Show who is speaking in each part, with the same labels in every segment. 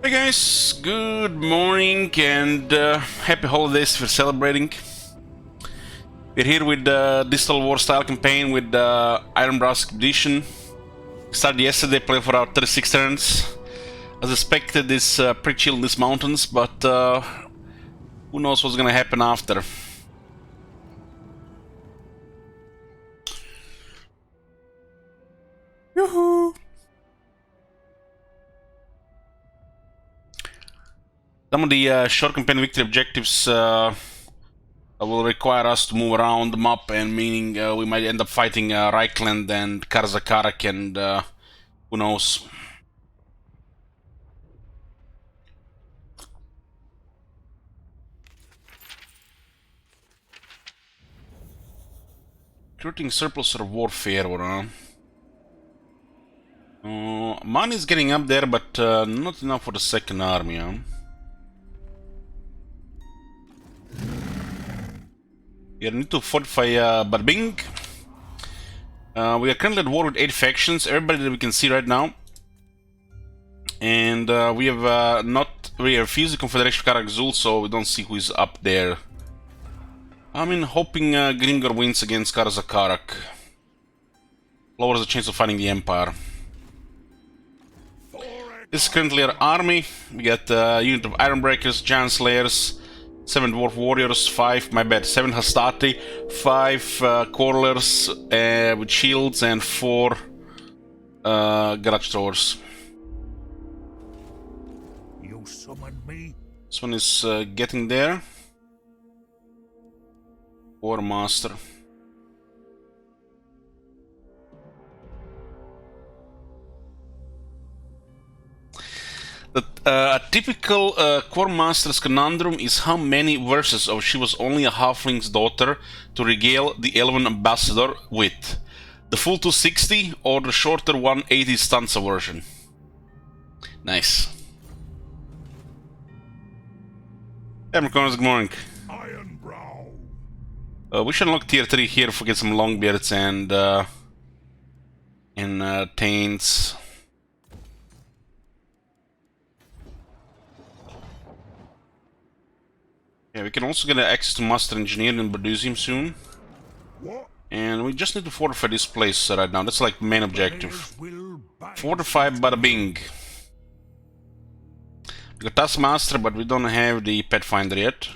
Speaker 1: Hey guys, good morning and happy holidays for celebrating. We're here with the Distal War style campaign with the Ironbrow expedition. Started yesterday, played for our 36 turns. As expected, it's pretty chill in these mountains, but who knows what's gonna happen after. Yoo-hoo! Some of the short campaign victory objectives will require us to move around the map, and meaning we might end up fighting Reichland and Karzakarak and who knows. Recruiting surplus or warfare, or money is getting up there, but not enough for the second army, huh? We need to fortify Barbing. We are currently at war with 8 factions, everybody that we can see right now. And we have fused the Confederation of Karak-Zul, so we don't see who is up there. I mean, hoping Grimgor wins against Karzakarak. Lowers the chance of fighting the Empire. This is currently our army. We got a unit of Ironbreakers, Giant Slayers, 7 Dwarf Warriors, 7 Hastati, 5 Corlers with shields, and 4 Garage Throwers.
Speaker 2: You summoned me?
Speaker 1: This one is getting there. War Master. A typical Core Master's conundrum is how many verses of She Was Only a Halfling's Daughter to regale the Elven Ambassador with. The full 260 or the shorter 180 stanza version. Nice. Hey, McConnell, good morning.
Speaker 2: Ironbrow.
Speaker 1: We should unlock tier 3 here if we get some Longbeards and Taints. Yeah, we can also get access to Master Engineer in Berdusium soon.
Speaker 2: What?
Speaker 1: And we just need to fortify this place right now. That's like main objective. Fortify Bada Bing. We got Taskmaster, but we don't have the Pathfinder yet.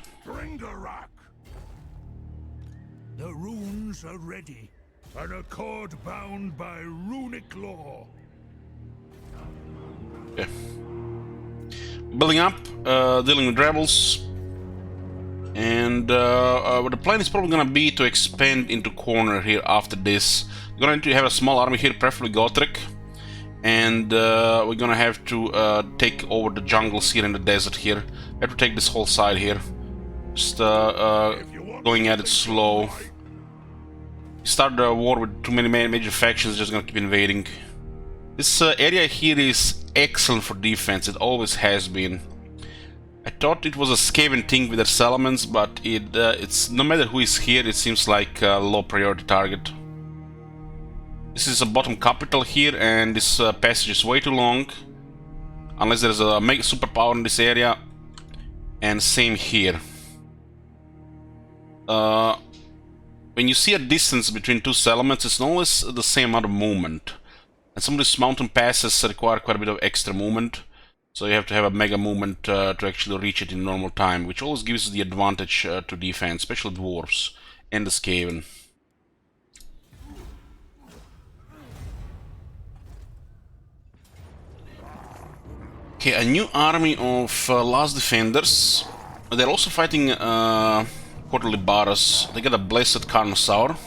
Speaker 2: The runes are ready. An accord bound by runic law.
Speaker 1: Yeah. Building up, dealing with rebels. And what the plan is probably gonna be to expand into corner here after this. We're gonna need to have a small army here, preferably Gotrek. And we're gonna have to take over the jungles here in the desert here. We have to take this whole side here. Just going at it slow. Start the war with too many major factions, just gonna keep invading. This area here is excellent for defense, it always has been. I thought it was a Skaven thing with their settlements, but it's no matter who is here, it seems like a low priority target. This is a bottom capital here, and this passage is way too long. Unless there's a mega superpower in this area. And same here. When you see a distance between two settlements, it's not always the same amount of movement. And some of these mountain passes require quite a bit of extra movement. So you have to have a mega movement to actually reach it in normal time, which always gives the advantage to defense, especially dwarves and the Skaven. Okay, a new army of Last Defenders. They're also fighting Quarterly Barras. They got a Blessed Carnosaur,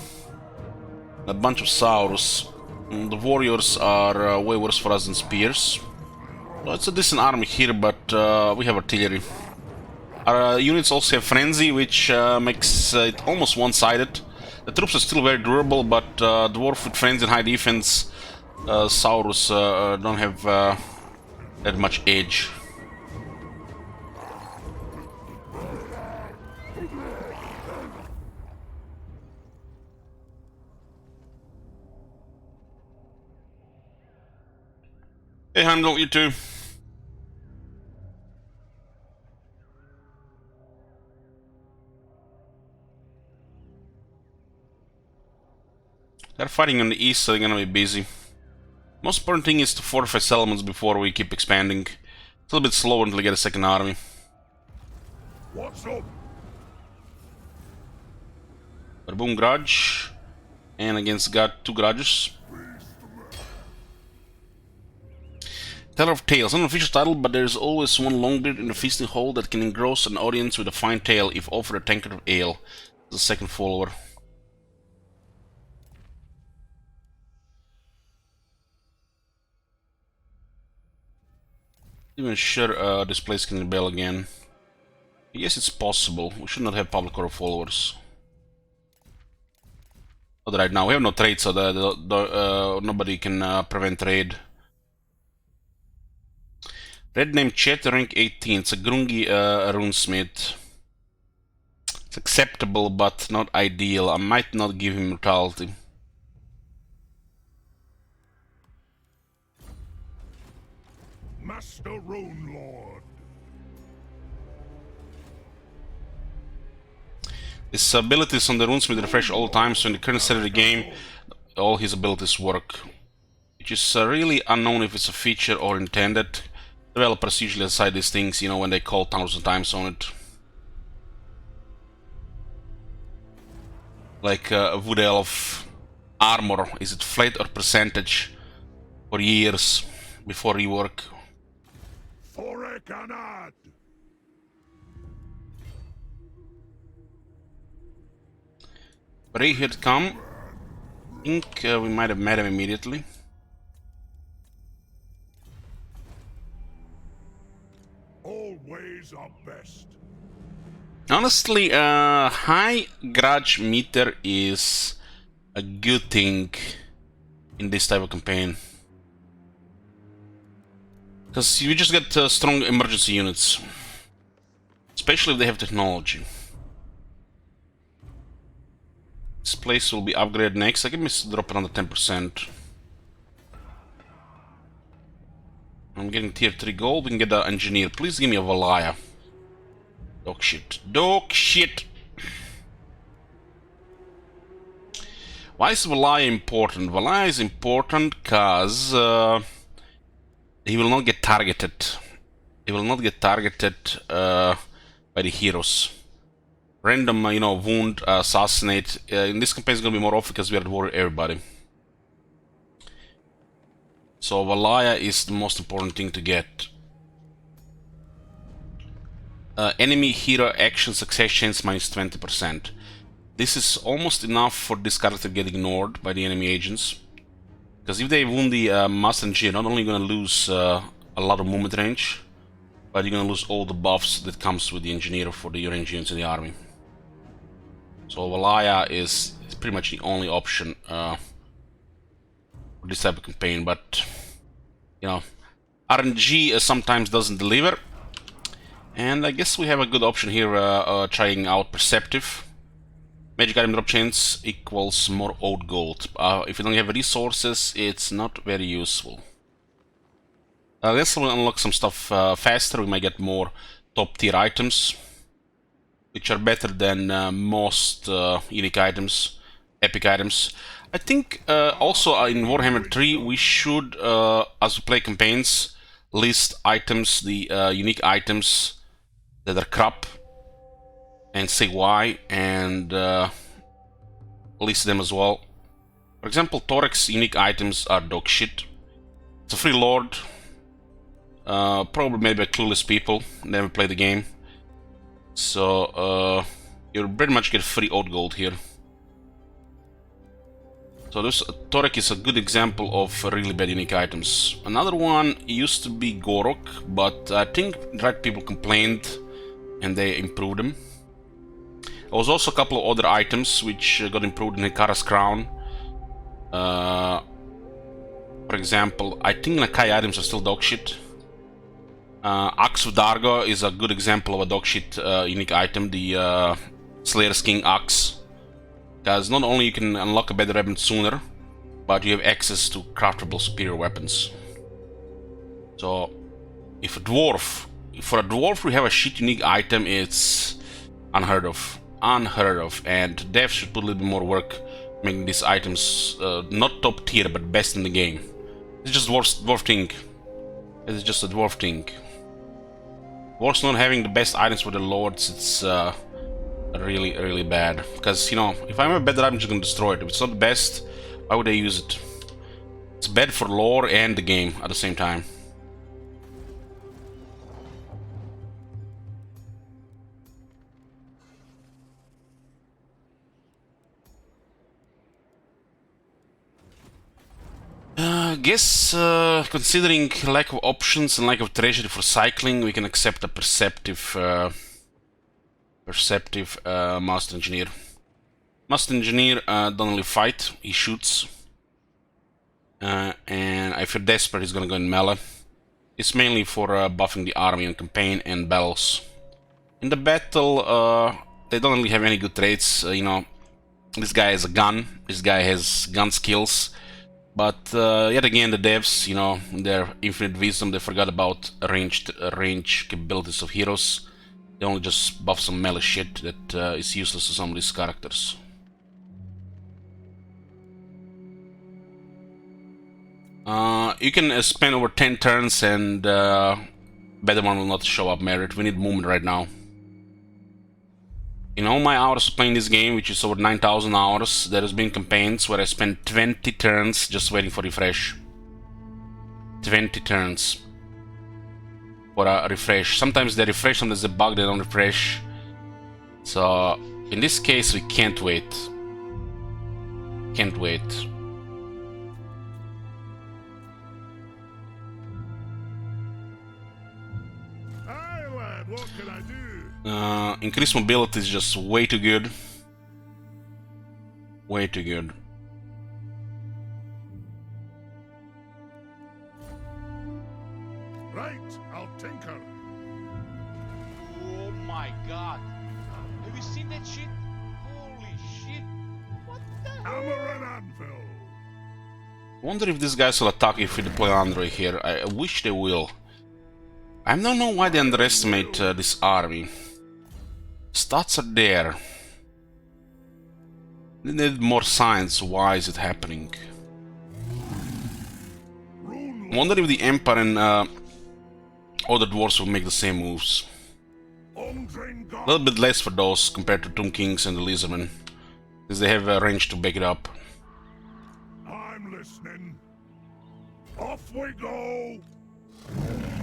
Speaker 1: a bunch of Saurus. The warriors are way worse for us than spears. Well, it's a decent army here, but we have artillery. Our units also have Frenzy, which makes it almost one-sided. The troops are still very durable, but Dwarf with Frenzy and high defense, Saurus don't have that much edge. Hey Heimdall, you too. They're fighting on the east, so they're gonna be busy. Most important thing is to fortify settlements before we keep expanding. It's a little bit slower until we get a second army.
Speaker 2: What's up?
Speaker 1: Boom grudge. And against got 2 grudges. Teller of Tales, not an official title, but there is always one longbeard in the feasting hall that can engross an audience with a fine tale if offered a tankard of ale. The second follower. Even sure this place can rebel again. I guess it's possible. We should not have public order followers. But right now we have no trade, so nobody can prevent trade. Red name Chet, rank 18. It's a Grungi runesmith. It's acceptable, but not ideal. I might not give him mortality.
Speaker 2: Master Rune Lord.
Speaker 1: His abilities on the runesmith refresh all the time, so in the current state of the game, all his abilities work. Which is really unknown if it's a feature or intended. Developers usually decide these things, you know, when they call thousands of times on it. Like Wood Elf armor, is it flat or percentage for years before rework?
Speaker 2: Forekanad.
Speaker 1: Ray here to come. I think we might have met him immediately.
Speaker 2: All ways are best.
Speaker 1: Honestly, high grudge meter is a good thing in this type of campaign. Because you just get strong emergency units. Especially if they have technology. This place will be upgraded next. I can drop it on the 10%. I'm getting tier 3 gold. We can get the engineer. Please give me a Valaya. Dog shit. Dog shit! Why is Valaya important? Valaya is important because he will not get targeted. He will not get targeted by the heroes. Random, you know, wound, assassinate. In this campaign, it's gonna be more often because we are at war with everybody. So Valaya is the most important thing to get. Enemy hero action success chance minus 20%. This is almost enough for this character to get ignored by the enemy agents. Because if they wound the Master Engineer, not only gonna lose a lot of movement range, but you're gonna lose all the buffs that comes with the Engineer for the range units in the army. So Valaya is pretty much the only option for this type of campaign, but you know, RNG sometimes doesn't deliver, and I guess we have a good option here trying out Perceptive. Magic item drop chance equals more old gold. If you don't have resources, it's not very useful. Let's unlock some stuff faster. We might get more top tier items, which are better than most unique items, epic items. I think also in Warhammer 3 we should, as we play campaigns, list items, the unique items that are crap, and say why, and list them as well. For example, Thorax unique items are dog shit. It's a free lord, probably maybe clueless people, never play the game. So you'll pretty much get free old gold here. So this Torek is a good example of really bad unique items. Another one used to be Gorok, but I think right people complained and they improved them. There was also a couple of other items which got improved in Hikara's Crown. For example, I think Nakai items are still dog shit. Axe of Dargo is a good example of a dog shit unique item, the Slayer's King Axe. Because not only you can unlock a better weapon sooner, but you have access to craftable superior weapons. So, if a dwarf, for a dwarf we have a shit unique item, it's unheard of. Unheard of, and devs should put a little bit more work making these items not top tier, but best in the game. It's just dwarf thing. It's just a dwarf thing. Dwarves not having the best items for the lords, it's really, really bad. Because, you know, if I'm a better, I'm just gonna destroy it. If it's not the best, why would I use it? It's bad for lore and the game at the same time. I guess, considering lack of options and lack of treasury for cycling, we can accept a perceptive Master Engineer. Master Engineer don't only fight, he shoots. And if you're desperate, he's gonna go in melee. It's mainly for buffing the army on campaign and battles. In the battle, they don't really have any good traits. You know, this guy has a gun, this guy has gun skills. But yet again, the devs, you know, in their infinite wisdom, they forgot about range capabilities of heroes. They only just buff some melee shit that is useless to some of these characters. You can spend over 10 turns and better one will not show up merit. We need movement right now. In all my hours of playing this game, which is over 9,000 hours, there has been campaigns where I spent 20 turns just waiting for refresh. 20 turns for a refresh. Sometimes they refresh, sometimes they bug, they don't refresh. So in this case, we can't wait. Can't wait.
Speaker 2: What can I do?
Speaker 1: Increased mobility is just way too good. Way too good.
Speaker 2: Right, I'll tinker.
Speaker 3: Oh my god. Have you seen that shit? Holy shit. What the hell?
Speaker 2: Hammer and anvil.
Speaker 1: I wonder if these guys will attack if we deploy Andre here. I wish they will. I don't know why they underestimate this army. Stats are there. They need more signs. Why is it happening? I wonder if the Empire and other dwarves will make the same moves. A little bit less for those compared to Tomb Kings and the Lizardmen, because they have a range to back it up.
Speaker 2: I'm listening. Off we go.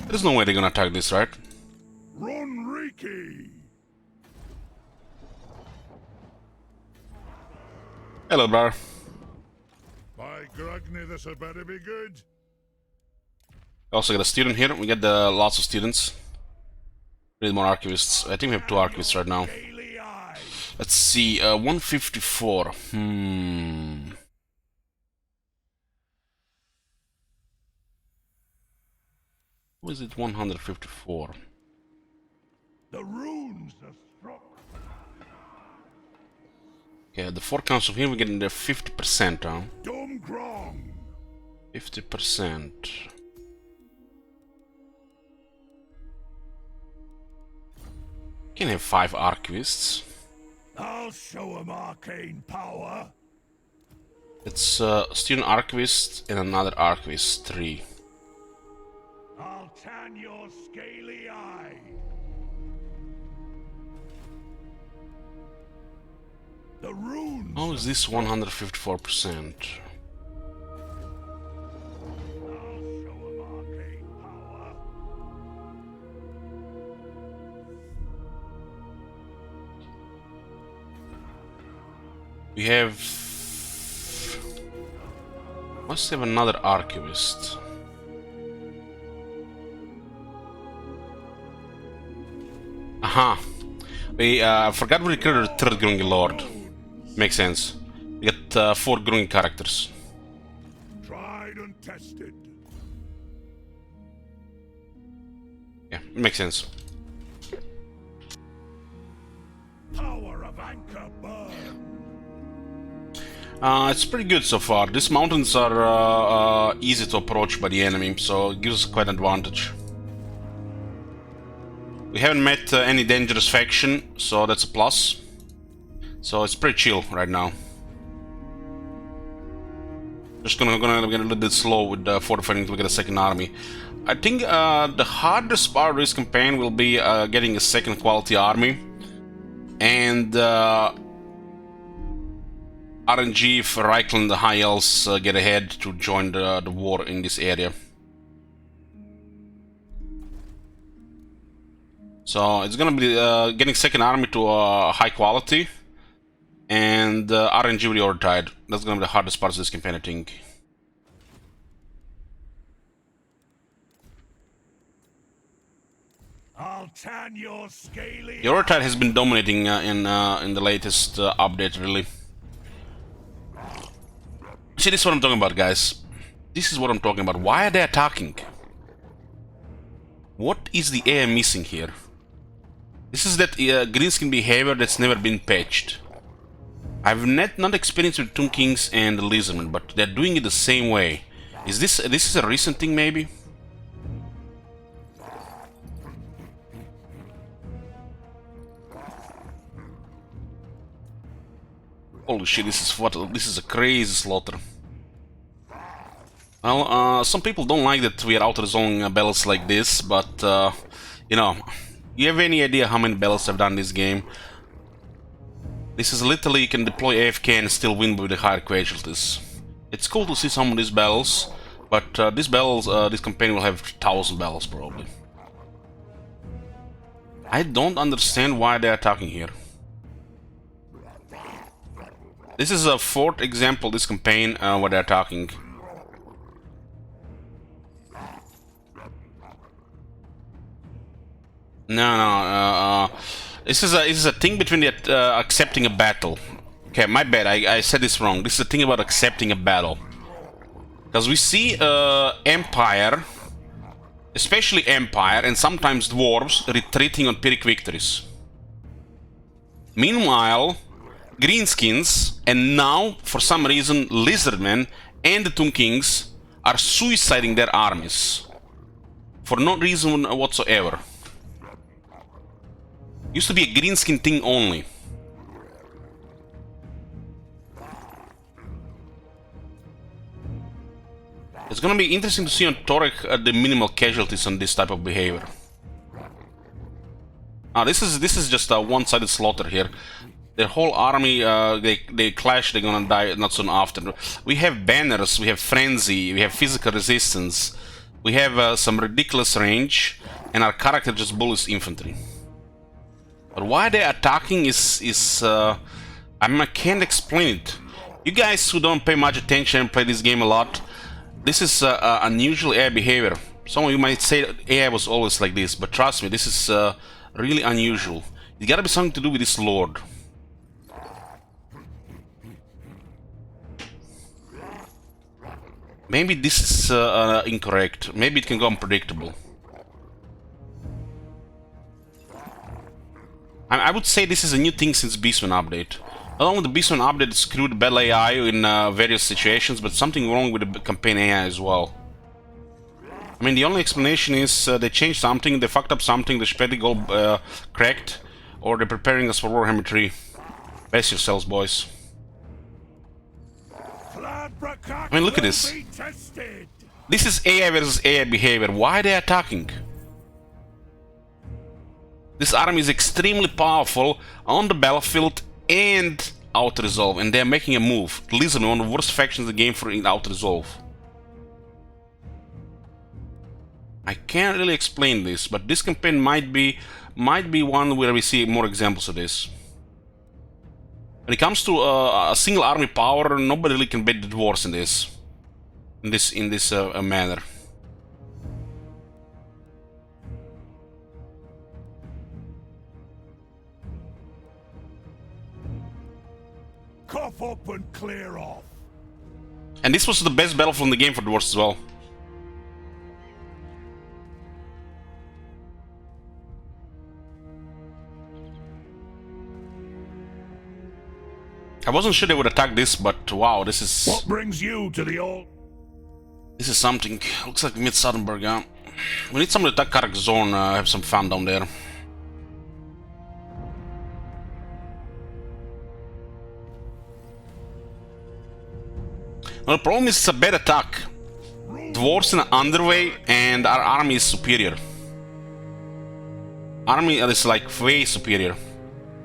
Speaker 1: There's no way they're gonna attack this, right?
Speaker 2: Run, Riki.
Speaker 1: Hello, brother.
Speaker 2: By Grugny, this had better be good.
Speaker 1: Also got a student here. We got lots of students. We need more archivists. I think we have 2 archivists right now. Let's see. 154. Who is it? 154.
Speaker 2: The runes are struck.
Speaker 1: Okay, the 4 counts of here we're getting the 50%, huh?
Speaker 2: Dom Grong.
Speaker 1: 50%. Can have 5 archivists.
Speaker 2: I'll show him arcane power.
Speaker 1: It's student archivist and another archivist, 3.
Speaker 2: I'll tan your scaly eye. The runes.
Speaker 1: How is this 154%?
Speaker 2: I'll show him arcane power.
Speaker 1: We have... Must have another archivist. Aha! We forgot we recruited a 3rd Grungy Lord. Makes sense. We got 4 Grungy characters.
Speaker 2: Tried and tested.
Speaker 1: Yeah, it makes sense.
Speaker 2: Power of anchor burn.
Speaker 1: It's pretty good so far. These mountains are easy to approach by the enemy, so it gives us quite an advantage. We haven't met any dangerous faction, so that's a plus. So it's pretty chill right now. Just gonna get a little bit slow with fortifying to get a second army. I think the hardest part of this campaign will be getting a second quality army, and RNG if Reichel and the High Elves get ahead to join the war in this area. So it's gonna be getting second army to high quality, and RNG with the Tide. That's gonna be the hardest part of this campaign, I think.
Speaker 2: I'll tan your scaly.
Speaker 1: The Tide has been dominating in the latest update, really. See, this is what I'm talking about, guys. This is what I'm talking about. Why are they attacking? What is the AI missing here? This is that greenskin behavior that's never been patched. I've not experienced with Tomb Kings and the Lizardmen, but they're doing it the same way. Is this is a recent thing, maybe? Holy shit! This is a crazy slaughter. Well, some people don't like that we are out-resolving battles like this, but you know, you have any idea how many battles I've done in this game? This is literally you can deploy AFK and still win with the higher casualties. It's cool to see some of these battles, but these battles, this campaign will have 1,000 battles probably. I don't understand why they're attacking here. This is a fourth example this campaign where they're attacking. No. This is a thing between the accepting a battle. Okay, my bad. I said this wrong. This is a thing about accepting a battle. Because we see Empire, especially Empire, and sometimes Dwarves retreating on Pyrrhic victories. Meanwhile, Greenskins, and now, for some reason, Lizardmen and the Tomb Kings are suiciding their armies. For no reason whatsoever. Used to be a greenskin thing only. It's gonna be interesting to see on Torek the minimal casualties on this type of behavior. This is just a one-sided slaughter here. Their whole army, they clash, they're gonna die not soon after. We have banners, we have frenzy, we have physical resistance, we have some ridiculous range, and our character just bullies infantry. But why they're attacking I can't explain it. You guys who don't pay much attention and play this game a lot, this is unusual AI behavior. Some of you might say that AI was always like this, but trust me, this is really unusual. It's gotta be something to do with this lord. Maybe this is incorrect. Maybe it can go unpredictable. I would say this is a new thing since Beastman update. Not only the Beastman update screwed battle AI in various situations, but something wrong with the campaign AI as well. I mean, the only explanation is they changed something, they fucked up something, the Spaghetti Gold cracked, or they're preparing us for Warhammer 3. Brace yourselves, boys. I mean, look at this. This is AI versus AI behavior. Why are they attacking? This army is extremely powerful on the battlefield and out-resolve, and they're making a move. Lizardmen, one of the worst factions in the game for out-resolve. I can't really explain this, but this campaign might be one where we see more examples of this. When it comes to a single army power, nobody really can beat the dwarves in this manner.
Speaker 2: Cough up and clear off.
Speaker 1: And this was the best battlefield in the game for dwarves as well. I wasn't sure they would attack this, but wow, this is...
Speaker 2: What brings you to the old...
Speaker 1: This is something. Looks like mid-Southernburg, huh? We need someone to attack Karak Zone, have some fun down there. Well, the problem is it's a bad attack. Dwarves in underway and our army is superior. Army is like way superior.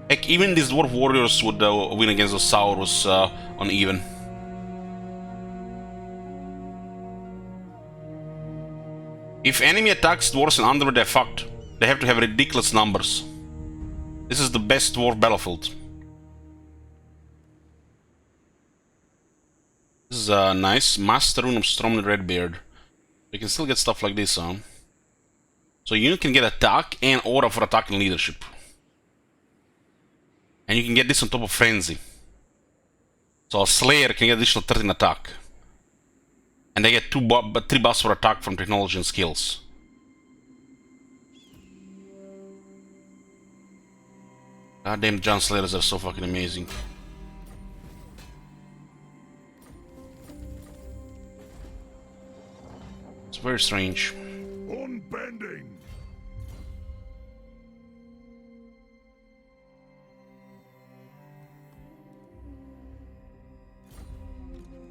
Speaker 1: Heck, even these dwarf warriors would win against the Saurus uneven. If enemy attacks dwarves in underway, they're fucked. They have to have ridiculous numbers. This is the best dwarf battlefield. This is nice. Master Rune of Stromnir Redbeard. You can still get stuff like this, huh? So unit can get attack and aura for attack and leadership. And you can get this on top of Frenzy. So a Slayer can get additional 13 attack. And they get 3 buffs for attack from technology and skills. Goddamn Giant Slayers are so fucking amazing. It's very strange.
Speaker 2: Unbending.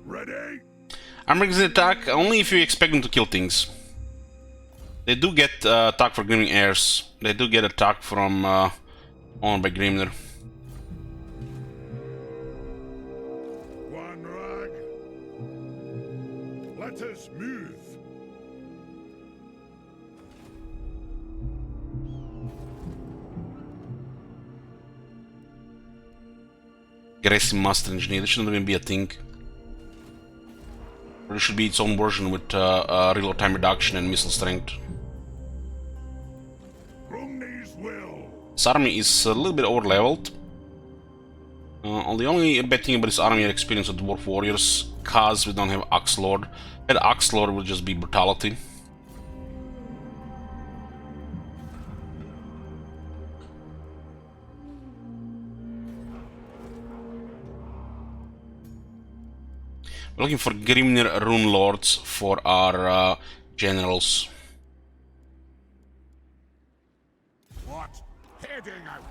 Speaker 2: Ready?
Speaker 1: Armor can attack only if you expect them to kill things. They do get attack for Grimning Heirs. They do get attack from Owned by Grimnir.
Speaker 2: One rag. Let us move.
Speaker 1: Aggressive Master Engineer. This shouldn't even be a thing. Or it should be its own version with reload time reduction and missile strength. This army is a little bit over-leveled. The only bad thing about this army is experience of dwarf warriors, cause we don't have Axe Lord. That Axe Lord will just be brutality. We're looking for Grimnir Rune Lords for our generals.
Speaker 2: What? Heading out.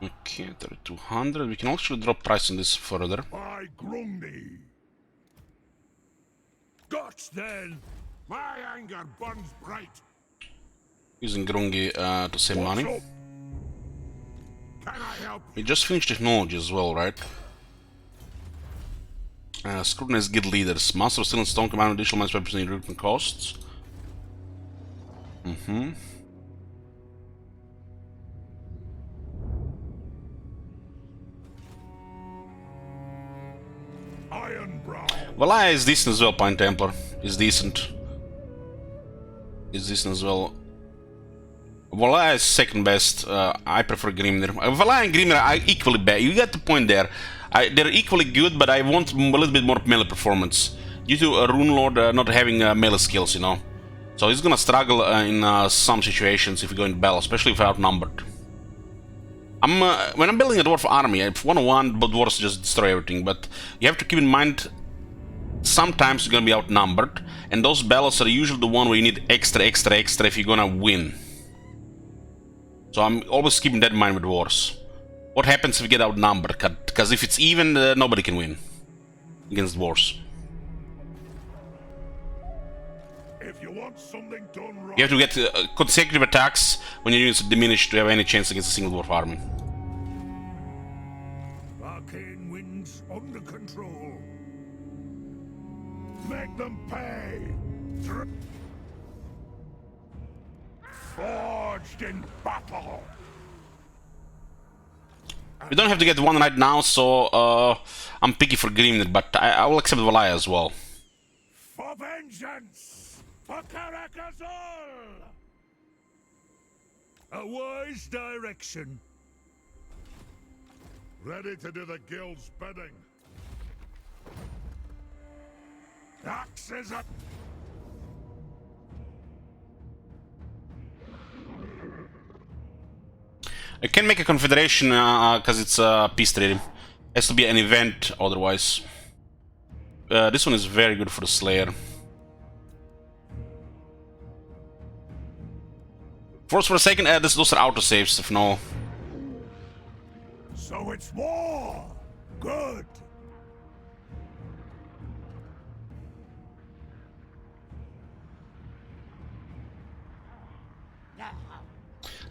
Speaker 1: Okay, 3200. We can actually drop price on this further.
Speaker 2: By Grundy. Guts then. My anger burns bright.
Speaker 1: Using Grungi to save money.
Speaker 2: Can I help?
Speaker 1: We just finished technology as well, right? Scrutinize guild leaders. Master of Steel and Stone command additional -5% in recruitment costs.
Speaker 2: Ironbrow.
Speaker 1: Valaya is decent as well, Pine Templar. Is decent. Is decent as well. Valaya is second best. I prefer Grimnir. Valaya and Grimnir are equally bad. You got the point there. They're equally good, but I want a little bit more melee performance. Due to a Rune Lord not having melee skills, you know. So he's gonna struggle in some situations if you go into battle, especially if you're outnumbered. When I'm building a dwarf army, if 1-on-1, but dwarves just destroy everything. But you have to keep in mind, sometimes you're gonna be outnumbered, and those battles are usually the one where you need extra if you're gonna win. So I'm always keeping that in mind with dwarves. What happens if you get outnumbered? Because if it's even, nobody can win against dwarves.
Speaker 2: If you want something done right.
Speaker 1: You have to get consecutive attacks when your units are diminished to have any chance against a single dwarf army.
Speaker 2: Arcane winds under control. Make them pay. Forged in battle.
Speaker 1: We don't have to get one right now, so I'm picky for Grimnir, but I will accept Valaya as well.
Speaker 2: For vengeance! For Caracazol! A wise direction. Ready to do the guild's bidding. Axes up!
Speaker 1: I can make a confederation because it's a peace treaty. Has to be an event otherwise. This one is very good for the Slayer. Force for a second, those are autosaves, if no.
Speaker 2: So it's war! Good!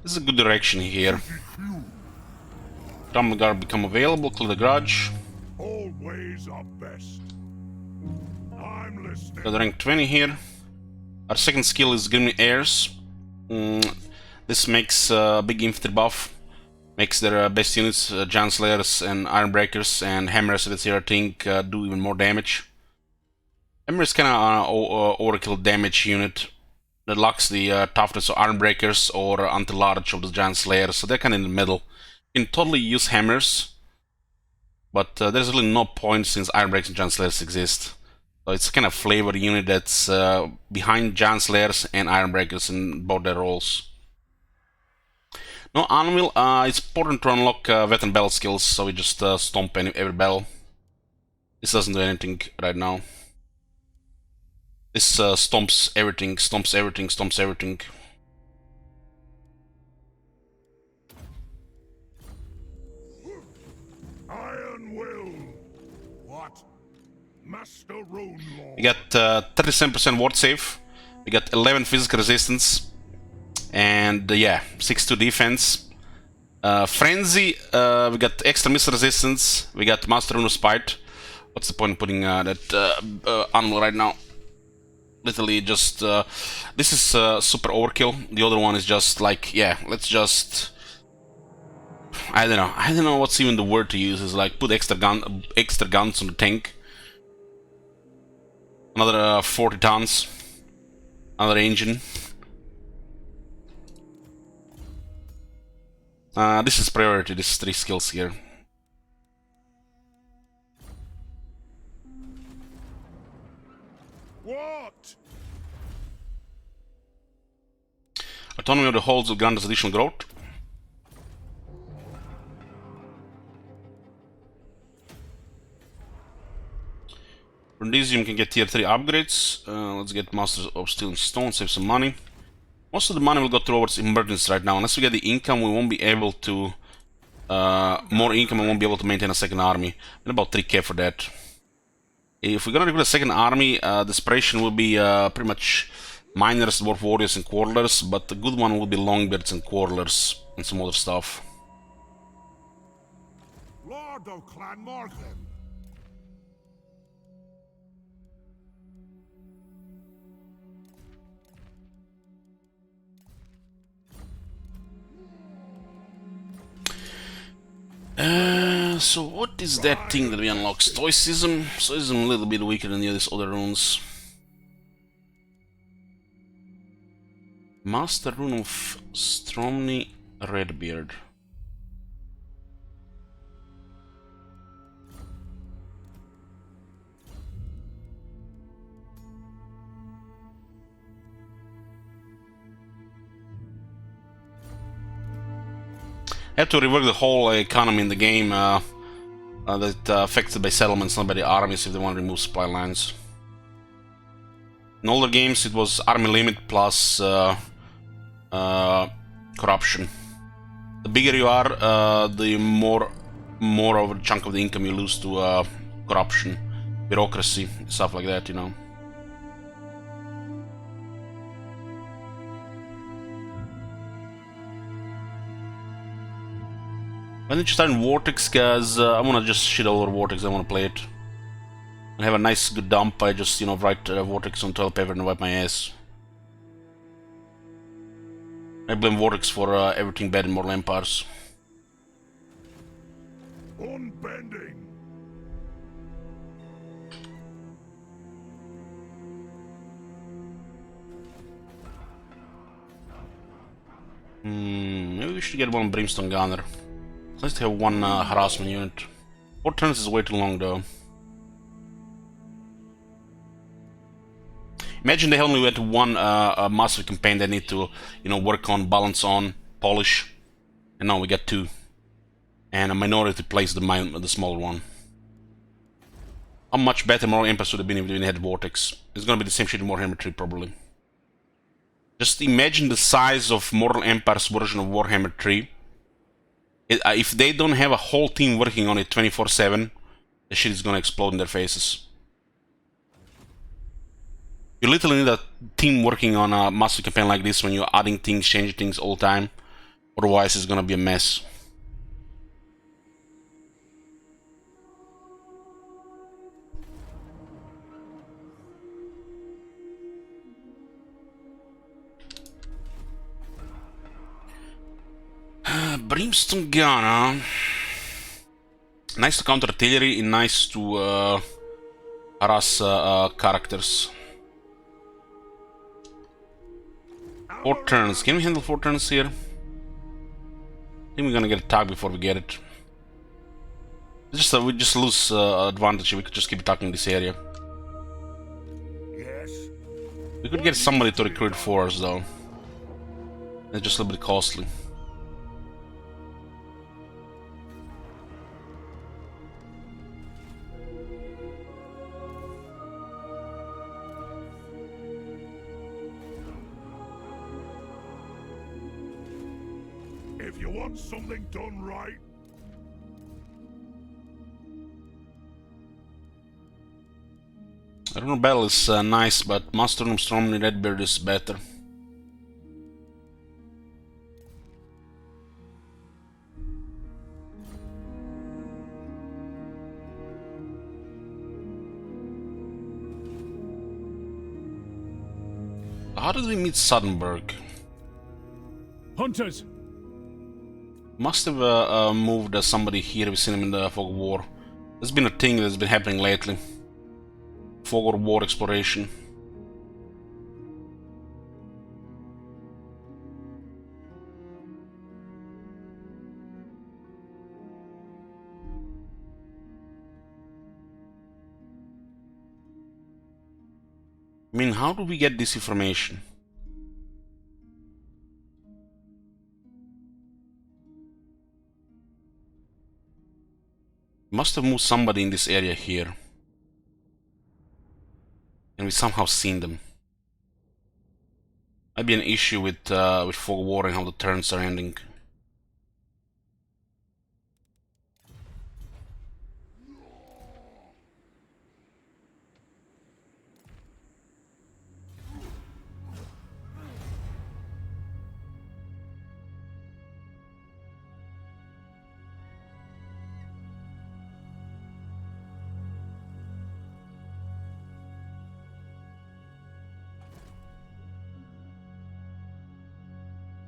Speaker 1: This is a good direction here. Drum guard become available, clear the garage.
Speaker 2: All ways are best. I'm listening.
Speaker 1: Got rank 20 here. Our second skill is giving me airs. This makes a big infantry buff. Makes their best units, Giant Slayers and Ironbreakers and Hammers, let's say, I think, do even more damage. Hammer is kind of an overkill damage unit that lacks the toughness of Ironbreakers or anti-large of the Giant Slayers, so they're kind of in the middle. You can totally use Hammers, but there's really no point since Ironbreakers and Giant Slayers exist. So it's kind of flavor unit that's behind Giant Slayers and Ironbreakers in both their roles. No Anvil, it's important to unlock veteran battle skills, so we just stomp every battle. This doesn't do anything right now. This stomps everything, stomps everything, stomps everything.
Speaker 2: Iron will. What? Master Rune Lord.
Speaker 1: We got 37% ward save. We got 11 physical resistance. And yeah, 6-2 defense. Frenzy, we got extra missile resistance. We got Master Rune of Spite. What's the point in putting that animal right now? Literally just this is super overkill. The other one is just like, yeah, let's just, I don't know what's even the word to use. Is like put extra guns on the tank. Another 40 tons. Another engine. This is priority. This is 3 skills here.
Speaker 2: What?
Speaker 1: Autonomy of the holds will grant us additional growth. Rhodesium can get tier 3 upgrades. Let's get Masters of Steel and Stone, save some money. Most of the money will go towards emergence right now. Unless we get the income, we won't be able to... more income, we won't be able to maintain a second army. And about 3k for that. If we're gonna recruit a second army, Desperation will be pretty much miners, dwarf warriors, and quarterers, but the good one will be longbeards and quarterers and some other stuff.
Speaker 2: Lord of Clan Morgan.
Speaker 1: So what is that thing that we unlock? Stoicism? Stoicism a little bit weaker than the other runes. Master Rune of Stromny Redbeard. I have to rework the whole economy in the game that affected by settlements, not by the armies, if they want to remove supply lines. In older games, it was army limit plus corruption. The bigger you are, the more of a chunk of the income you lose to corruption, bureaucracy, stuff like that, you know. Why didn't you start in Vortex? Cause I wanna just shit all over Vortex. I wanna play it and have a nice good dump. I just, you know, write Vortex on toilet paper and wipe my ass. I blame Vortex for everything bad in Mortal Empires.
Speaker 2: Unbending.
Speaker 1: Maybe we should get one Brimstone Gunner. Let's have one harassment unit. 4 turns is way too long though. Imagine they only had one master campaign they need to, you know, work on, balance on, polish. And now we got 2. And a minority plays the smaller one. How much better Mortal Empires would have been if we didn't have Vortex? It's gonna be the same shit in Warhammer 3 probably. Just imagine the size of Mortal Empire's version of Warhammer 3. If they don't have a whole team working on it 24/7, the shit is gonna explode in their faces. You literally need a team working on a master campaign like this when you're adding things, changing things all the time. Otherwise, it's gonna be a mess. Brimstone gun, huh? Nice to counter artillery and nice to harass characters. 4 turns. Can we handle 4 turns here? I think we're gonna get attacked before we get it. We just lose advantage. We could just keep attacking this area.
Speaker 2: Yes.
Speaker 1: We could get somebody to recruit for us though. It's just a little bit costly.
Speaker 2: If you want something done right,
Speaker 1: Rune Battle is nice, but Master Room Stormly Redbeard is better. How did we meet Suddenberg?
Speaker 2: hunters,
Speaker 1: Must have moved somebody here. We've seen him in the Fog of War. There's been a thing that's been happening lately. Fog of War exploration. I mean, how do we get this information? Must have moved somebody in this area here. And we somehow seen them. Might be an issue with Fog of War and how the turns are ending.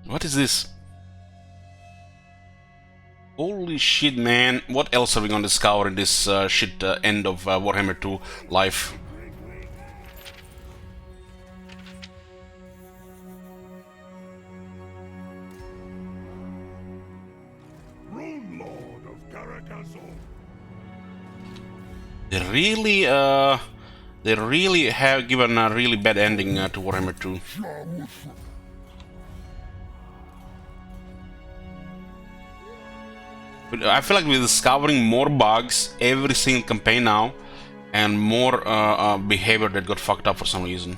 Speaker 1: What is this? Holy shit, man. What else are we gonna discover in this shit end of Warhammer 2 life?
Speaker 2: Rune Lord of Caracazon.
Speaker 1: They really have given a really bad ending to Warhammer 2. But I feel like we're discovering more bugs every single campaign now, and more behavior that got fucked up for some reason.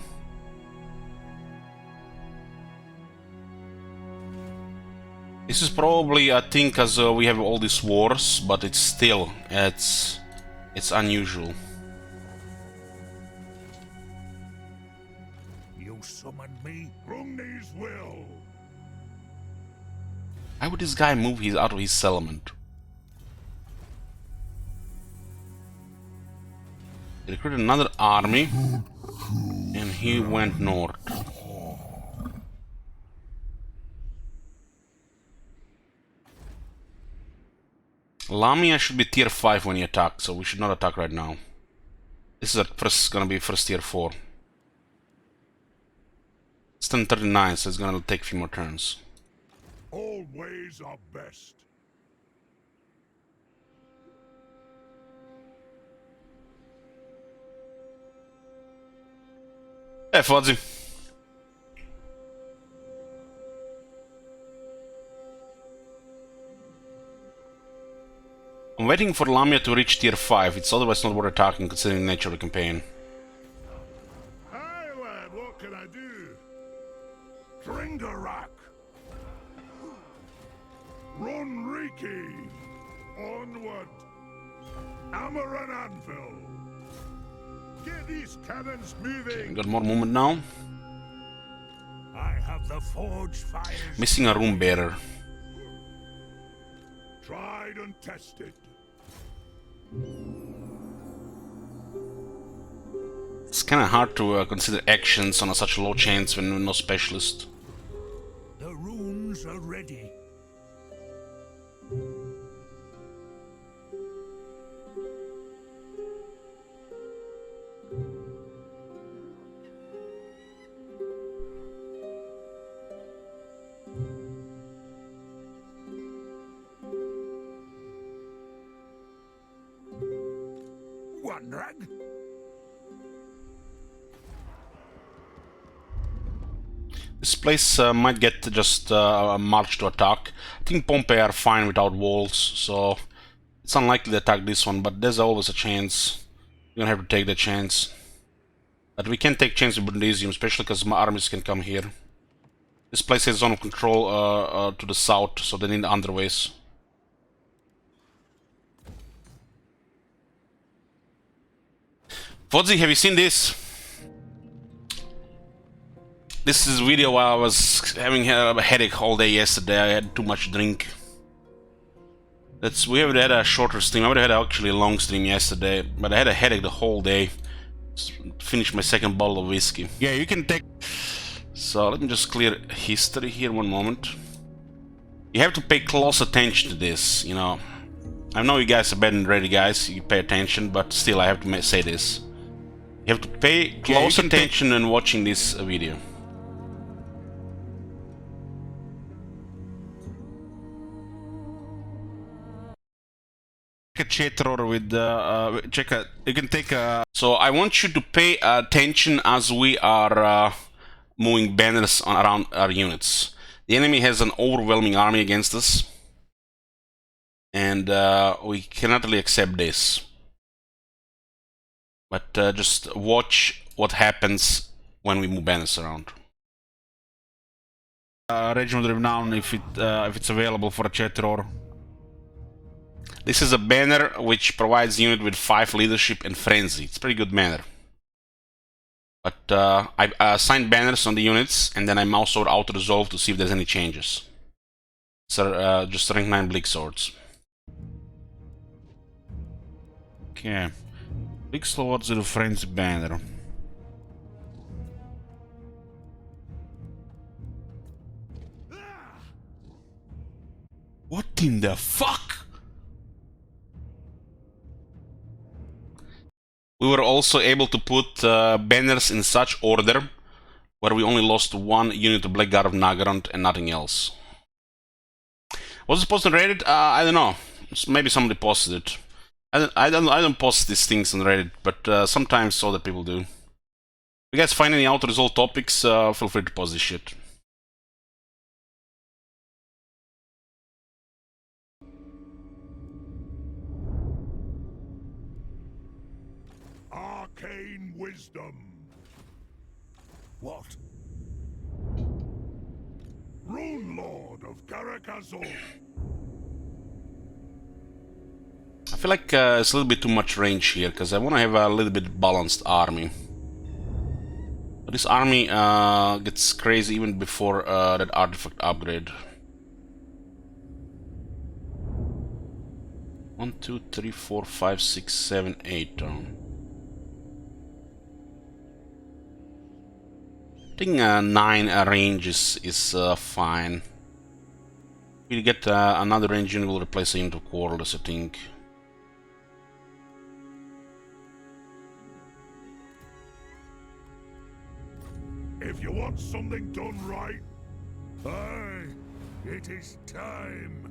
Speaker 1: This is probably, I think, because we have all these wars, but it's still, it's unusual.
Speaker 2: You summoned me, Rumney's will.
Speaker 1: Why would this guy move out of his settlement? He recruited another army, and he went north. Lamia should be tier 5 when he attacks, so we should not attack right now. This is gonna be first tier 4. It's 1039, so it's gonna take a few more turns.
Speaker 2: All ways are best.
Speaker 1: Hey, Fuzzy. I'm waiting for Lamia to reach tier 5. It's otherwise not worth attacking considering the nature of the campaign.
Speaker 2: Hi, lad, what can I do? Dringarak. Runriki. Onward. Hammer and anvil. Get these cannons
Speaker 1: We
Speaker 2: moving.
Speaker 1: got more movement now.
Speaker 2: I have the forge fires.
Speaker 1: Missing a room bearer.
Speaker 2: Tried and tested.
Speaker 1: It's kind of hard to consider actions on such low chance when no specialist.
Speaker 2: The runes are ready. One rag.
Speaker 1: This place might get just a march to attack. I think Pompeii are fine without walls, so it's unlikely to attack this one, but there's always a chance. You're gonna have to take the chance. But we can take chance with Brundisium, especially because my armies can come here. This place has zone of control to the south, so they need underways. Fozzy, have you seen this? This is a video while I was having a headache all day yesterday. I had too much drink. We have had a shorter stream. I would have had actually a long stream yesterday, but I had a headache the whole day. Just finished my second bottle of whiskey. Yeah, you can take. So let me just clear history here. One moment. You have to pay close attention to this. You know, I know you guys are bad and ready, guys. You pay attention, but still, I have to say this. You have to pay close attention when watching this video. A chat rotor with you can take a. So I want you to pay attention as we are moving banners around our units. The enemy has an overwhelming army against us, and we cannot really accept this. But just watch what happens when we move banners around. Regiment Renown, if it's available for a chat rotor. This is a banner which provides the unit with 5 leadership and frenzy. It's a pretty good banner. But I assign banners on the units and then I mouse over auto resolve to see if there's any changes. So just rank 9 bleak swords. Okay. Bleak swords with a frenzy banner. What in the fuck? We were also able to put banners in such order where we only lost 1 unit to Blackguard of Nagarond and nothing else. Was it posted on Reddit? I don't know. Maybe somebody posted it. I don't post these things on Reddit, but sometimes other people do. If you guys find any auto-resolve topics, feel free to post this shit.
Speaker 2: Arcane wisdom. What? Rune Lord of Karakazor.
Speaker 1: I feel like it's a little bit too much range here, because I want to have a little bit balanced army. But this army gets crazy even before that artifact upgrade. 1, 2, 3, 4, 5, 6, 7, 8. I think 9 range is fine. We'll get another range unit, we'll replace the unit of Quarrelers, I think.
Speaker 2: If you want something done right, aye, it is time.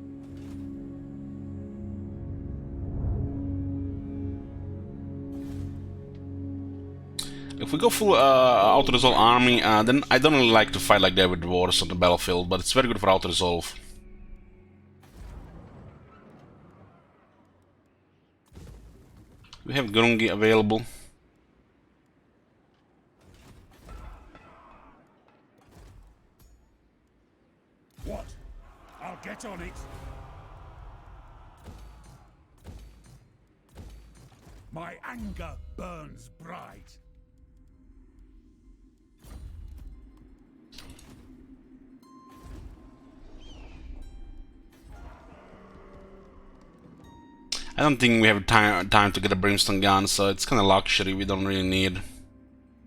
Speaker 1: If we go full auto-resolve army, then I don't really like to fight like that with dwarves on the battlefield, but it's very good for auto-resolve. We have Grungi available.
Speaker 2: What? I'll get on it. My anger burns bright.
Speaker 1: I don't think we have time to get a brimstone gun, so it's kind of luxury we don't really need.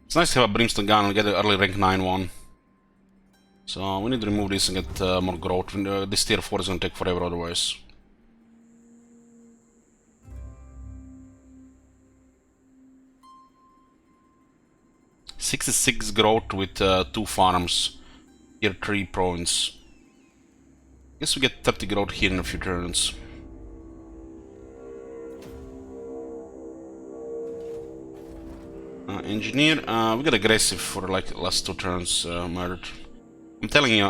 Speaker 1: It's nice to have a brimstone gun and get an early rank 9 one. So we need to remove this and get more growth. This tier 4 is gonna take forever otherwise. "66 growth with 2 farms. Tier 3 province. Guess we get 30 growth here in a few turns. Engineer, we got aggressive for like last 2 turns, murdered. I'm telling you,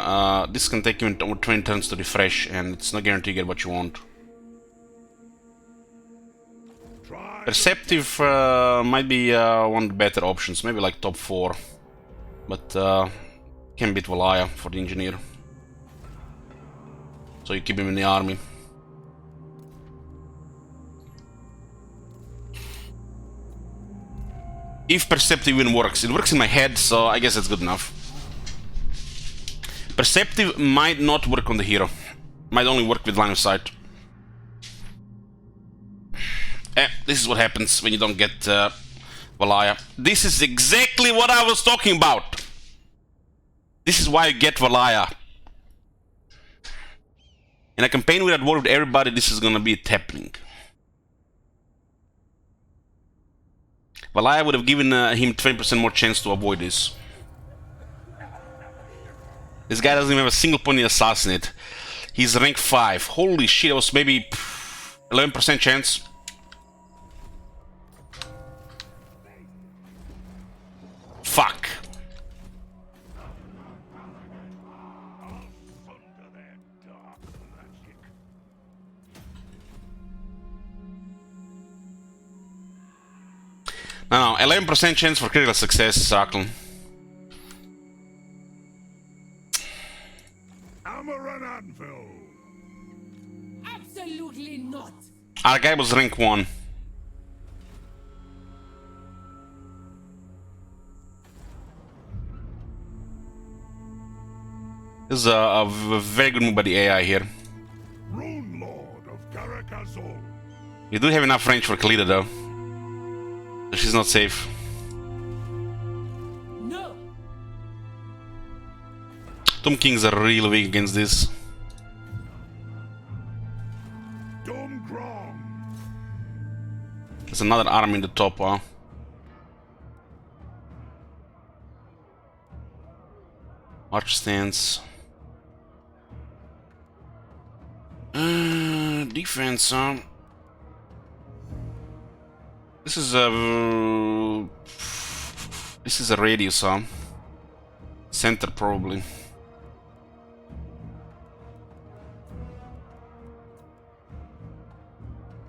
Speaker 1: this can take even over 20 turns to refresh, and it's not guaranteed you get what you want. Perceptive might be one of the better options, maybe like top 4. But can beat Valaya for the engineer. So you keep him in the army. If Perceptive even works. It works in my head, so I guess it's good enough. Perceptive might not work on the hero. Might only work with line of sight. This is what happens when you don't get Valaya. This is exactly what I was talking about. This is why you get Valaya. In a campaign without war with everybody, this is gonna be happening. Valaya would have given him 20% more chance to avoid this. This guy doesn't even have a single point in assassinate. He's rank 5. Holy shit, it was maybe 11% chance. Fuck. No, 11% chance for critical success, Saklan.
Speaker 2: Hammer and anvil.
Speaker 4: Absolutely not.
Speaker 1: Our guy was rank 1. This is a very good move by the AI here.
Speaker 2: Rune Lord of Karakazol.
Speaker 1: You do have enough range for Kalida though. She's not safe.
Speaker 4: No.
Speaker 1: Tomb Kings are really weak against this.
Speaker 2: Dom Grom.
Speaker 1: There's another army in the top, huh? Arch stance. Defense, huh? This is a radius, huh? Center probably.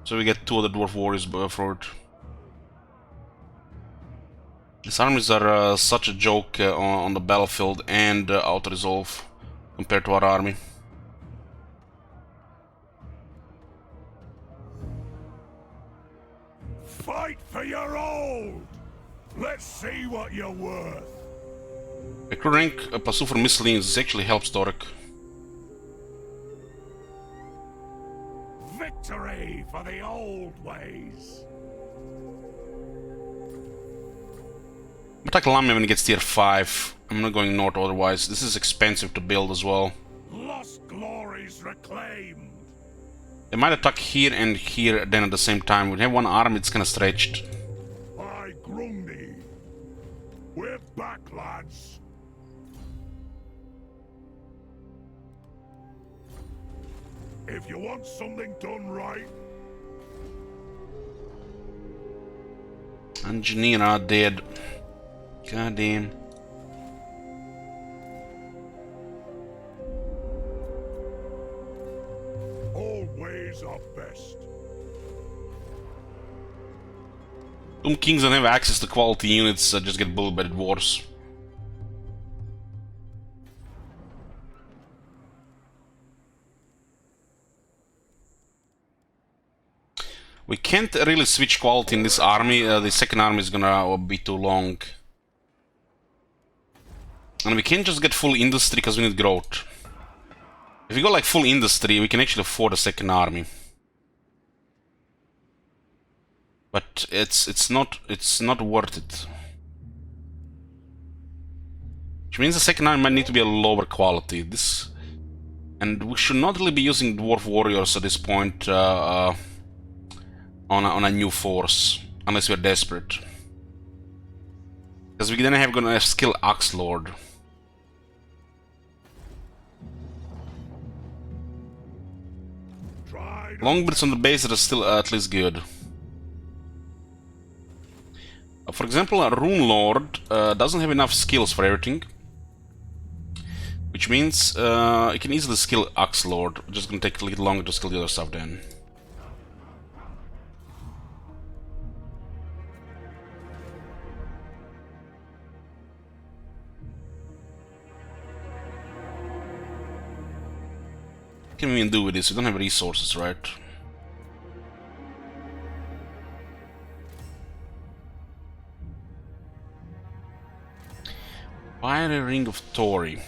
Speaker 1: So we get 2 other dwarf warriors for it. These armies are such a joke on the battlefield and auto-resolve compared to our army.
Speaker 2: Fight for your old. Let's see what you're worth.
Speaker 1: Recruit rank +2 for miscellaneous. This actually helps Torek.
Speaker 2: Victory for the old ways.
Speaker 1: Attack Lamia when it gets tier 5. I'm not going north otherwise. This is expensive to build as well.
Speaker 2: Lost glories reclaimed.
Speaker 1: They might attack here and here then at the same time. We have one arm, it's kinda stretched.
Speaker 2: By Grundy. We're back, lads. If you want something done right,
Speaker 1: Engineer are dead. God damn.
Speaker 2: old ways are best.
Speaker 1: Tomb Kings don't have access to quality units, just get bullied by the dwarves. We can't really switch quality in this army. The second army is gonna be too long. And we can't just get full industry because we need growth. If we go like full industry, we can actually afford a second army. But it's not worth it. Which means the second army might need to be a lower quality. And we should not really be using dwarf warriors at this point on a new force, unless we're desperate. Because we then gonna have skill Axe Lord. Longbeards on the base are still at least good. For example, a Rune Lord doesn't have enough skills for everything. Which means it can easily skill Axe Lord. Just gonna take a little longer to skill the other stuff then. What can we even do with this? We don't have resources, right? Fiery Ring of Tori.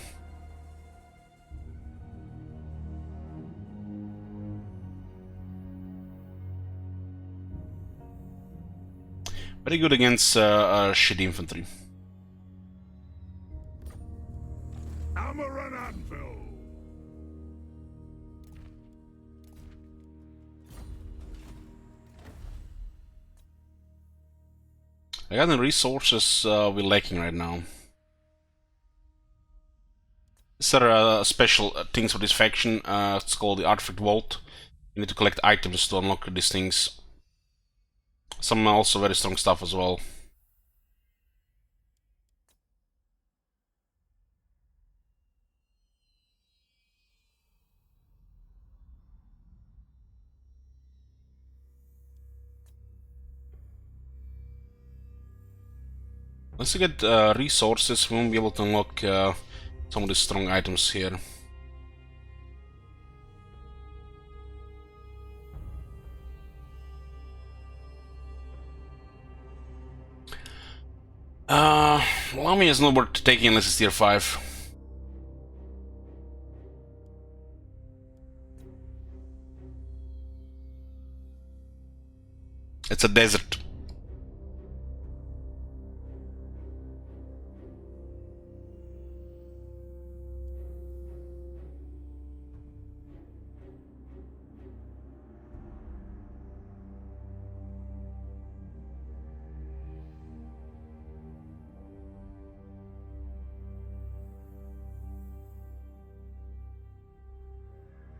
Speaker 1: Very good against shit infantry.
Speaker 2: Hammer and anvil.
Speaker 1: Regarding resources, we're lacking right now. These are special things for this faction. It's called the Artifact Vault. You need to collect items to unlock these things. Some also very strong stuff as well. Once we get resources, we won't be able to unlock some of these strong items here. Lamy is not worth taking unless it's tier 5. It's a desert.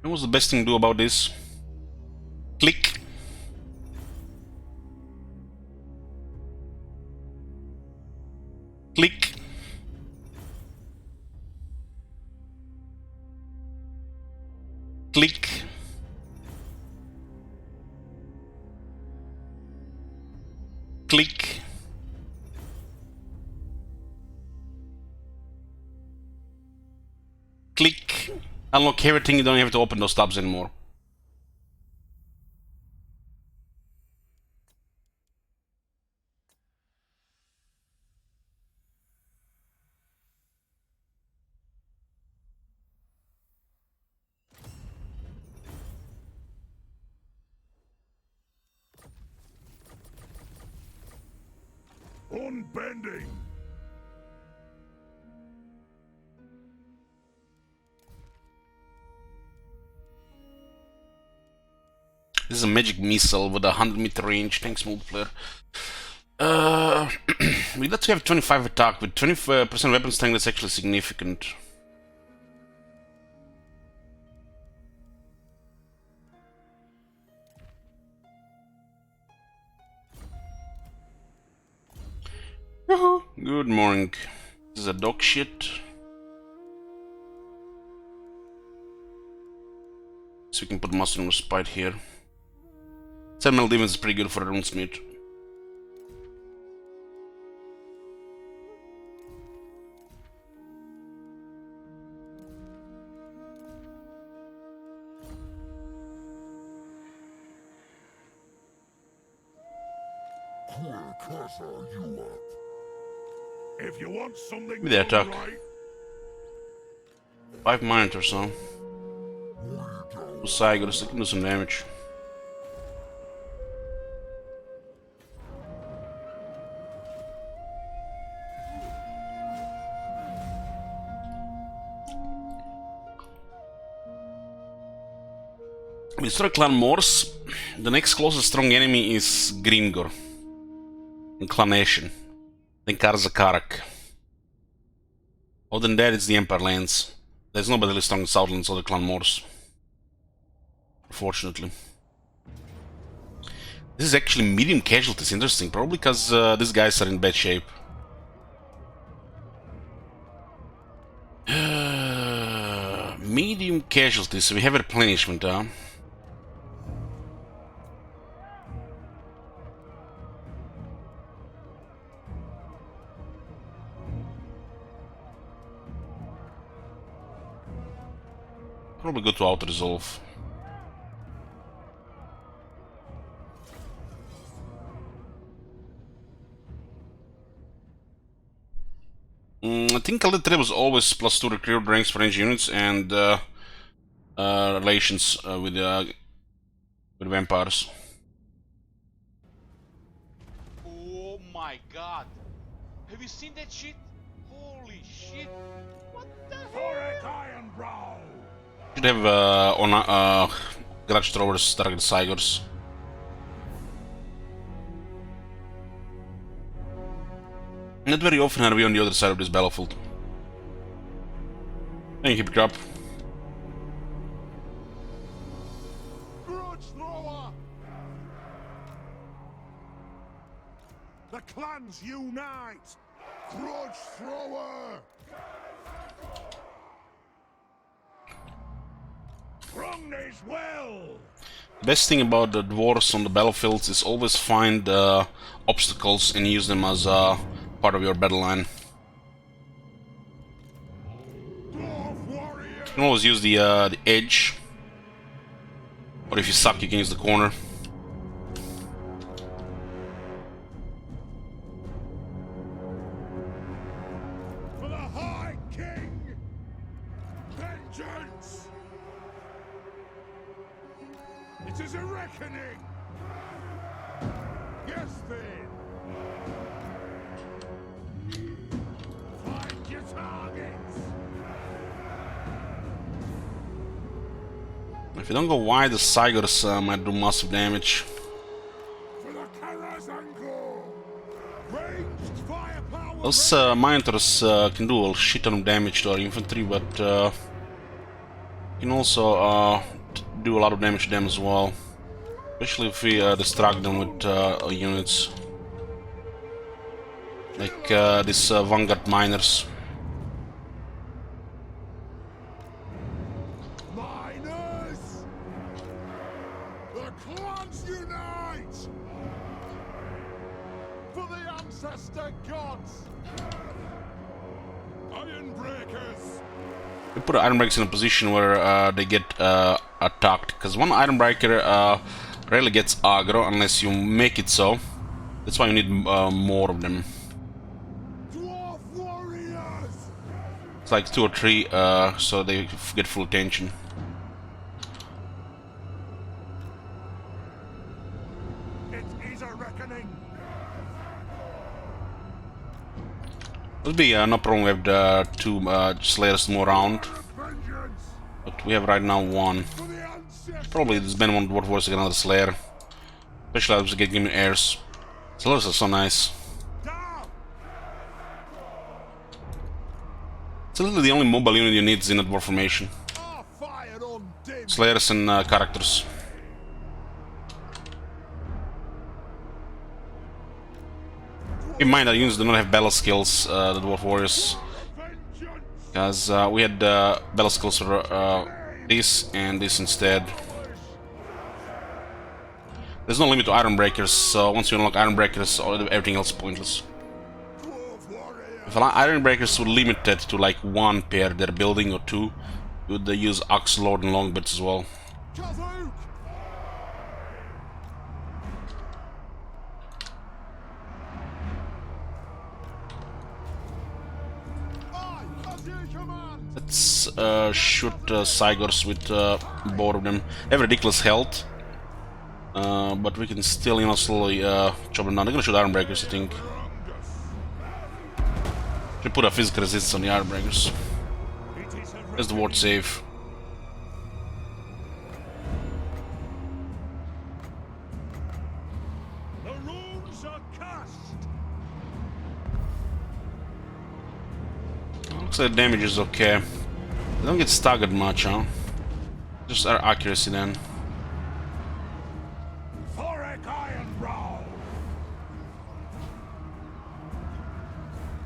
Speaker 1: You know what's the best thing to do about this? Click. Click. Click. Click. Click. Unlock everything, you don't have to open those tabs anymore.
Speaker 2: Unbending.
Speaker 1: This is a magic missile with a 100-meter range. Thanks, multiplayer. We let to have 25 attack with 20% weapon strength. That's actually significant. Good morning. This is a dog shit. So we can put Master Respite here. 7 mil defense is pretty good for a runesmith.
Speaker 2: If you want something
Speaker 1: With the attack.
Speaker 2: right,
Speaker 1: 5 minutes or so. Tigers, they can do some damage. With destroy Clan Morse, the next closest strong enemy is Grimgor. Inclination. Then Karzakarak. Other than that, it's the Empire lands. There's nobody really strong in Southlands or the Clan Morse. Unfortunately. This is actually medium casualties, interesting. Probably because these guys are in bad shape. Medium casualties, we have a replenishment, huh? Probably go to auto-resolve. I think Elite Trade was always +2 recruit ranks for range units and relations with vampires.
Speaker 3: Oh my god. Have you seen that shit? Holy shit. What the
Speaker 2: Torek
Speaker 3: hell?
Speaker 2: Ironbrow!
Speaker 1: Should have Grudge Throwers target Cygors. Not very often are we on the other side of this battlefield. Thank you, Pickup.
Speaker 2: Grudge Thrower! The clans unite! Grudge Thrower! Strong as well!
Speaker 1: Best thing about the dwarves on the battlefields is always find obstacles and use them as part of your battle line. You can always use the edge, or if you suck, you can use the corner.
Speaker 2: For the High King! Vengeance! It is a reckoning! Yes, then! Find your targets!
Speaker 1: If you don't go wide, the Cygors might do massive damage.
Speaker 2: For the Karazango! Ranged firepower!
Speaker 1: Those Minotaurs can do a shit ton of damage to our infantry, but can also do a lot of damage to them as well. Especially if we distract them with units. Like these Vanguard Miners.
Speaker 2: Miners! The clans unite! For the ancestor gods! Ironbreakers!
Speaker 1: We put Ironbreakers in a position where they get attacked, because one Ironbreaker rarely gets aggro unless you make it so. That's why you need more of them.
Speaker 2: Dwarf warriors!
Speaker 1: It's like 2 or 3, so they get full attention.
Speaker 2: It is a reckoning!
Speaker 1: It'll be no problem. We have the 2 Slayers more around,
Speaker 2: Vengeance!
Speaker 1: but we have right now 1.
Speaker 2: For the ancestors!
Speaker 1: Probably this been one Dwarf Wars against another Slayer. Especially as we get given heirs. Slayers are so nice.
Speaker 2: Down!
Speaker 1: It's literally the only mobile unit you need in a dwarf formation.
Speaker 2: Our fire on dim!
Speaker 1: Slayers and characters. Keep in mind that units do not have battle skills, the Dwarf Warriors.
Speaker 2: Vengeance!
Speaker 1: Because we had battle skills for this and this instead. There's no limit to Ironbreakers, so once you unlock Ironbreakers, everything else is pointless.
Speaker 2: Dwarf warrior!
Speaker 1: If Ironbreakers were limited to like 1 pair they're building or 2, you would use Axe Lord and Longbirds as well.
Speaker 2: Kazook!
Speaker 1: Let's shoot Cygors with both of them. They have ridiculous health, but we can still, you know, slowly chop them down. They're gonna shoot Ironbreakers, I think. Should put a physical resistance on the Ironbreakers. There's the ward save.
Speaker 2: The runes are cast.
Speaker 1: Looks like the damage is okay. They don't get staggered much, huh? Just our accuracy then.
Speaker 2: Thoric Ironbrow.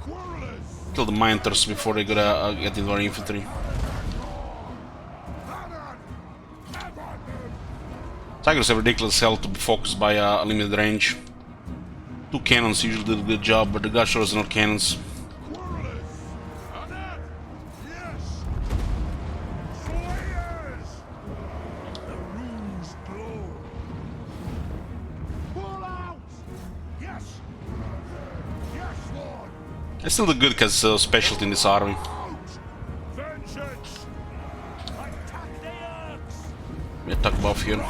Speaker 2: Quarrelers.
Speaker 1: Kill the Minotaurs before they gotta get into our infantry. Tigers have ridiculous health to be focused by a limited range. 2 cannons usually do a good job, but the Gushers are not cannons. They still do good because it's a specialty in this army. We attack buff here.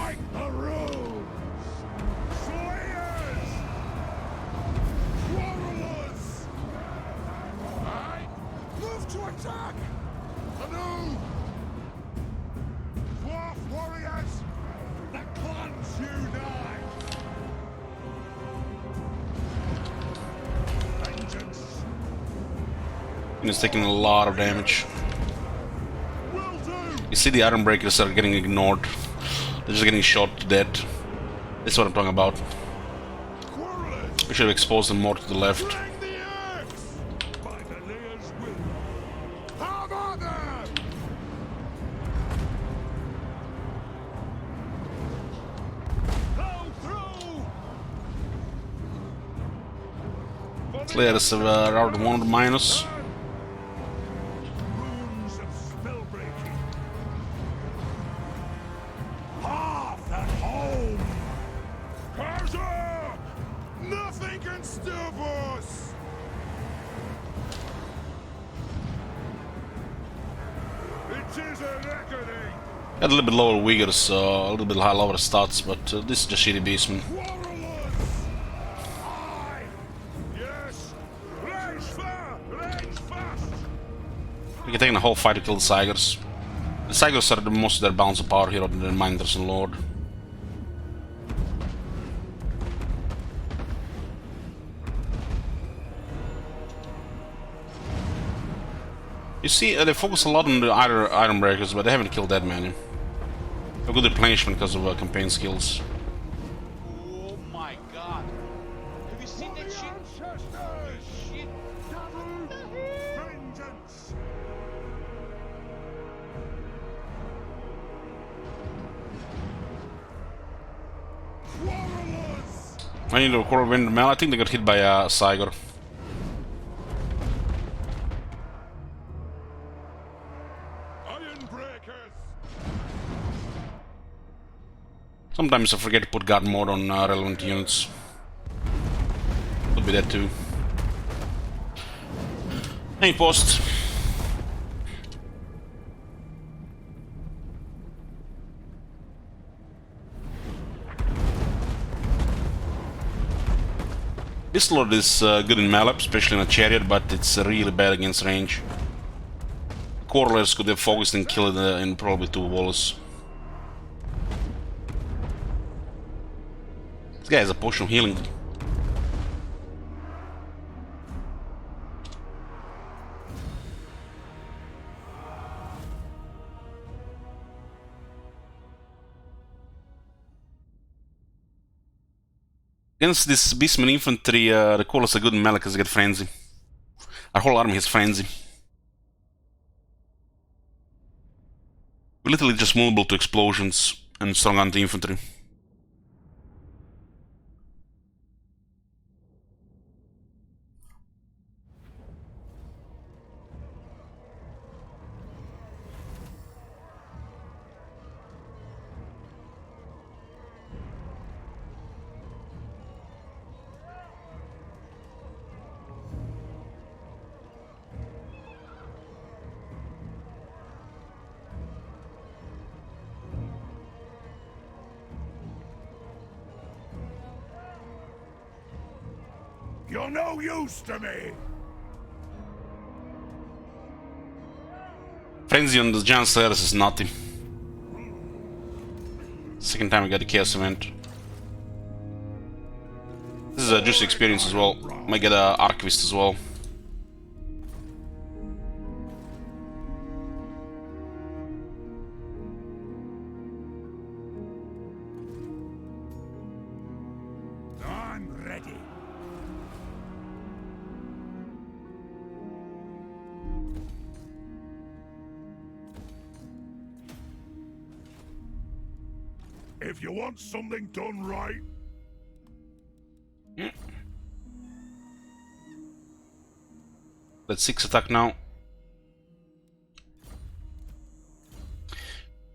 Speaker 1: It's taking a lot of damage. You see the Ironbreakers are getting ignored. They're just getting shot to death. That's what I'm talking about. We should have exposed them more to the left. Players have around 1 minus. Got a little bit lower vigor, so a little bit lower stats, but this is just shitty beastman. We can take the whole fight to kill the Cygors. The Cygors are the most of their balance of power here other than Minotaurs and Lord. You see, they focus a lot on the Ironbreakers, but they haven't killed that many. A good replenishment because of campaign skills.
Speaker 3: Oh my god. Have you seen that shit? Holy shit.
Speaker 1: I need to record Windmill. I think they got hit by a Cygor. Sometimes I forget to put guard mode on relevant units. Could be that too. Any post. This Lord is good in melee, especially in a chariot, but it's really bad against range. Quarrelers could have focused and killed in probably 2 walls. This guy has a potion of healing. Against this Beastman infantry, the Colas are good in melee because they get frenzy. Our whole army has frenzy. We're literally just vulnerable to explosions and strong anti-infantry.
Speaker 2: You're no use to me!
Speaker 1: Frenzy on the Giant Slayers is nutty. Second time I got the Chaos Event. This is a juicy experience as well. Might get a Archivist as well.
Speaker 2: I'm ready. If you want something done right,
Speaker 1: Let's 6 attack now.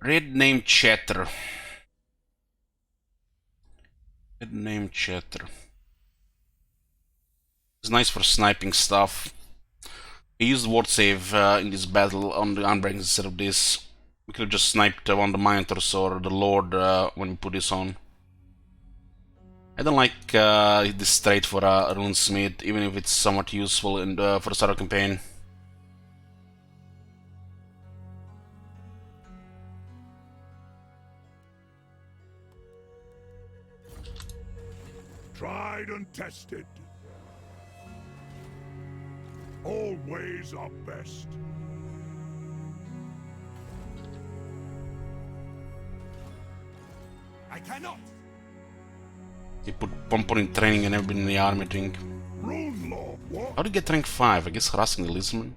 Speaker 1: Red name Chatter. Red name Chatter. It's nice for sniping stuff. I used ward save in this battle on the Unbreak instead of this. We could have just sniped one of the Minotors or the Lord when we put this on. I don't like this trait for a Runesmith, even if it's somewhat useful in for the start of campaign.
Speaker 2: tried and tested. All ways are best. I cannot.
Speaker 1: They put Pompon in training and everybody in the army drink.
Speaker 2: Rune Lord, what?
Speaker 1: How do you get rank 5? I guess harassing the Lizardman.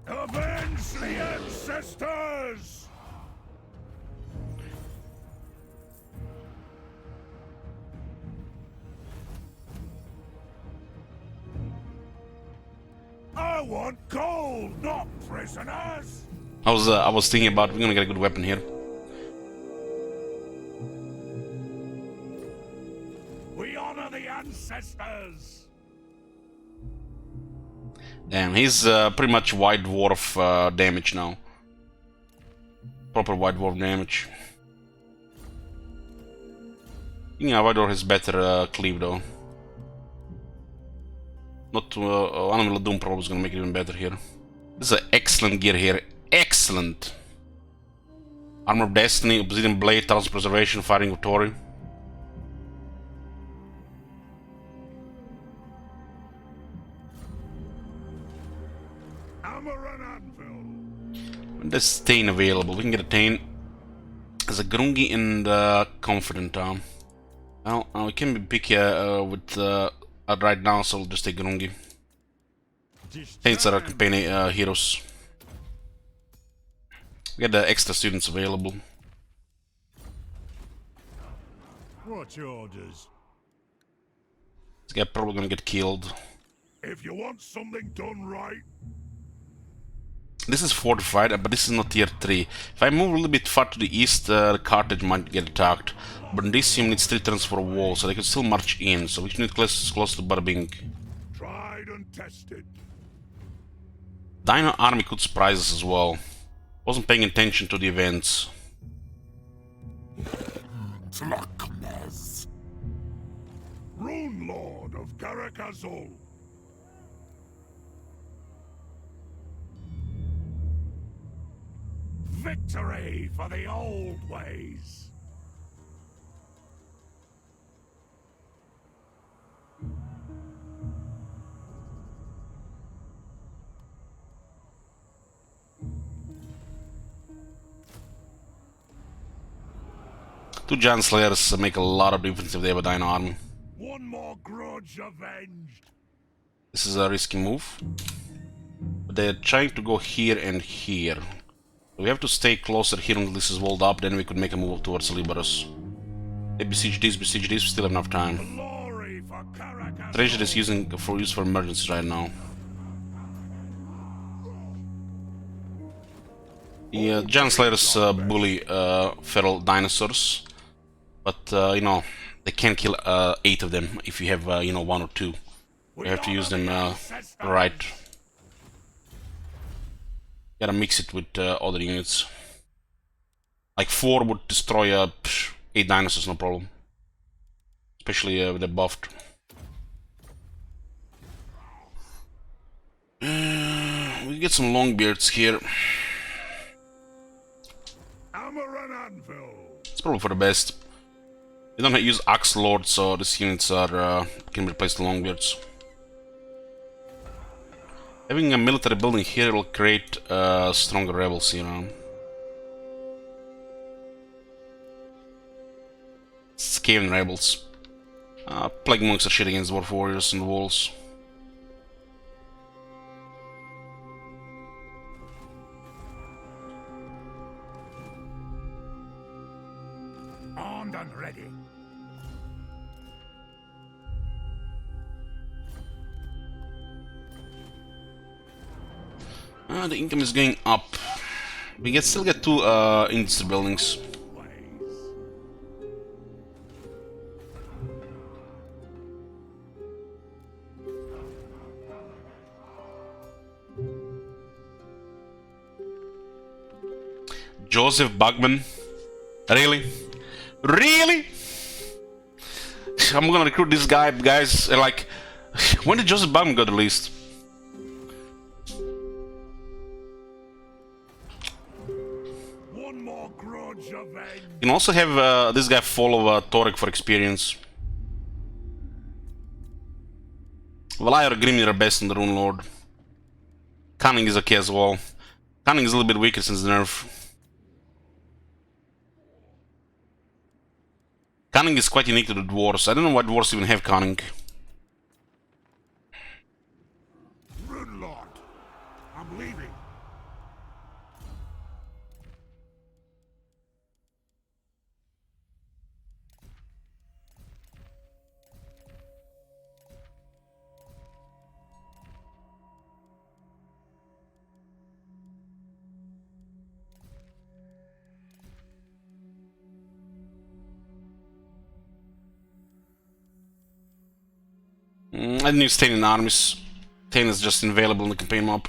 Speaker 2: Avenge the ancestors! I want gold, not prisoners!
Speaker 1: I was thinking about we're gonna get a good weapon here.
Speaker 2: We honor the ancestors!
Speaker 1: Damn, he's pretty much White Dwarf damage now. Proper White Dwarf damage. Yeah, White Dwarf has better cleave though. Not Animal Doom probably is gonna make it even better here. This is an excellent gear here. Excellent! Armor of Destiny, Obsidian Blade, Thousand Preservation, Firing of Tori.
Speaker 2: Hammer and anvil!
Speaker 1: When there's Stain available, we can get a Tain. There's a Grungi and Confident. Well, we can be picky with right now, so we'll just take Grungi. Taints are our campaign heroes. We got the extra students available.
Speaker 2: What's your orders?
Speaker 1: This guy probably gonna get killed.
Speaker 2: If you want something done right,
Speaker 1: This is fortified, but this is not tier 3. If I move a little bit far to the east, the Carthage might get attacked. But Elysium needs 3 turns for a wall, so they can still march in. So we need close to Barbing.
Speaker 2: tried and tested.
Speaker 1: Dino army could surprise us as well. Wasn't paying attention to the events.
Speaker 2: Rune Lord of Karakazul. Victory for the old ways.
Speaker 1: Two Giant Slayers make a lot of difference if they have a Dino army.
Speaker 2: One more grudge avenged.
Speaker 1: This is a risky move. But they're trying to go here and here. We have to stay closer here until this is walled up, then we could make a move towards Liberus. They besiege this, we still have enough time.
Speaker 2: Glory for Karakazul.
Speaker 1: Treasure is used for emergencies right now. The Giant Slayers bully feral dinosaurs, but you know, they can't kill 8 of them if you have you know, 1 or 2. You have to use them right. Gotta mix it with other units. Like 4 would destroy 8 dinosaurs, no problem. Especially with the buffed. We get some longbeards here.
Speaker 2: Hammer and anvil.
Speaker 1: It's probably for the best. We don't use axe lord, so these units are can replace the longbeards. Having a military building here will create stronger rebels, you know. Skaven rebels. Plague monks are shit against dwarf warriors and walls.
Speaker 2: Armed and ready.
Speaker 1: The income is going up. We can still get 2 industry buildings. Joseph Bugman? Really? Really? I'm gonna recruit this guy, guys. Like, when did Joseph Bugman get released?
Speaker 2: One more grudge avenged.
Speaker 1: You can also have this guy follow Torek for experience. Valai or Grimnir are best on the Rune Lord. Cunning is okay as well. Cunning is a little bit weaker since the nerf. Cunning is quite unique to the dwarves. I don't know why dwarves even have cunning.
Speaker 2: Rune Lord. I'm leaving.
Speaker 1: I didn't use Tain in armies. Tain is just available in the campaign map.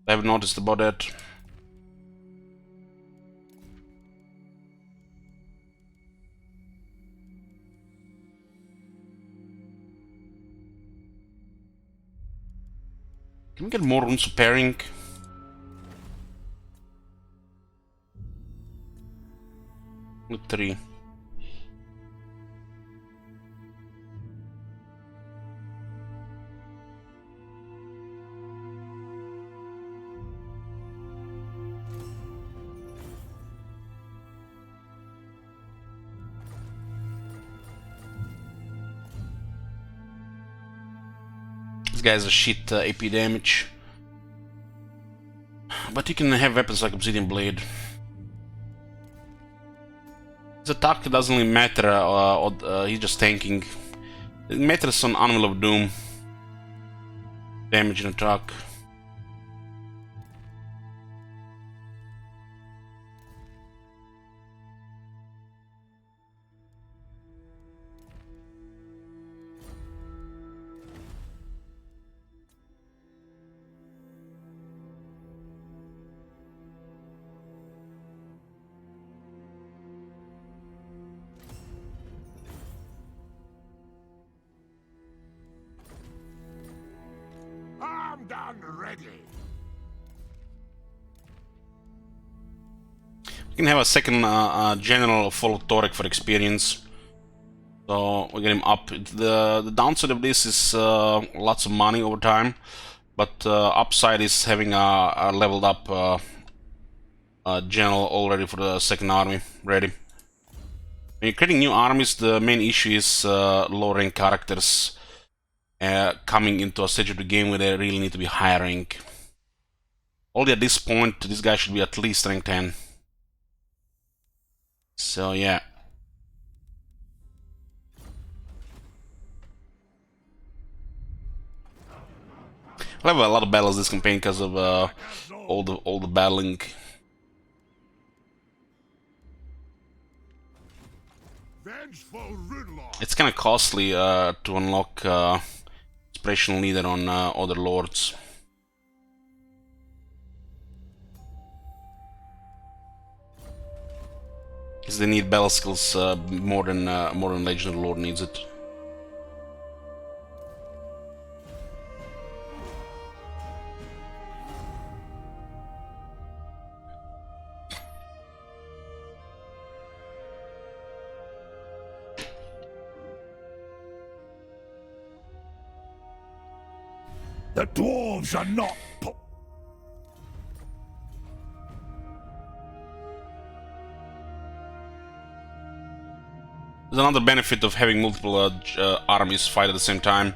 Speaker 1: I haven't noticed about that. Can we get more runes of pairing? With 3. This guy's a shit AP damage. But you can have weapons like Obsidian Blade. His attack doesn't really matter, he's just tanking. It matters on Anvil of Doom. Damage and attack.
Speaker 2: Armed and ready.
Speaker 1: We can have a second general follow Torek for experience. So we get him up. The downside of this is lots of money over time, but upside is having a leveled up general already for the second army ready. When you're creating new armies, the main issue is low rank characters coming into a stage of the game where they really need to be high rank. Already at this point, this guy should be at least rank 10. So yeah. We'll have a lot of battles this campaign because of all the battling.
Speaker 2: Vengeful Rune Lord.
Speaker 1: It's kind of costly to unlock inspirational leader on other lords. Because they need battle skills more than Legendary Lord needs it.
Speaker 2: The dwarves are not.
Speaker 1: There's another benefit of having multiple armies fight at the same time.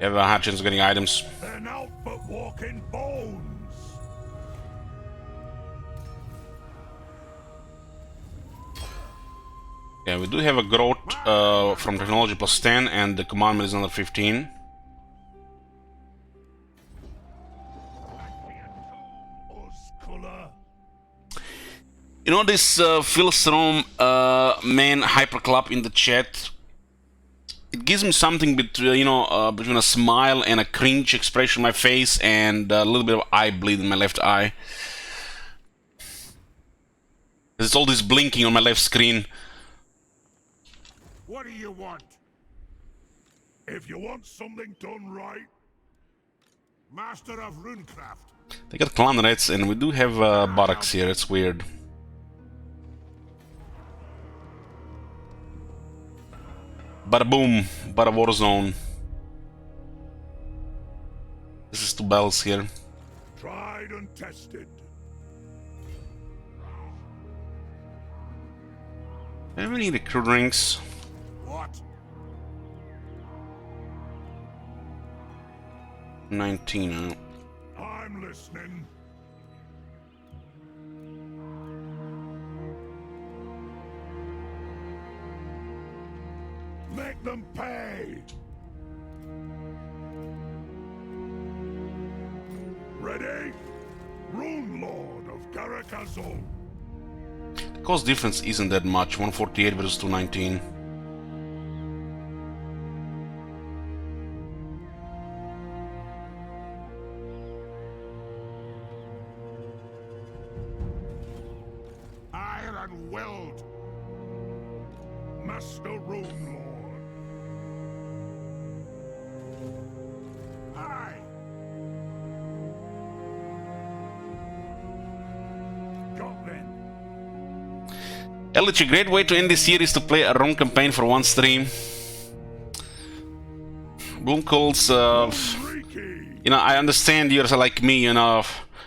Speaker 1: You have a high chance of getting items.
Speaker 2: They're out but walking bones.
Speaker 1: Yeah, we do have a growth from technology plus 10, and the commandment is another 15. You know this Phil Strom man hyper club in the chat? It gives me something between between a smile and a cringe expression on my face, and a little bit of eye bleed in my left eye. There's all this blinking on my left screen.
Speaker 2: What do you want? If you want something done right, Master of Runecraft.
Speaker 1: They got clan rats, and we do have barracks here. It's weird. Bada boom, bada war zone. This is 2 bells here.
Speaker 2: Tried and tested.
Speaker 1: Do we need recruit ranks?
Speaker 2: What?
Speaker 1: 19.
Speaker 2: I'm listening. Make them pay. Ready? Rune Lord of Karakazon.
Speaker 1: The cost difference isn't that much. 148 versus 219.
Speaker 2: Iron Weld. Master Rune Lord. Aye. Got then.
Speaker 1: Elich, a great way to end this year is to play a wrong campaign for one stream. Boomcoals, you know, I understand you're like me, you know,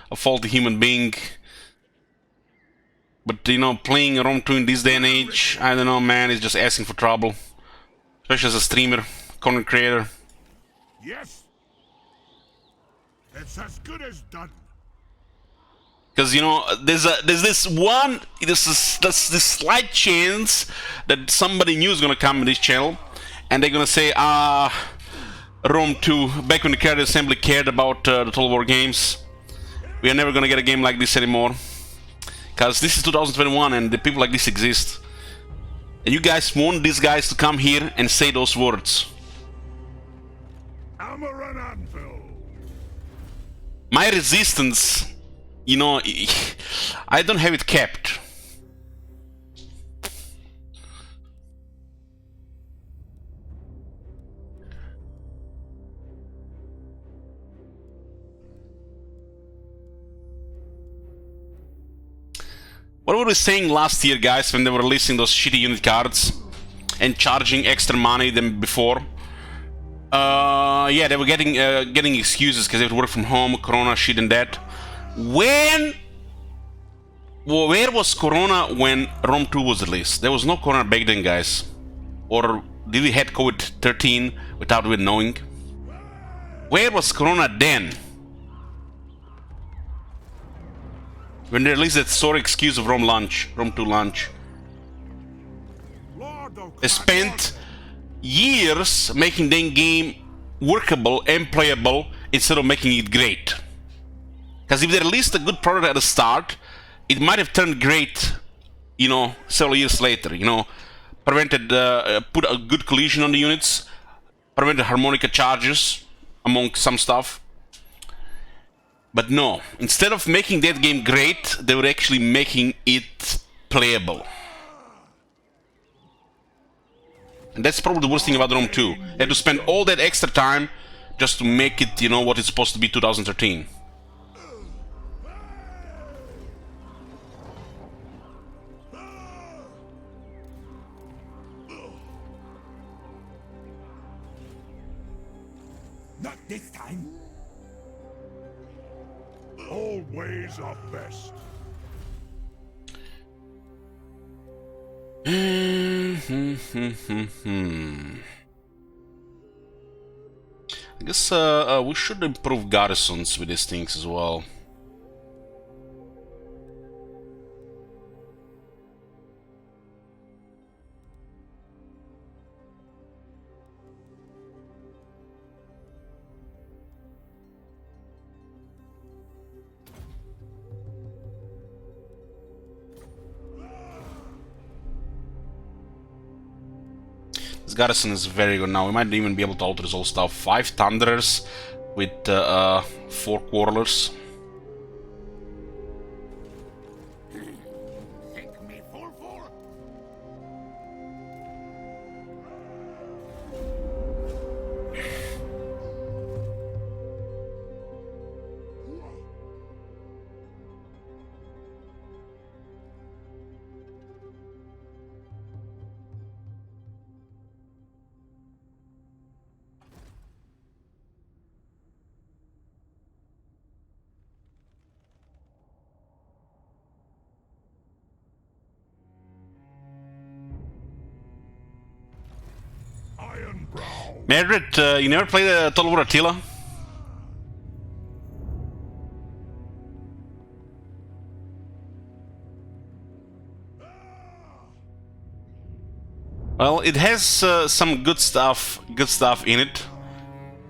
Speaker 1: a faulty human being. But, you know, playing Rome 2 in this day and age, I don't know, man, is just asking for trouble. Especially as a streamer, content creator.
Speaker 2: Yes. It's as good as done.
Speaker 1: Because, you know, there's this slight chance that somebody new is gonna come in this channel, and they're gonna say, Rome 2, back when the Creative Assembly cared about the Total War games, we are never gonna get a game like this anymore. Because this is 2021 and the people like this exist. And you guys want these guys to come here and say those words.
Speaker 2: Hammer and anvil.
Speaker 1: My resistance, you know, I don't have it capped. What were we saying last year, guys, when they were releasing those shitty unit cards and charging extra money than before? Yeah, they were getting excuses because they had to work from home, Corona, shit, and that. Where was Corona when Rome 2 was released? There was no Corona back then, guys. Or did we had COVID-13 without even knowing? Where was Corona then? When they released that sore excuse of Rome 2 launch. They spent years making the game workable and playable instead of making it great. Because if they released a good product at the start, it might have turned great, you know, several years later, you know. Prevented, put a good collision on the units, prevented harmonica charges, among some stuff. But no, instead of making that game great, they were actually making it playable. And that's probably the worst thing about Rome 2. You had to spend all that extra time just to make it, you know, what it's supposed to be 2013.
Speaker 2: Not this time. All ways are best.
Speaker 1: I guess we should improve garrisons with these things as well. This garrison is very good now. We might even be able to alter this whole stuff. 5 thunderers with 4 quarrelers.
Speaker 2: Think me fool. Ironbrow.
Speaker 1: Margaret, you never played Total War Attila? Well, it has some good stuff in it.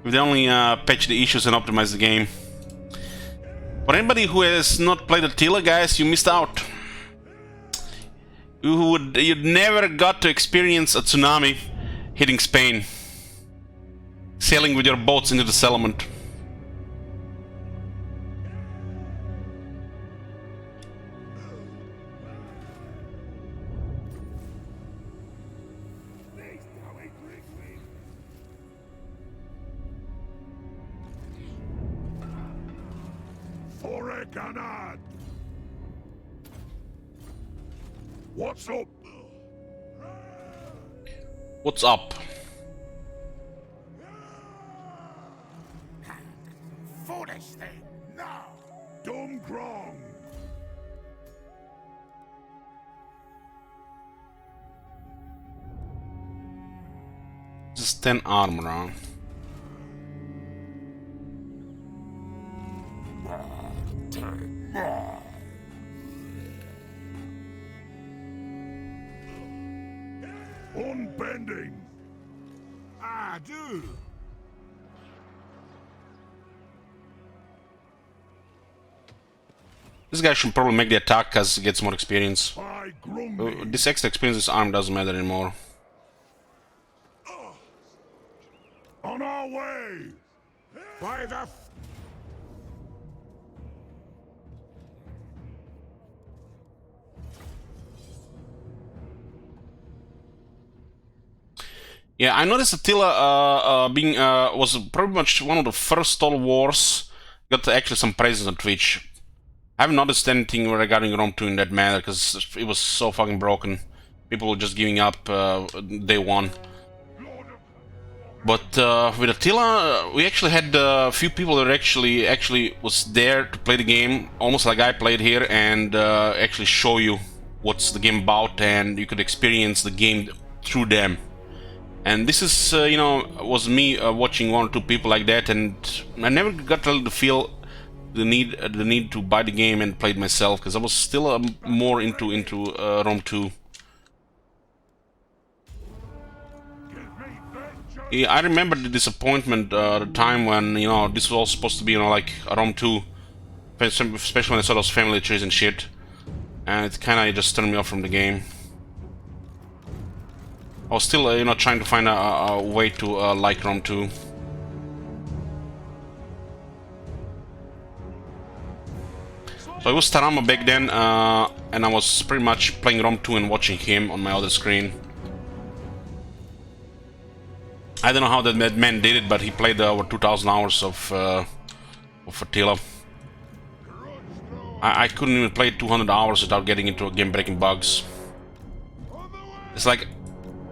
Speaker 1: We've only patched the issues and optimized the game. For anybody who has not played Attila, guys, you missed out. You'd never got to experience a tsunami hitting Spain, sailing with your boats into the settlement.
Speaker 2: Foreganad. What's up?
Speaker 1: What's up?
Speaker 2: Foolish thing, now! Dumb grong!
Speaker 1: Just 10 armor, huh?
Speaker 2: Unbending! I do!
Speaker 1: This guy should probably make the attack as he gets more experience.
Speaker 2: I grumble.
Speaker 1: This extra experience, this arm doesn't matter anymore.
Speaker 2: On our way! By the
Speaker 1: Yeah, I noticed Attila was pretty much one of the first Total Wars. Got actually some praises on Twitch. I haven't noticed anything regarding Rome 2 in that manner because it was so fucking broken. People were just giving up day one. But with Attila, we actually had a few people that actually was there to play the game, almost like I played here, and actually show you what's the game about, and you could experience the game through them. And this is, you know, was me watching 1 or 2 people like that, and I never got to feel the need to buy the game and play it myself, because I was still more into Rome 2. Yeah, I remember the disappointment, the time when, you know, this was all supposed to be, you know, like a Rome 2, especially when I saw those family trees and shit, and it kind of just turned me off from the game. I was still, you know, trying to find a way to like Rome 2. So I was Tarama back then, and I was pretty much playing Rome 2 and watching him on my other screen. I don't know how that man did it, but he played over 2,000 hours of Attila. I couldn't even play 200 hours without getting into a game-breaking bugs. It's like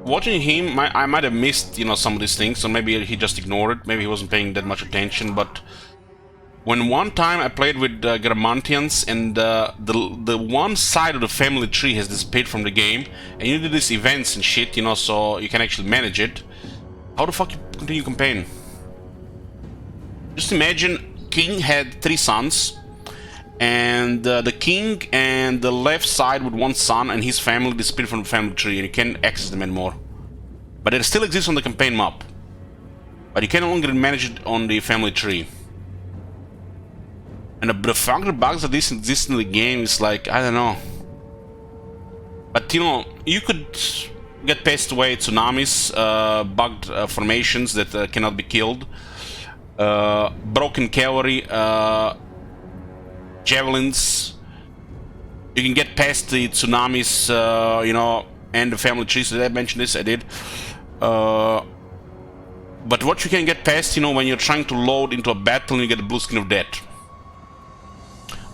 Speaker 1: watching him. I might have missed, you know, some of these things, or maybe he just ignored it. Maybe he wasn't paying that much attention. But when one time I played with Gramantians, and the one side of the family tree has disappeared from the game, and you do these events and shit, you know, so you can actually manage it. How the fuck you continue campaign? Just imagine King had 3 sons, and the king and the left side with 1 son and his family disappeared from the family tree, and you can't access them anymore. But it still exists on the campaign map. But you can no longer manage it on the family tree. And the fact that bugs like this exist in the game is like, I don't know. But you know, you could get past away tsunamis, bugged formations that cannot be killed, broken cavalry, javelins. You can get past the tsunamis, you know, and the family trees. Did I mention this? I did. But what you can get past, you know, when you're trying to load into a battle and you get the blue skin of death,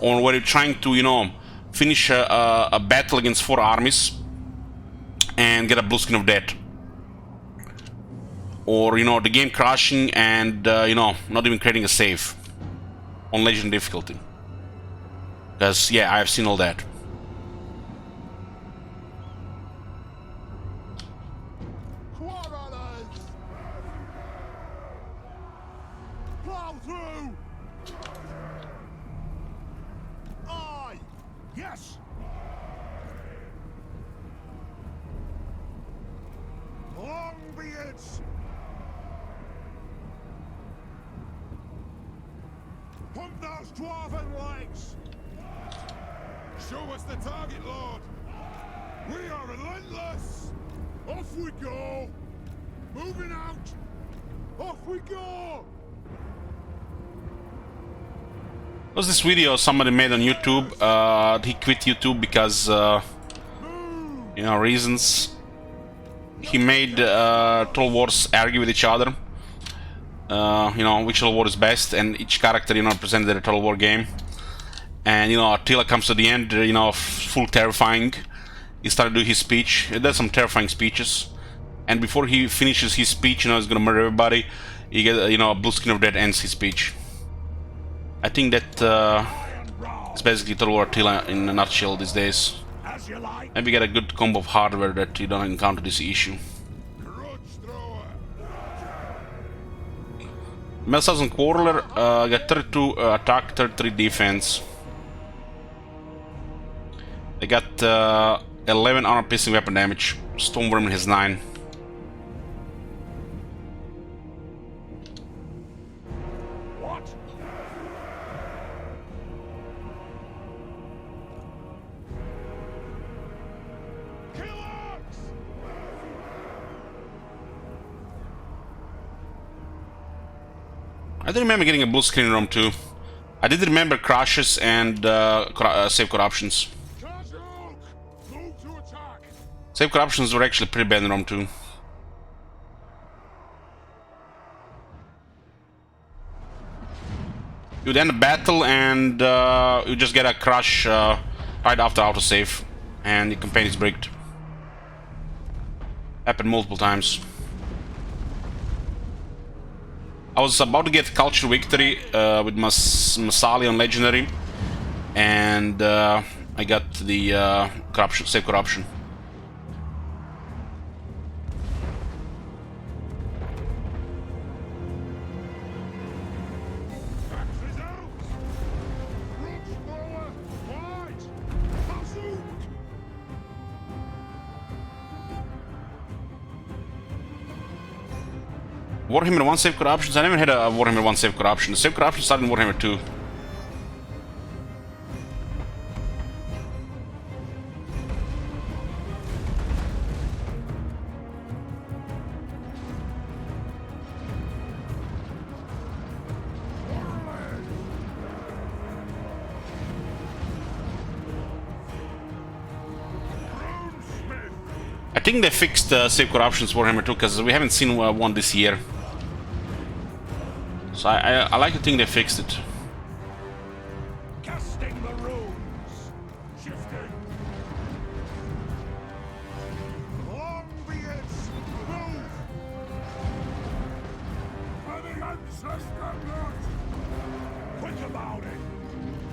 Speaker 1: or when you're trying to, you know, finish a battle against 4 armies and get a blue skin of death, or you know, the game crashing and you know, not even creating a save on legend difficulty. Because yeah, I've seen all that.
Speaker 2: Plow through! Aye! Yes! Longbeards! Pump those dwarven legs! Show us the target, Lord! We are relentless! Off we go! Moving out! Off we go!
Speaker 1: Was this video somebody made on YouTube? He quit YouTube because, you know, reasons. He made Total Wars argue with each other. You know, which Total War is best, and each character, you know, presented a Total War game. And, you know, Attila comes to the end, you know, full terrifying. He started doing his speech. He does some terrifying speeches. And before he finishes his speech, you know, he's gonna murder everybody. You get, you know, a blue screen of death ends his speech. I think that is basically Total War Attila in a nutshell these days. Maybe get a good combo of hardware that you don't encounter this issue. Melsausen Quarreler got 32 attack, 33 defense. They got 11 armor piercing weapon damage. Stormworm has 9.
Speaker 2: What? Killers!
Speaker 1: I don't remember getting a blue screen in Rome 2. I did remember crashes and save corruptions.
Speaker 2: Move to attack!
Speaker 1: Save corruptions were actually pretty bad in Rome 2. You'd end the battle and you just get a crash right after autosave, and the campaign is bricked. Happened multiple times. I was about to get culture victory with Masali on legendary, and I got the corruption, save corruption.
Speaker 2: Axes out! Roots forward! Wide! Bazooka!
Speaker 1: Warhammer 1 save corruptions? I never had a Warhammer 1 save corruption. The save corruption started in Warhammer 2. think they fixed save corruptions for Hammer too, because we haven't seen one this year. So I like to think they fixed it.
Speaker 2: Casting the runes. Shifting. Long be its move. For the ancestor blood. Quick about it.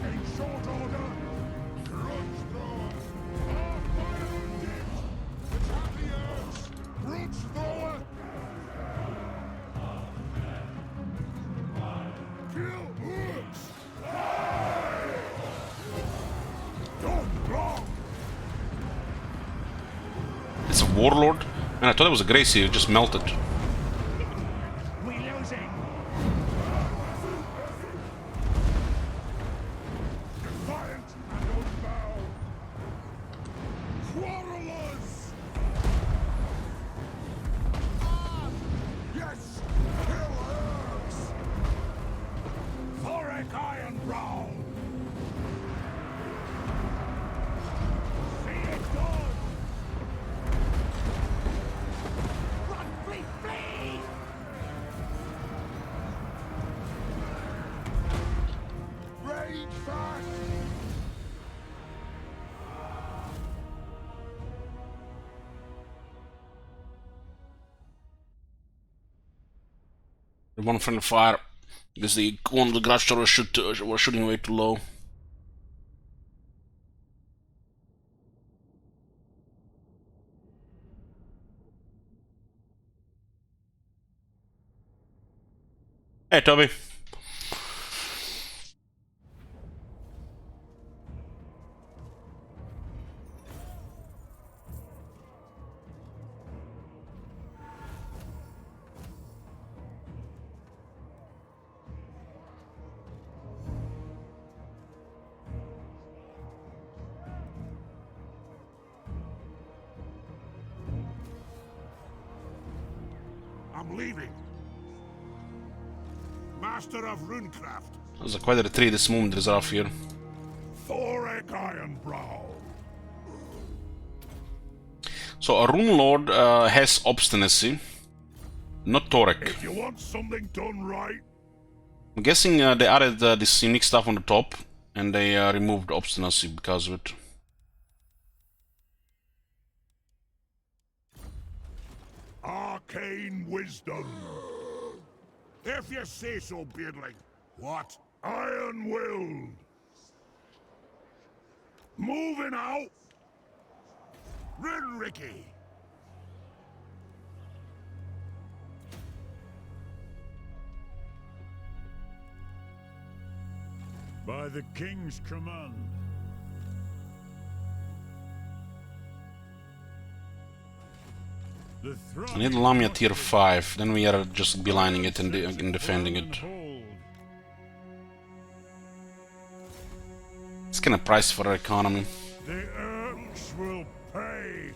Speaker 2: In short order. Grudge thrower. Our fire dipped. Attack the earth. Grudge thrower. Kill hooks. Don't block.
Speaker 1: It's a warlord? Man, I thought it was a Gracie, it just melted.
Speaker 2: We losing. Defiant and unbound. Quarrelers. Yes. Kill herbs. Thoric Ironbrow. See it done. Run, flee, flee! Rage fast!
Speaker 1: One friendly fire. Because the one of the garage door was shooting way too low. Hey, Toby.
Speaker 2: I'm leaving. Master of Runecraft.
Speaker 1: There's quite a retreat this moment is off here.
Speaker 2: Thoric Ironbrow.
Speaker 1: So a Rune Lord has obstinacy, not Torek.
Speaker 2: If you want something done right,
Speaker 1: I'm guessing they added this unique stuff on the top, and they removed obstinacy because of it.
Speaker 2: arcane wisdom. If you say so, Beardling. What? Iron-willed. Moving out. Ricky.
Speaker 4: By the king's command. The
Speaker 1: I need Lamia tier 5, then we are just beelining it and defending it. It's kinda pricey for our economy.
Speaker 4: The Urks will pay.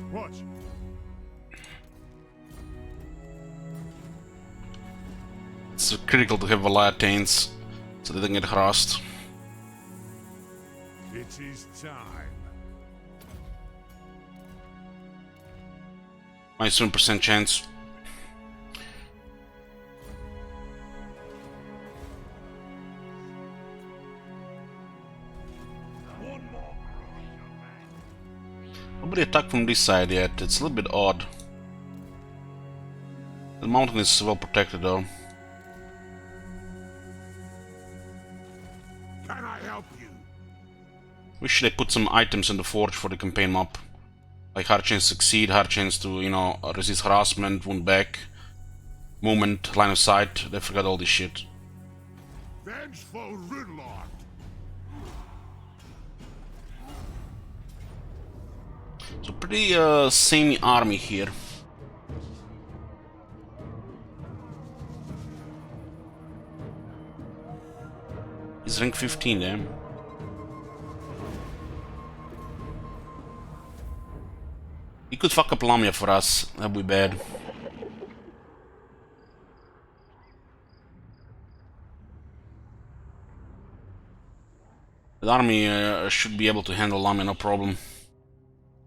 Speaker 4: What?
Speaker 1: It's critical to have Valatains so they don't get harassed.
Speaker 4: It is time.
Speaker 1: Minus 1% chance. Nobody attacked from this side yet. It's a little bit odd. The mountain is well protected though.
Speaker 2: Can I help you?
Speaker 1: Wish they put some items in the forge for the campaign map. Like hard chance to succeed, hard chance to, you know, resist harassment, wound back, movement, line of sight. They forgot all this shit.
Speaker 2: Vengeful Runelord.
Speaker 1: So pretty samey army here. He's rank 15 then. He could fuck up Lamia for us, that'd be bad. The army should be able to handle Lamia, no problem.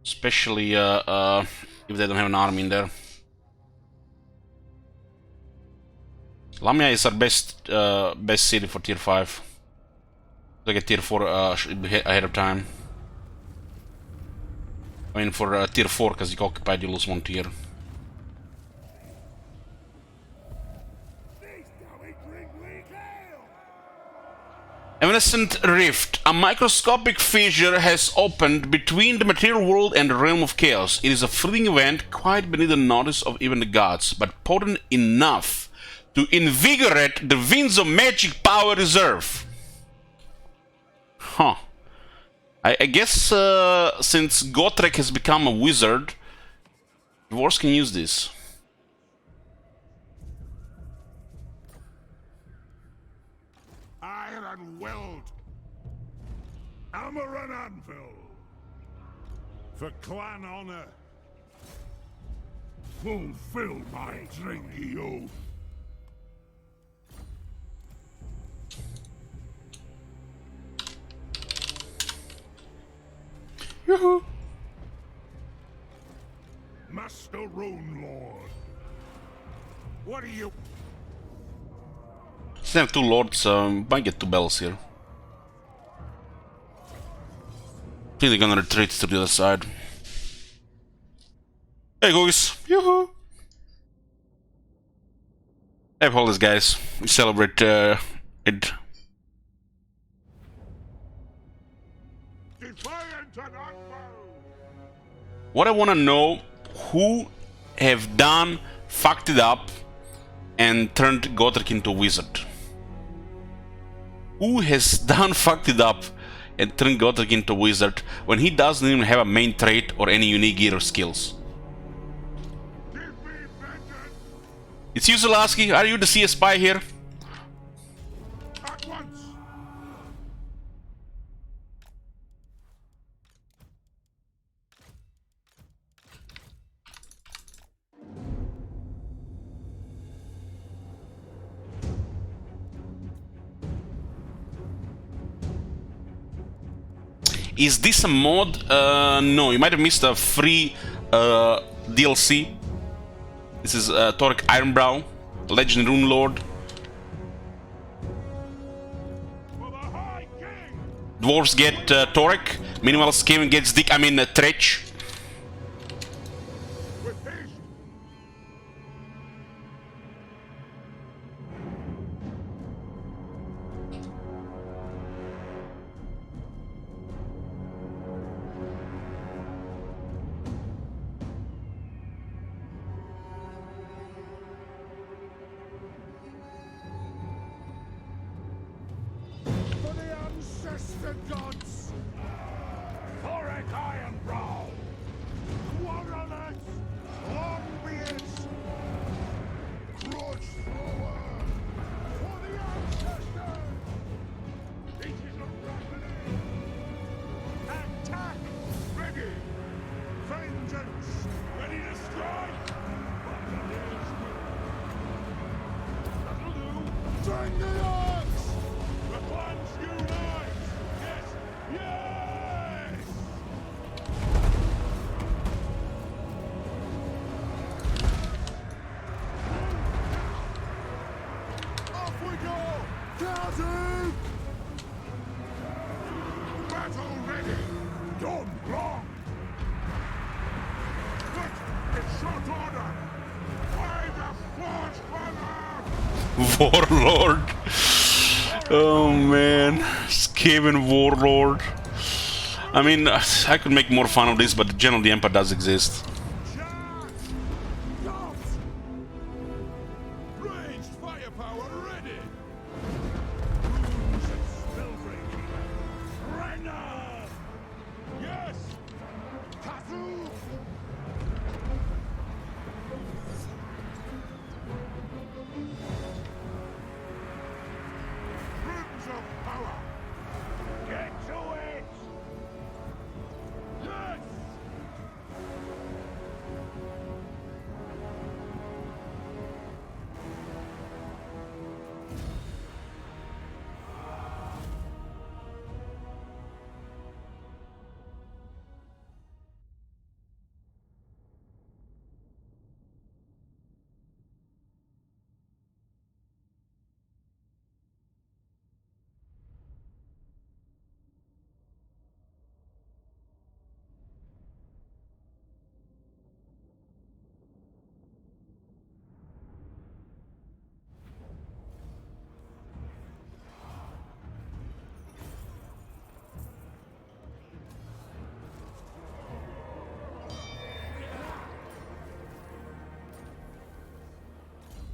Speaker 1: Especially if they don't have an army in there. Lamia is our best city for tier 5. Like a tier 4 should be ahead of time. I mean for tier 4, because you occupied, you lose 1 tier. Evanescent Rift. A microscopic fissure has opened between the material world and the realm of chaos. It is a fleeting event, quite beneath the notice of even the gods, but potent enough to invigorate the winds of magic power reserve. Huh. I guess since Gotrek has become a wizard, dwarves can use this.
Speaker 2: Iron weld. Hammer and anvil.
Speaker 4: For clan honor.
Speaker 2: Fulfill my drinky oath.
Speaker 1: Yoo-hoo.
Speaker 2: Master Rune Lord. What are you?
Speaker 1: Since I have 2 lords, might get 2 bells here. I think they're gonna retreat to the other side. Hey guys, yoo-hoo! Happy holidays, guys. We celebrate it.
Speaker 2: Defiant and unbound.
Speaker 1: What I wanna know, who have done, fucked it up, and turned Gotrek into a wizard? Who has done, fucked it up, and turned Gotrek into a wizard when he doesn't even have a main trait or any unique gear or skills?
Speaker 2: Give me vengeance
Speaker 1: It's you, Zulaski. Are you the CS spy here?
Speaker 2: at once.
Speaker 1: Is this a mod? No, you might have missed a free DLC. This is Torek Ironbrow, Legend Rune Lord.
Speaker 2: For the High King.
Speaker 1: Dwarves get Torek, Minimal Skaven gets Tretch.
Speaker 2: With haste. For the ancestor gods. Torek Ironbrow. Warrelets. Longbeards. Grudge thrower. For the ancestors. It is a reckoning. Attack. Ready. Vengeance. Ready to strike. That'll do. Turn the axe. The clans unite. Yes. Yes. Off we go! Captain! Battle ready! Done wrong! Quick! It's short order! By the Forge Father!
Speaker 1: Warlord. Oh man, Skaven Warlord. I mean, I could make more fun of this, but the General the Emperor does exist.
Speaker 2: Charge! Dogs! Ranged firepower ready! Runes and spellbreaking! Renner! Yes! Kazu! Runes of power! Get to it! Yes!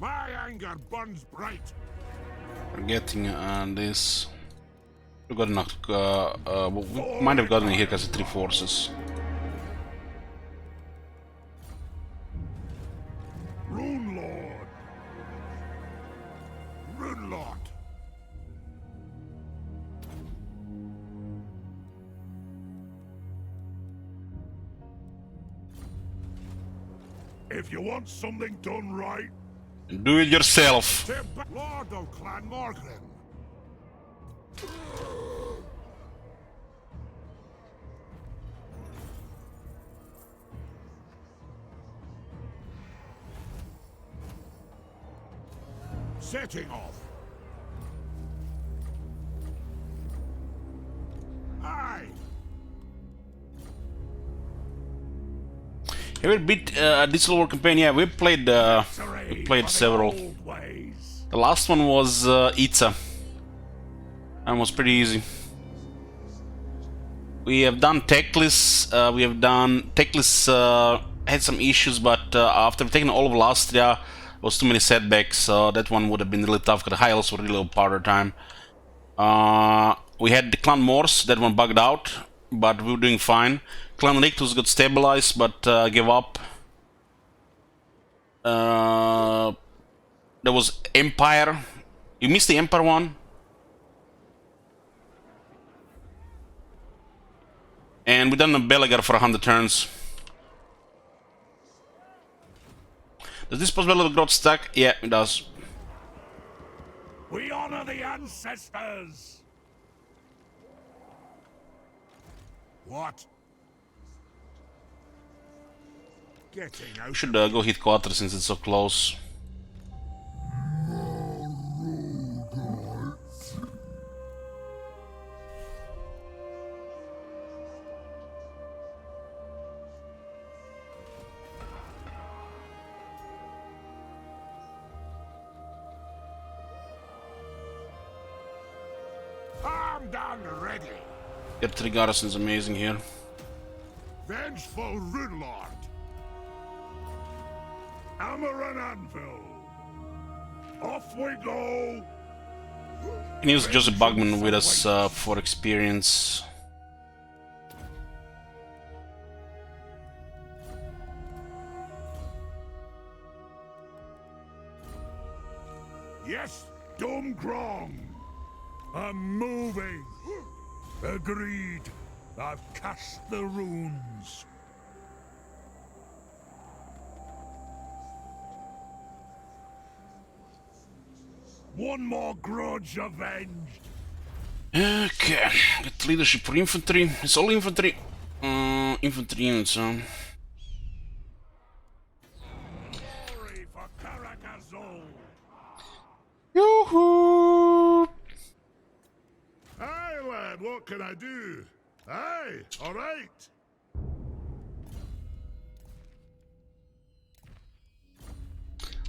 Speaker 4: My anger burns bright.
Speaker 1: Forgetting this. We got enough. We might have gotten here because of 3 forces.
Speaker 4: Rune Lord. Rune Lord. If you want something done right,
Speaker 1: Do it yourself.
Speaker 4: Lord of Clan Morgrim. Setting off. Aye.
Speaker 1: Have we beat this war campaign? Yeah, we played several.
Speaker 4: Old ways.
Speaker 1: The last one was Itza. That was pretty easy. We have done Teklis. Teklis had some issues, but after taking all of Lastria, there was too many setbacks, so that one would have been really tough because the high elves were really harder time. We had the Clan Morse, that one bugged out, but we were doing fine. Clan Rictus got stabilized, but gave up. There was Empire. You missed the Empire one. And we done a Belagar for 100 turns. Does this possibility got stuck? Yeah, it does.
Speaker 4: We honor the ancestors. What? Getting out.
Speaker 1: We should go hit Quattro since it's so close.
Speaker 4: Armed and ready.
Speaker 1: Get 3 garrisons amazing here.
Speaker 4: Vengeful Rune Lord. Hammer and anvil. Off we go.
Speaker 1: And he was Joseph Bugman with us for experience.
Speaker 4: Yes, Dom Grong. I'm moving. Agreed. I've cast the runes. One more grudge avenged.
Speaker 1: Okay, get leadership for infantry. It's all infantry. Infantry units, huh?
Speaker 4: Glory for Caracazol.
Speaker 1: Yoo-hoo!
Speaker 4: Aye, lad, what can I do? Aye, all right.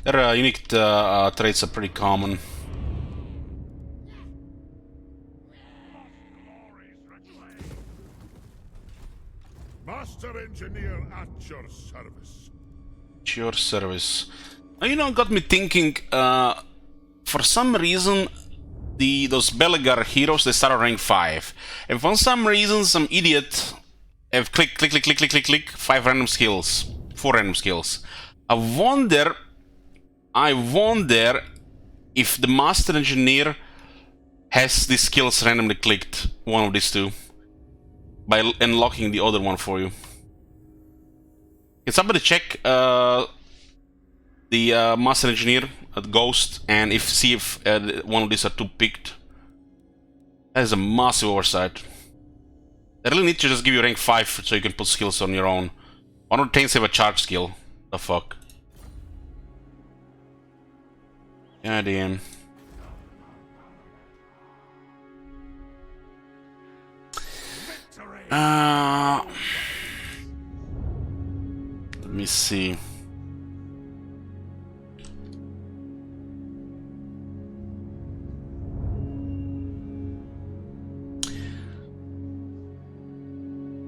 Speaker 1: Their unique traits are pretty common.
Speaker 4: Master Engineer at your service.
Speaker 1: At your service. Now, you know, got me thinking. For some reason, those Belagar heroes, they start at rank 5, and for some reason, some idiot have click 5 random skills, 4 random skills. I wonder if the Master Engineer has these skills randomly clicked, one of these two, by unlocking the other one for you. Can somebody check the Master Engineer at Ghost and see if one of these are two picked? That is a massive oversight. They really need to just give you rank 5 so you can put skills on your own. One of the things have a charge skill. The fuck? God damn. Let me see.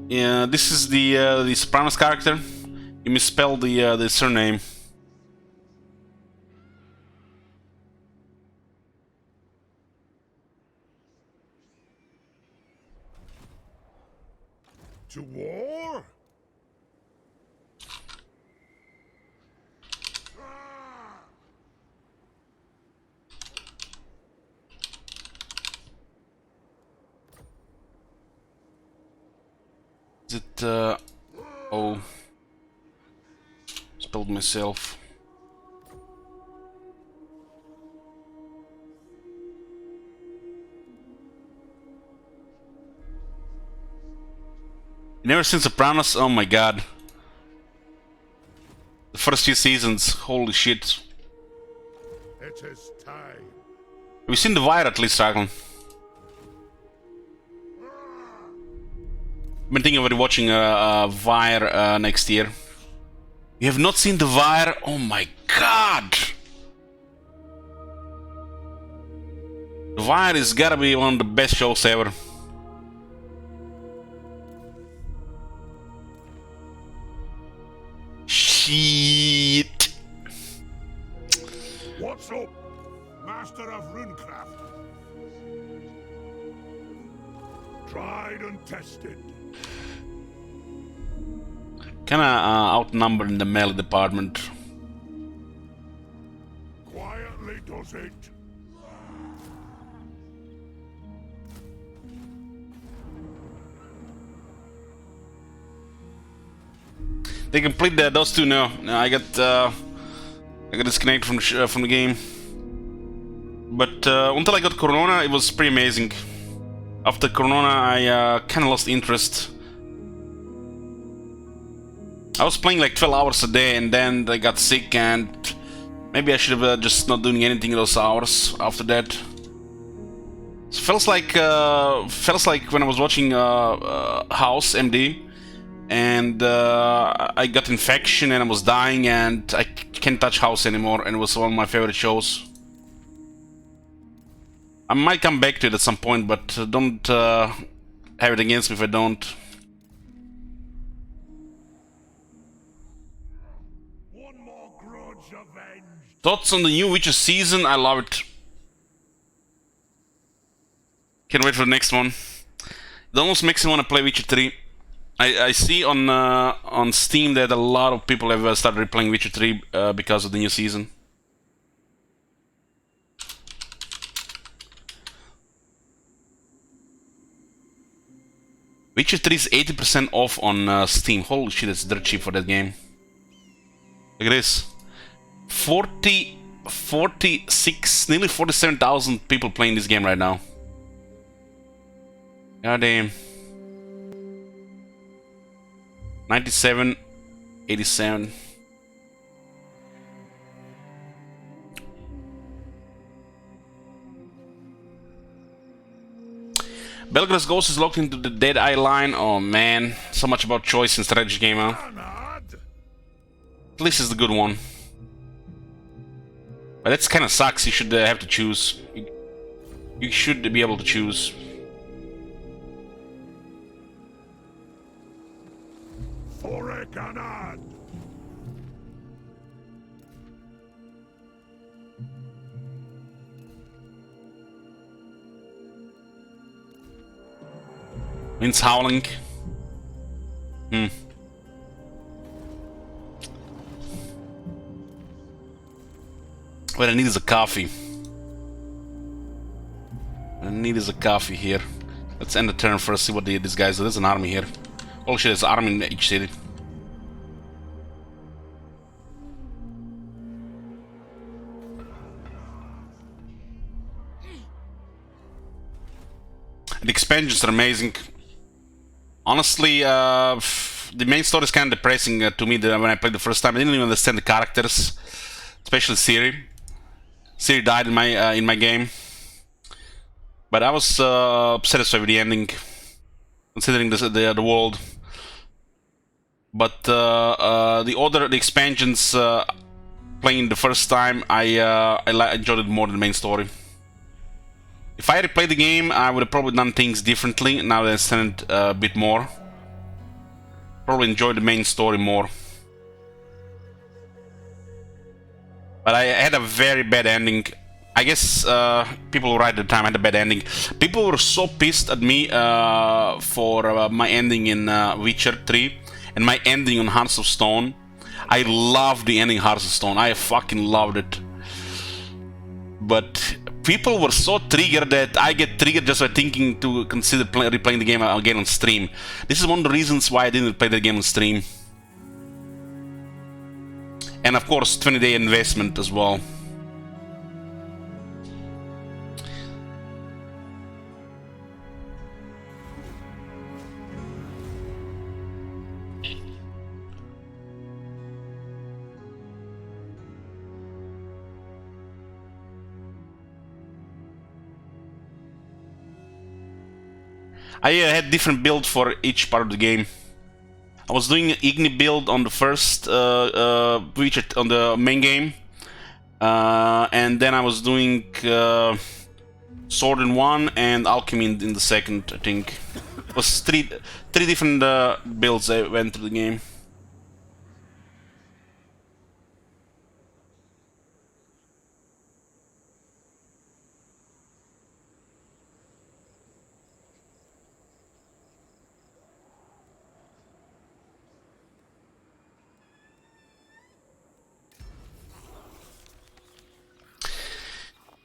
Speaker 1: Yeah, this is the Sopranos character. You misspelled the surname.
Speaker 4: To war?
Speaker 1: Is it, oh. Spilled myself. You never seen Sopranos? Oh my god. The first few seasons, holy shit.
Speaker 4: It is time.
Speaker 1: Have you seen The Wire at least, Raglan? I've been thinking about watching Wire next year. You have not seen The Wire? Oh my god! The Wire is gotta be one of the best shows ever. Shit!
Speaker 4: What's up? Master of runecraft. Tried and tested.
Speaker 1: Kinda outnumbered in the melee department.
Speaker 4: Quietly does it.
Speaker 1: They complete those two now. I got disconnected from the game. But until I got Corona, it was pretty amazing. After Corona, I kind of lost interest. I was playing like 12 hours a day, and then I got sick, and maybe I should have just not doing anything in those hours after that. It feels like when I was watching House MD. And I got infection and I was dying, and I can't touch House anymore, and it was one of my favorite shows. I might come back to it at some point, but don't have it against me if I don't.
Speaker 4: One more grudge avenged.
Speaker 1: Thoughts on the new Witcher season? I love it. Can't wait for the next one. It almost makes me want to play Witcher 3. I see on Steam that a lot of people have started replaying Witcher 3 because of the new season. Witcher 3 is 80% off on Steam. Holy shit, it's dirt cheap for that game. Look at this. 46, nearly 47,000 people playing this game right now. God damn. 97, 87. Belgrad's Ghost is locked into the Dead Eye line. Oh man, so much about choice in strategy game, huh? At least it's the good one. But that's kind of sucks. You should have to choose. You should be able to choose.
Speaker 4: Forecanad.
Speaker 1: Wind's howling. What I need is a coffee. What I need is a coffee here. Let's end the turn first, see what these guys do. There's an army here. Oh shit, there's an army in each city. The expansions are amazing. Honestly, the main story is kind of depressing to me when I played the first time. I didn't even understand the characters, especially Ciri. Ciri died in my game, but I was satisfied with the ending, considering the world. But the expansions playing the first time, I enjoyed it more than the main story. If I replayed the game, I would have probably done things differently. Now that I understand it a bit more, probably enjoyed the main story more. But I had a very bad ending I guess people were right at the time. I had a bad ending. People were so pissed at me for my ending in Witcher 3 and my ending on Hearts of Stone. I loved the ending Hearts of Stone. I fucking loved it. But people were so triggered that I get triggered just by thinking to consider replaying the game again on stream. This is one of the reasons why I didn't play the game on stream. And of course, 20-day investment as well. I had different build for each part of the game. I was doing an Igni build on the first Witcher on the main game, and then I was doing Sword in one and Alchemy in the second. I think it was three different builds I went through the game.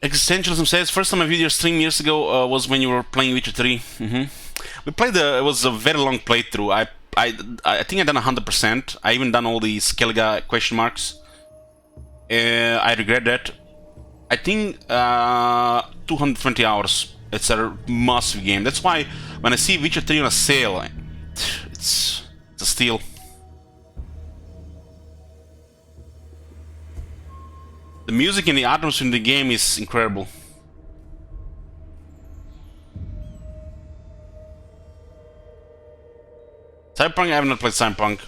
Speaker 1: Existentialism says, first time I viewed your stream years ago was when you were playing Witcher 3. We played it was a very long playthrough. I think I done 100%. I even done all the Skellige question marks. I regret that. I think 220 hours. It's a massive game. That's why when I see Witcher 3 on a sale, it's a steal. The music and the atmosphere in the game is incredible. Cyberpunk, I have not played Cyberpunk.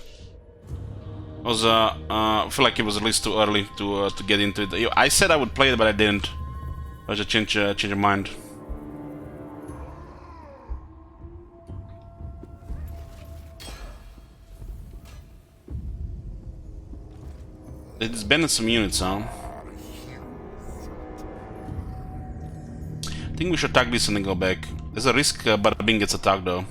Speaker 1: I feel like it was at least too early to get into it. I said I would play it, but I didn't. I just change your mind. It's been in some units, huh? I think we should attack this and then go back. There's a risk Bada Bing gets attacked though.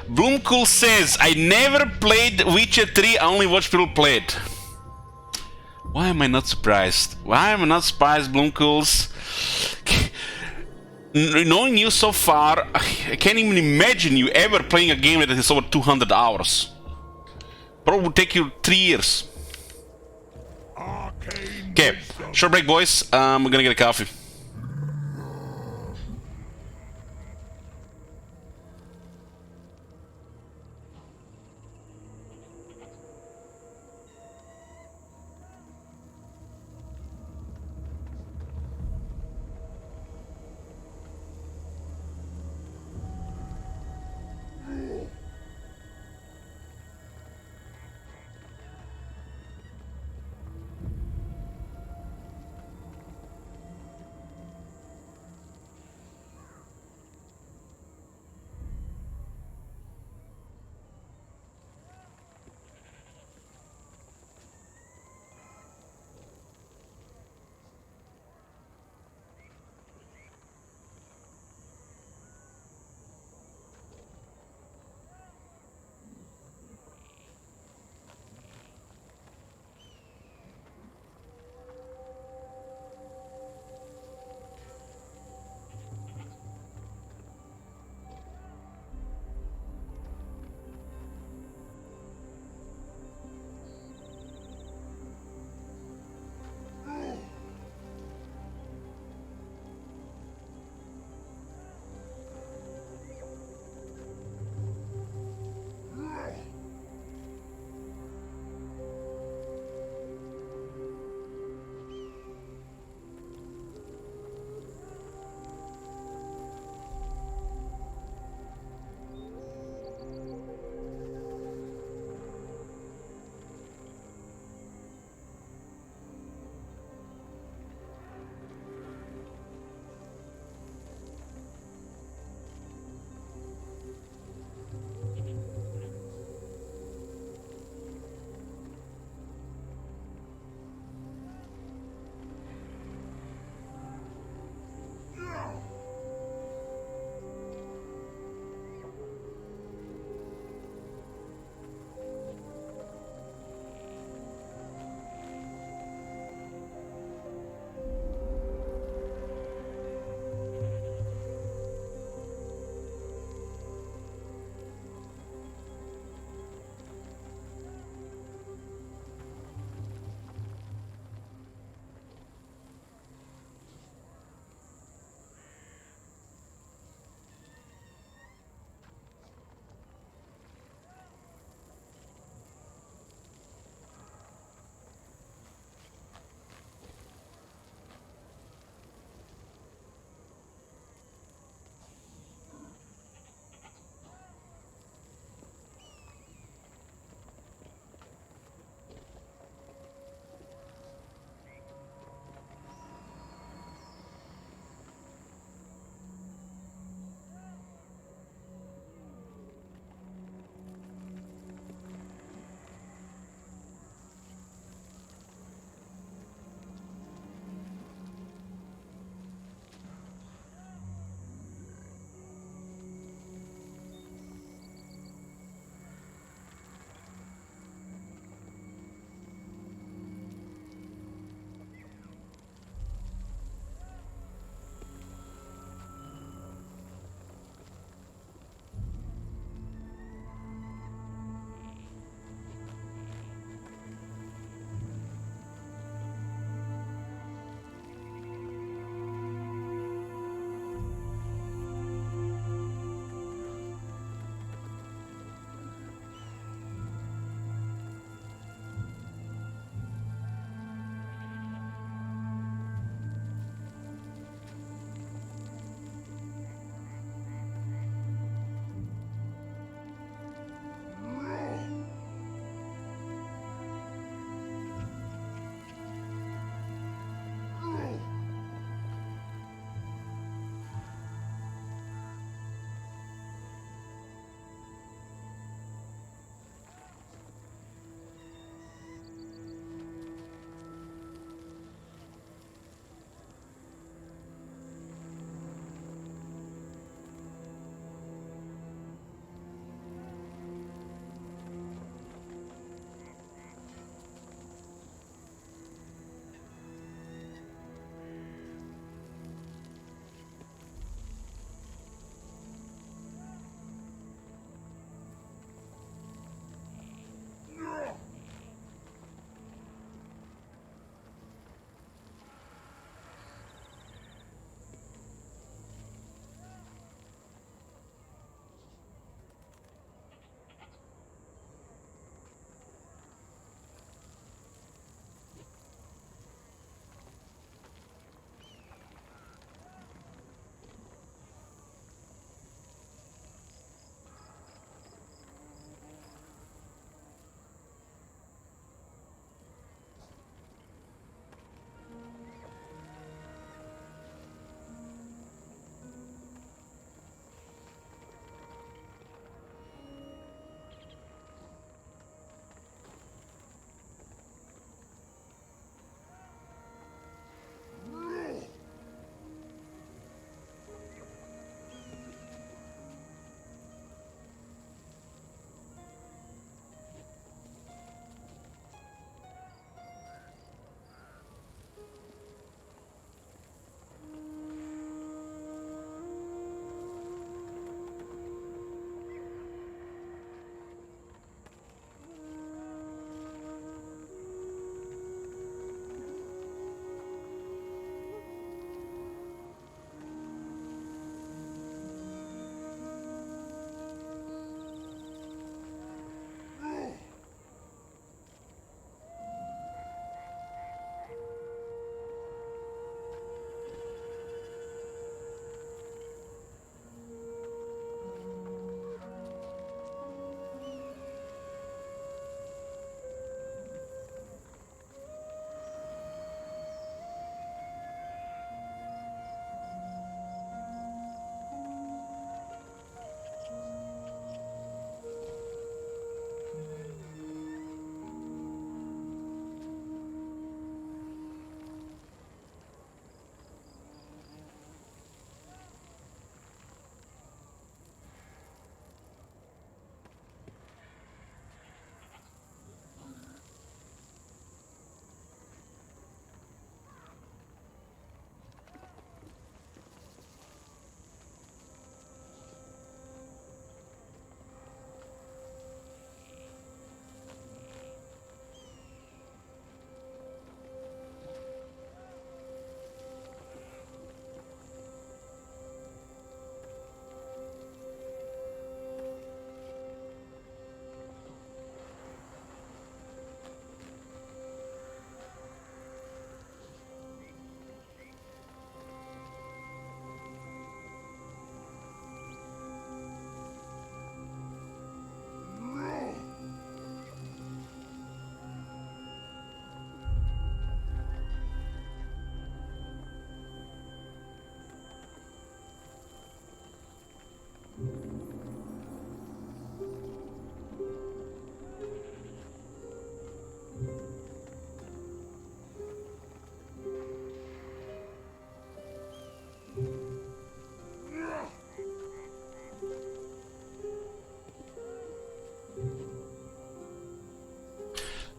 Speaker 1: Bloomcool says, I never played Witcher 3, I only watched people play it. Why am I not surprised? Why am I not surprised, Bloomcools? Knowing you so far, I can't even imagine you ever playing a game that is over 200 hours. Probably would take you 3 years. Okay, short break, boys. We're gonna get a coffee.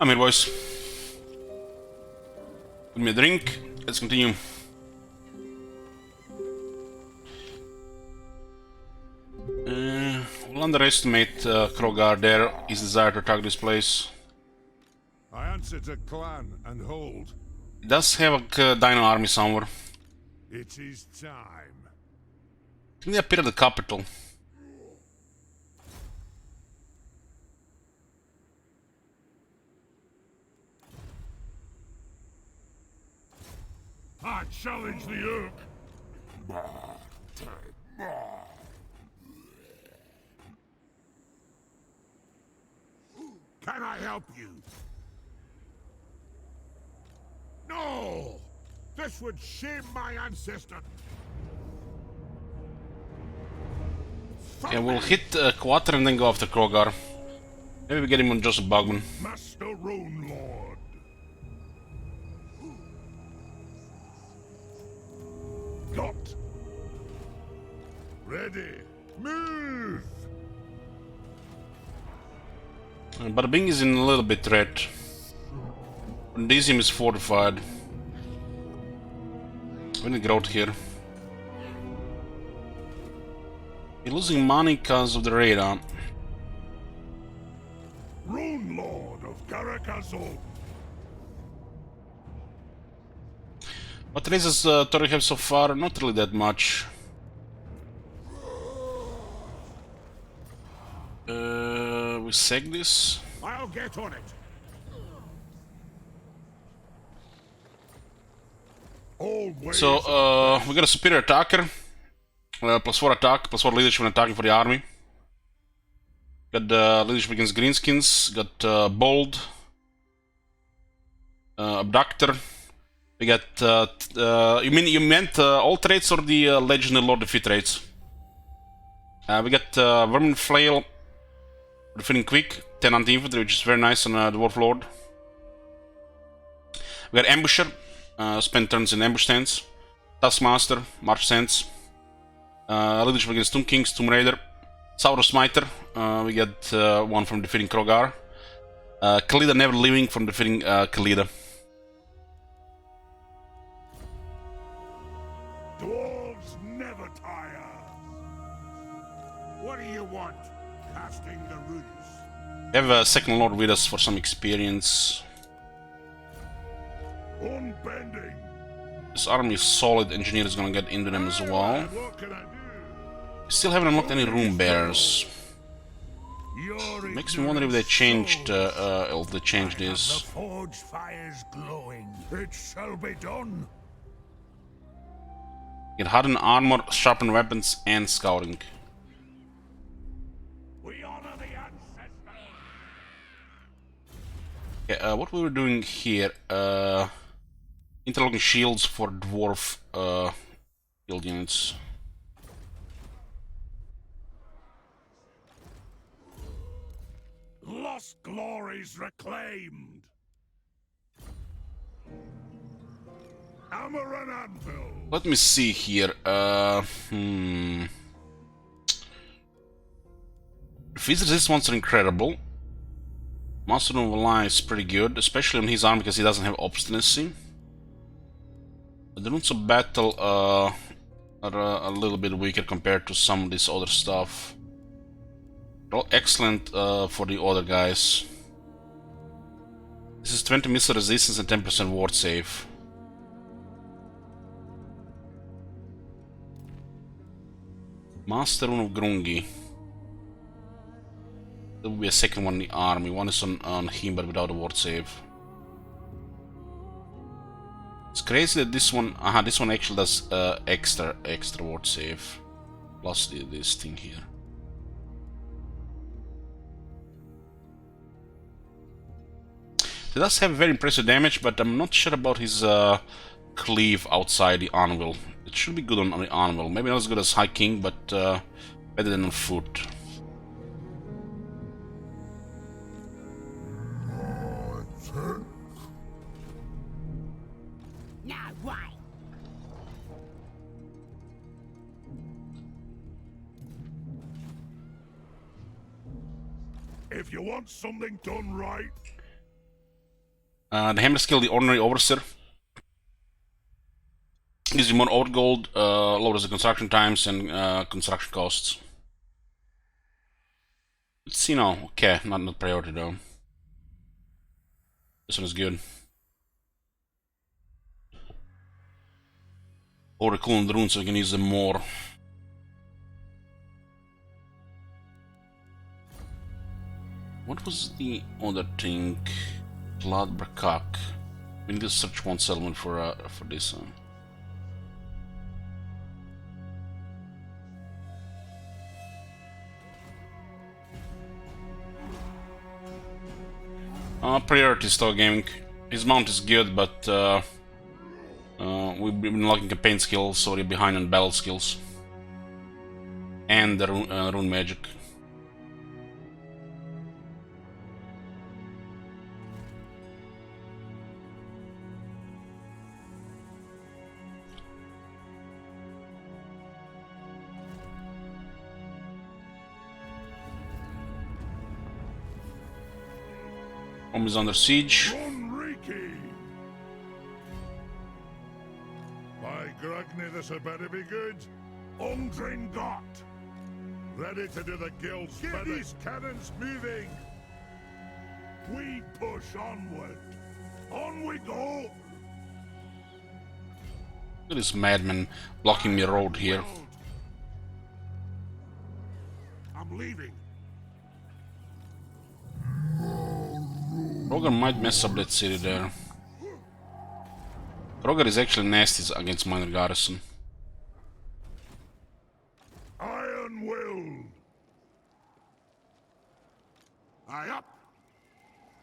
Speaker 1: I'm here, boys. Give me a drink. Let's continue. We'll underestimate Krogar there, his desire to attack this place.
Speaker 4: I answer to clan and hold.
Speaker 1: He does have a dino army somewhere.
Speaker 4: It is time.
Speaker 1: I think they appear at the capital.
Speaker 4: I challenge the oak. Can I help you? No! This would shame my ancestor.
Speaker 1: Yeah, we'll hit Quater and then go after Krogar. Maybe we get him on Joseph Bugman.
Speaker 4: Master Rune Lord. Got. Ready. Move!
Speaker 1: But Bing is in a little bit threat. Elysium is fortified. We need growth here. We're losing money because of the radar.
Speaker 4: Rune Lord of Karakazov.
Speaker 1: What raises Tori have so far? Not really that much. We seg this.
Speaker 4: I'll get on it. Always.
Speaker 1: So, we got a superior attacker. +4 attack, +4 leadership when attacking for the army. Got leadership against greenskins. Got bold. Abductor. We got. You meant all traits or the legendary lord defeat traits? We got vermin flail. Defeating quick. 10 anti-infantry, which is very nice on the dwarf lord. We got ambusher. Spend turns in ambush stance. Taskmaster, march stance. Leadership against Tomb Kings, Tomb Raider. Saurus Smiter, we got one from defeating Krogar. Khalida Never Living from defeating Khalida.
Speaker 4: Dwarves never tire. What do you want? Casting the runes.
Speaker 1: We have a second lord with us for some experience.
Speaker 4: Unbending.
Speaker 1: This army is solid, engineer is gonna get into them as well.
Speaker 4: What can I do?
Speaker 1: Still haven't unlocked any room bearers. Makes me wonder if they changed this.
Speaker 4: The forge fires glowing. It shall be done.
Speaker 1: Get hardened armor, sharpened weapons, and scouting.
Speaker 4: We honor the ancestors.
Speaker 1: Okay, what we were doing here? Interlocking shields for dwarf guild units.
Speaker 4: Lost glories reclaimed. Hammer and anvil.
Speaker 1: Let me see here. Freeze resist ones are incredible. Master of Ally is pretty good, especially on his arm because he doesn't have obstinacy. But the runes of battle are a little bit weaker compared to some of this other stuff. They're all excellent for the other guys. This is 20 missile resistance and 10% ward save. Master Rune of Grungi. There will be a second one in the army. One is on him but without a ward save. It's crazy that this one actually does extra ward save. Plus this thing here. He does have very impressive damage, but I'm not sure about his cleave outside the anvil. It should be good on the anvil. Maybe not as good as High King, but better than on foot.
Speaker 5: Now why?
Speaker 4: If you want something done right,
Speaker 1: The hammer skill, the ordinary overseer, gives you more overgold, lowers the construction times and construction costs. Let's see now. Okay, not priority though. This one is good. Or cooling the runes so we can use them more. What was the other thing? Blood Brakak. We need to search one settlement for this one. Priority Star Gaming. His mount is good, but we've been lacking campaign skills, so we're behind on battle skills. And the rune magic. Rome is under siege.
Speaker 4: By Grugny, this had better be good. Undrin got. Ready to do the guild's bidding. Get these cannons moving. We push onward. On we go.
Speaker 1: Look at this madman blocking the road here.
Speaker 4: I'm leaving.
Speaker 1: Roger might mess up that city there. Roger is actually nasty against minor garrison.
Speaker 4: Iron will. Aye up.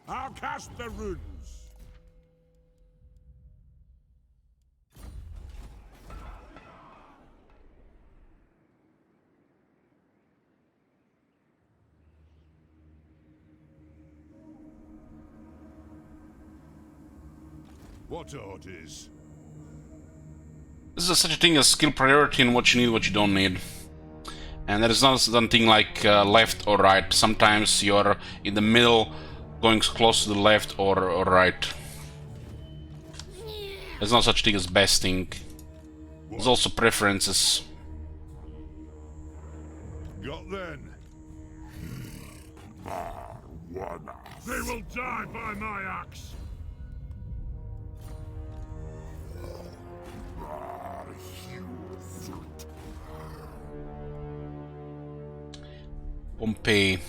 Speaker 4: I'll cast the runes. What orders?
Speaker 1: This is such a thing as skill priority and what you need, what you don't need. And there is not something like left or right. Sometimes you're in the middle, going close to the left or right. There's no such thing as best thing. There's also preferences.
Speaker 4: Got then. They will die by my axe.
Speaker 1: Pompeii.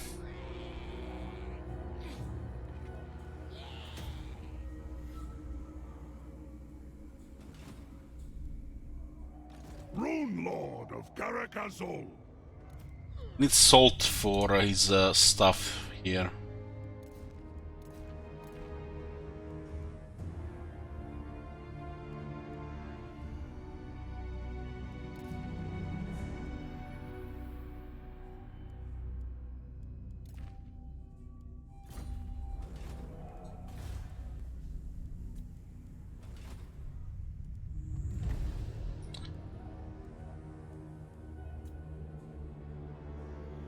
Speaker 4: Rune Lord of Karakazol.
Speaker 1: Needs salt for his stuff here.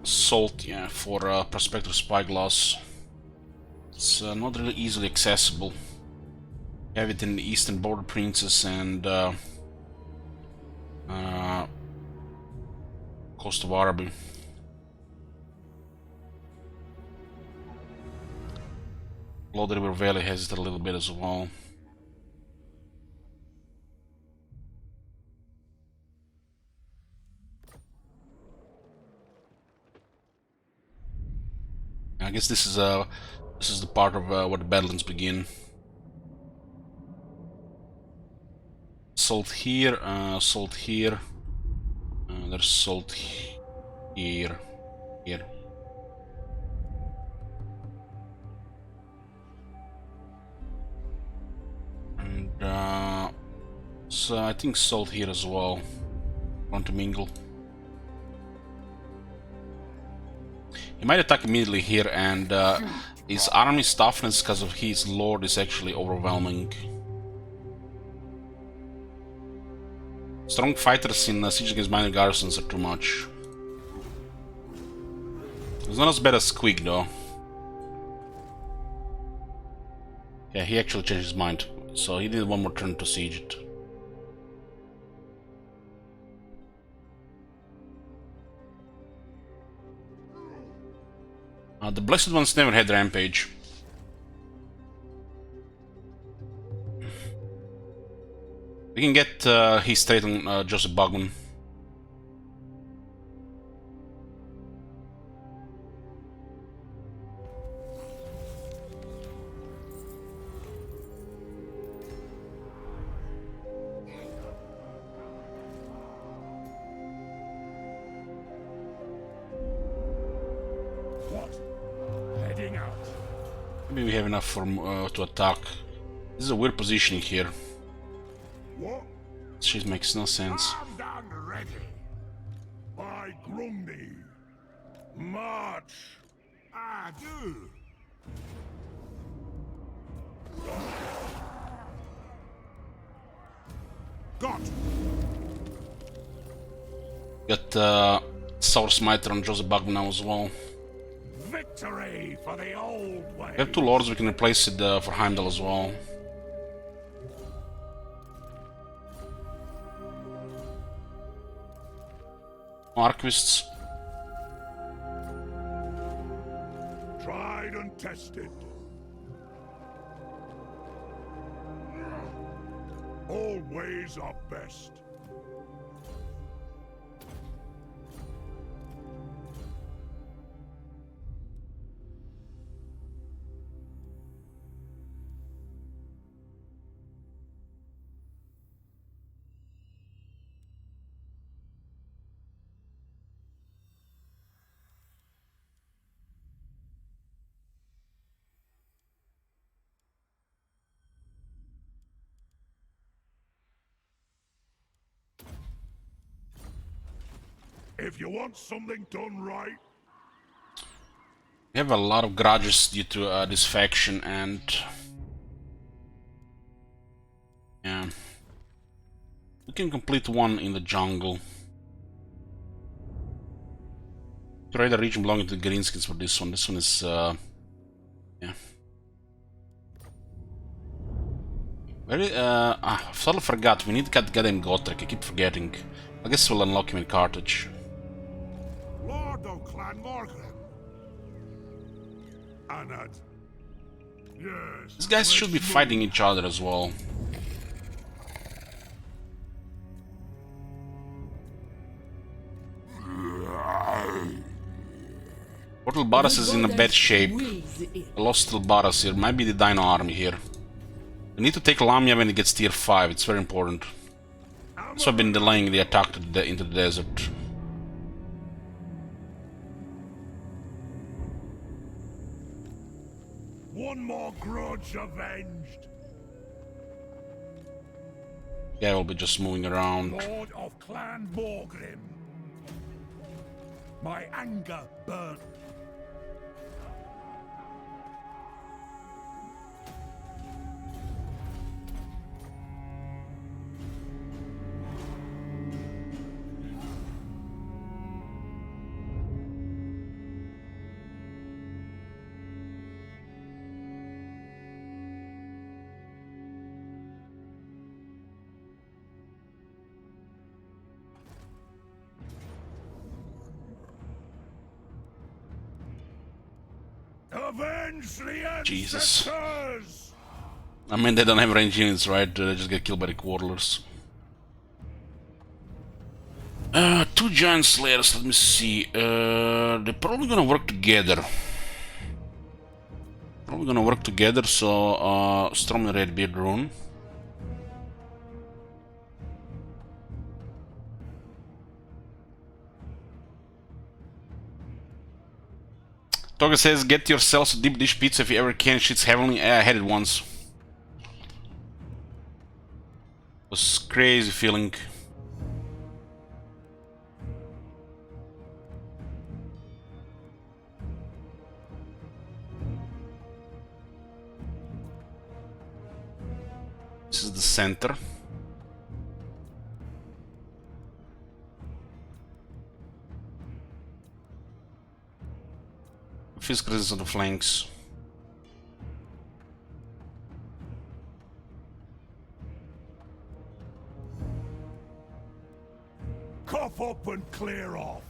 Speaker 1: Salt, yeah, for Prospector Spyglass. It's not really easily accessible. You have it in the Eastern Border Princess and Coast of Araby. Blood River Valley has it a little bit as well. I guess this is the part of where the battlings begin. Salt here, salt here. There's salt here, here. And so I think salt here as well. Want to mingle. He might attack immediately here, and his army's toughness because of his lord is actually overwhelming. Strong fighters in siege against minor garrisons are too much. It's not as bad as Squeak though. Yeah, he actually changed his mind. So he did one more turn to siege it. The Blessed Ones never had Rampage. We can get his state on Joseph Bugman.
Speaker 4: What? Heading out.
Speaker 1: Maybe we have enough for to attack. This is a weird positioning here.
Speaker 4: What?
Speaker 1: This shit makes no sense.
Speaker 4: Armed and ready. By Grundy. March. I do. Got.
Speaker 1: Got Sour Smiter on Joseph Bugman now as well.
Speaker 4: Victory for the old way.
Speaker 1: We have 2 lords, we can replace it for Heimdall as well. Arquists.
Speaker 4: Tried and tested. All ways are best. If you want something done right,
Speaker 1: We have a lot of grudges due to this faction, and yeah, we can complete one in the jungle. Trade a region belonging to the Greenskins for this one. This one is yeah. I totally forgot. We need to get him Gotrek. I keep forgetting. I guess we'll unlock him in Carthage.
Speaker 4: Lord of Clan Morgan. Anad. Yes.
Speaker 1: These guys should be fighting each other as well. Portal Barras is in a bad shape. I lost Tilbaras here. Might be the Dino army here. We need to take Lamia when it gets tier 5. It's very important. So I've been delaying the attack to into the desert.
Speaker 4: One more grudge avenged.
Speaker 1: Yeah, we'll be just moving around.
Speaker 4: Lord of Clan Morgrim. My anger burnt. Avenge the
Speaker 1: Jesus.
Speaker 4: ancestors!
Speaker 1: I mean, they don't have range units, right? They just get killed by the Quarterlers. 2 Giant Slayers, let me see. They're probably gonna work together. So Storm and Redbeard rune. Toga says, get yourselves a deep dish pizza if you ever can. Shit's heavenly. I had it once. It was crazy feeling. This is the center. Physical resistance on the flanks.
Speaker 4: and clear off.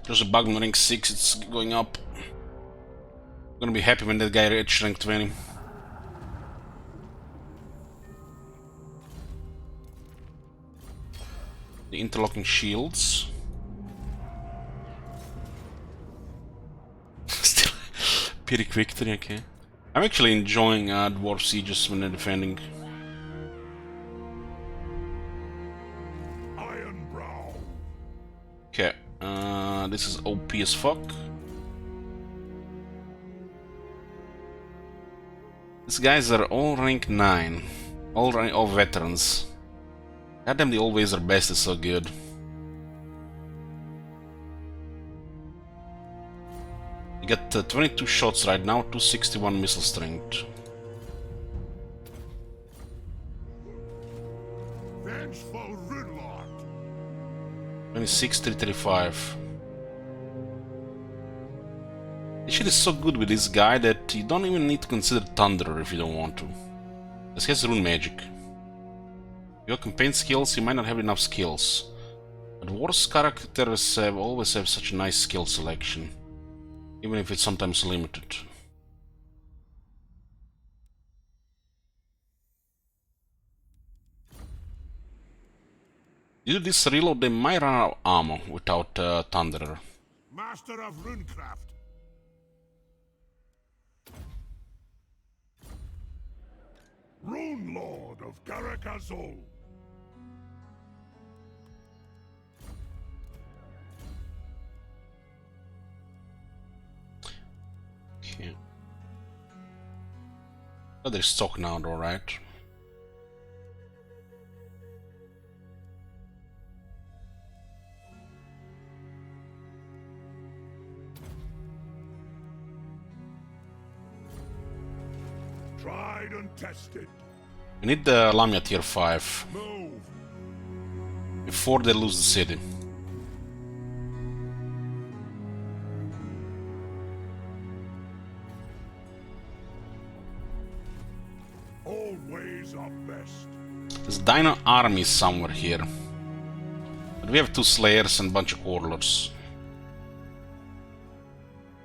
Speaker 1: There's a bug in rank 6, it's going up. I'm gonna be happy when that guy reaches rank 20. The interlocking shields. Still, Pyrrhic victory, okay. I'm actually enjoying dwarf sieges when they're defending.
Speaker 4: Ironbrow.
Speaker 1: Okay, this is OP as fuck. These guys are all rank 9. All veterans. Goddamn, the always are best is so good. You got 22 shots right now, 261 missile strength.
Speaker 4: Vengeful Rudlord.
Speaker 1: 26, 335. This shit is so good with this guy that you don't even need to consider Thunderer if you don't want to. This has rune magic. Your campaign skills, you might not have enough skills. But War's characters always have such a nice skill selection. Even if it's sometimes limited. Due to this reload, they might run out of ammo without Thunderer.
Speaker 4: Master of Runecraft. Rune Lord of Karakazol.
Speaker 1: Okay. Oh, there's stock now though, right?
Speaker 4: Tried and tested.
Speaker 1: We need the Lamia tier 5
Speaker 4: Move.
Speaker 1: before they lose the city.
Speaker 4: All ways are best.
Speaker 1: There's Dino army somewhere here. But we have 2 Slayers and a bunch of Warlords.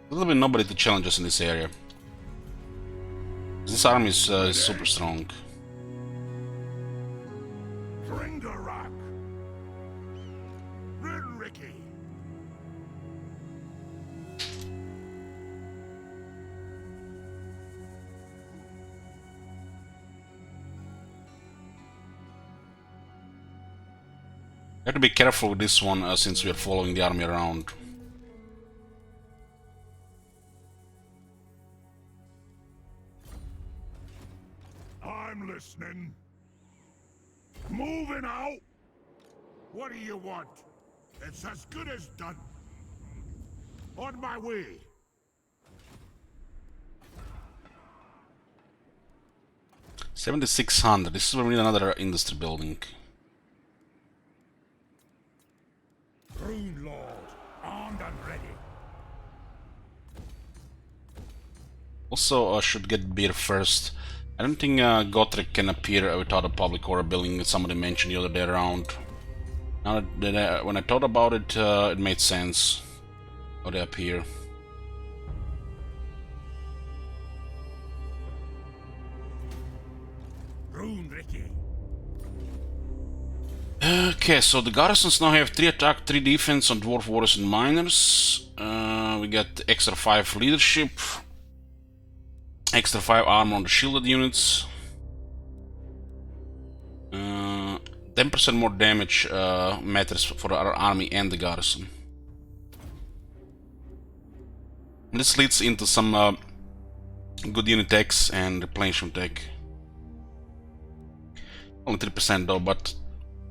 Speaker 1: There's be nobody to challenge us in this area. This army is super strong.
Speaker 4: Grindarak. Rinricky.
Speaker 1: We have to be careful with this one since we are following the army around.
Speaker 4: I'm listening. Moving out. What do you want? It's as good as done. On my way.
Speaker 1: $7,600. This is where we need another industry building.
Speaker 4: Rune Lord, armed and ready.
Speaker 1: Also, should get beer first. I don't think Gotrek can appear without a public order building that somebody mentioned the other day around. Now that when I thought about it, it made sense how they appear.
Speaker 4: Rune Ricky.
Speaker 1: Okay, so the garrisons now have 3 attack, 3 defense on Dwarf Warriors and Miners. We got extra 5 leadership. Extra 5 armor on the shielded units. 10% more damage matters for our army and the garrison. This leads into some good unit techs and replenishment tech. Only 3% though, but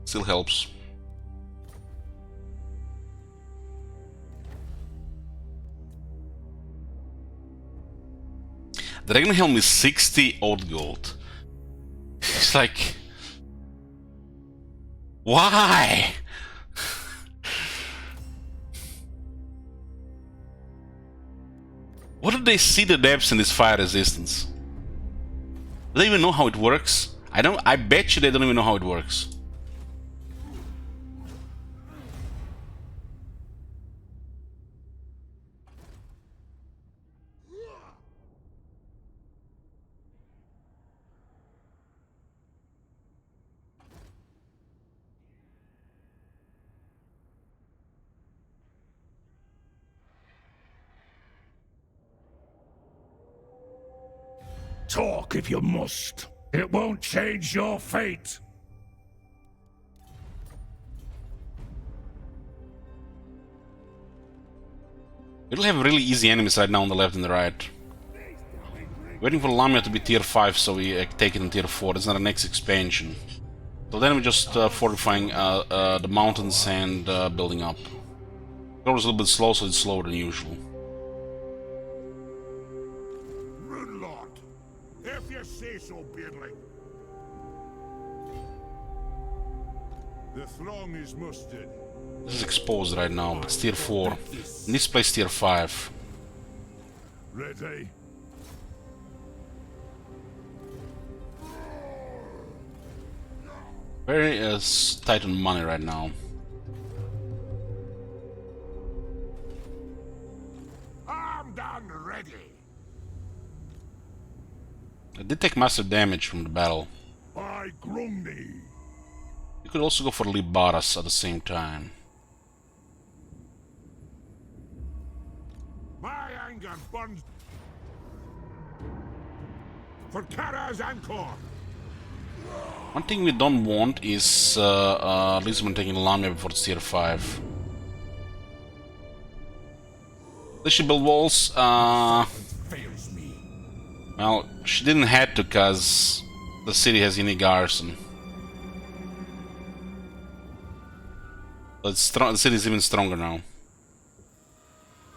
Speaker 1: still helps. The Dragon Helm is 60 old gold. It's like... why? What do they see the depths in this fire resistance? Do they even know how it works? I bet you they don't even know how it works.
Speaker 4: Talk if you must. It won't change your fate.
Speaker 1: We'll have really easy enemies right now on the left and the right. Waiting for Lamia to be tier 5 so we take it in tier 4. That's not the next expansion. So then we're just fortifying the mountains and building up. It was a little bit slow, so it's slower than usual.
Speaker 4: Runelord, if you say so, Beardling. The throng is mustered.
Speaker 1: This is exposed right now, but it's tier 4. And this place tier 5.
Speaker 4: Ready?
Speaker 1: Very tight on money right now.
Speaker 4: Armed and ready.
Speaker 1: I did take massive damage from the battle.
Speaker 4: By Grumney.
Speaker 1: You could also go for Libaras at the same time.
Speaker 4: My anger burns for Kara's Anchor.
Speaker 1: One thing we don't want is Lisbon taking Lamia before it's tier 5. Does she build walls?
Speaker 4: Fails me.
Speaker 1: Well, she didn't have to because the city has any garrison. But it's the city is even stronger now.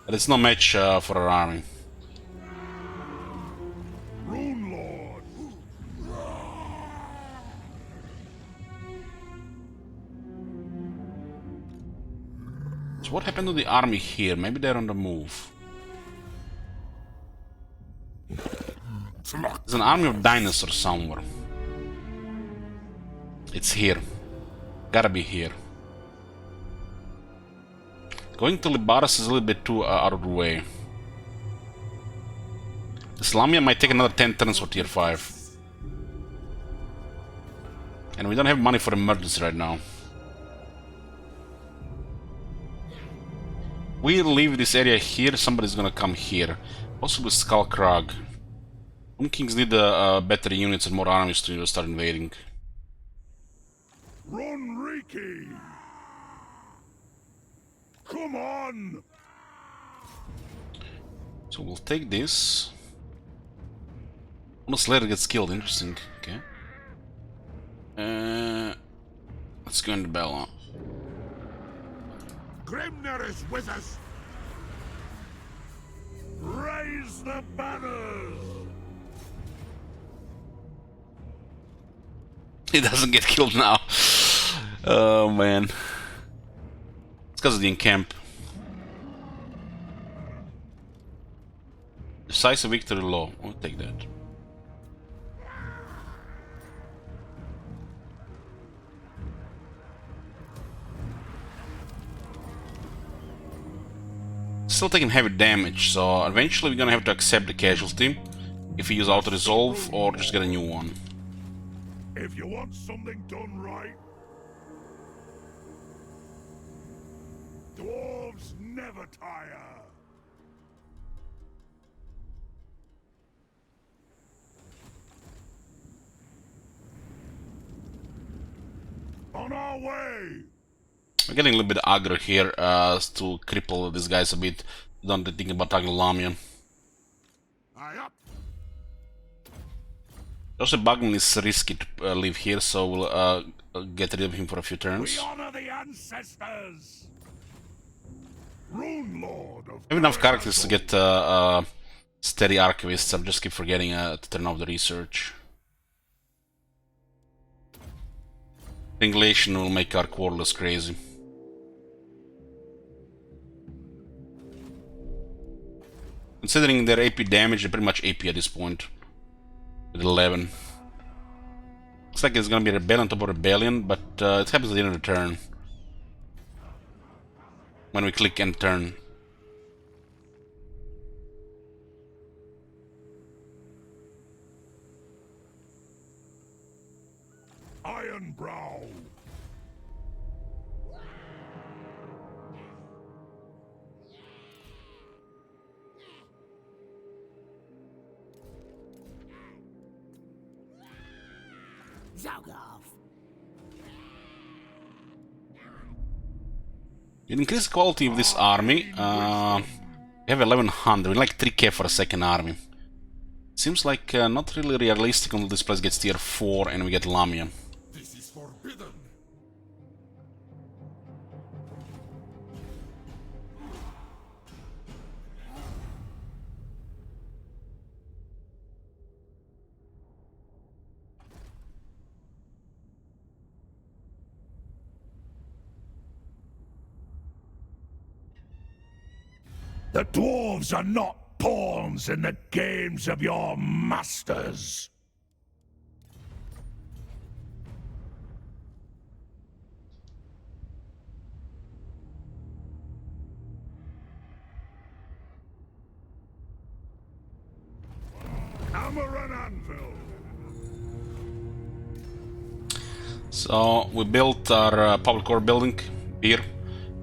Speaker 1: But it's no match for her army.
Speaker 4: Runelord.
Speaker 1: So what happened to the army here? Maybe they're on the move. There's an army of dinosaurs somewhere. It's here. Gotta be here. Going to Libaras is a little bit too out of the way. This Lamia might take another 10 turns for tier 5. And we don't have money for emergency right now. We leave this area here, somebody's gonna come here. Possibly Skullkrag. Some kings need better units and more armies to start invading.
Speaker 4: Run, Riki. Come on.
Speaker 1: So we'll take this. Almost later gets killed, interesting. Okay. Let's go into Bella.
Speaker 4: Grimner is with us. Raise the banners.
Speaker 1: He doesn't get killed now. Oh man. It's because of the encamp. Decisive victory low. I'll take that. Still taking heavy damage, so eventually we're gonna have to accept the casualty if we use auto-resolve or just get a new one.
Speaker 4: If you want something done right, dwarves never tire. On our way.
Speaker 1: We're getting a little bit aggro here to cripple these guys a bit. Don't think about taking Lamia.
Speaker 4: Aye up.
Speaker 1: Also, Bagman is risky to leave here, so we'll get rid of him for a few turns.
Speaker 4: We honor the ancestors. Rune Lord of
Speaker 1: I have enough characters to get steady archivists. I just keep forgetting to turn off the research. Ringulation will make our quarterless crazy. Considering their AP damage, they're pretty much AP at this point. With 11. Looks like it's gonna be rebellion on top of rebellion, but it happens at the end of the turn. When we click end turn.
Speaker 4: Ironbrow.
Speaker 1: It increases the quality of this army. We have 1100. We like 3k for a second army. Seems like not really realistic until this place gets tier 4 and we get Lamia.
Speaker 4: This is forbidden. The dwarves are not pawns in the games of your masters. Hammer and anvil.
Speaker 1: So we built our public core building here,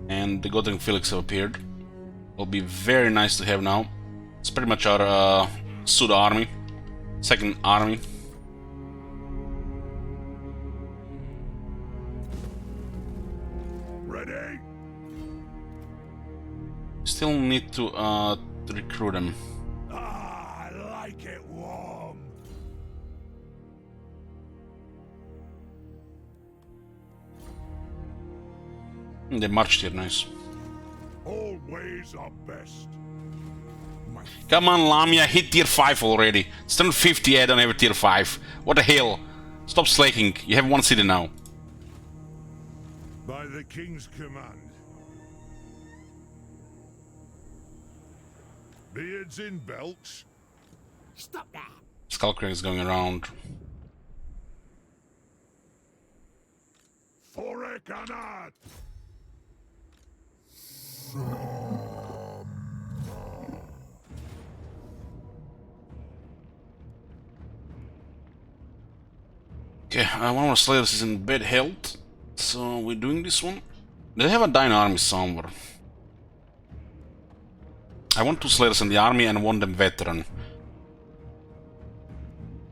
Speaker 1: and the Godring Felix have appeared. Will be very nice to have now. It's pretty much our pseudo army, second army.
Speaker 4: Ready?
Speaker 1: Still need to recruit them.
Speaker 4: Ah, I like it warm.
Speaker 1: They marched here, nice.
Speaker 4: All ways are best.
Speaker 1: Come on, Lamia, hit tier 5 already. It's turn 50, I don't have a tier 5. What the hell? Stop slacking, you have one city now.
Speaker 4: By the king's command. Beards in belts.
Speaker 5: Stop that!
Speaker 1: Skullcrack is going around.
Speaker 4: Forekanat.
Speaker 1: Okay, one of our slayers is in bad health, so we're doing this one. They have a dying army somewhere. I want 2 slayers in the army and want them veteran.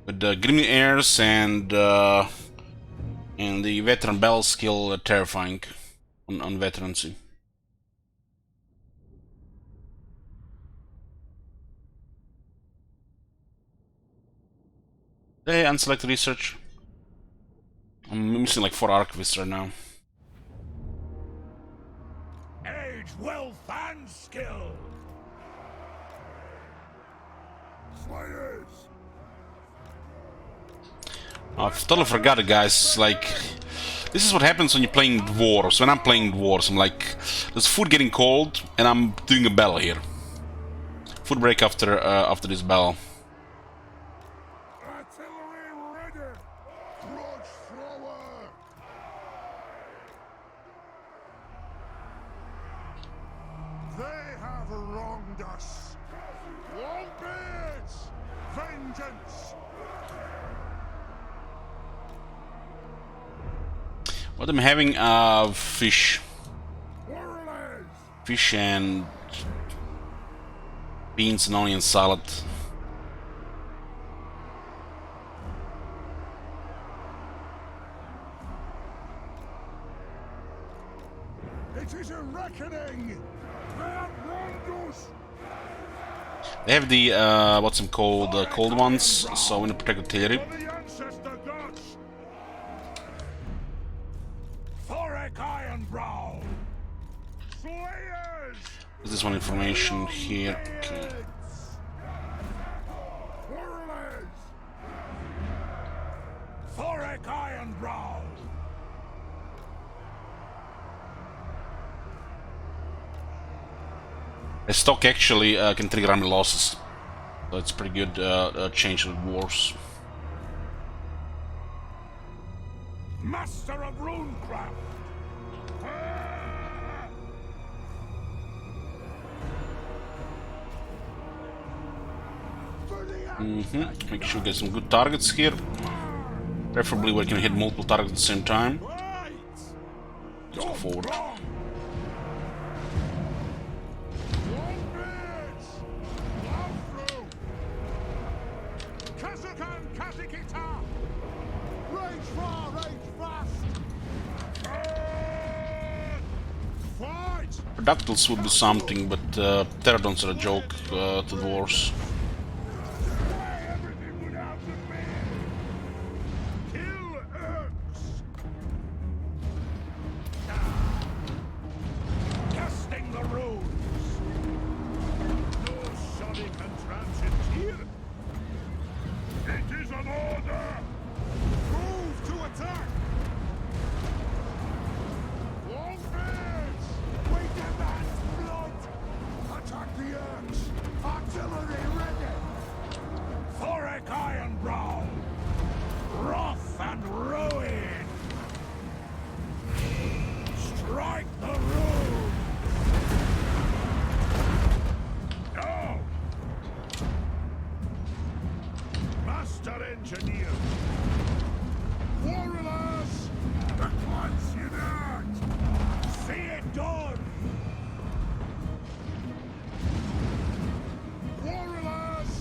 Speaker 1: With the Grimly Heirs and the veteran battle skill terrifying on veterancy. Hey, unselect research. I'm missing like 4 archivists right now.
Speaker 4: Age, wealth, and skill. Slayers.
Speaker 1: I've totally forgot it, guys. Like, this is what happens when you're playing dwarves. When I'm playing dwarves, I'm like, there's food getting cold, and I'm doing a battle here. Food break after this battle.
Speaker 4: Artillery ready. Grudge thrower. They have wronged us. Longbeards. Vengeance.
Speaker 1: What I'm having fish.
Speaker 4: Warriors.
Speaker 1: Fish and beans and onion salad.
Speaker 4: It is a reckoning. They have wronged us.
Speaker 1: They have the what's them called, the cold ones, so we need to protect the artillery.
Speaker 4: For the ancestor gods. Thorek Ironbrow. Slayers.
Speaker 1: Is this one information here? Okay.
Speaker 4: Warriors. Thorek Ironbrow.
Speaker 1: A stock actually can trigger army losses, so it's pretty good change with wars.
Speaker 4: Master of runecraft.
Speaker 1: Make sure we get some good targets here. Preferably where we can hit multiple targets at the same time. Let's go forward. Productiles would be something, but pterodons are a joke to dwarves.
Speaker 4: Ironbrow, wrath and ruin. Strike the room. No. Master engineer. Warriors, the gods unite. See it done. Warriors.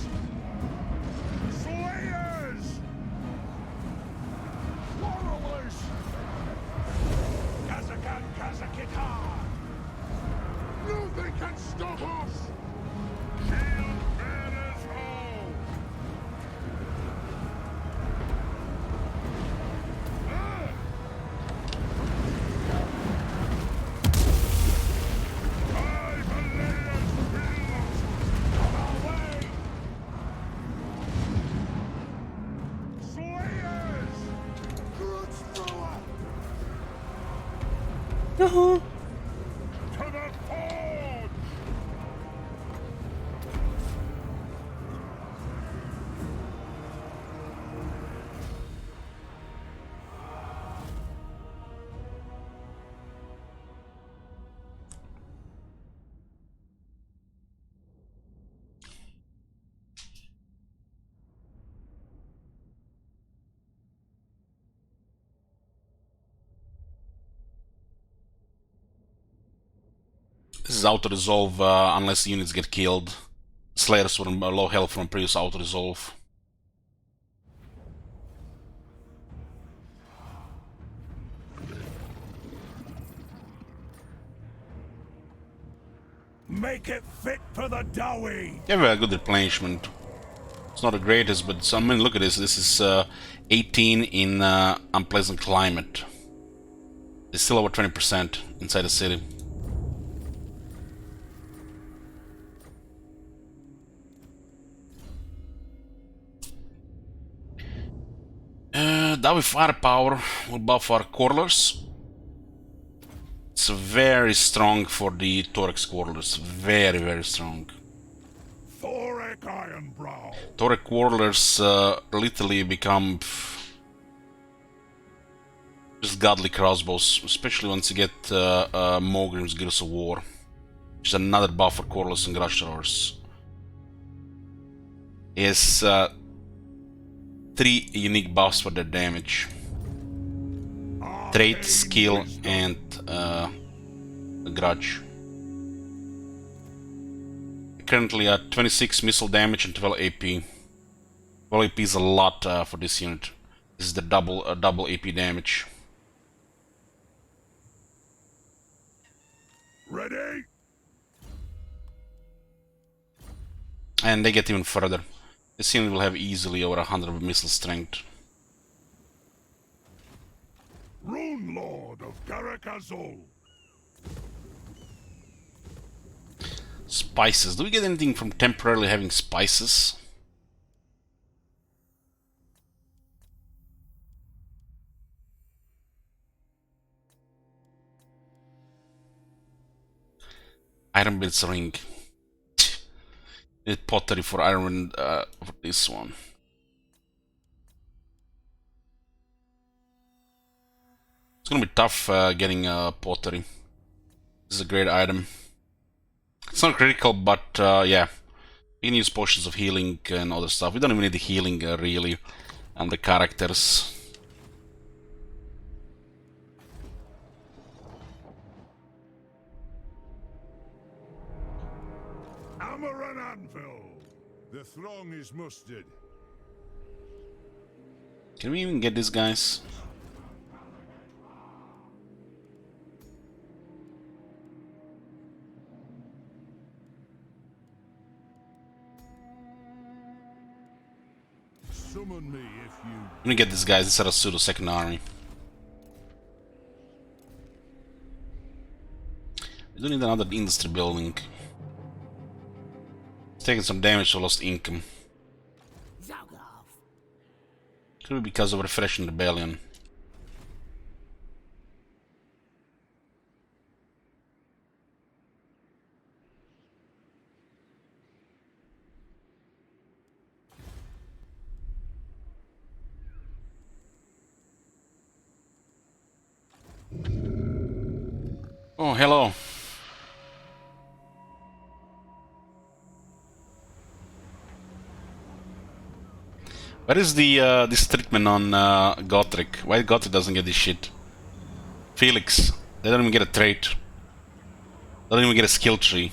Speaker 4: Slayers! Warriors! Kazakan Kazakita! Nothing can stop us! Shield bearers home!
Speaker 1: Yahoo!
Speaker 4: To the forge!
Speaker 1: This is auto-resolve unless units get killed. Slayers were low health from previous auto-resolve.
Speaker 4: Make it fit for the doughy!
Speaker 1: They have a good replenishment. It's not the greatest, but I mean, look at this. This is 18 in unpleasant climate. It's still over 20% inside the city. That with firepower will buff our quarters. It's very strong for the thorax quarters. Very, very strong.
Speaker 4: Thoric Ironbrow!
Speaker 1: Thorax quarters literally become just godly crossbows, especially once you get Mogrim's Gears of War, which is another buff for Corliss and Grusherors. Is 3 unique buffs for their damage. Trait, skill, and grudge. Currently at 26 missile damage and 12 AP. 12 AP is a lot for this unit. This is the double AP damage.
Speaker 4: Ready?
Speaker 1: And they get even further. This unit will have easily over 100 missile strength.
Speaker 4: Rune Lord of Garakazol.
Speaker 1: Spices. Do we get anything from temporarily having spices? Iron Blitz ring. Need pottery for iron for this one. It's gonna be tough getting pottery. This is a great item. It's not critical, but yeah. We can use potions of healing and other stuff. We don't even need the healing really on the characters.
Speaker 4: Hammer and anvil! The throng is mustered.
Speaker 1: Can we even get these guys?
Speaker 4: Summon me if you...
Speaker 1: Let me get these guys instead of pseudo second army. We don't need another industry building. It's taking some damage to lost income.
Speaker 5: Zog off.
Speaker 1: Could be because of refreshing rebellion. Oh, hello. What is the this treatment on Gotrek? Why Gotrek doesn't get this shit? Felix, they don't even get a trait. They don't even get a skill tree.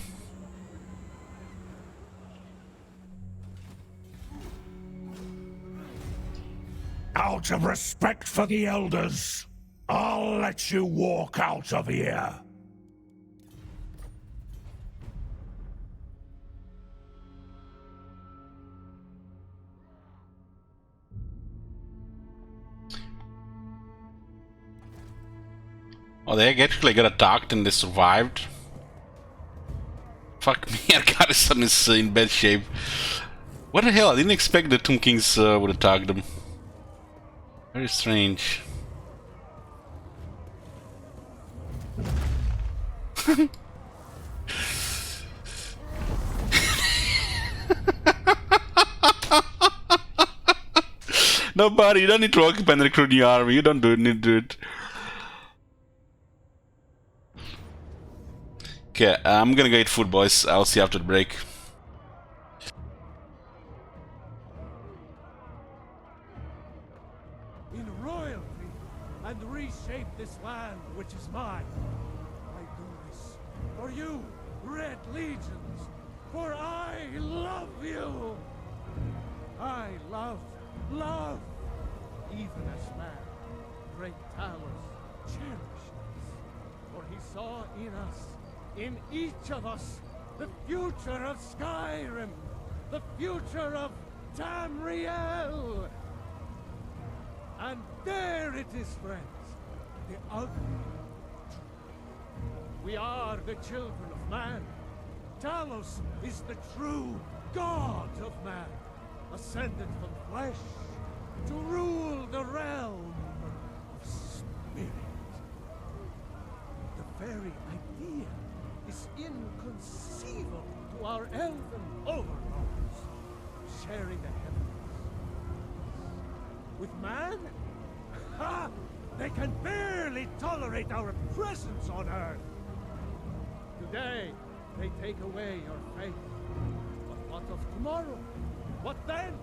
Speaker 4: Out of respect for the elders, I'll let you walk out of here.
Speaker 1: Oh, they actually got attacked and they survived. Fuck me, our garrison is in bad shape. What the hell? I didn't expect the Tomb Kings would attack them. Very strange. No, buddy, you don't need to occupy and recruit the army. You don't need to do it. Okay, I'm gonna go eat food, boys. I'll see you after the break.
Speaker 6: In royalty and reshape this land which is mine. I do this for you, Red Legions, for I love you. I love, even as man, great Talos cherished us, for he saw in us, in each of us, the future of Skyrim, the future of Tamriel. And there it is, friends, the ugly truth. We are the children of man. Talos is the true god of man, ascended from flesh to rule the realm of spirit. The very idea is inconceivable to our elven overlords, sharing the heavens. With man? Ha! They can barely tolerate our presence on Earth. Today, they take away your faith. But what of tomorrow? What then?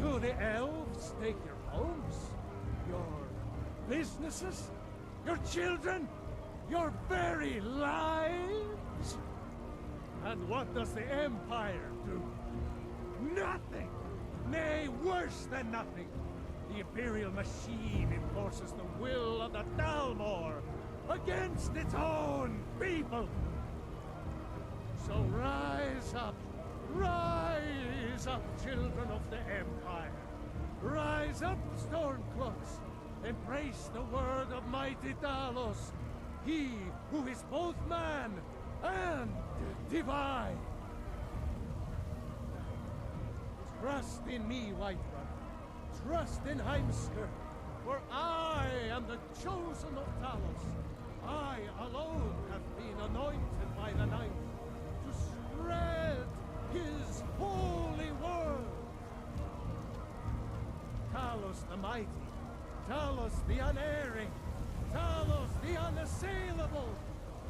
Speaker 6: Do the elves take your homes? Your businesses? Your children? Your very lives? And what does the Empire do? Nothing! Nay, worse than nothing! The Imperial machine enforces the will of the Dalmor against its own people! So rise up, children of the Empire! Rise up, Stormcloaks! Embrace the word of mighty Talos, he who is both man and divine! Trust in me, Whiterun. Trust in Heimskr, for I am the chosen of Talos. I alone have been anointed by the Ninth to spread his holy word. Talos the mighty, Talos the unerring, Talos the unassailable,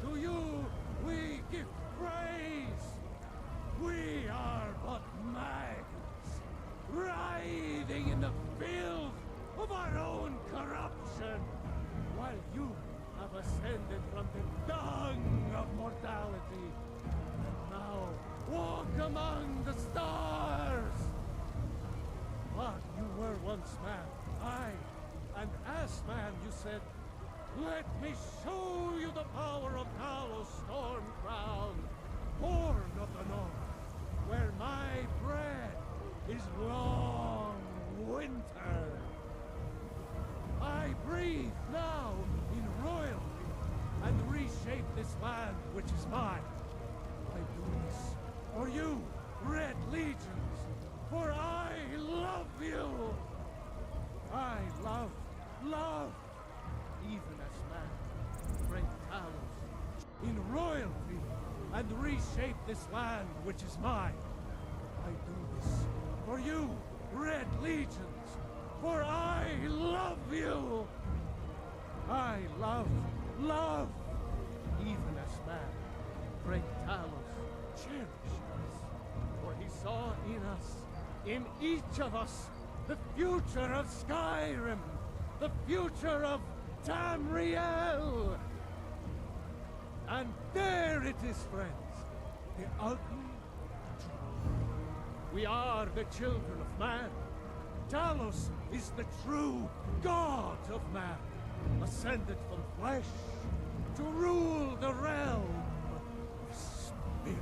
Speaker 6: to you we give praise. We are but maggots, writhing in the filth of our own corruption, while you have ascended from the dung of mortality, and now walk among the stars. But you were once man, aye, and as man you said, let me show you the power of Talos Stormcrown, born of the north, where my bread is long winter. I breathe now in royalty and reshape this land which is mine. I do this for you, Red Legions, for I love you. I love, even as man, great Talos, in royalty and reshape this land which is mine. I do this for you, Red Legions, for I love you. I love, even as man, great Talos cherished us, for he saw in us, in each of us, the future of Skyrim, the future of Tamriel. And there it is, friends, the ugly truth. We are the children of man. Talos is the true god of man, ascended from flesh to rule the realm of spirit.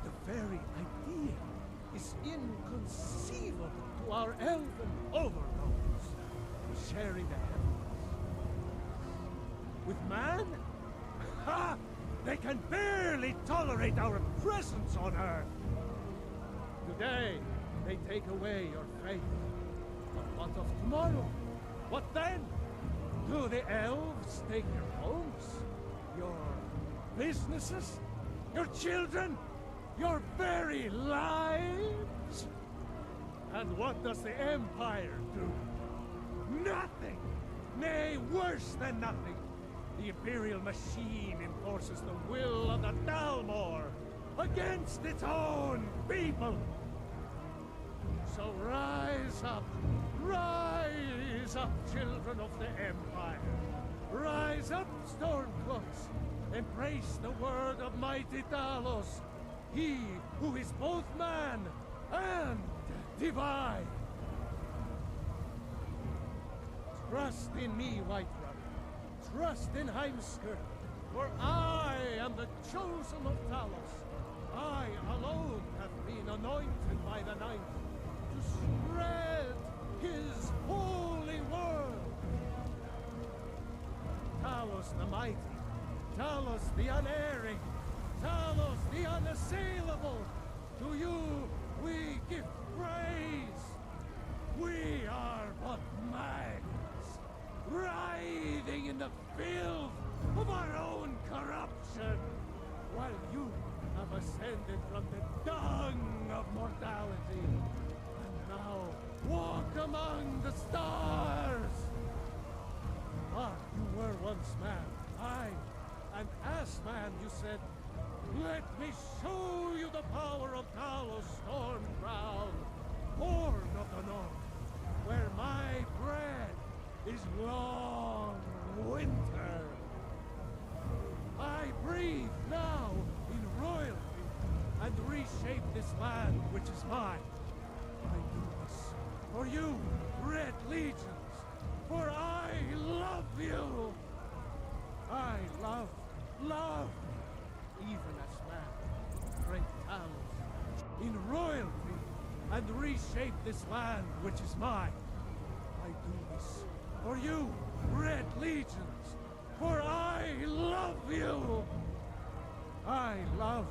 Speaker 6: The very idea is inconceivable to our elven overlords, sharing the heavens. With man? Ha! They can barely tolerate our presence on Earth. Today, they take away your faith. But what of tomorrow? What then? Do the elves take your homes? Your businesses? Your children? Your very lives? And what does the Empire do? Nothing! Nay, worse than nothing! The Imperial machine enforces the will of the Dalmor against its own people! So rise up, children of the Empire. Rise up, Stormcloaks. Embrace the word of mighty Talos, he who is both man and divine. Trust in me, Whiterun. Trust in Heimskr, for I am the chosen of Talos. I alone have been anointed by the Ninth to spread his holy word. Talos the mighty, Talos the unerring, Talos the unassailable, to you we give praise. We are but maggots, writhing in the filth of our own corruption, while you have ascended from the dung of mortality, and now walk among the stars. But you were once man, aye, and as man you said, let me show you the power of Talos Stormcrown, born of the north, where my bread is long winter. I breathe now in royalty and reshape this land which is mine. I do this for you, Red Legions, for I love you. I love, even as man, great Talos, in royalty and reshape this land which is mine. I do this for you, Red Legions, for I love you. I love,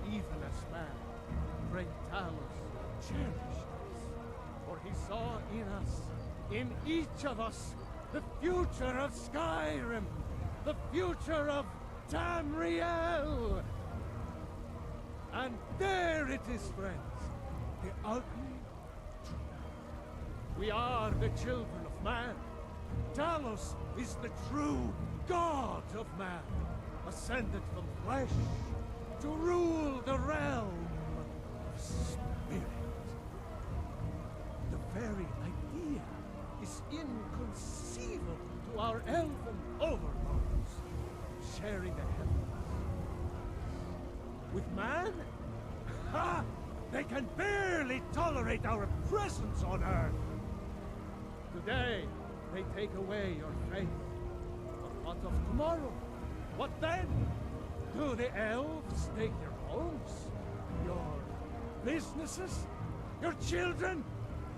Speaker 6: even as man, great Talos cherished us, for he saw in us, in each of us, the future of Skyrim, the future of Tamriel. And there it is, friends, the ugly truth. We are the children of man. Talos is the true god of man, ascended from flesh to rule the realm of spirit. The very idea is inconceivable to our elven overlords, sharing the heavens. With man, ha! They can barely tolerate our presence on Earth. Today, they take away your faith. But what of tomorrow? What then? Do the elves take your homes? Your businesses? Your children?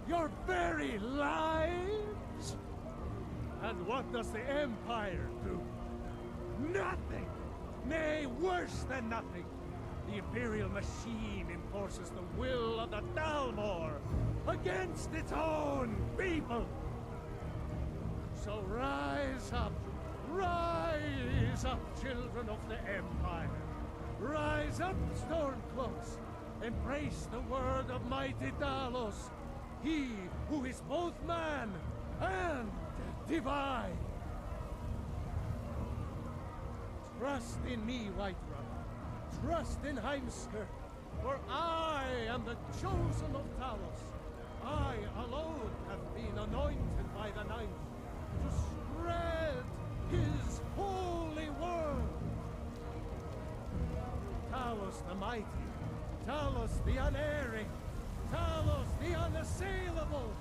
Speaker 6: Your very lives? And what does the Empire do? Nothing! Nay, worse than nothing! The Imperial machine enforces the will of the Dalmor against its own people! So rise up, children of the Empire. Rise up, Stormcloaks. Embrace the word of mighty Talos, he who is both man and divine. Trust in me, Whiterun. Trust in Heimskir, for I am the chosen of Talos. I alone have been anointed by the Ninth to spread his holy word. Talos the mighty, Talos the unerring, Talos the unassailable,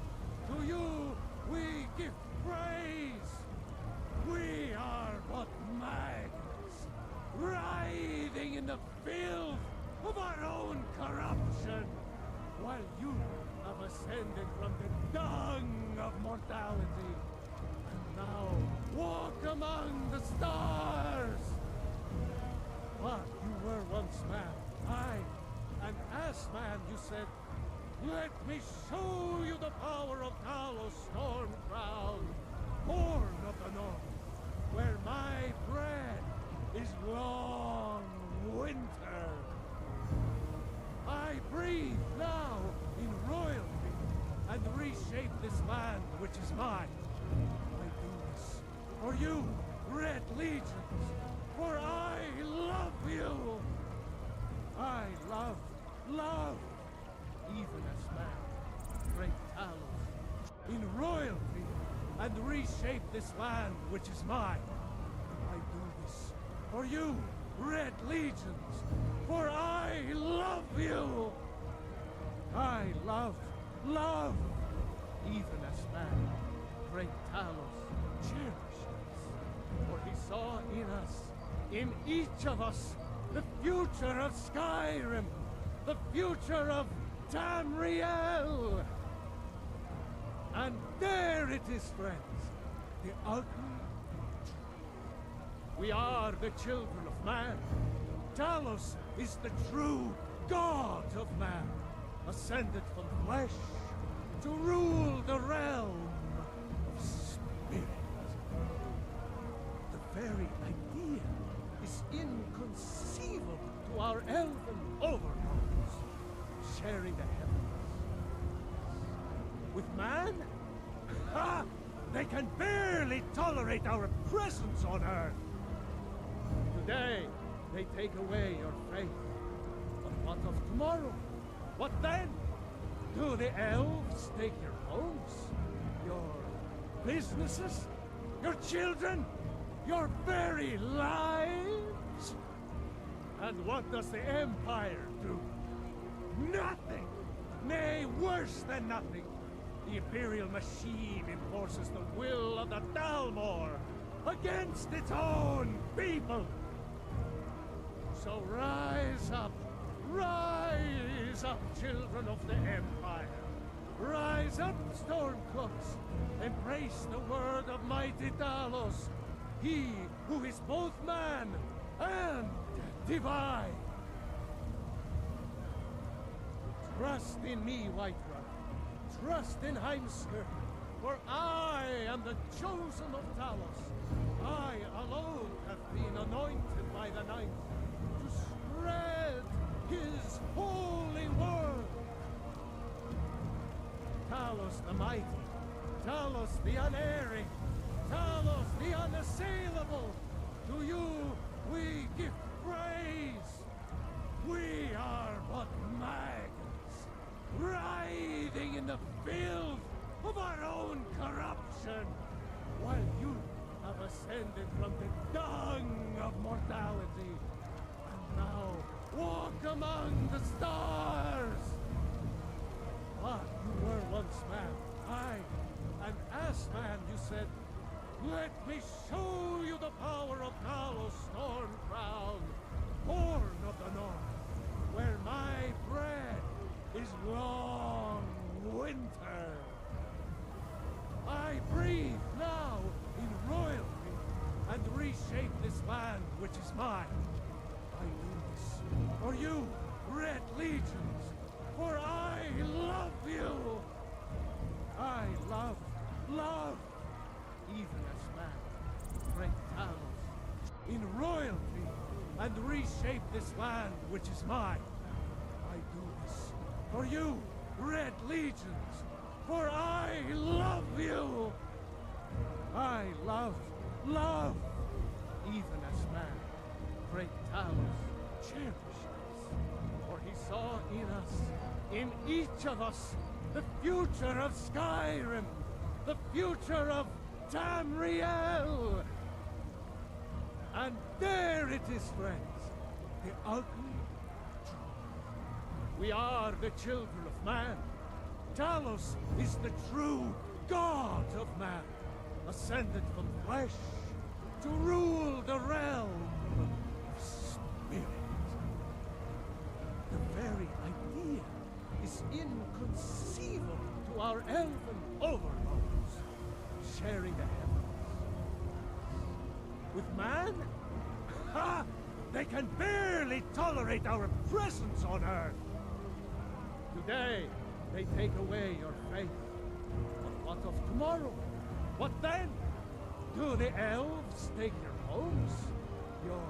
Speaker 6: to you we give praise. We are but maggots, writhing in the filth of our own corruption, while you have ascended from the dung of mortality, and now walk among the stars. But you were once man, aye, and as man you said, let me show you the power of Talos Stormcrown, born of the north, where my bread is long winter. I breathe now in royalty and reshape this land which is mine. I do this for you, Red Legions, for I love you. I love, even as man, great Talos, in royalty and reshape this land which is mine. I do this for you, Red Legions, for I love you. I love, even as man, great Talos cherished us, for he saw in us, in each of us, the future of Skyrim, the future of Tamriel. And there it is, friends, the ugly truth. We are the children of man. Talos is the true god of man, ascended from flesh to rule the realm of spirit. The very idea is inconceivable to our elven overlords, sharing the heavens. With man, ha! They can barely tolerate our presence on Earth. Today, they take away your faith. But what of tomorrow? What then? Do the elves take your homes? Your businesses? Your children? Your very lives? And what does the Empire do? Nothing! Nay, worse than nothing! The Imperial machine enforces the will of the Dalmor against its own people! So rise up, children of the Empire. Rise up, Stormcloaks. Embrace the word of mighty Talos, he who is both man and divine. Trust in me, Whiterun. Trust in Heimskir, for I am the chosen of Talos. I alone have been anointed by the Ninth to spread his holy word. Talos the mighty, Talos the unerring, Talos the unassailable, to you we give praise. We are but maggots, writhing in the filth of our own corruption, while you have ascended from the dung of mortality, and now walk among the stars. But you were once man, aye, an ass man, you said. Let me show you the power of Talos Stormcrown, Horn of the North, where my bread is long winter. I breathe now in royalty and reshape this land which is mine. I do this for you, Red Legions, for I love you. I love, even as man, great Talos, in royalty and reshape this land which is mine. I do this for you, Red Legions, for I love you. I love, even as man, great Talos cherished us, for he saw in us, in each of us, the future of Skyrim, the future of Tamriel. And there it is, friends, the ugly truth. We are the children of man. Talos is the true god of man, ascended from flesh to rule the realm of spirit. The very idea is inconceivable to our elven overlords, sharing the heavens. With man? Ha! They can barely tolerate our presence on Earth. Today, they take away your faith. But what of tomorrow? What then? Do the elves take your homes? Your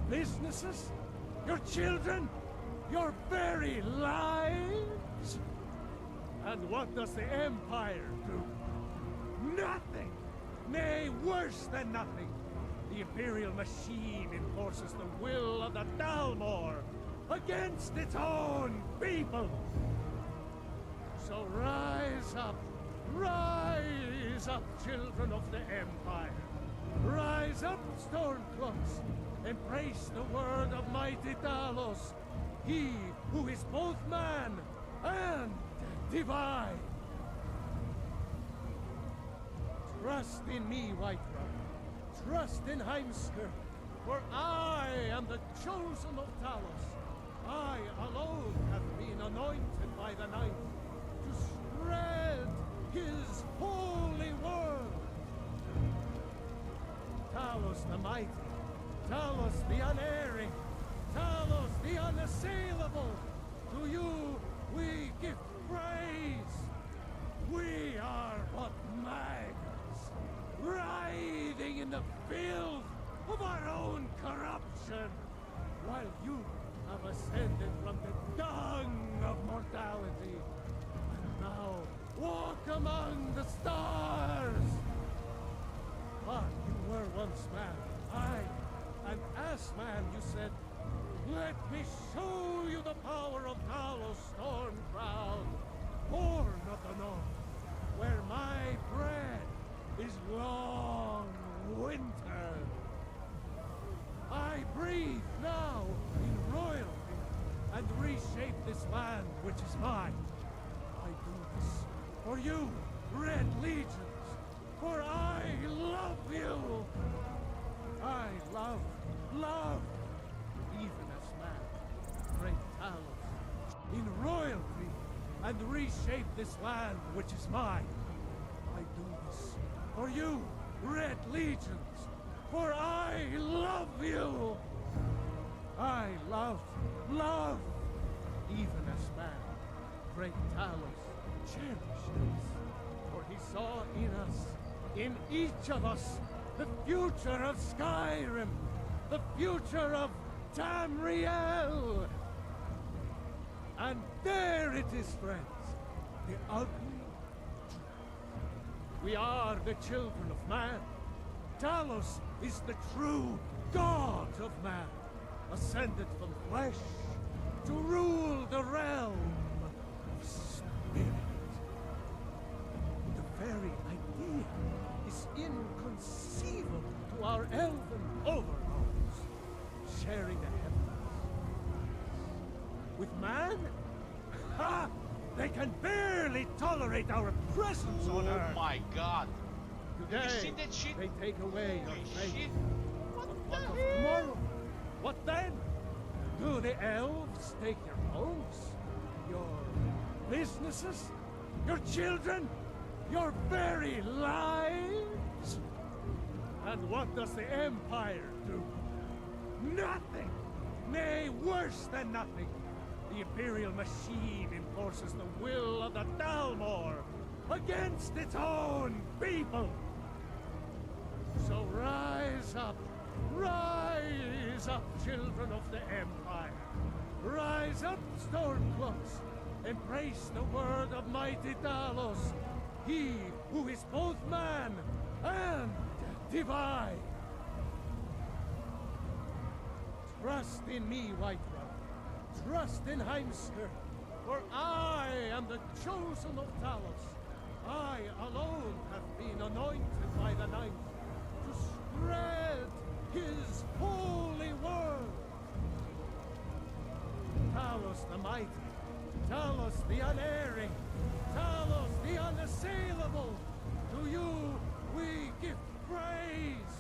Speaker 6: businesses? Your children? Your very lives? And what does the Empire do? Nothing! Nay, worse than nothing. The Imperial machine enforces the will of the Dalmor against its own people. So rise up, children of the Empire. Rise up, Stormcloaks. Embrace the word of mighty Talos, he who is both man and divine. Trust in me, Whiterun. Trust in Heimskr, for I am the chosen of Talos. I alone have been anointed by the Ninth to spread his holy word. Talos the mighty, Talos the unerring, Talos the unassailable, to you we give praise. We are but maggots, writhing in the filth of our own corruption, while you have ascended from the dung of mortality, and now walk among the stars. But you were once man, aye, an ass man, you said. Let me show you the power of Talos Stormcrown, Horn of the North, where my bread is long winter. I breathe now in royalty and reshape this land which is mine. I do this for you, Red Legions, for I love you. I love, even as man, great Talos, in royalty and reshape this land which is mine. I do this for you, Red Legions, for I love you. I love, even as man, great Talos cherished us, for he saw in us, in each of us, the future of Skyrim, the future of Tamriel. And there it is, friends, the ugly truth. We are the children of man. Talos is the true god of man, ascended from flesh to rule the realm of spirit. The very idea is inconceivable to our elven overlords, sharing the heavens. With man, ha! They can barely tolerate our presence on
Speaker 3: Oh
Speaker 6: Earth.
Speaker 3: my god.
Speaker 6: Today,
Speaker 3: Have you seen that shit?
Speaker 6: they take away your
Speaker 3: Holy
Speaker 6: faith.
Speaker 3: shit.
Speaker 6: But
Speaker 3: What
Speaker 6: what
Speaker 3: the
Speaker 6: of
Speaker 3: hell?
Speaker 6: tomorrow? What then? Do the elves take your homes? Your businesses? Your children? Your very lives? And what does the Empire do? Nothing! Nay, worse than nothing! The Imperial machine enforces the will of the Dalmor against its own people! So rise up, children of the Empire. Rise up, Stormcloaks. Embrace the word of mighty Talos, he who is both man and divine. Trust in me, Whiterun. Trust in Heimskir, for I am the chosen of Talos. I alone have been anointed by the Ninth to spread his holy word. Talos the mighty, Talos the unerring, Talos the unassailable. To you we give praise.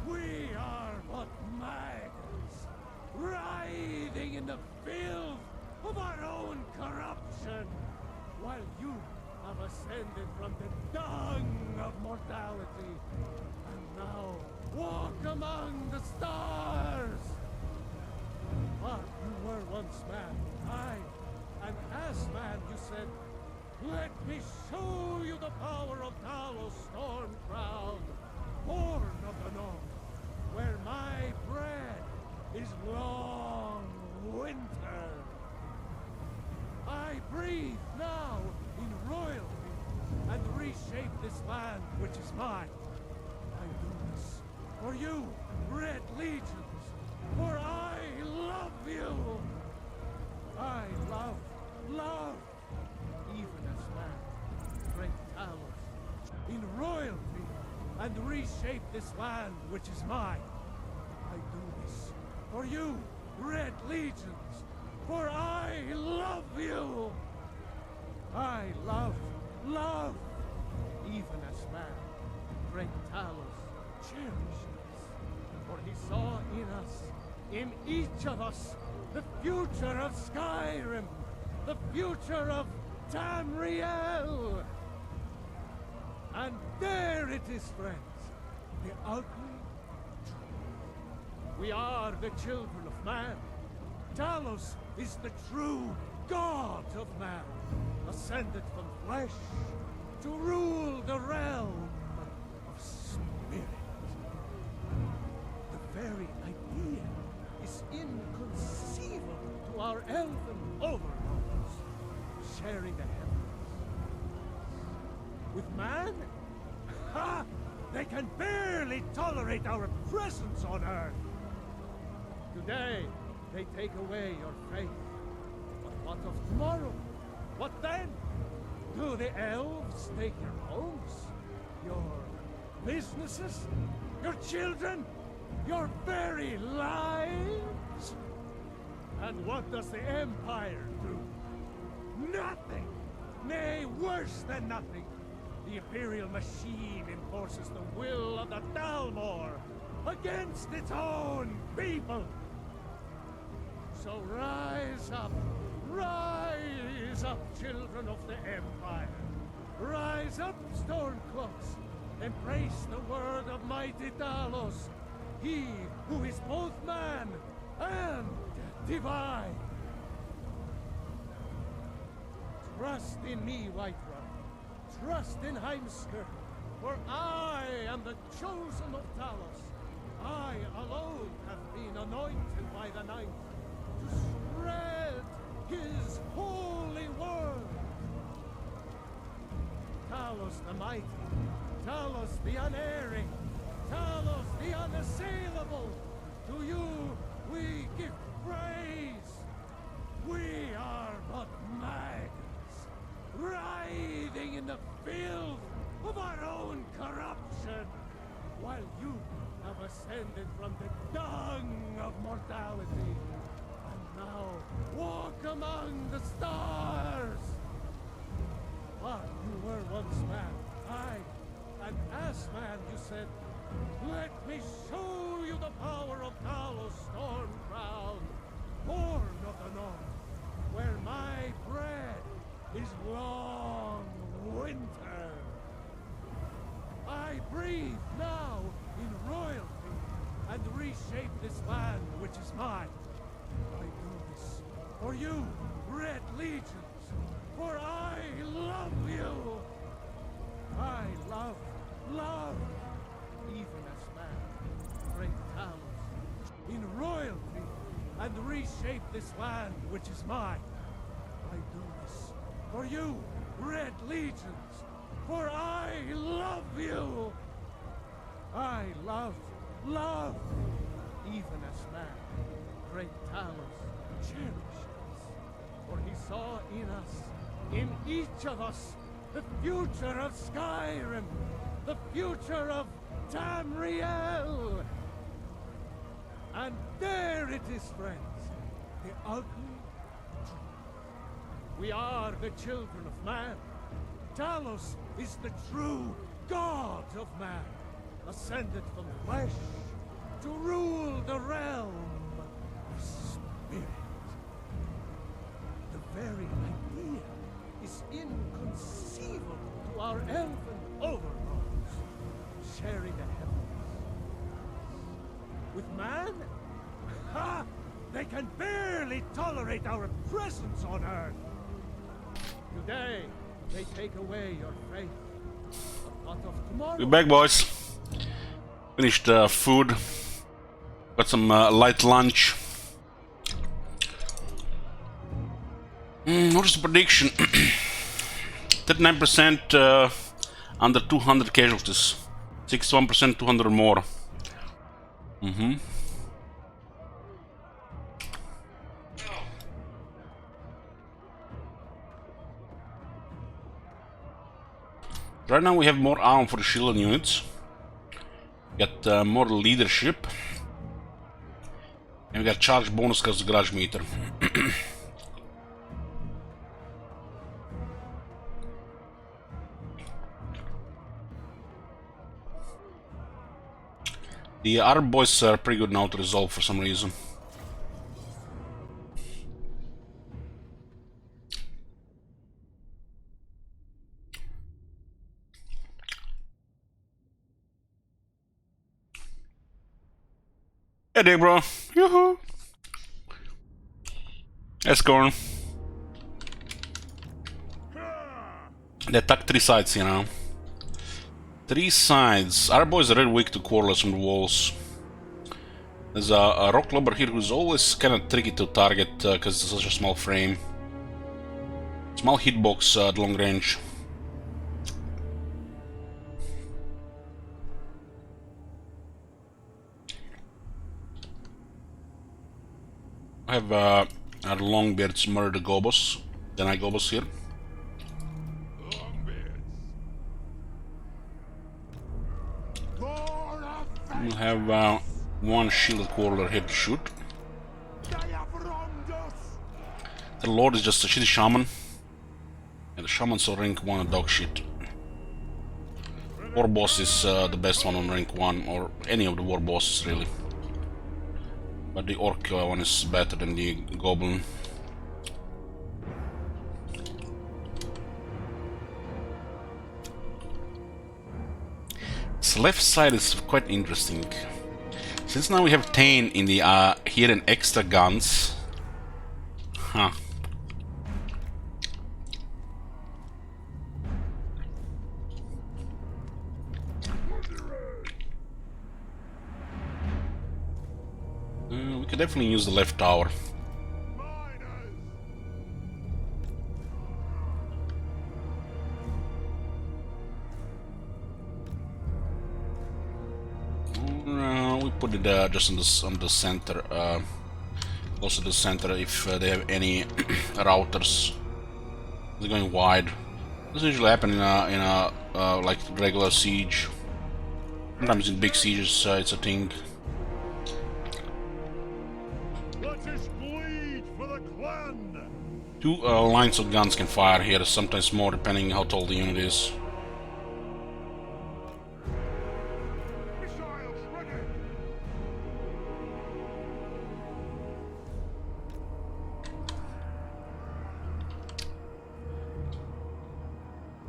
Speaker 6: We are but maggots, writhing in the filth of our own corruption, while you have ascended from the dung of mortality, and now walk among the stars. But you were once man, aye, and as man you said, let me show you the power of Talos Stormcrown, born of the North, where my bread is long winter. I breathe now in royalty and reshape this land which is mine. I do this for you, Red Legions, for I love you. I love, even as man, great Talos, in royalty and reshape this land which is mine. I do this for you, Red Legions, for I love you. I love, even as man, great Talos cherished us, for he saw in us, in each of us, the future of Skyrim, the future of Tamriel. And there it is, friends, the ugly truth. We are the children of man. Talos is the true god of man, ascended from flesh to rule the realm of spirit. The very idea is inconceivable to our elven overlords, sharing the heavens. With man, ha! They can barely tolerate our presence on Earth. Today, they take away your faith. But what of tomorrow? What then? Do the elves take your homes? Your businesses? Your children? Your very lives? And what does the Empire do? Nothing! Nay, worse than nothing! The Imperial machine enforces the will of the Dalmor against its own people! So rise up, children of the Empire. Rise up, Stormcloaks. Embrace the word of mighty Talos, he who is both man and divine. Trust in me, Whiterun. Trust in Heimskir, for I am the chosen of Talos. I alone have been anointed by the Ninth to spread his holy word. Talos the mighty, Talos the unerring, Talos the unassailable. To you we give praise. We are but maggots, writhing in the filth of our own corruption, while you have ascended from the dung of mortality, and now walk among the stars. But you were once man, aye, and as man you said, let me show you the power of Talos Stormcrown, born of the north, where my bread is long winter. I breathe now in royalty and reshape this land which is mine. I do this for you, Red Legions, for I love you. I love, even as man, great Talos, in royalty and reshape this land which is mine. I do this for you, Red Legions, for I love you. I love, even as man, great Talos cherished us, for he saw in us, in each of us, the future of Skyrim, the future of Tamriel. And there it is, friends, the ugly truth. We are the children of man. Talos is the true god of man, ascended from flesh to rule the realm of spirit. The very idea is inconceivable to our elven overlords, sharing the heavens. With man, ha! They can barely tolerate our presence on Earth. Today, they take away your faith. But of tomorrow,
Speaker 1: We're back, boys. Finished food. Got some light lunch. What is the prediction? 39% under 200 casualties. 61% 200 or more. Right now we have more armor for the shield units. Got more leadership. And we got charge bonus because of the garage meter. The other boys are pretty good now to resolve for some reason. Hey there, bro. Yoo-hoo. Let's go. They attack three sides, you know. Three sides. Our boys are really weak to quarrels from the walls. There's a rock lobber here who's always kind of tricky to target because it's such a small frame. Small hitbox at long range. I have our Longbeards murder Gobos. Then I Gobos here. We'll have one shielded quarreler here to shoot. The Lord is just a shitty shaman. And the shaman's on rank 1 a dog shit. War boss is the best one on rank 1, or any of the war bosses really. But the orc one is better than the goblin. This left side is quite interesting. Since now we have Tain in the here and extra guns. Huh. We could definitely use the left tower. it just on the center, close to the center, if they have any routers. They're going wide. This usually happen in a like regular siege. Sometimes in big sieges, it's a thing.
Speaker 4: Let us bleed for the clan.
Speaker 1: Two lines of guns can fire here, sometimes more depending how tall the unit is.
Speaker 4: Missiles ready.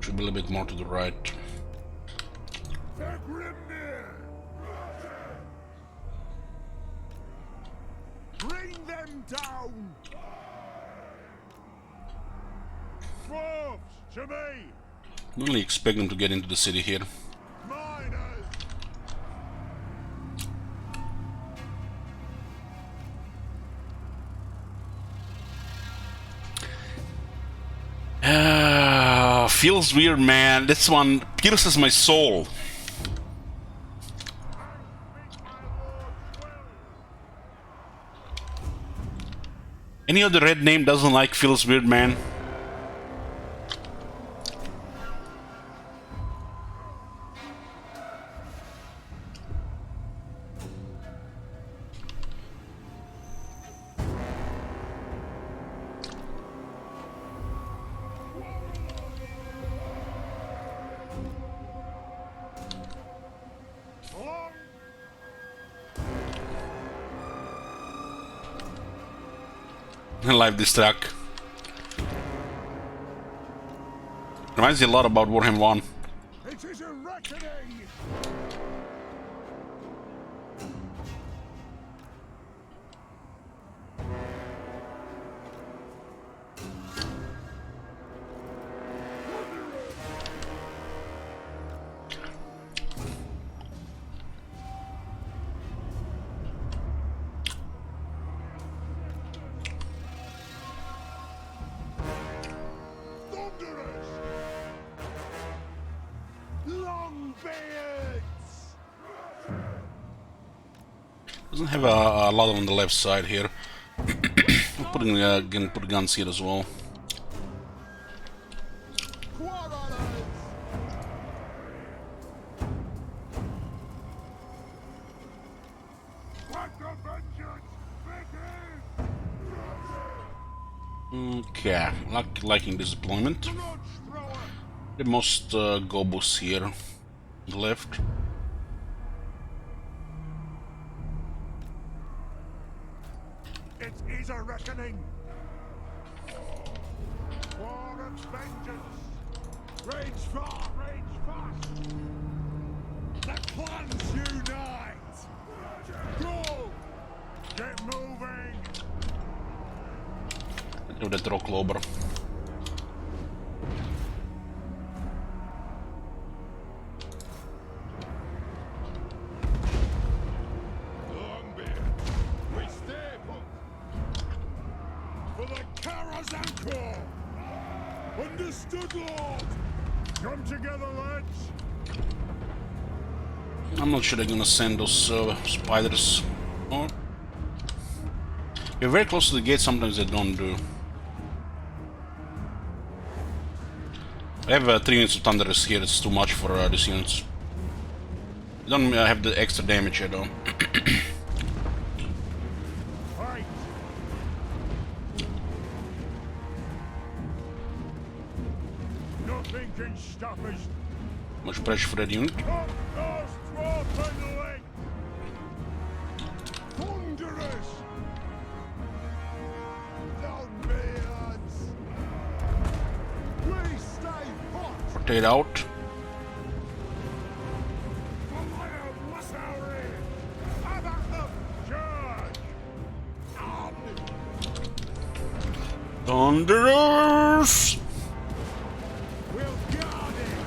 Speaker 1: Should be a little bit more to the right.
Speaker 4: Bring them down! Dwarves, to me!
Speaker 1: I don't really expect them to get into the city here.
Speaker 4: Miners!
Speaker 1: Feels weird, man. This one pierces my soul. Any other red name doesn't like feels weird, man. I like this track. Reminds me a lot about Warhammer 1.
Speaker 4: It is a reckoning! Thunderous! Longbeards!
Speaker 1: Doesn't have a lot on the left side here. Gonna put guns here as well.
Speaker 4: Quarrelers! Let the vengeance begin!
Speaker 1: Okay, liking this deployment.
Speaker 4: Grudge thrower!
Speaker 1: The most gobos here on the left.
Speaker 4: It is a reckoning! War and vengeance! Rage fast! Rage fast! The clans unite! Go! Get moving!
Speaker 1: Do the Droklober.
Speaker 4: Longbeard, we stay put! For the Karazanko! Understood, Lord! Come together, lads!
Speaker 1: I'm not sure they're gonna send those spiders. Oh. You're very close to the gate, sometimes they don't do. I have 3 units of Thunderers here, it's too much for these units. I don't have the extra damage here though.
Speaker 4: Fight! Nothing can stop us!
Speaker 1: Much pressure for that unit.
Speaker 4: Cut those dwarven legs! Thunderous! Longbeards! We stay put!
Speaker 1: Rotate out.
Speaker 4: Fire Masari! Have at them! Charge! On!
Speaker 1: Thunderers!
Speaker 4: We'll guard it!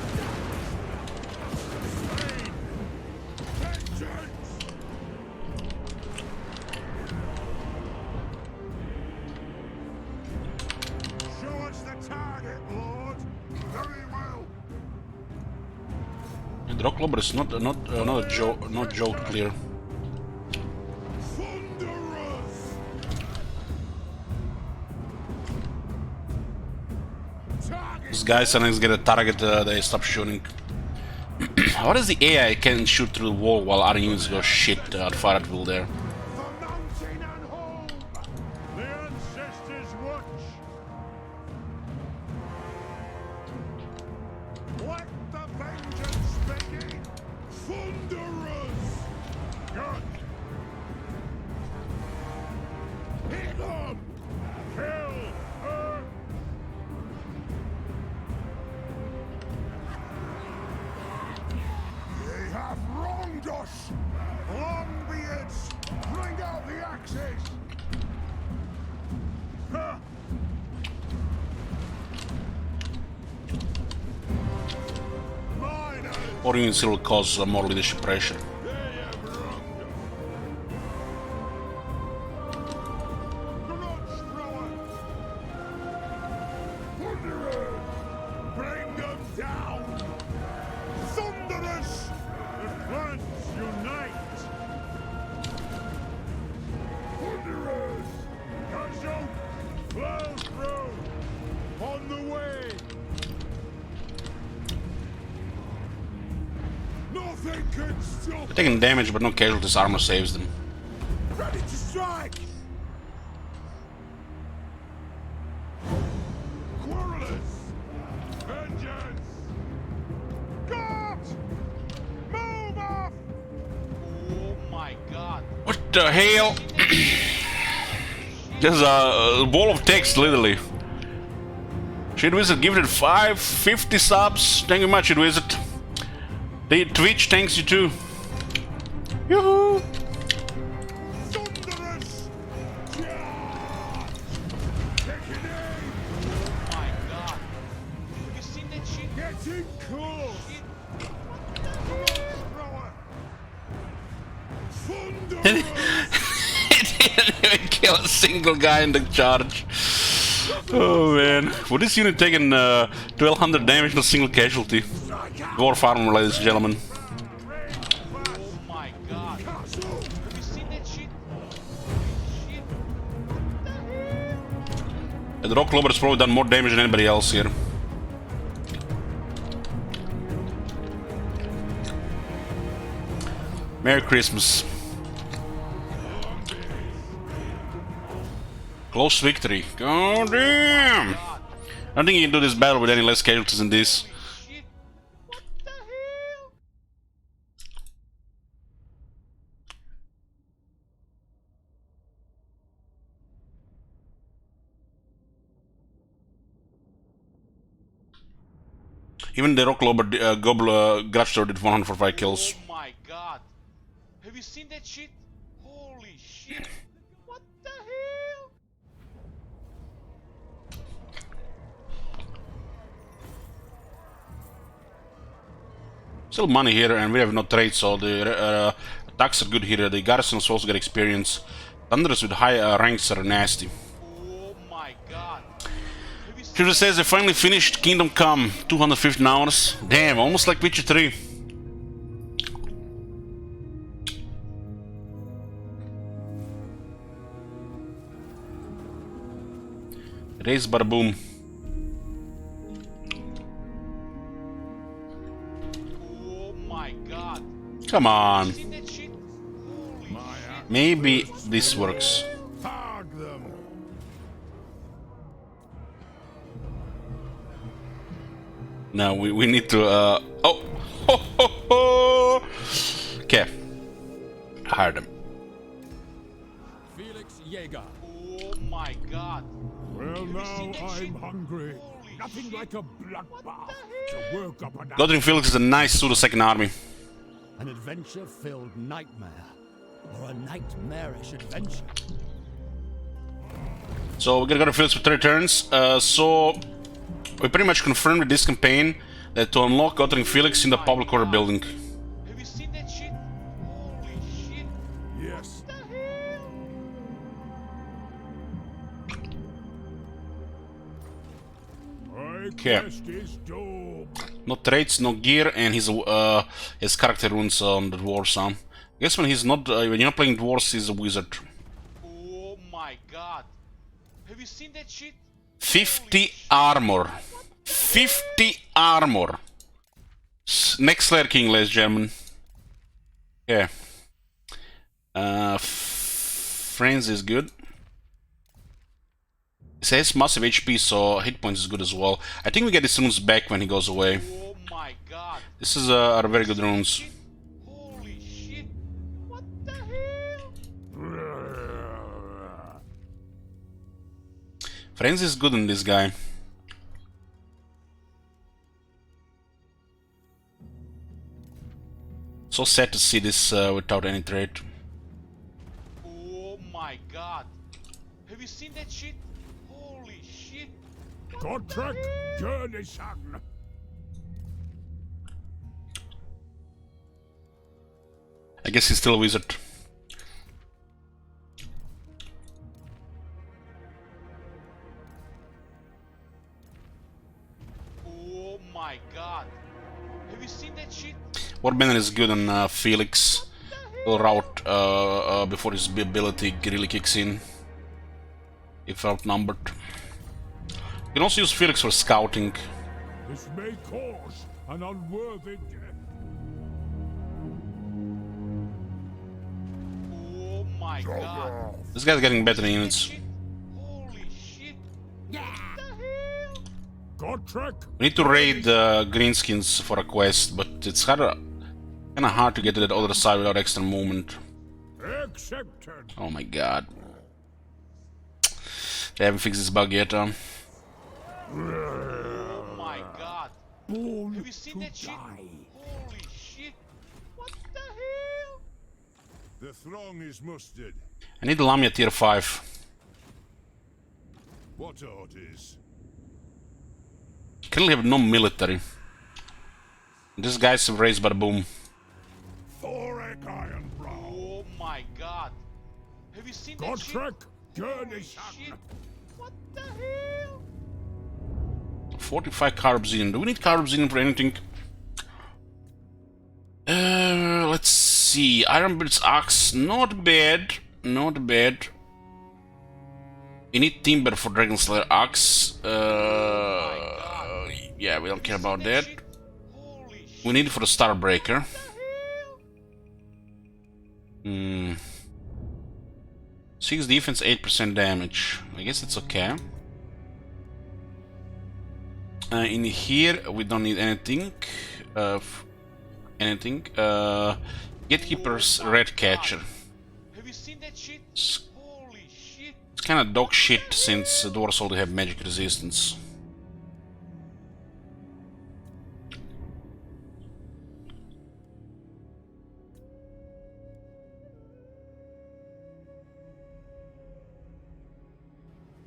Speaker 4: Slain! Vengeance! Show us the target, Lord! Very well!
Speaker 1: The Droklober is not a joke to clear. These guys sometimes get a target, they stop shooting. What is the AI can shoot through the wall while other units go shit far at will there?
Speaker 4: The mountain and home! The ancestors watch! Let the vengeance begin! Thunderers! Good! Hit them! Kill her! They have wronged us! Longbeards! Bring out the axes! Huh. Miners!
Speaker 1: Or units will cause more leadership pressure.
Speaker 4: They have wronged us! Grudge throwers! Thunderers! Bring them down! Thunderers! The clans unite! Thunderers! Castle! Ironbrow! On the way! Nothing can stop!
Speaker 1: They're taking damage, but no casualties. Armor saves them.
Speaker 4: Ready to strike! Quarrelers! Vengeance! God! Move off!
Speaker 3: Oh my god.
Speaker 1: What the hell? There's a wall of text, literally. Shit Wizard, give it 550 subs. Thank you much, Shit Wizard. The Twitch thanks you too. Yoo-hoo!
Speaker 4: Thunderous! Charge! Take it aim!
Speaker 3: Oh my god. Have you seen that shit?
Speaker 4: Get in close!
Speaker 3: Shit.
Speaker 4: Thrower! Thunderous!
Speaker 1: He didn't even kill a single guy in the charge. Oh man. For this unit taking 1200 damage, no single casualty. Dwarf armor, ladies and gentlemen.
Speaker 3: Oh my god.
Speaker 4: Castle!
Speaker 3: Have you seen that shit? Shit.
Speaker 1: The Rock Lobber has probably done more damage than anybody else here. Merry Christmas. Close victory. God damn! I don't think you can do this battle with any less casualties than this.
Speaker 3: Shit. What the hell?
Speaker 1: Even the Rock Lobber Grudge did 145 kills.
Speaker 3: Oh my god. Have you seen that shit? Holy shit. What the hell?
Speaker 1: Still money here, and we have no trade, so the attacks are good here. The garrisons also get experience. Thunderers with high ranks are nasty.
Speaker 3: Oh my god. Have you seen
Speaker 1: Future says they finally finished Kingdom Come, 215 hours. Damn, almost like Witcher 3. Raise bada boom.
Speaker 3: Oh my god.
Speaker 1: Come on.
Speaker 3: Seen that shit? Holy shit.
Speaker 1: Maybe this works.
Speaker 4: Tag them!
Speaker 1: No, we need to oh ho, ho, ho. Okay. Hire them.
Speaker 6: Felix Jaeger.
Speaker 3: Oh my god.
Speaker 4: Well,
Speaker 3: you seen
Speaker 4: now
Speaker 3: that shit?
Speaker 4: I'm hungry.
Speaker 3: Holy
Speaker 4: Nothing
Speaker 3: shit.
Speaker 4: like a bloodbath to work up an
Speaker 1: Godring Felix is a nice pseudo-second army.
Speaker 7: An adventure-filled nightmare, or a nightmarish adventure.
Speaker 1: So we're gonna go to Felix for 3 turns. So we pretty much confirmed with this campaign that to unlock Godring Felix in the public order building.
Speaker 3: Have you seen that shit? Holy shit.
Speaker 4: Yes.
Speaker 3: What the hell?
Speaker 4: My
Speaker 1: Okay.
Speaker 4: quest is doomed.
Speaker 1: No traits, no gear, and his character runes on the dwarves. I guess when he's not when you're not playing dwarves, he's a wizard.
Speaker 3: Oh my god. Have you seen that shit?
Speaker 1: 50 armor. 50 armor. Next Slayer King, ladies and gentlemen. Yeah. Friends is good. It says massive HP, so hit points is good as well. I think we get his runes back when he goes away.
Speaker 3: Oh my god.
Speaker 1: This is are very good runes.
Speaker 3: Holy shit. What the hell?
Speaker 1: Friends is good on this guy. So sad to see this without any trait.
Speaker 3: Oh my god. Have you seen that shit? Holy shit.
Speaker 4: Godtrek, journey son.
Speaker 1: I guess he's still a wizard.
Speaker 3: Oh my god. Have you seen that shit?
Speaker 1: Warbender is good on Felix. He'll route before his ability really kicks in. If outnumbered. You can also use Felix for scouting.
Speaker 4: This may cause an unworthy death.
Speaker 3: Oh my god.
Speaker 1: This guy's getting better in units.
Speaker 3: Shit. Holy shit. What the hell?
Speaker 4: Godtrek,
Speaker 1: We need to raid Greenskins for a quest, but it's kinda hard to get to that other side without extra movement.
Speaker 4: accepted.
Speaker 1: Oh my god. They haven't fixed this bug yet.
Speaker 3: Oh my god.
Speaker 4: Born
Speaker 3: Have you seen
Speaker 4: to
Speaker 3: that shit?
Speaker 4: die.
Speaker 3: Holy shit. What the hell?
Speaker 4: The throng is mustered.
Speaker 1: I need Lamia tier 5.
Speaker 4: What orders?
Speaker 1: Currently have no military. This guy's raised by the boom.
Speaker 4: Thorek Ironbrow.
Speaker 3: Oh my god. Have you seen that shit?
Speaker 4: Godtrek, journey
Speaker 3: Holy
Speaker 4: son.
Speaker 3: shit. What the hell?
Speaker 1: 45 carbzine. Do we need carbzine for anything? Let's see. Ironbrow axe, not bad. Not bad. We need timber for Dragon Slayer axe. Yeah, we don't care about that.
Speaker 3: Holy shit.
Speaker 1: We need it for the Starbreaker.
Speaker 3: What the hell?
Speaker 1: 6 defense, 8% damage. I guess it's okay. In here, we don't need anything. Gatekeeper's Red Catcher.
Speaker 3: Have you seen that shit? Holy shit.
Speaker 1: It's kind of dog shit since dwarves only have magic resistance.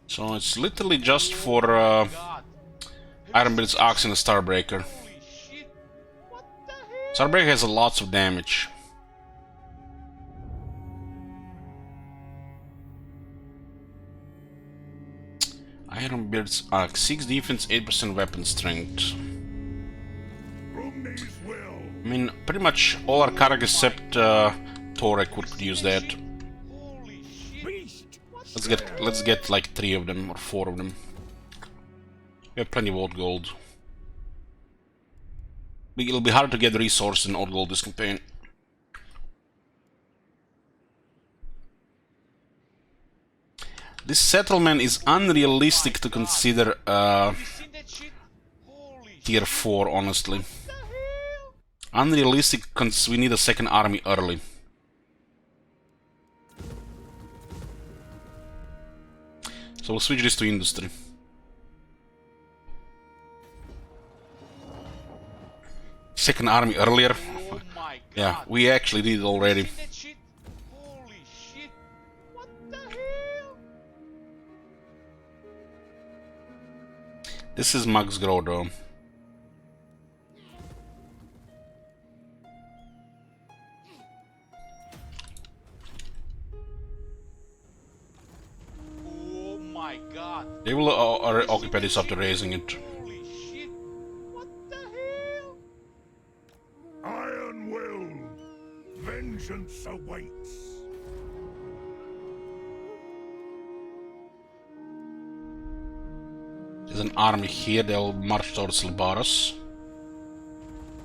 Speaker 1: So it's literally just for
Speaker 3: God.
Speaker 1: Ironbrow axe and the Starbreaker.
Speaker 3: Holy shit. What the hell?
Speaker 1: Starbreaker has lots of damage. Ironbeard's axe, 6 defense, 8% weapon strength.
Speaker 4: Rumney's will.
Speaker 1: I mean, pretty much all our characters except Torek could use that.
Speaker 3: Holy shit.
Speaker 4: Beast.
Speaker 1: Let's get like 3 of them or 4 of them. We have plenty of old gold. It'll be hard to get resources in old gold this campaign. This settlement is unrealistic to consider
Speaker 3: Have you seen that shit? Holy shit.
Speaker 1: tier 4, honestly.
Speaker 3: What the hell?
Speaker 1: Unrealistic because we need a second army early. So we'll switch this to industry. Second army earlier.
Speaker 3: Oh my god.
Speaker 1: Yeah, we actually did it already.
Speaker 3: Have you seen that shit? Holy shit. What the hell?
Speaker 1: This is Max Grow though.
Speaker 3: Oh my god.
Speaker 1: They will occupy this after raising it.
Speaker 3: Holy shit. What the hell?
Speaker 4: Iron will. Vengeance awaits.
Speaker 1: There's an army here, they'll march towards Libaros.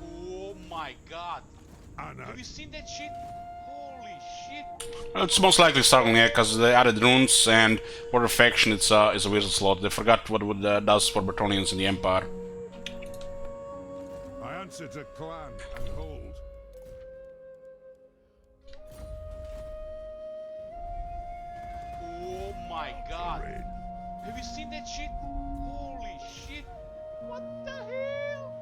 Speaker 3: Oh my god.
Speaker 4: Anna,
Speaker 3: Have you seen that shit? Holy shit.
Speaker 1: Well, it's most likely starting here because they added runes, and for the faction it's a wizard slot. They forgot what it does for Bretonnians in the Empire.
Speaker 4: I answer to clan and hold.
Speaker 3: Oh my god.
Speaker 4: Red.
Speaker 3: Have you seen that shit? Holy shit. What the hell?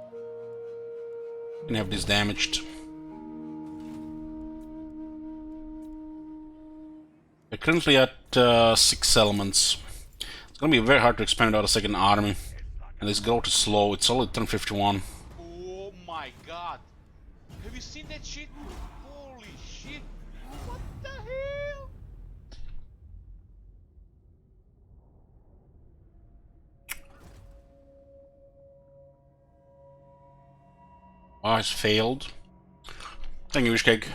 Speaker 1: Can have this damaged. We're currently at 6 elements. It's gonna be very hard to expand out a second army. And this growth is slow, it's only turn 51.
Speaker 3: Oh my god. Have you seen that shit? Holy shit. What the hell?
Speaker 1: Oh, it's failed. Thank you, Wishcake.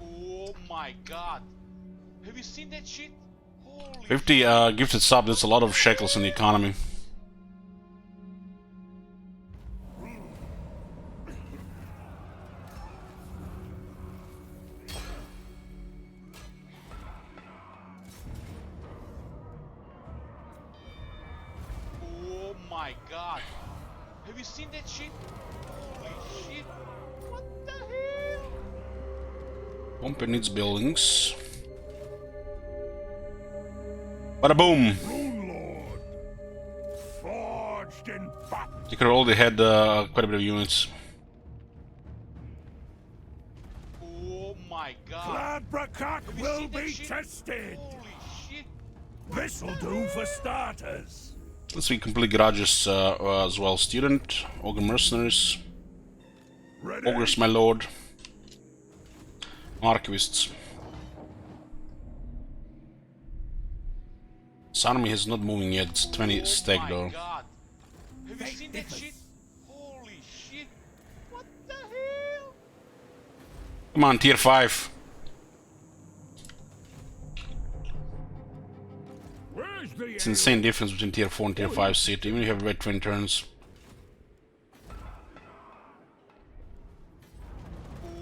Speaker 3: Oh my god. Have you seen that shit? Holy
Speaker 1: 50 gifted sub, that's a lot of shekels in the economy.
Speaker 3: Oh my god. Have you seen that shit? Holy shit. What the hell?
Speaker 1: Pomper needs buildings. Bada boom!
Speaker 4: Rune Lord. Forged in battle.
Speaker 1: You could have already had quite a bit of units.
Speaker 3: Oh my god.
Speaker 4: Gladbrakat
Speaker 3: Have you
Speaker 4: will
Speaker 3: seen that
Speaker 4: be
Speaker 3: shit?
Speaker 4: tested.
Speaker 3: Holy shit.
Speaker 4: This'll do for starters.
Speaker 1: Let's see, complete garages as well. Student, Ogre Mercenaries,
Speaker 4: Ready?
Speaker 1: Ogres, my lord, Archivists. This army is not moving yet, it's 20 stack
Speaker 3: Oh
Speaker 1: though.
Speaker 3: my god. Have you seen that shit? Holy shit. What the hell?
Speaker 1: Come on, tier 5.
Speaker 4: Where's the
Speaker 1: It's insane difference between tier 4 and tier 5 city, even if you have red twin turns.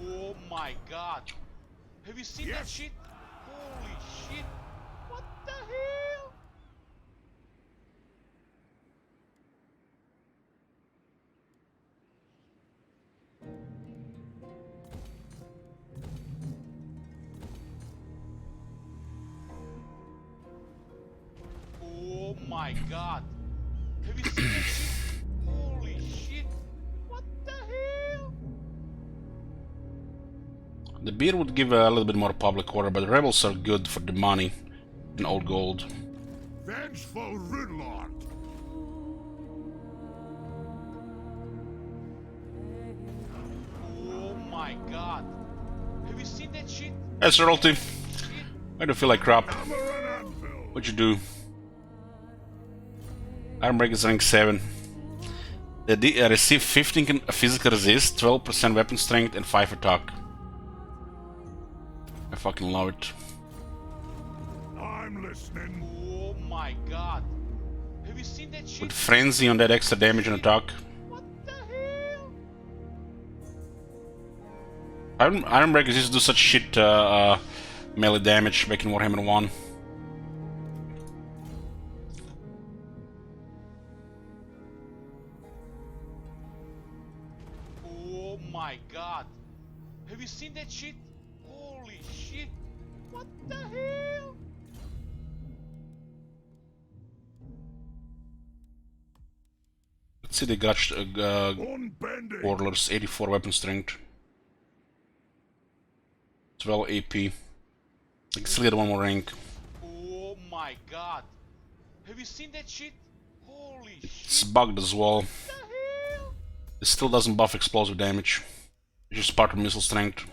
Speaker 3: Oh my god. Have you seen that
Speaker 4: Yes.
Speaker 3: shit? Holy shit. What the hell? Oh my god. Have you seen that shit? Holy shit. What the hell?
Speaker 1: The beer would give a little bit more public order, but the rebels are good for the money and old gold.
Speaker 4: vengeful Rune Lord?
Speaker 3: Oh my god. Have you seen that shit?
Speaker 1: Yes, royalty.
Speaker 3: Shit.
Speaker 1: I don't feel like crap.
Speaker 4: Hammer and anvil.
Speaker 1: What'd you do? Ironbrow is rank 7. They receive 15 physical resist, 12% weapon strength, and 5 attack. I fucking love it.
Speaker 4: I'm listening.
Speaker 3: Oh my god. Have you seen that shit?
Speaker 1: With frenzy on that extra damage and attack.
Speaker 3: What the hell?
Speaker 1: Ironbreakers used to do such shit melee damage back in Warhammer 1.
Speaker 3: Oh my god. Have you seen that shit? Holy shit. What the hell?
Speaker 1: Let's see, they got
Speaker 4: Unbending.
Speaker 1: Warlords, 84 weapon strength. 12 AP. Like, still get one more rank.
Speaker 3: Oh my god. Have you seen that shit? Holy
Speaker 1: It's
Speaker 3: shit.
Speaker 1: bugged as well.
Speaker 3: What the hell?
Speaker 1: It still doesn't buff explosive damage. It's just part of missile strength.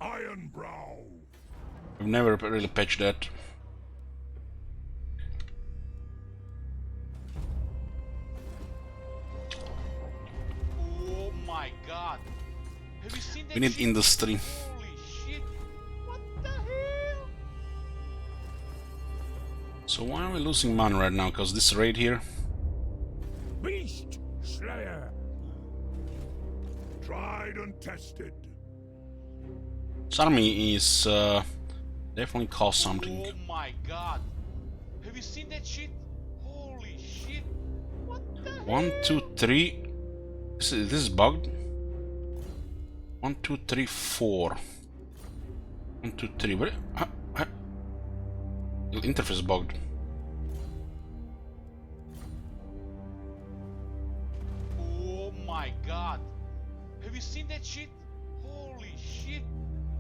Speaker 4: Ironbrow.
Speaker 1: I've never really patched that.
Speaker 3: Oh my god. Have you seen that
Speaker 1: We need
Speaker 3: shit?
Speaker 1: industry.
Speaker 3: Holy shit. What the hell?
Speaker 1: So why are we losing mana right now? Because this raid here.
Speaker 4: Beast Slayer. Tried and tested.
Speaker 1: This army is definitely cost something.
Speaker 3: Oh my god. Have you seen that shit? Holy shit. What the hell?
Speaker 1: 1, 2, 3. This is bugged. 1, 2, 3, 4. 1, 2, 3. What? The interface bugged.
Speaker 3: Oh my god. Have you seen that shit? Holy shit.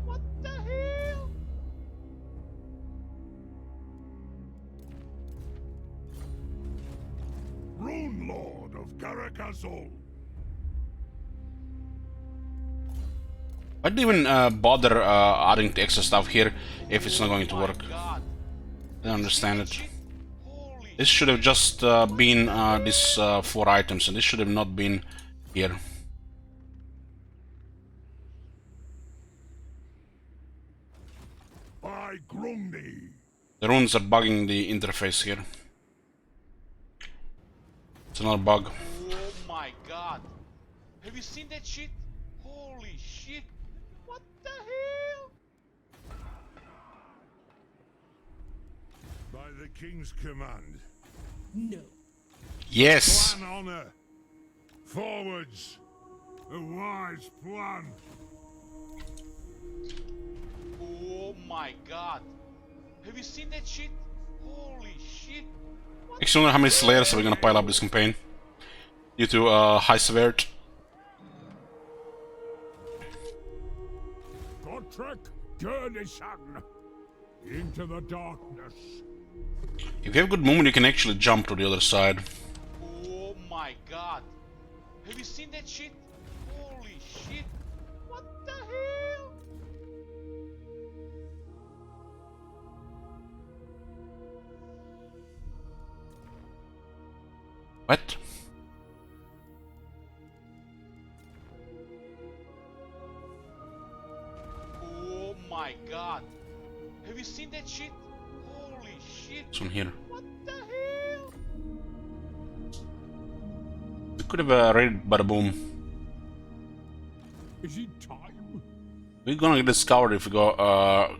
Speaker 3: What the hell?
Speaker 4: Rune Lord of Karakazol.
Speaker 1: Why'd they even bother adding the extra stuff here if it's not going to work?
Speaker 3: God.
Speaker 1: I don't understand it.
Speaker 3: Holy
Speaker 1: This should have just been these 4 items, and this should have not been here.
Speaker 4: By Grundy.
Speaker 1: The runes are bugging the interface here. It's another bug.
Speaker 3: Oh my god. Have you seen that shit? Holy shit. What the hell?
Speaker 4: By the King's command.
Speaker 5: No.
Speaker 1: Yes!
Speaker 4: Plan honor. Forwards. A wise plan.
Speaker 3: Oh my god. Have you seen that shit? Holy shit. What
Speaker 1: Actually, I wonder how many slayers are we gonna pile up this campaign due to high severity.
Speaker 4: Gotrek Gurnisan. Into the darkness.
Speaker 1: If you have good movement, you can actually jump to the other side.
Speaker 3: Oh my god. Have you seen that shit? Holy shit. What the hell?
Speaker 1: What?
Speaker 3: Oh my god. Have you seen that shit? Holy shit.
Speaker 1: This one here.
Speaker 3: What the hell?
Speaker 1: We could have raided Bada Boom.
Speaker 4: Is it time?
Speaker 1: We're gonna get discovered if we go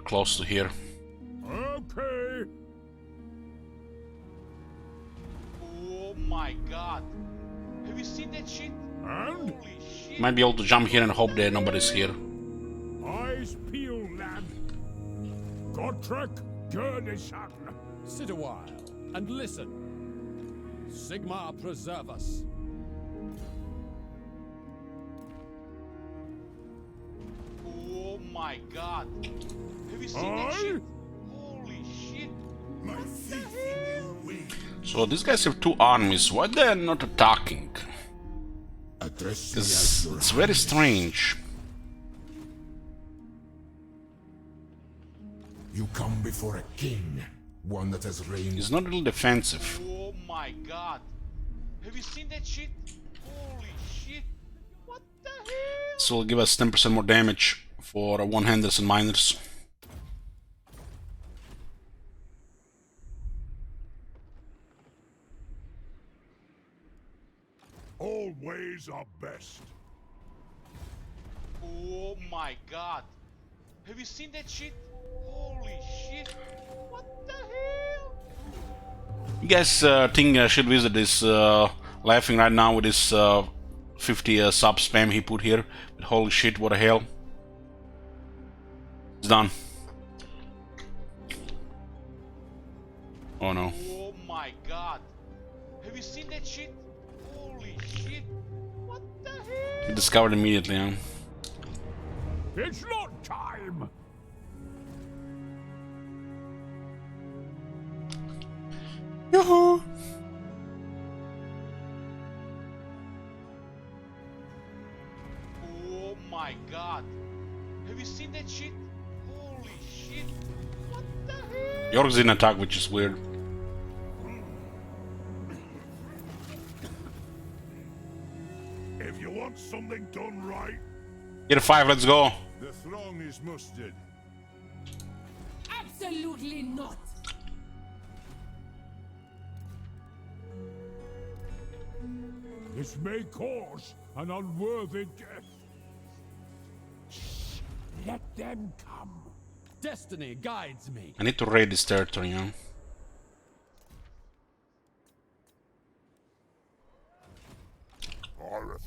Speaker 1: close to here.
Speaker 4: Okay.
Speaker 3: Oh my god. Have you seen that shit?
Speaker 4: And
Speaker 3: Holy shit.
Speaker 1: Might be able to jump here and hope that nobody's here.
Speaker 4: eyes peeled, lad. Gotrek Gurnisan.
Speaker 7: Sit a while and listen. Sigmar preserve us.
Speaker 3: Oh my god. Have you seen that shit? Holy shit.
Speaker 4: My faith in you will.
Speaker 1: So these guys have 2 armies. Why they're not attacking?
Speaker 4: Address
Speaker 1: It's very strange.
Speaker 2: You come before a king, one that has reigned.
Speaker 1: It's not really defensive.
Speaker 3: Oh my god. Have you seen that shit? Holy shit. What the hell?
Speaker 1: This will give us 10% more damage for one-handers and miners.
Speaker 4: All ways are best.
Speaker 3: Oh my god. Have you seen that shit? Holy shit. What the hell?
Speaker 1: You guys think I should visit this laughing right now with this 50 sub spam he put here? But holy shit, what the hell. It's done. Oh no.
Speaker 3: Oh my god. Have you seen that shit? Holy shit. What the hell?
Speaker 1: He discovered immediately, huh?
Speaker 4: It's not time.
Speaker 1: Yoo-hoo!
Speaker 3: Oh my god. Have you seen that shit? Holy shit. What the hell?
Speaker 1: York's didn't attack, which is weird.
Speaker 4: If you want something done right,
Speaker 1: Get a 5, let's go.
Speaker 4: the throng is mustered.
Speaker 5: Absolutely not.
Speaker 4: This may cause an unworthy death. Let them come.
Speaker 7: Destiny guides me.
Speaker 1: I need to raid this territory, you know.
Speaker 4: I refuse.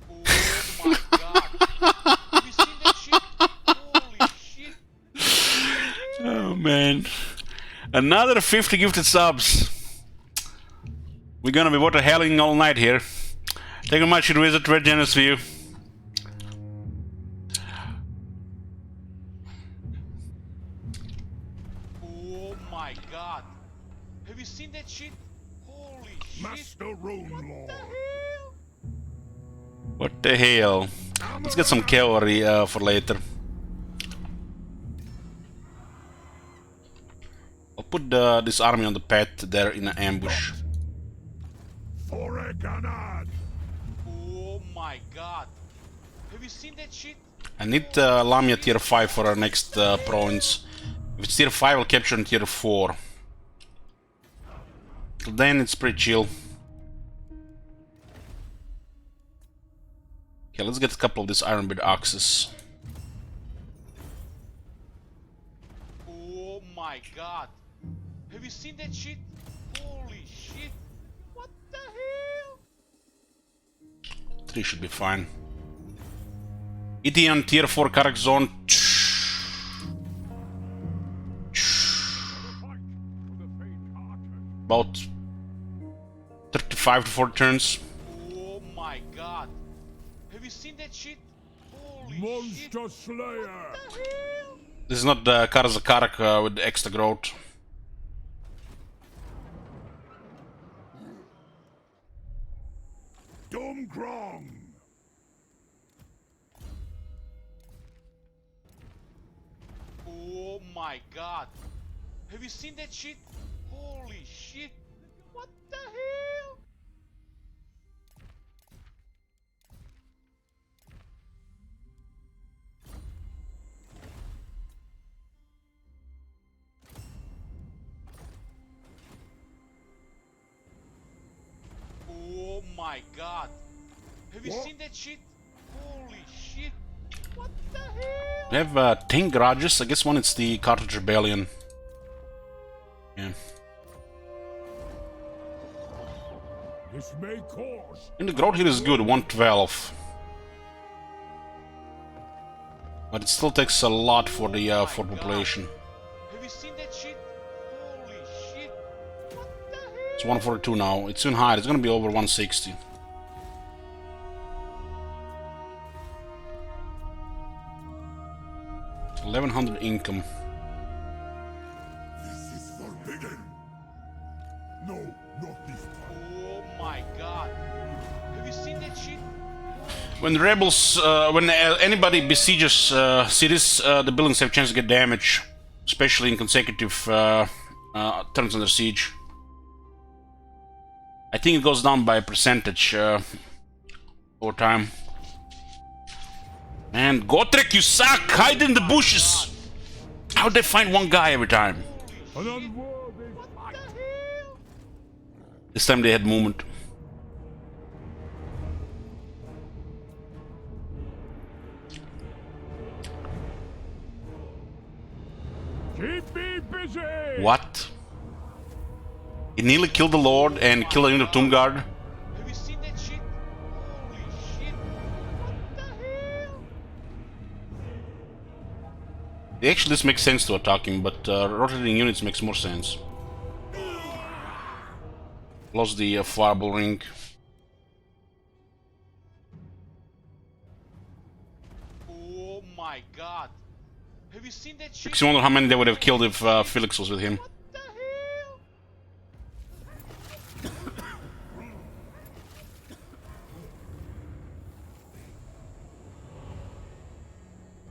Speaker 3: Oh my god. Have you seen that shit? Holy shit.
Speaker 1: Oh man. Another 50 gifted subs. We're gonna be water helling all night here. Thank you much, Wizard. Very generous of you.
Speaker 3: Oh my god. Have you seen that shit? Holy shit.
Speaker 4: Master Rune Lord.
Speaker 3: Hell?
Speaker 1: What the hell? Let's get some cavalry for later. I'll put this army on the path there in an ambush.
Speaker 4: For a Ganad.
Speaker 3: Oh my god. Have you seen that shit?
Speaker 1: I need Lamia tier 5 for our next province. If it's tier 5, I'll capture in tier 4. Till then, it's pretty chill. Okay, let's get a couple of these Ironbrow axes.
Speaker 3: Oh my god. Have you seen that shit? Holy shit. What the hell?
Speaker 1: 3 should be fine. Etian tier 4 Karak zone. About 35 to 40 turns.
Speaker 3: Oh my god. Have you seen that shit? Holy shit.
Speaker 4: Monster Slayer.
Speaker 3: What the hell?
Speaker 1: This is not the Karak with the extra growth.
Speaker 4: Domgrong.
Speaker 3: Oh my god. Have you seen that shit? Holy shit. What the hell? Oh my god. Have you
Speaker 4: What?
Speaker 3: seen that shit? Holy shit. What the hell?
Speaker 1: We have 10 garages. I guess one is the Carthage Rebellion. Yeah.
Speaker 4: This may cause.
Speaker 1: And the growth here is good, 112. But it still takes a lot for the for population.
Speaker 3: Have you seen that shit? Holy shit. What the hell?
Speaker 1: It's 142 now. It's soon higher. It's gonna be over 160. $1,100 income.
Speaker 4: This is forbidden. No, not this time.
Speaker 3: Oh my god. Have you seen that shit?
Speaker 1: When the rebels, when anybody besieges cities, the buildings have a chance to get damage, especially in consecutive turns under siege. I think it goes down by a percentage over time. Man, Gotrek, you suck! Hide in the bushes! How'd they find one guy every time?
Speaker 4: An unworthy fight.
Speaker 1: This time they had movement.
Speaker 4: Keep me busy.
Speaker 1: What? He nearly killed the Lord and killed the unit of Tombguard.
Speaker 3: Have you seen that shit? Holy shit. What the hell?
Speaker 1: Actually, this makes sense to attack him, but rotating units makes more sense. Lost the fireball ring.
Speaker 3: Oh my god. Have you seen that shit?
Speaker 1: Makes you wonder how many they would have killed if Felix was with him.
Speaker 3: What the hell?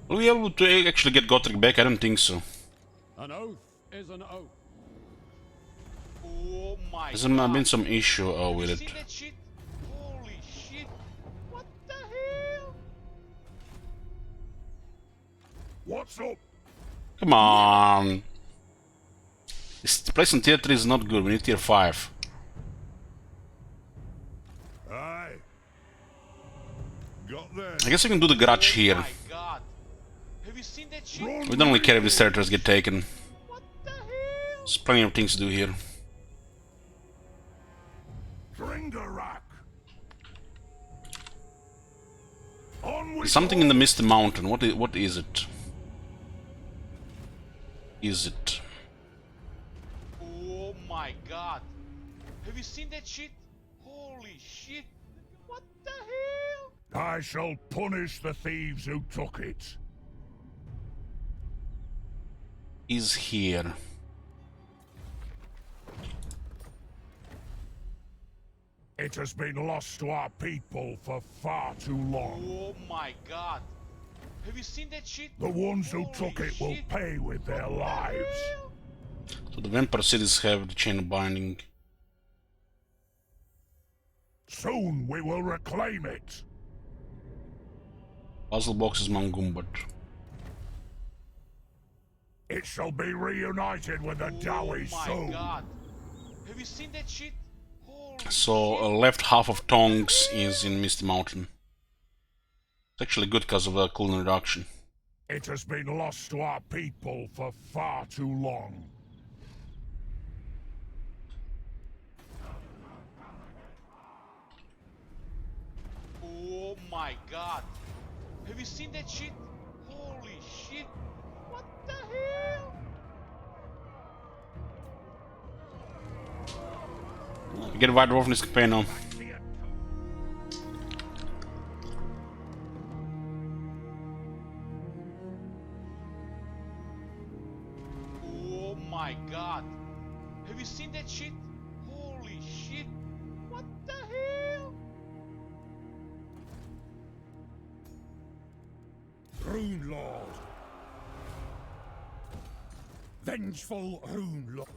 Speaker 1: Will we be able to actually get Gotrek back? I don't think so.
Speaker 7: An oath is an oath.
Speaker 3: Oh my
Speaker 1: There's
Speaker 3: god.
Speaker 1: been some issue
Speaker 3: Have
Speaker 1: with
Speaker 3: you
Speaker 1: it.
Speaker 3: seen that shit? Holy shit. What the hell?
Speaker 4: What's up?
Speaker 1: Come on. This place in tier 3 is not good, we need tier 5.
Speaker 4: Aye. Got there.
Speaker 1: I guess we can do the garage here.
Speaker 3: Oh my god. Have you seen that shit?
Speaker 1: We don't really care if these territories get taken.
Speaker 3: What the hell?
Speaker 1: There's plenty of things to do here.
Speaker 4: Dringarak. On we
Speaker 1: There's something in the Misty Mountain. What is it? Is it?
Speaker 3: Oh my god. Have you seen that shit? Holy shit. What the hell?
Speaker 4: I shall punish the thieves who took it.
Speaker 1: Is here.
Speaker 4: It has been lost to our people for far too long.
Speaker 3: Oh my god. Have you seen that shit?
Speaker 4: The ones who took
Speaker 3: Holy
Speaker 4: it will
Speaker 3: shit.
Speaker 4: pay with their lives.
Speaker 3: Hell?
Speaker 1: So the vampire cities have the chain of binding.
Speaker 4: Soon we will reclaim it.
Speaker 1: Puzzle boxes Mangumbat.
Speaker 4: It shall be reunited with the Dowie
Speaker 3: Oh my
Speaker 4: soon.
Speaker 3: god. Have you seen that shit? Holy
Speaker 1: So left half of Tongs is in Misty Mountain. It's actually good because of the cooldown reduction.
Speaker 4: It has been lost to our people for far too long.
Speaker 3: Oh my god. Have you seen that shit? Holy shit. What the hell?
Speaker 1: We get a White Dwarf in this campaign now.
Speaker 3: Oh my god. Have you seen that shit? Holy shit. What the hell?
Speaker 4: Rune Lord. Vengeful Rune Lord.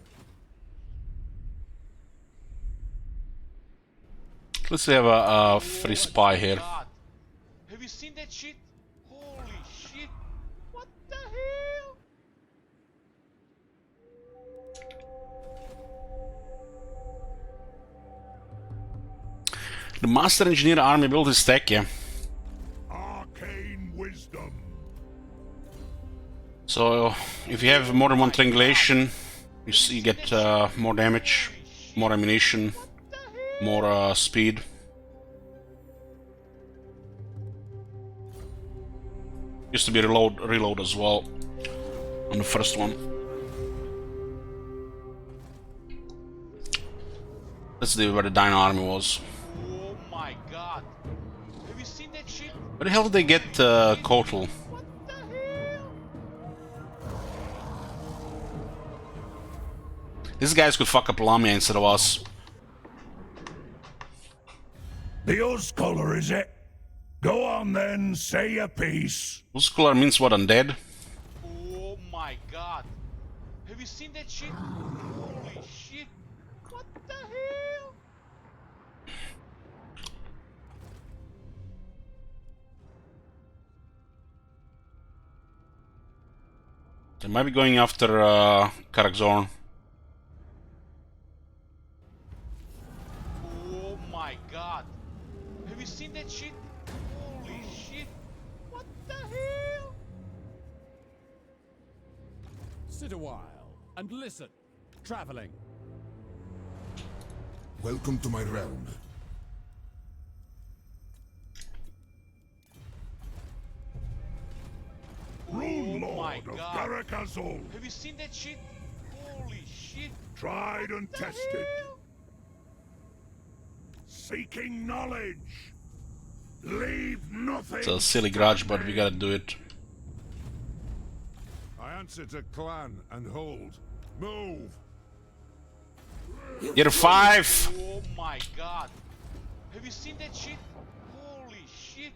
Speaker 1: Let's have a free spy here.
Speaker 3: God. Have you seen that shit? Holy shit. What the hell?
Speaker 1: The Master Engineer army built his tech, yeah.
Speaker 4: Arcane wisdom.
Speaker 1: So if you have more than one triangulation, you get more damage, more ammunition, more speed. Used to be reload as well on the first one. Let's see where the Dino army was.
Speaker 3: Oh my god. Have you seen that shit?
Speaker 1: Where the hell did they get Kotal?
Speaker 3: What the hell?
Speaker 1: These guys could fuck up Lamia instead of us.
Speaker 4: The Uzcolor, is it? Go on then, say your piece.
Speaker 1: Muscular means what, undead?
Speaker 3: Oh my god. Have you seen that shit? Holy shit. What the hell?
Speaker 1: They might be going after Karakzorn.
Speaker 3: Oh my god. Have you seen that shit? Holy shit. What the hell?
Speaker 7: Sit a while and listen. Traveling.
Speaker 2: Welcome to my realm.
Speaker 4: Rune
Speaker 3: Oh my
Speaker 4: Lord of
Speaker 3: God.
Speaker 4: Garakazul.
Speaker 3: Have you seen that shit? Holy shit.
Speaker 4: Tried and
Speaker 3: The
Speaker 4: tested.
Speaker 3: hell?
Speaker 4: Seeking knowledge. Leave nothing.
Speaker 1: It's a silly grudge, but we gotta do it.
Speaker 2: I answer to clan and hold. Move.
Speaker 1: Get a 5!
Speaker 3: Oh my god. Have you seen that shit? Holy shit.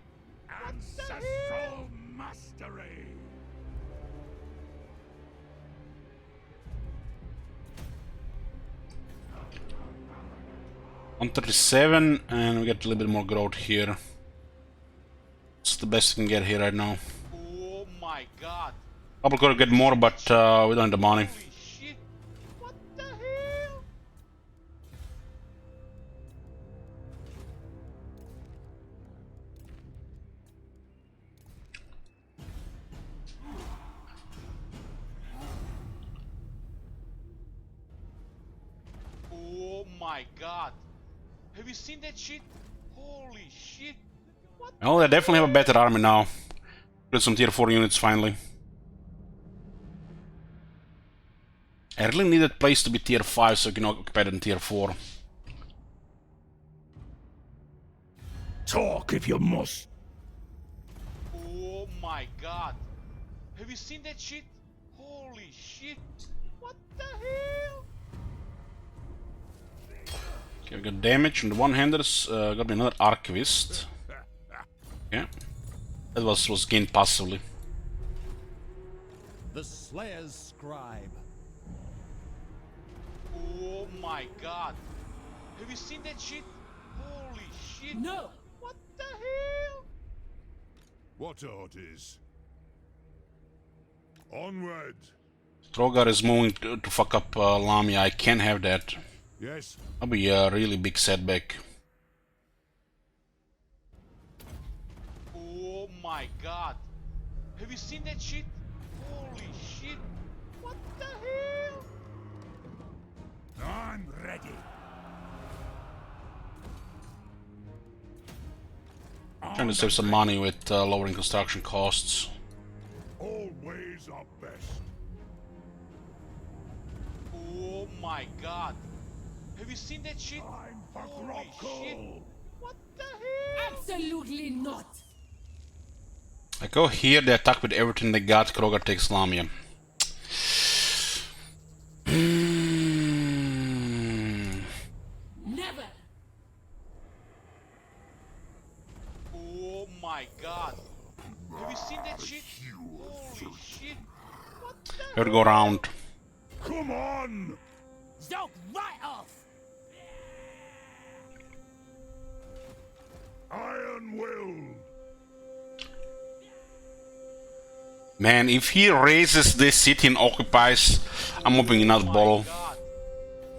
Speaker 3: What the hell?
Speaker 4: Ancestral mastery.
Speaker 1: On 37, and we get a little bit more growth here. It's the best we can get here right now.
Speaker 3: Oh my god.
Speaker 1: Probably could get more, but we don't have the money.
Speaker 3: Holy shit. What my god. Have you seen that shit? Holy shit. What?
Speaker 1: Well, they definitely have a better army now. Get some tier 4 units finally. I really need that place to be tier 5 so I can occupy it in tier 4.
Speaker 4: Talk if you must.
Speaker 3: Oh my god. Have you seen that shit? Holy shit. What the hell?
Speaker 1: Okay, we got damage on the one-handers. Got me another archivist. Yeah. That was gained passively.
Speaker 7: The Slayer's Scribe.
Speaker 3: Oh my god. Have you seen that shit? Holy shit.
Speaker 5: No!
Speaker 3: What the hell?
Speaker 4: What orders? Onward.
Speaker 1: Trogar is moving to fuck up Lamia. I can't have that.
Speaker 4: Yes.
Speaker 1: That'll be a really big setback.
Speaker 3: Oh my god. Have you seen that shit? Holy shit. What the hell?
Speaker 4: I'm ready.
Speaker 1: Trying to save some money with lowering construction costs.
Speaker 4: All ways are best.
Speaker 3: Oh my god. Have you seen that shit?
Speaker 4: Time for
Speaker 3: Holy shit.
Speaker 4: Grockle.
Speaker 3: What the hell?
Speaker 5: Absolutely not!
Speaker 1: I go here, they attack with everything they got. Kroger takes Lamia.
Speaker 5: Never!
Speaker 3: Oh my god. Have you seen that shit? Holy shit. What the
Speaker 1: Have to go around.
Speaker 4: Come on!
Speaker 5: Zoke right off!
Speaker 4: Iron will.
Speaker 1: Man, if he raises this city and occupies, I'm opening another
Speaker 3: my
Speaker 1: bottle.
Speaker 3: god.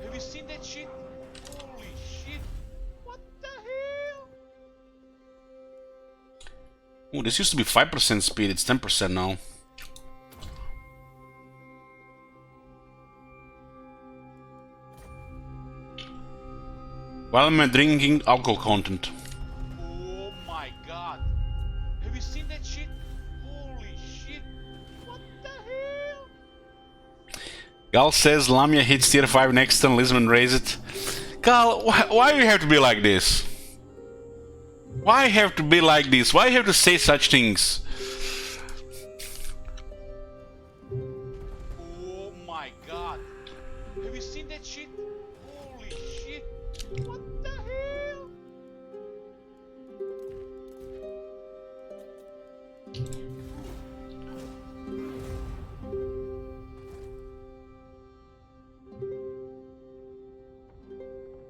Speaker 3: Have you seen that shit? Holy shit. What the hell?
Speaker 1: Oh, this used to be 5% speed, it's 10% now. While I'm drinking alcohol content.
Speaker 3: Oh my god. Have you seen that shit? Holy shit. What the hell?
Speaker 1: Gal says Lamia hits tier 5 next turn, Lisbon raise it. Gal, why do you have to be like this? Why have to be like this? Why have to say such things?
Speaker 3: Oh my god. Have you seen that shit? Holy shit. What the hell?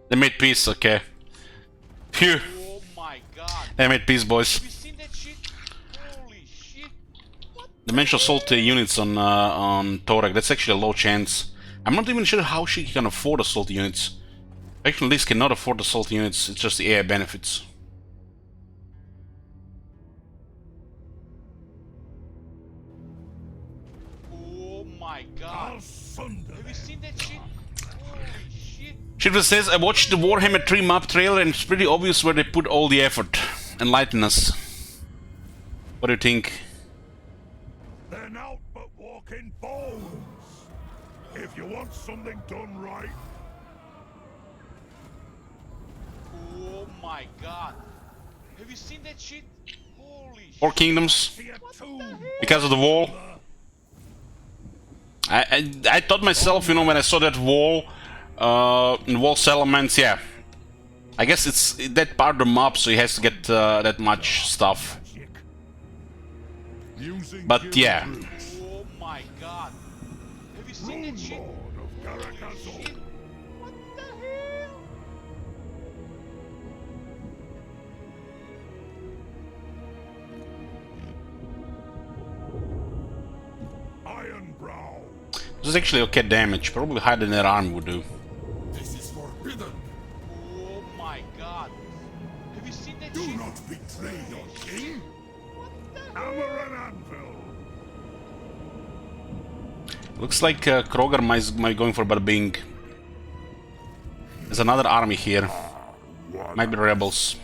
Speaker 1: They made peace, okay. Phew.
Speaker 3: Oh my god.
Speaker 1: They made peace, boys.
Speaker 3: Have you seen that shit? Holy shit. What
Speaker 1: The mentioned assault units on Torek, that's actually a low chance. I'm not even sure how she can afford assault units. Actually, Liz cannot afford assault units, it's just the AI benefits.
Speaker 3: Oh my god.
Speaker 4: I'll sunder
Speaker 3: Have you
Speaker 4: them.
Speaker 3: seen that shit? Holy shit.
Speaker 1: Shifter says, I watched the Warhammer 3 map trailer and it's pretty obvious where they put all the effort. Enlighten us. What do you think?
Speaker 4: They're naught but walking bones. If you want something done right,
Speaker 3: Oh my god. Have you seen that shit? Holy
Speaker 1: Four
Speaker 3: shit.
Speaker 1: kingdoms,
Speaker 4: see a tomb.
Speaker 1: because of the wall. I thought myself, you know, when I saw that wall, wall settlements, yeah. I guess it's that part of the map, so he has to get that much stuff.
Speaker 4: Magic. Using
Speaker 1: But
Speaker 4: human
Speaker 1: yeah.
Speaker 4: roots.
Speaker 3: Oh my god. Have you seen
Speaker 4: Rune
Speaker 3: that shit?
Speaker 4: Lord of
Speaker 3: Holy
Speaker 4: Garakazor.
Speaker 3: shit. What the hell?
Speaker 4: Ironbrow.
Speaker 1: This is actually okay damage, probably higher than their army would do.
Speaker 4: This is forbidden.
Speaker 3: Oh my god. Have you seen that
Speaker 4: Do
Speaker 3: shit?
Speaker 4: not betray your king.
Speaker 3: What the hell?
Speaker 4: Hammer and anvil.
Speaker 1: Looks like Kroger might going for bada bing. There's another army here. Might be rebels.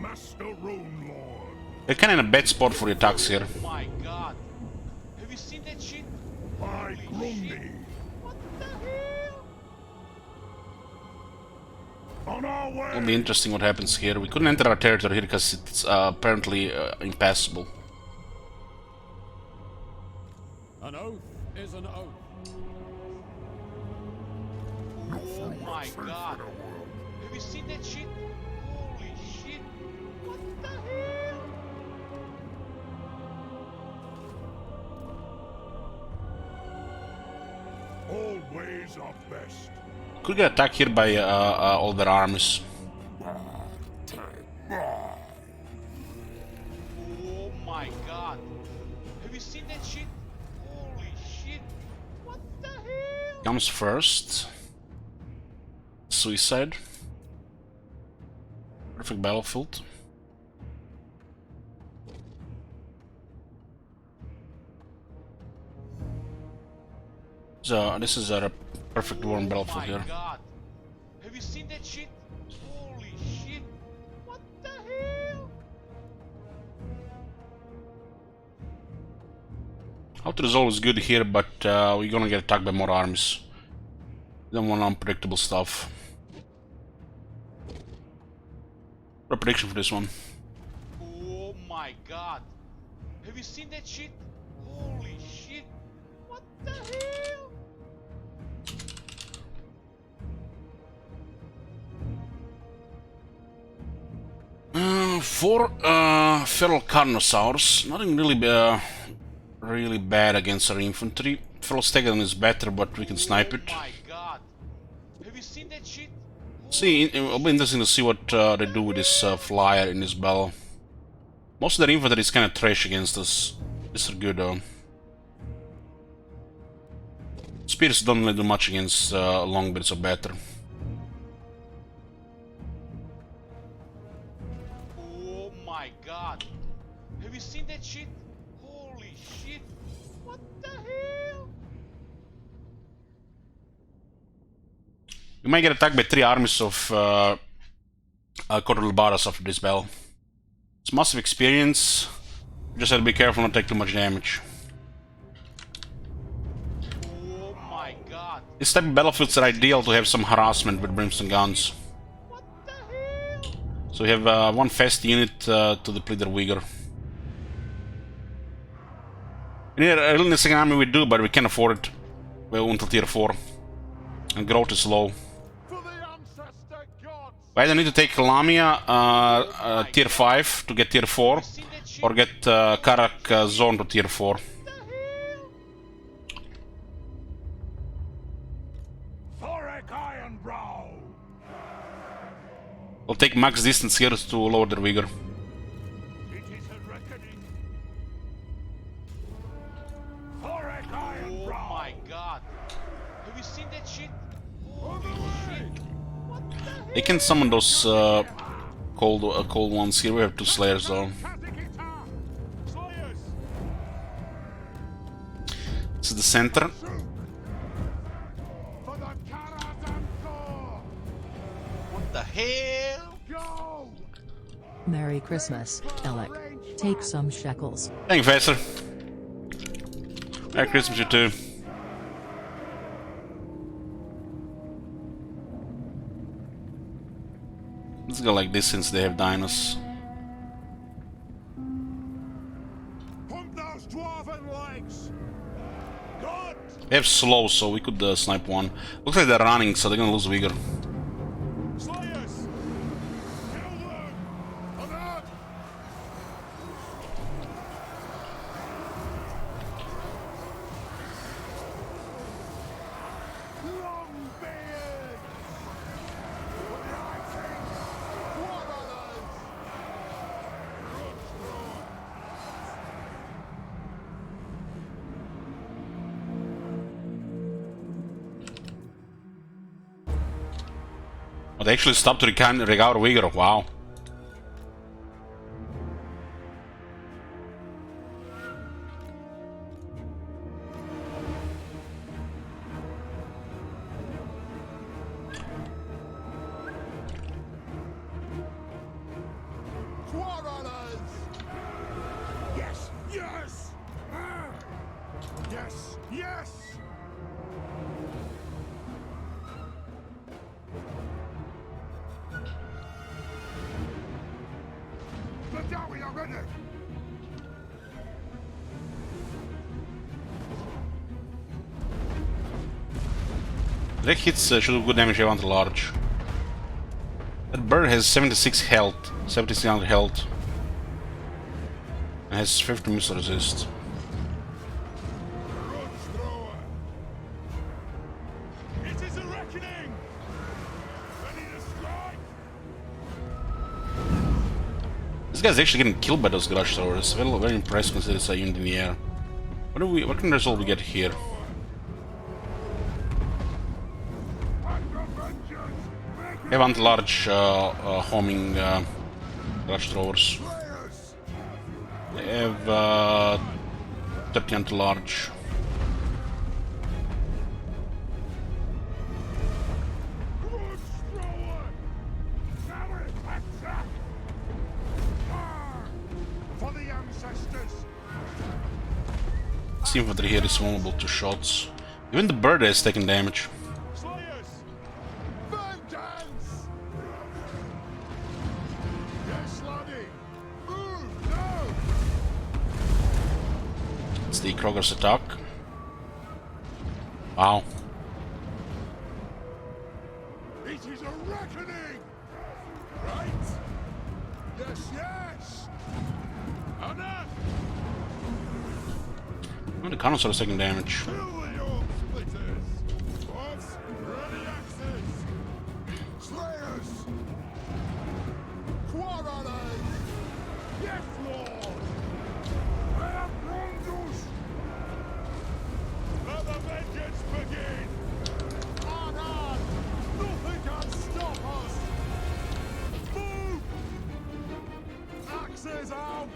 Speaker 4: Master Rune Lord.
Speaker 1: They're kind of in a bad spot for the attacks here.
Speaker 3: Oh my god. Have you seen that shit?
Speaker 4: By
Speaker 3: Holy shit.
Speaker 4: Grundy.
Speaker 3: What the hell?
Speaker 4: On our way.
Speaker 1: It'll be interesting what happens here. We couldn't enter our territory here because it's apparently impassable.
Speaker 7: An oath is an oath.
Speaker 3: Oh my god. Have you seen that shit? Holy shit. What the hell?
Speaker 4: All ways are best.
Speaker 1: Could get attacked here by all their armies.
Speaker 3: Oh my god. Have you seen that shit? Holy shit. What the hell?
Speaker 1: Comes first. Suicide. Perfect battlefield. So this is a perfect warm battlefield
Speaker 3: Oh
Speaker 1: here.
Speaker 3: my god. Have you seen that shit? Holy shit. What the hell?
Speaker 1: Outer is always good here, but we're gonna get attacked by more armies. Don't want unpredictable stuff. What a prediction for this one?
Speaker 3: Oh my god. Have you seen that shit? Holy shit. What the hell?
Speaker 1: Four feral carnosaurs. Nothing really bad against our infantry. Feral stegodon is better, but we can snipe it.
Speaker 3: Oh my god. Have you seen that shit?
Speaker 1: See, it'll be interesting to see what they do with this flyer in this battle. Most of their infantry is kind of trash against us. These are good though. Spears don't really do much against longbeards or better.
Speaker 3: Oh my god. Have you seen that shit? Holy shit. What the hell?
Speaker 1: We might get attacked by 3 armies of Cordelbaras after this battle. It's massive experience. Just have to be careful not to take too much damage.
Speaker 3: Oh my god.
Speaker 1: This type of battlefields are ideal to have some harassment with brimstone guns.
Speaker 3: What the hell?
Speaker 1: So we have one fast unit to deplete their vigor. We need a really second army we do, but we can't afford it. Well, until tier 4. And growth is low.
Speaker 4: For the ancestor gods.
Speaker 1: We either need to take Lamia tier 5 to get tier 4,
Speaker 3: Seen that shit?
Speaker 1: or get Karak zone to tier 4.
Speaker 3: What the hell?
Speaker 4: Thoric Ironbrow.
Speaker 1: We'll take max distance here to lower their vigor.
Speaker 4: It is a reckoning. Thoric
Speaker 3: Oh
Speaker 4: Ironbrow.
Speaker 3: my god. Have you seen that shit? Holy shit. What the hell?
Speaker 1: They can summon those cold ones here. We have 2 slayers though.
Speaker 4: Slayers.
Speaker 1: This is the center.
Speaker 4: For the Karazhan Thor.
Speaker 3: What the hell?
Speaker 4: Go.
Speaker 8: Merry Christmas, Alec. Take some shekels.
Speaker 1: Thank you, Professor. Merry Christmas, you too. Let's go like this since they have dinos.
Speaker 4: Pump those dwarven legs. Good.
Speaker 1: They have slow, so we could snipe one. Looks like they're running, so they're gonna lose vigor.
Speaker 4: Slayers. Kill them. Alert. Longbeard. What others?
Speaker 1: Oh, they actually stopped to recover vigor. Wow. Direct hits should do good damage around large. That bird has 76 health, 7600 health, and has 50 missile resist.
Speaker 2: It is a reckoning! Ready to strike!
Speaker 1: This guy's actually getting killed by those grudge throwers. Very, very impressed considering it's a unit in the air. What kind of result we get here? We have anti-large homing grudge throwers. They have 30 anti-large.
Speaker 2: For the ancestors!
Speaker 1: This infantry here is vulnerable to shots. Even the bird is taking damage.
Speaker 2: Slayers! Vengeance! Yes, laddie! Move now!
Speaker 1: It's the Kroger's attack. Wow.
Speaker 2: It is a reckoning! Right? Yes, yes! Enough!
Speaker 1: Oh, the cannons are taking damage.
Speaker 2: Kill the orc splitters! Dwarfs, ready axes! Slayers! Quarrelers! Yes, Lord! Where Brundles! Let the vengeance begin! On! Nothing can stop us! Move! Axes out!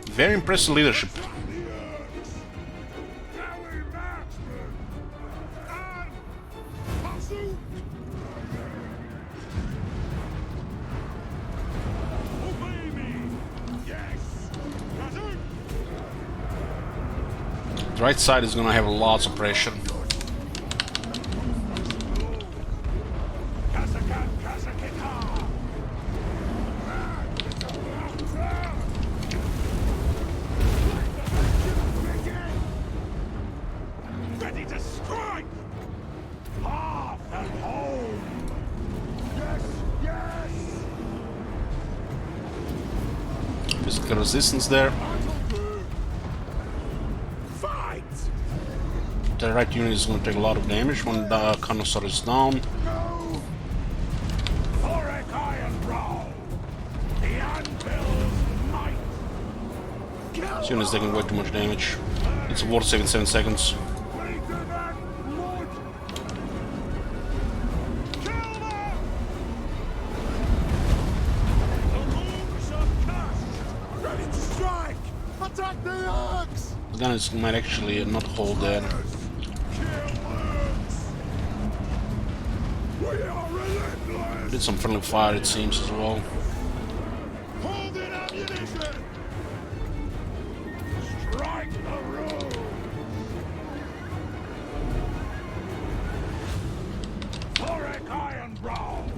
Speaker 1: Very impressive leadership.
Speaker 2: The Urks! Galley marksmen! And pursuit! Obey me! Yes! Pursuit!
Speaker 1: The right side is gonna have lots of pressure.
Speaker 2: Kazakan Kazakita! Ready to strike! Half at home! Yes, yes!
Speaker 1: Physical resistance there.
Speaker 2: Battle good! Fight!
Speaker 1: The right unit is gonna take a lot of damage when the connoisseur is down.
Speaker 2: Go! Thoric Ironbrow! The anvil's might!
Speaker 1: This unit is taking way too much damage. It's worth saving 7 seconds.
Speaker 2: Greater than blood! Kill them! The runes are cast! Ready to strike! Attack the Urks!
Speaker 1: The gunners might actually not hold there.
Speaker 2: Kill Urks! We are relentless!
Speaker 1: Did some friendly fire, it seems, as well.
Speaker 2: Hold in ammunition! Strike the road! Thoric Ironbrow!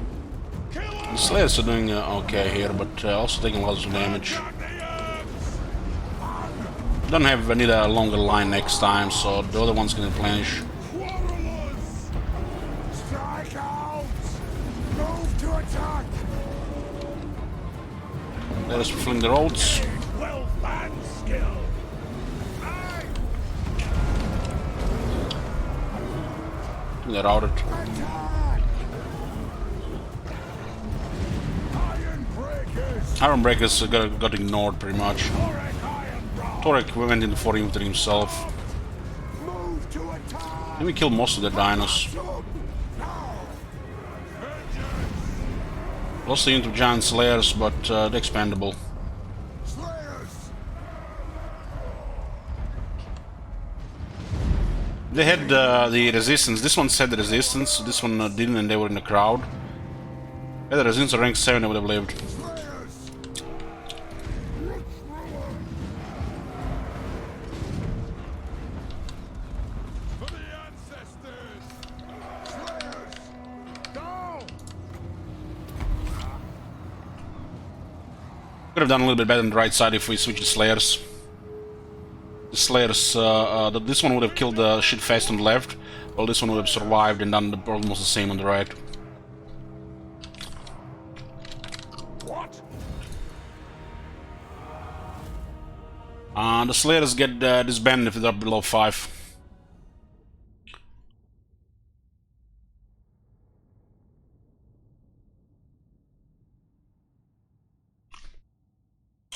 Speaker 2: Kill
Speaker 1: The
Speaker 2: him!
Speaker 1: Slayers are doing okay here, but also taking lots of damage.
Speaker 2: Attack the Urks!
Speaker 1: Need a longer line next time, so the other one's gonna replenish.
Speaker 2: Quarrelers! Strike out! Move to attack!
Speaker 1: Let us fling the roads.
Speaker 2: Wealth and skill! Aye!
Speaker 1: They're routed.
Speaker 2: Attack! Iron breakers!
Speaker 1: Ironbreakers got ignored pretty much.
Speaker 2: Thoric Ironbrow!
Speaker 1: Torek went in for infantry himself.
Speaker 2: Move to attack!
Speaker 1: Then we killed most of the dinos.
Speaker 2: Now! Vengeance!
Speaker 1: Lost the unit of giant slayers, but they're expendable.
Speaker 2: Slayers!
Speaker 1: They had the resistance. This one said the resistance. This one didn't, and they were in the crowd. Had the resistance rank 7, they would have lived.
Speaker 2: Slayers! For the ancestors! Slayers! Down!
Speaker 1: Could have done a little bit better on the right side if we switched the Slayers. The Slayers, this one would have killed the shit fast on the left, Well, this one would have survived and done almost the same on the right.
Speaker 4: What?
Speaker 1: The Slayers get disbanded if they're below 5.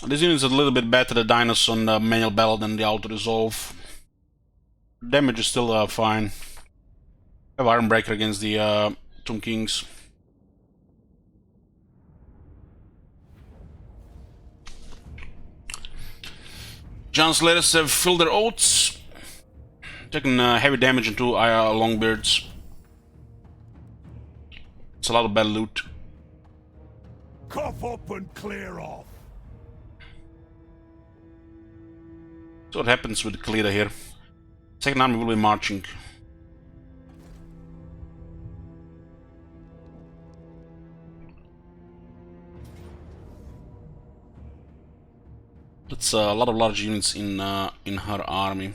Speaker 1: This unit is a little bit better, the Dinos on the manual battle than the auto resolve. Damage is still fine. I have Ironbreaker against the Tomb Kings. Giant Slayers have filled their oats, taking heavy damage into Longbeards. It's a lot of bad loot.
Speaker 4: Cough up and clear off.
Speaker 1: So what happens with Kalita here? Second army will be marching. That's a lot of large units in her army.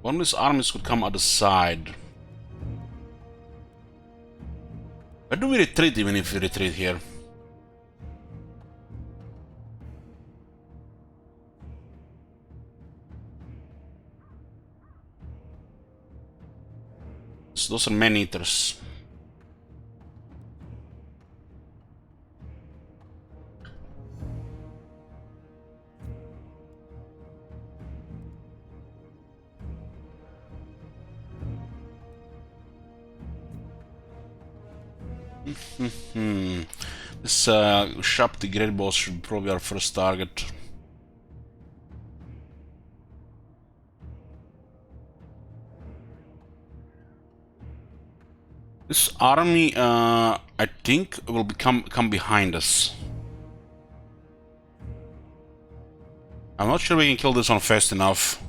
Speaker 1: One of these armies could come other side. Where do we retreat even if we retreat here? So those are man-eaters. This Sharp the Great Boss should be probably our first target. This army, I think, will come behind us. I'm not sure we can kill this one fast enough.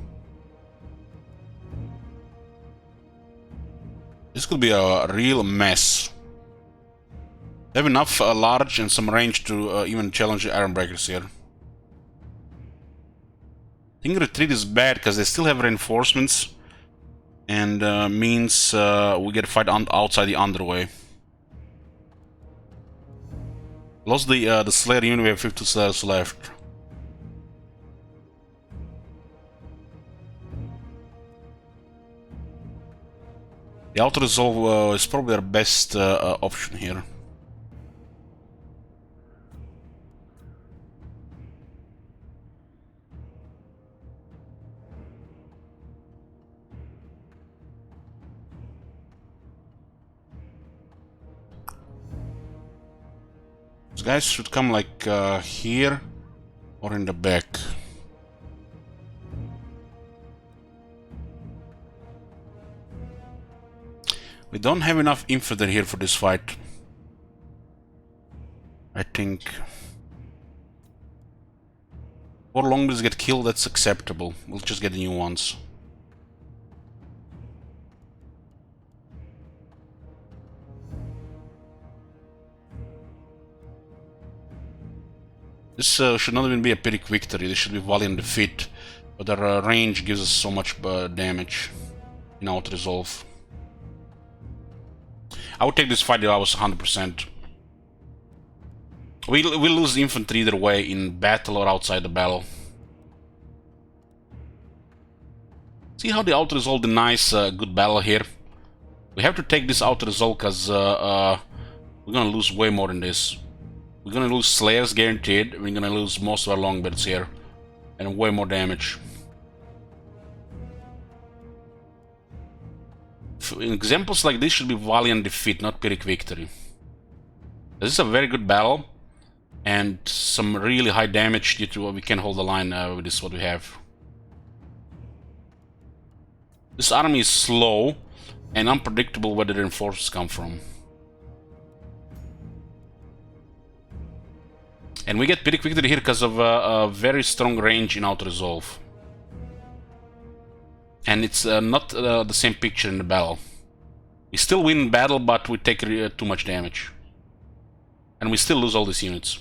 Speaker 1: This could be a real mess. They have enough large and some range to even challenge the Ironbreakers here. I think retreat is bad because they still have reinforcements, and means we get fight outside the underway. Lost the Slayer unit. We have 52 Slayers left. The auto resolve is probably our best option here. These guys should come like here or in the back. We don't have enough infantry here for this fight, I think. 4 Longbeards get killed, that's acceptable. We'll just get the new ones. This should not even be a Pyrrhic victory, this should be valiant defeat. But our range gives us so much damage in auto resolve. I would take this fight if I was 100%. We'll lose infantry either way, in battle or outside the battle. See how the auto resolve denies good battle here? We have to take this auto resolve because we're gonna lose way more than this. We're gonna lose Slayers guaranteed, we're gonna lose most of our Longbeards here, and way more damage. In examples like this should be valiant defeat, not Pyrrhic victory. This is a very good battle, and some really high damage due to we can hold the line with this what we have. This army is slow and unpredictable where the reinforcements come from. And we get Pyrrhic victory here because of a very strong range in auto resolve. And it's not the same picture in the battle. We still win battle, but we take too much damage. And we still lose all these units.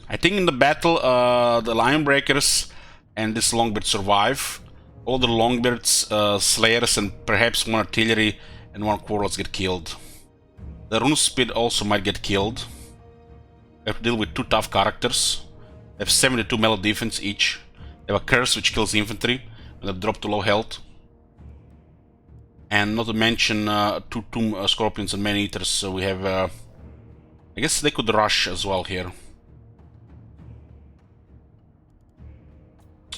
Speaker 1: I think in the battle, the Ironbreakers and this Longbeard survive. All the Longbeards, Slayers, and perhaps one artillery and one Quarrels get killed. The Runespeed also might get killed. We have to deal with two tough characters. They have 72 melee defense each. They have a curse which kills infantry when they drop to low health. And not to mention two Tomb Scorpions and Man-Eaters, so we have... I guess they could rush as well here.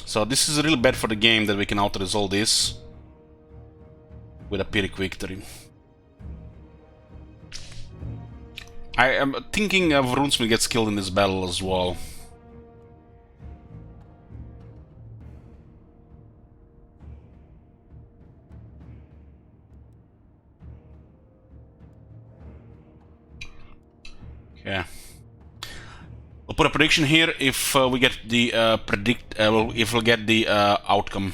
Speaker 1: So this is really bad for the game that we can auto-resolve this with a Pyrrhic victory. I am thinking of Runesmith gets killed in this battle as well. Okay. We'll put a prediction here if we get the if we'll get the outcome.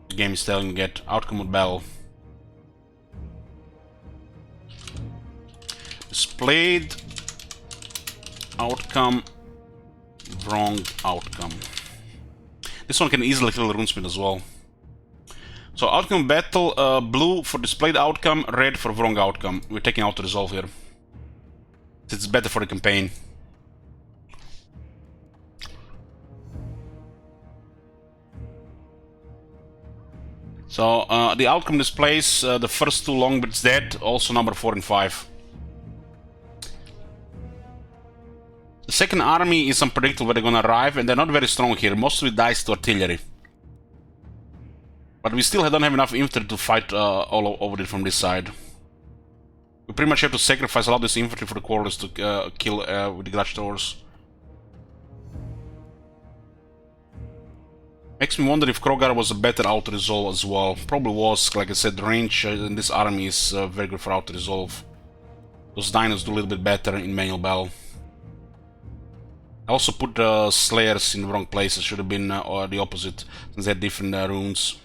Speaker 1: The game is telling we get outcome of battle. Displayed outcome, wrong outcome. This one can easily kill the Runesmith as well. So outcome battle, blue for displayed outcome, red for wrong outcome. We're taking out the resolve here. It's better for the campaign. So the outcome displays the first two Longbeards dead, also number 4 and 5. The second army is unpredictable where they're gonna arrive, and they're not very strong here. Most of it dies to artillery. But we still don't have enough infantry to fight all over it from this side. We pretty much have to sacrifice a lot of this infantry for the Quarrels to kill with the Grudge Towers. Makes me wonder if Krogar was a better auto-resolve as well. Probably was. Like I said, the range in this army is very good for auto-resolve. Those dinos do a little bit better in manual battle. I also put Slayers in the wrong places. Should have been the opposite, since they had different runes.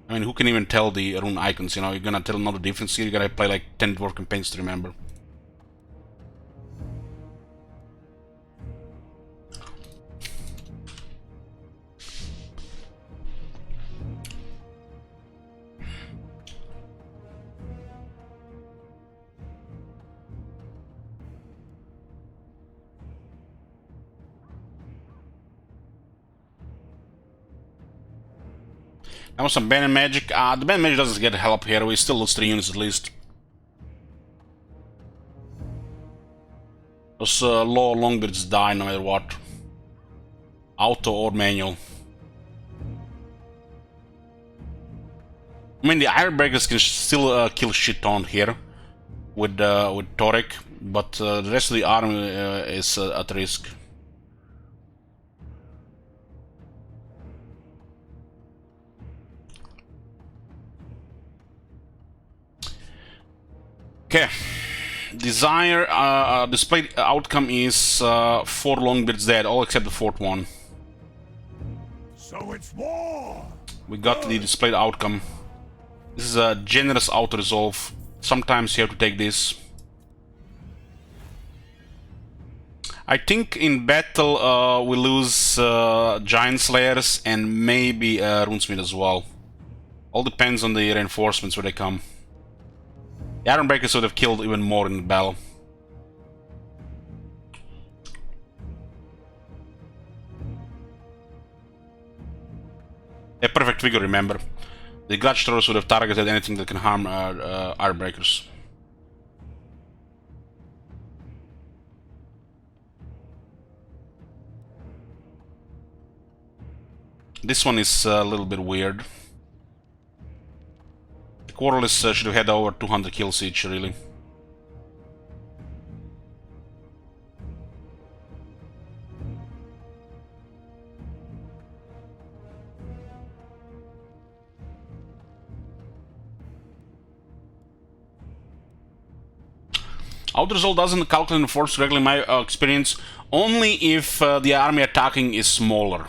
Speaker 1: I mean, who can even tell the rune icons, you know? You're gonna tell another difference here, you gotta play like 10 dwarf campaigns to remember. That was some Ban Magic. The Ban Magic doesn't get help here. We still lose 3 units at least. Those low Longbeards die no matter what. Auto or manual. I mean, the Ironbreakers can still kill shit on here with Torek, but the rest of the army is at risk. Okay, Desire, displayed outcome is 4 Longbeards dead, all except the 4th one.
Speaker 4: So it's war!
Speaker 1: We got the displayed outcome. This is a generous auto-resolve. Sometimes you have to take this. I think in battle we lose Giant Slayers and maybe Runesmith as well. All depends on the reinforcements where they come. The Ironbreakers would have killed even more in the battle. A perfect figure, remember. The Grudge Throwers would have targeted anything that can harm Ironbreakers. This one is a little bit weird. Quarrels should have had over 200 kills each, really. Auto-resolve doesn't calculate the force directly in my experience, only if the army attacking is smaller,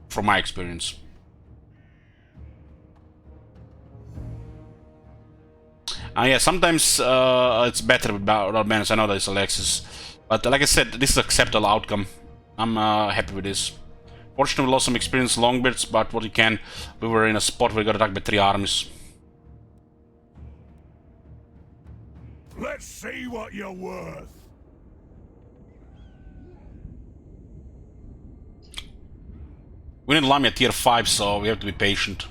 Speaker 1: from my experience. Yeah, sometimes it's better without banners. I know that it's Alexis, but like I said, this is acceptable outcome. I'm happy with this. Fortunately, we lost some experience Longbeards, but what you can, we were in a spot where we got attacked by 3 armies.
Speaker 4: Let's see what you're worth.
Speaker 1: We need Lamia tier 5, so we have to be patient.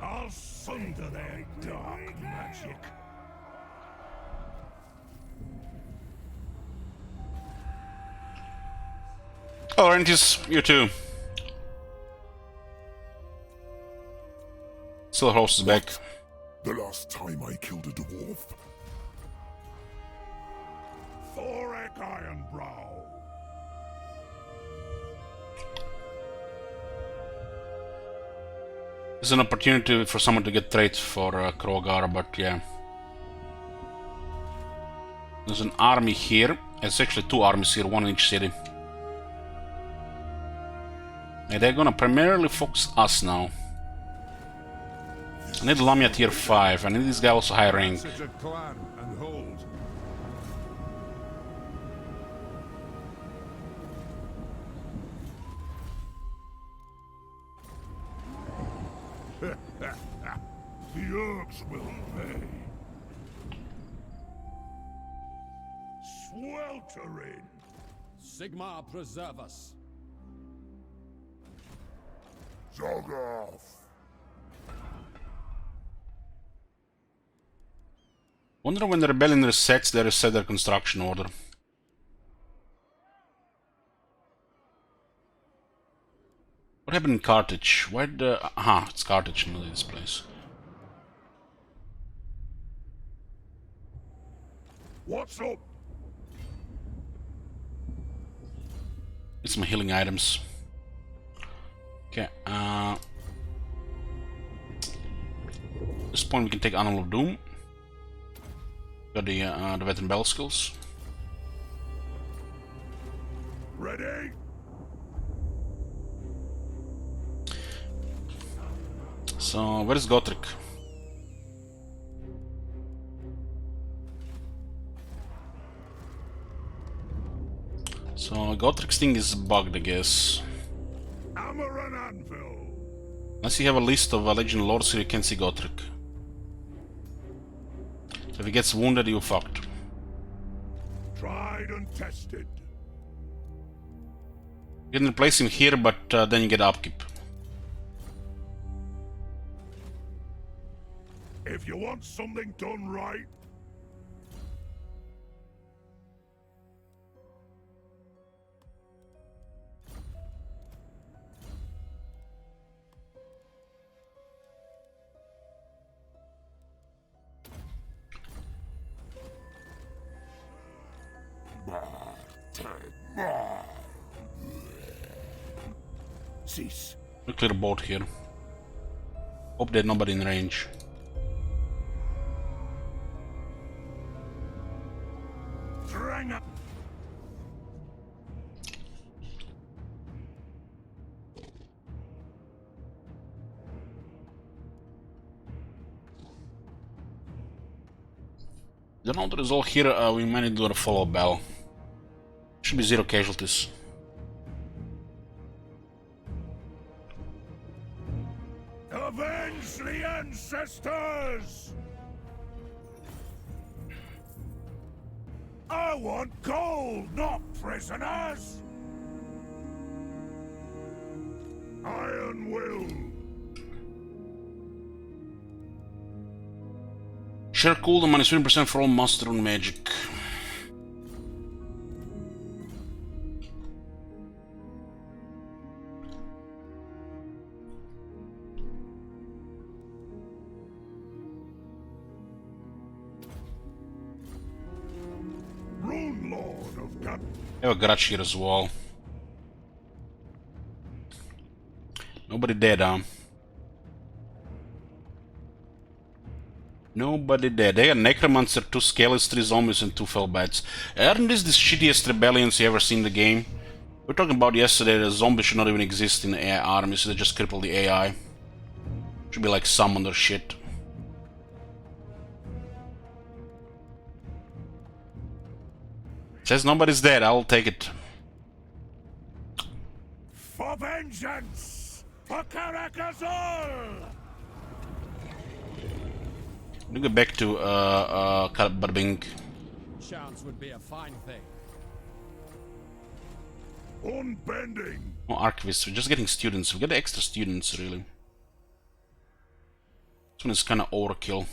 Speaker 4: I'll sunder their dark magic.
Speaker 1: Oh, Rentis, you too. Still host is back.
Speaker 2: The last time I killed a dwarf.
Speaker 4: Thorek Ironbrow.
Speaker 1: There's an opportunity for someone to get traits for Krogar, but yeah. There's an army here. It's actually 2 armies here, 1 in each city. And they're gonna primarily focus us now. I need Lamia tier 5, I need this guy also high rank.
Speaker 4: Such a clan and hold. The Urks will pay. Sweltering.
Speaker 7: Sigmar preserve us.
Speaker 2: Jog off.
Speaker 1: Wonder when the rebellion resets, they reset their construction order. What happened in Carthage? Why the... Aha, it's Carthage, not this place.
Speaker 4: What's up?
Speaker 1: It's my healing items. Okay, at this point we can take Animal of Doom. Got the Vet and Bell skills.
Speaker 4: Ready?
Speaker 1: So, where is Gotrek? So, Gotrek's thing is bugged, I guess.
Speaker 4: Hammer and anvil.
Speaker 1: Unless you have a list of Legion Lords, so you can see Gotrek. So if he gets wounded, you're fucked.
Speaker 4: Tried and tested.
Speaker 1: You can replace him here, but then you get upkeep.
Speaker 4: If you want something done right, cease.
Speaker 1: Nuclear boat here. Hope there's nobody in range.
Speaker 4: Drang up.
Speaker 1: The order is all here, we might need to do a follow bell. Should be 0 casualties.
Speaker 4: Avenge the ancestors! I want gold, not prisoners! Iron will.
Speaker 1: Share cooldown minus 20% for all master rune magic.
Speaker 4: Rune Lord of God.
Speaker 1: I have a grudge here as well. Nobody dead, huh? Nobody dead. They got Necromancer, 2 Scales, 3 Zombies, and 2 Fellbats. Aren't this the shittiest rebellions you ever seen in the game? We were talking about yesterday that zombies should not even exist in the AI army, so they just cripple the AI. Should be like summon or shit. Says nobody's dead, I'll take it.
Speaker 4: For vengeance! For Caracazol!
Speaker 1: We go back to Barbing.
Speaker 7: Chance would be a fine thing.
Speaker 4: Unbending!
Speaker 1: Oh, archivists, we're just getting students. We get extra students, really. This one is kind of overkill.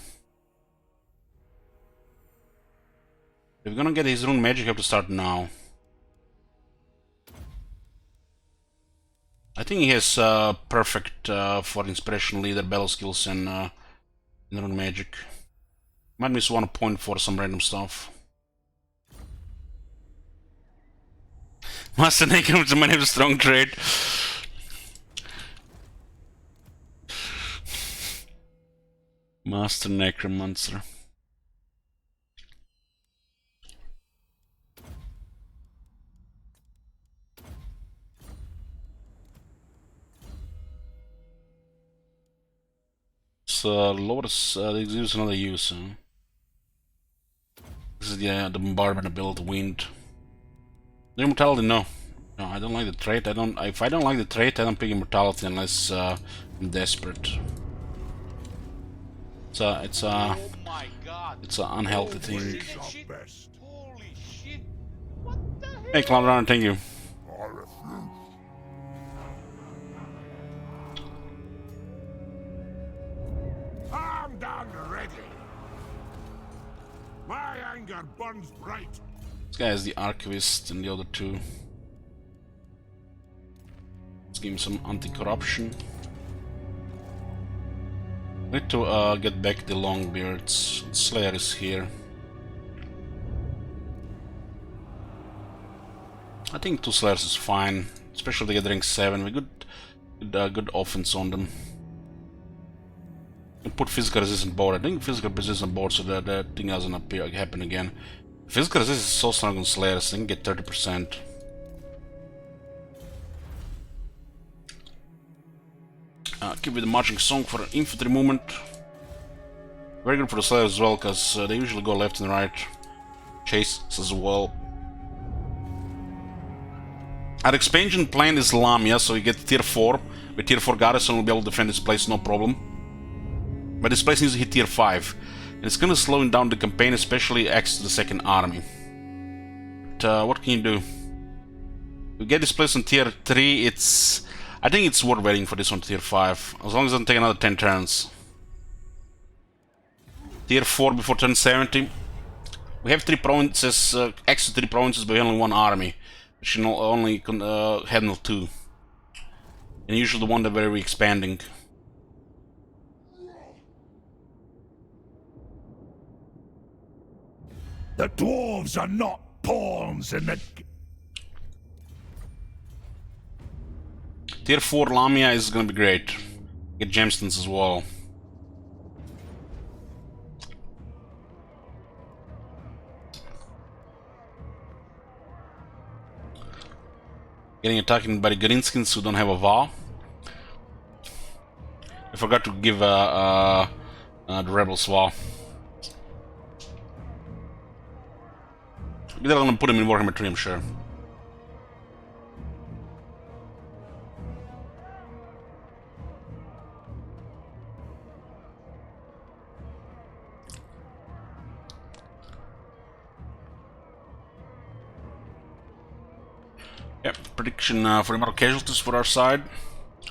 Speaker 1: If we're gonna get his rune magic, we have to start now. I think he has perfect for inspiration, leader, battle skills, and rune magic. Might miss 1 point for some random stuff. Master Necromancer might have a strong trait. Master Necromancer. So lowers gives another use. This is the bombardment ability, wind. The immortality, no. No, I don't like the trait. If I don't like the trait, I don't pick immortality unless I'm desperate. It's
Speaker 3: Oh my god.
Speaker 1: it's an unhealthy thing.
Speaker 3: See that shit? Holy shit. What the hell?
Speaker 1: Hey, Clown Runner, thank you.
Speaker 4: I refuse. Armed and ready. My anger burns bright.
Speaker 1: This guy is the archivist and the other two. Let's give him some anti-corruption. Need to get back the Longbeards. Slayer is here. I think 2 Slayers is fine, especially if they get rank 7. We good offense on them. And put physical resistant board. I think physical resistant board so that that thing doesn't happen again. Physical resistance is so strong on Slayers, they can get 30%. Keep with the marching song for infantry movement. Very good for the Slayers as well, because they usually go left and right. Chase as well. Our expansion plan is Lamia, so you get tier 4. With tier 4 garrison, we'll be able to defend this place, no problem. But this place needs to hit tier 5. And it's gonna slow down the campaign, especially access to the second army. But what can you do? We get this place on tier 3, I think it's worth waiting for this one to tier 5. As long as it doesn't take another 10 turns. Tier 4 before turn 70. We have 3 provinces, access to 3 provinces, but we only 1 army. We should only handle 2. And usually the one that we're expanding.
Speaker 4: The dwarves are not pawns in the...
Speaker 1: Tier 4 Lamia is gonna be great. Get gemstones as well. Getting attacked by the Greenskins who don't have a vow. I forgot to give the rebels vow. They're gonna put him in Warhammer 3, I'm sure. Yep, prediction for the amount of casualties for our side. I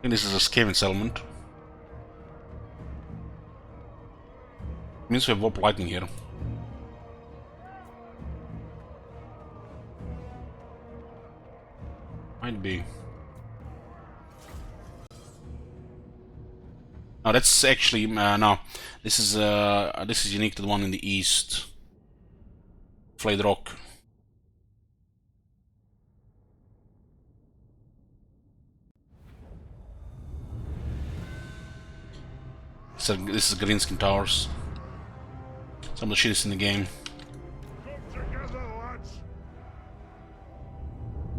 Speaker 1: think this is a Skaven settlement. Means we have Warp Lightning here. Might be. No, that's actually no. This is unique to the one in the east. Flayed Rock. So this is Greenskin Towers. Some of the shit is in the game.
Speaker 4: Come together, lads.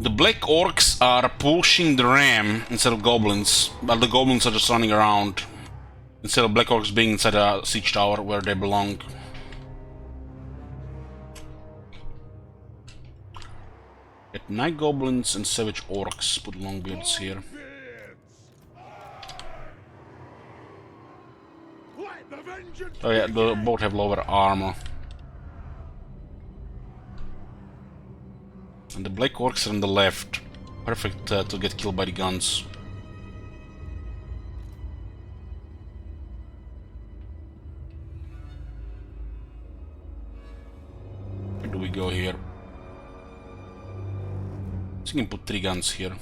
Speaker 1: The black orcs are pushing the ram instead of goblins, but the goblins are just running around instead of black orcs being inside a siege tower where they belong. Get night goblins and savage orcs. Put longbeards here. Oh yeah, they both have lower armor. And the black orcs are on the left. Perfect to get killed by the guns. Where do we go here? So we can put 3 guns here.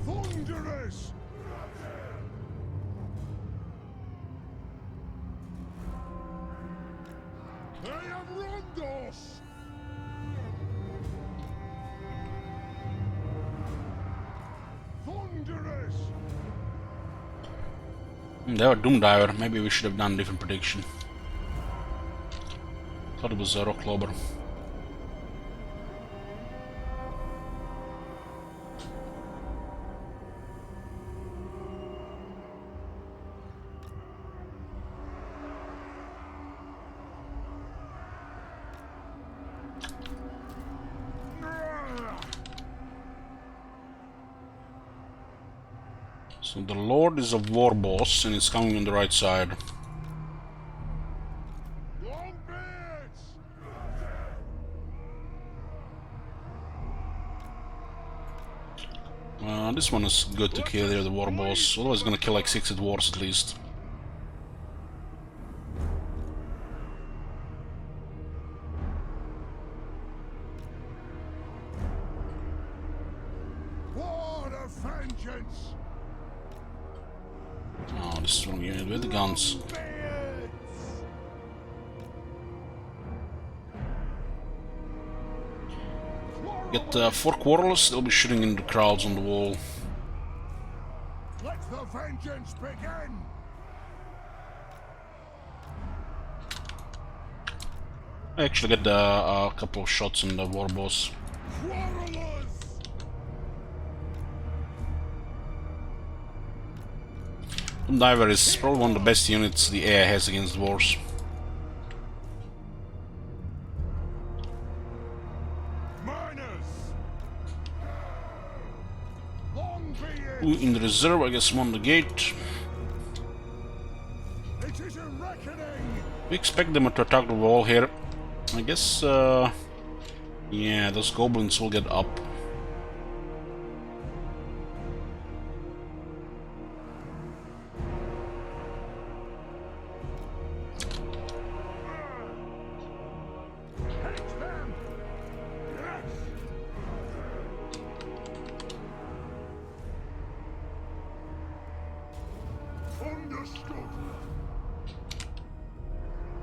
Speaker 4: Thunderous! I am Rondos! Thunderous!
Speaker 1: They were Doomdiver. Maybe we should have done a different prediction. Thought it was a Rock Clobber. So the Lord is a war boss and it's coming on the right side. This one is good to kill here, the war boss. Otherwise, gonna kill like 6 dwarves at least. Oh, this is one unit with the guns. Get 4 quarrels, they'll be shooting in the crowds on the wall.
Speaker 4: Let the vengeance begin!
Speaker 1: I actually get a couple of shots on the war boss. Diver is probably one of the best units the AI has against dwarves. Ooh, in the reserve, I guess, one the gate. We expect them to attack the wall here. I guess, yeah, those goblins will get up.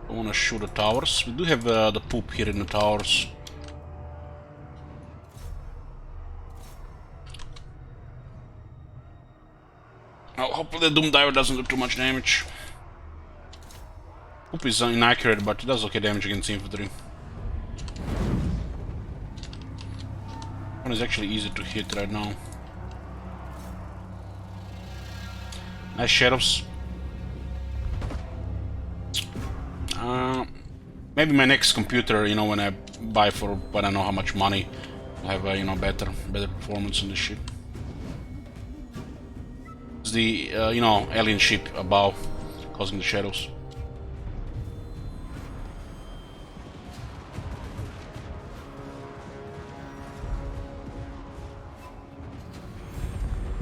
Speaker 1: I want to shoot the towers. We do have the poop here in the towers. Oh, hopefully the Doomdiver doesn't do too much damage. Poop is inaccurate, but it does okay damage against infantry. One is actually easy to hit right now. Nice shadows. Maybe my next computer, you know, when I buy for I don't know how much money, I'll have you know, better performance on this ship. It's the you know, alien ship above causing the shadows.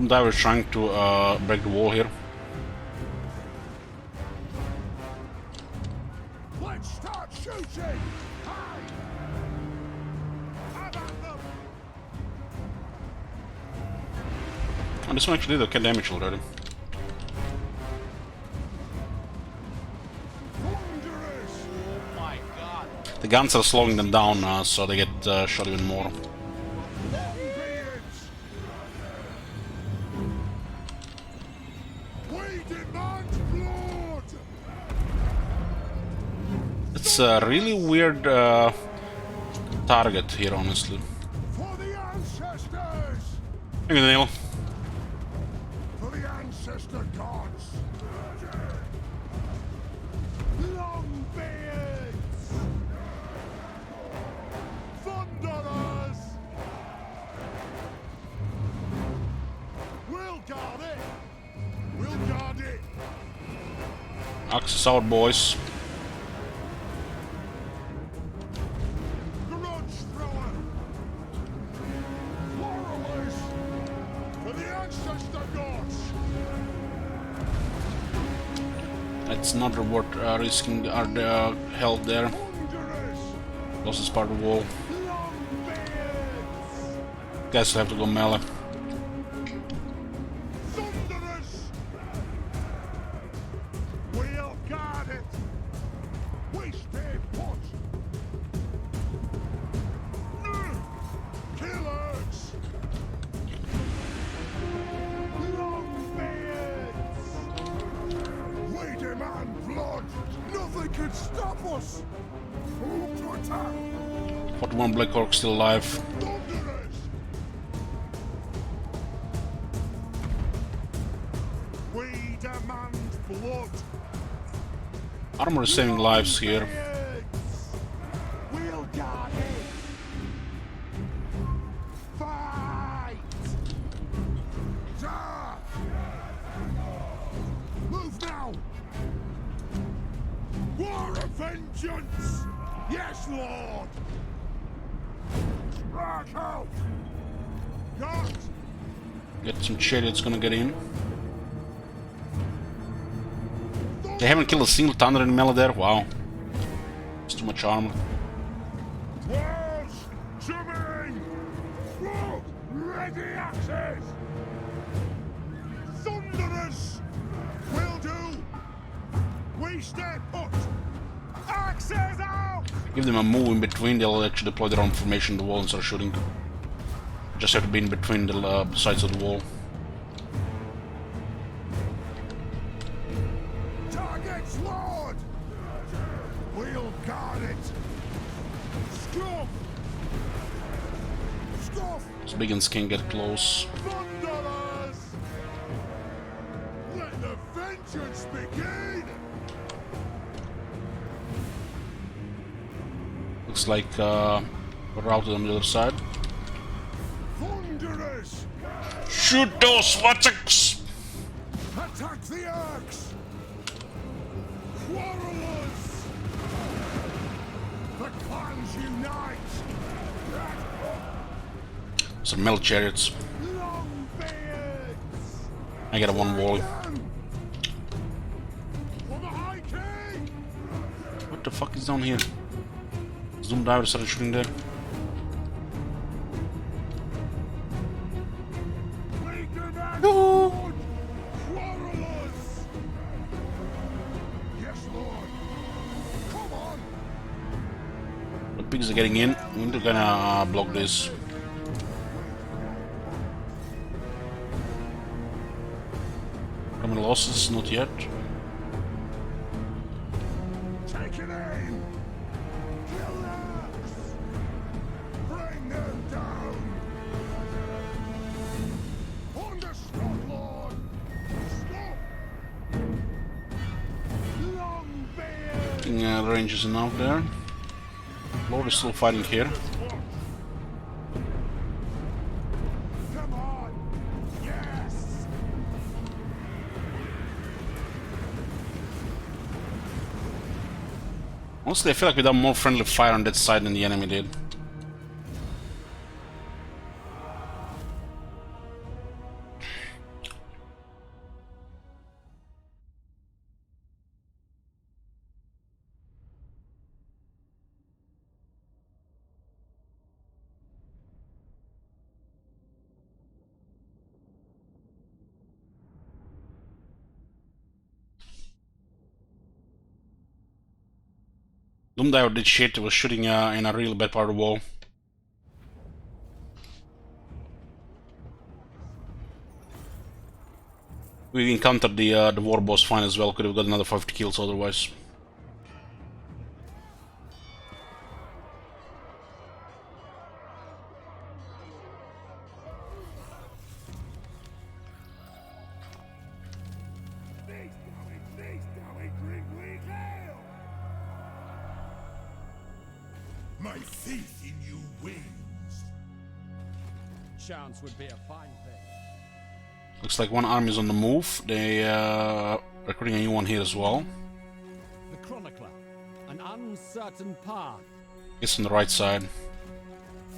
Speaker 1: Diver is trying to break the wall here. Oh, this one actually did okay damage already.
Speaker 2: Thunderous!
Speaker 3: Oh my god.
Speaker 1: The guns are slowing them down, so they get shot even more.
Speaker 2: Longbeards! We demand blood!
Speaker 1: It's a really weird target here, honestly.
Speaker 2: For the ancestors!
Speaker 1: Thank you, Neil.
Speaker 2: For the ancestor gods! Longbeards! Thunderers! We'll guard it! We'll guard it!
Speaker 1: Axis out, boys.
Speaker 2: Grudge thrower! Quarrelers! For the ancestor gods!
Speaker 1: It's not worth risking our health there.
Speaker 2: Thunderous!
Speaker 1: Closest part of the wall.
Speaker 2: Longbeards!
Speaker 1: Guys have to go melee.
Speaker 2: Thunderous! We'll guard it! We stay put! Killers! Longbeards! We demand blood! Nothing can stop us! Move to attack!
Speaker 1: 41 Black Orc still alive.
Speaker 2: Thunderous! We demand blood!
Speaker 1: Armor is saving lives here.
Speaker 2: We'll guard it! Fight! Da! Move now! War of vengeance! Yes, Lord! Strike out! Guard!
Speaker 1: Get some chariots gonna get in. They haven't killed a single Thunder in melee there. Wow. It's too much armor.
Speaker 2: Walls! Shimmering! Whoa! Ready axes! Thunderous! Will do! We stay put! Axes out!
Speaker 1: Give them a move in between, they'll actually deploy their own formation in the wall and start shooting. Just have to be in between the sides of the wall.
Speaker 2: Target's Lord! We'll guard it! Scruff! Scuff!
Speaker 1: So Biggins can get close.
Speaker 2: Thunderers! Let the vengeance begin!
Speaker 1: Looks like we're routed on the other side.
Speaker 2: Thunderers!
Speaker 1: Shoot those Watsaks!
Speaker 2: Attack the Arks! Quarrelers! The clans unite!
Speaker 1: Some melee chariots.
Speaker 2: Longbeards!
Speaker 1: I got a one wall.
Speaker 2: For the High King!
Speaker 1: What the fuck is down here? Zoom diver started shooting there.
Speaker 2: We demand blood! Quarrelers! Yes, Lord! Come on!
Speaker 1: The pigs are getting in. We're gonna block this. How many losses? Not yet.
Speaker 2: Take it aim! Killers! Bring them down! Understood, Lord! Stop! Longbeard!
Speaker 1: I think range is enough there. Lord is still fighting here.
Speaker 2: Come on! Yes!
Speaker 1: Honestly, I feel like we done more friendly fire on that side than the enemy did. Doomdiver did shit, was shooting in a really bad part of the wall. We encountered the war boss fine as well, could have got another 5 kills otherwise.
Speaker 4: My faith in you wanes.
Speaker 7: Chance would be a fine thing.
Speaker 1: Looks like one army is on the move. They recruiting a new one here as well.
Speaker 7: The Chronicler, an uncertain path.
Speaker 1: It's on the right side.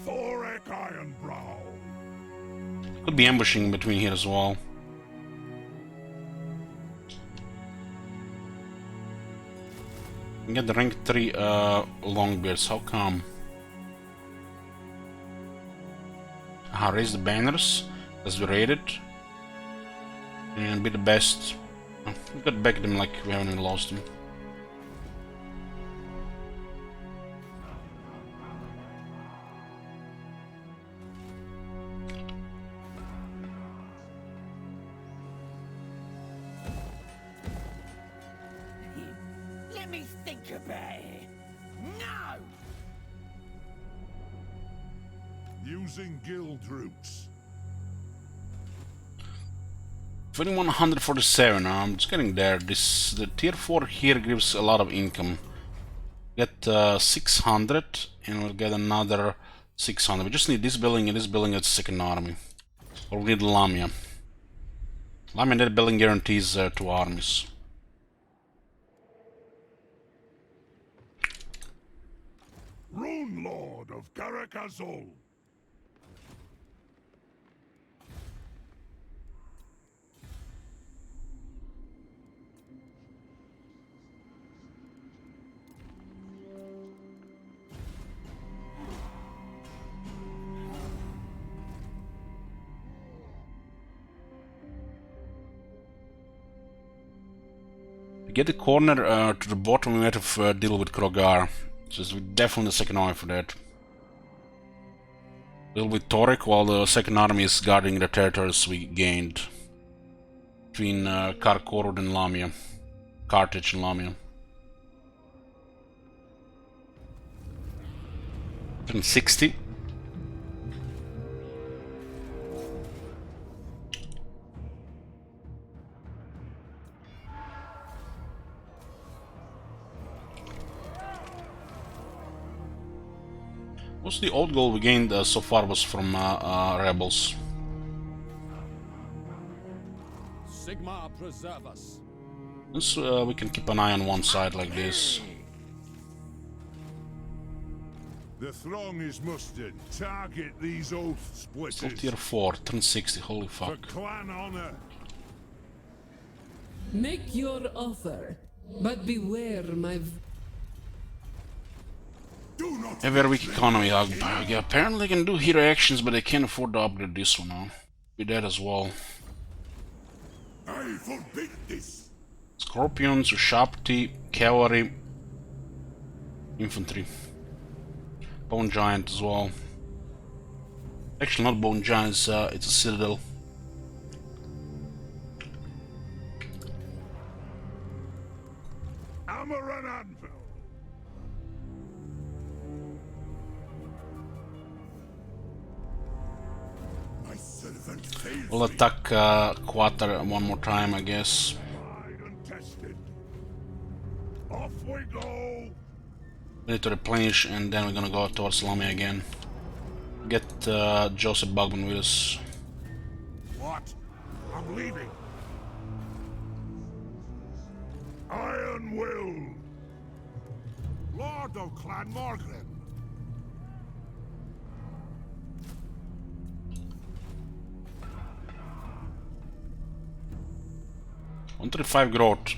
Speaker 4: Thorek Ironbrow.
Speaker 1: Could be ambushing between here as well. We get the rank 3 Longbeards, how come? Aha, raise the banners, as we raided. And be the best. Oh, we got back them like we haven't even lost them.
Speaker 5: Let me think about it. No!
Speaker 4: Using guild routes.
Speaker 1: 2147, I'm just getting there. The tier 4 here gives a lot of income. Get 600 and we'll get another 600. We just need this building and this building at second army. Or we need Lamia. Lamia and that building guarantees 2 armies.
Speaker 4: Rune Lord of Karakazol.
Speaker 1: To get the corner to the bottom, we have to deal with Krogar. So it's definitely the second army for that. Deal with Torek while the second army is guarding the territories we gained between Karkorod and Lamia. Carthage and Lamia. 160. What's the old goal we gained so far was from rebels?
Speaker 7: Sigmar preserve us.
Speaker 1: This, we can keep an eye on one side like this.
Speaker 4: The throng is mustered. Target these oath
Speaker 1: Still
Speaker 4: splitters.
Speaker 1: tier 4, turn 60, holy
Speaker 4: For
Speaker 1: fuck.
Speaker 4: clan honor.
Speaker 5: Make your offer, but beware, my.
Speaker 4: Do not
Speaker 1: A very weak economy. Yeah, apparently they can do hero actions, but they can't afford to upgrade this one now. Be that as well.
Speaker 4: I forbid this.
Speaker 1: Scorpions, Ushapti, Cavalry, Infantry. Bone Giant as well. Actually, not Bone Giant, it's a Citadel.
Speaker 4: Hammer and anvil. My servant fails
Speaker 1: We'll
Speaker 4: me.
Speaker 1: attack Quater one more time, I guess.
Speaker 4: Tried and tested. Off we go.
Speaker 1: We need to replenish, and then we're gonna go towards Lamia again. Get Joseph Bugman with us.
Speaker 4: What? I'm leaving. Iron Will. Lord of Clan Morgrim.
Speaker 1: -135 growth.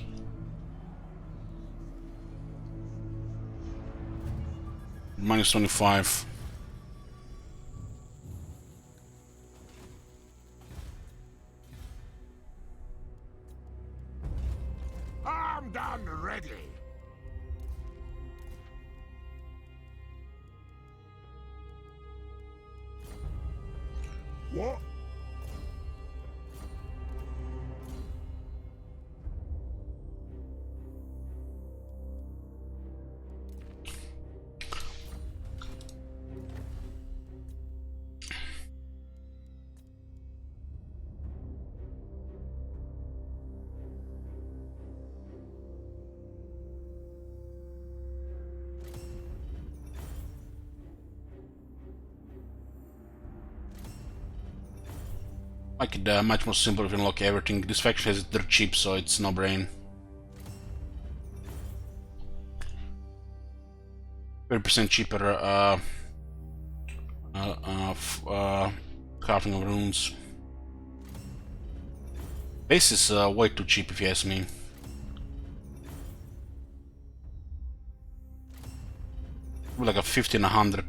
Speaker 1: -25.
Speaker 4: Armed and ready. What?
Speaker 1: Make it much more simple if you unlock everything. This faction has it dirt cheap, so it's no brain. 30% cheaper crafting of runes. This is way too cheap if you ask me. Like a 50 and 100.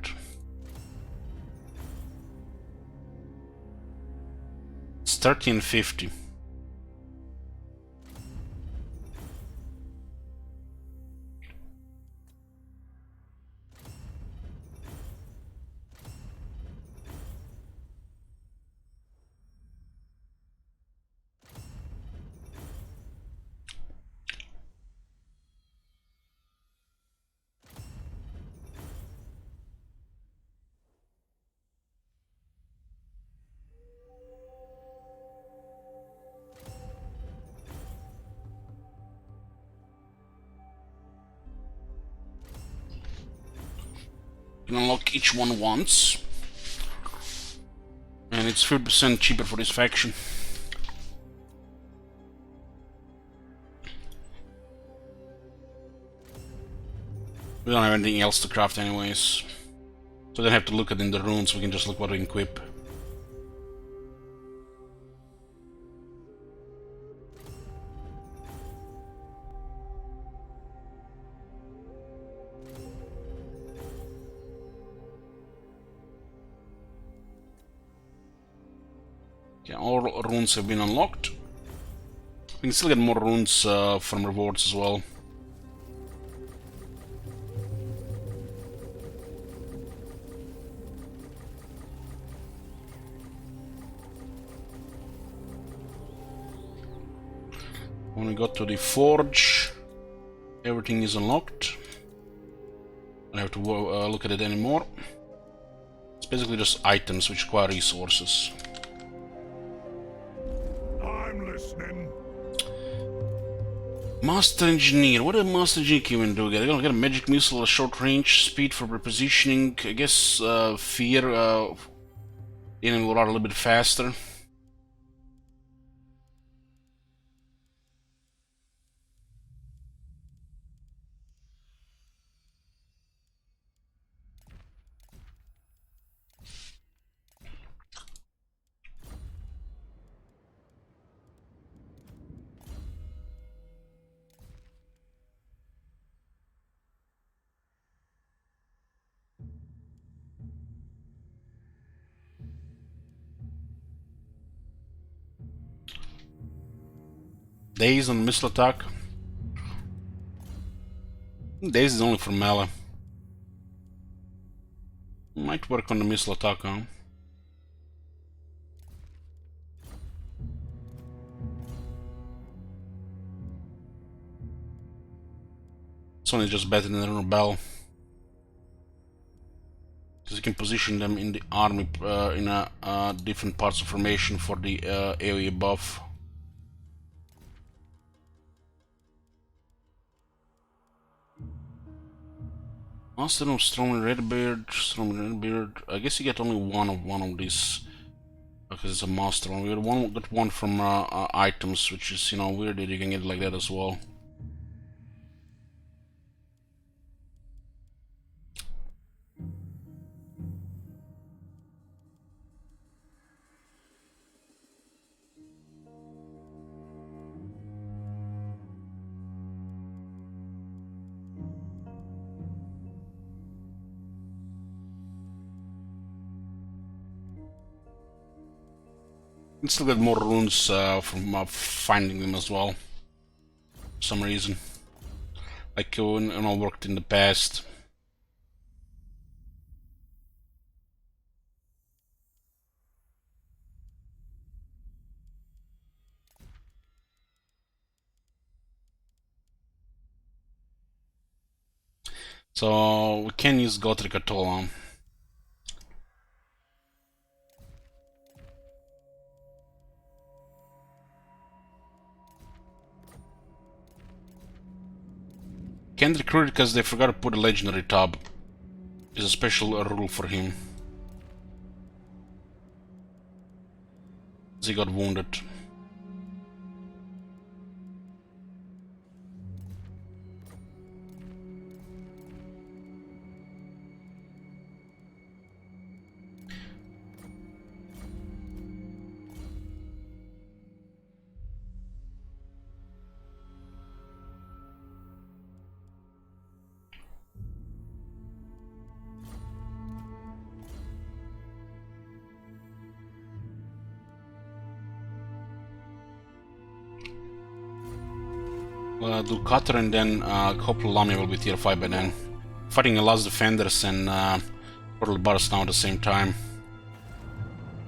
Speaker 1: It's 1350. You can unlock each one once, and it's 30% cheaper for this faction. We don't have anything else to craft anyways, so we don't have to look at in the runes, we can just look what we can equip. Okay, all runes have been unlocked. We can still get more runes from rewards as well. When we got to the forge, everything is unlocked. I don't have to look at it anymore. It's basically just items which require resources.
Speaker 4: I'm listening.
Speaker 1: Master Engineer. What did Master Engineer even do? They're gonna get a magic missile, a short range, speed for repositioning. I guess fear. Enemy will run a little bit faster. Daze on missile attack. Daze is only for melee. Might work on the missile attack, huh? It's only just better than the rebel. Because you can position them in the army in different parts of formation for the AoE buff. Master of Strong Redbeard, I guess you get only one of these because it's a master one. We got one from items, which is, you know, weird that you can get it like that as well. You can still get more runes from finding them as well, for some reason. Like when I worked in the past. So we can use Gotrek at all. Can't recruit because they forgot to put a legendary tab. It's a special rule for him. He got wounded. Do Cutter and then Couple Lamia will be tier 5 by then. Fighting a last defenders and Portal Bars now at the same time.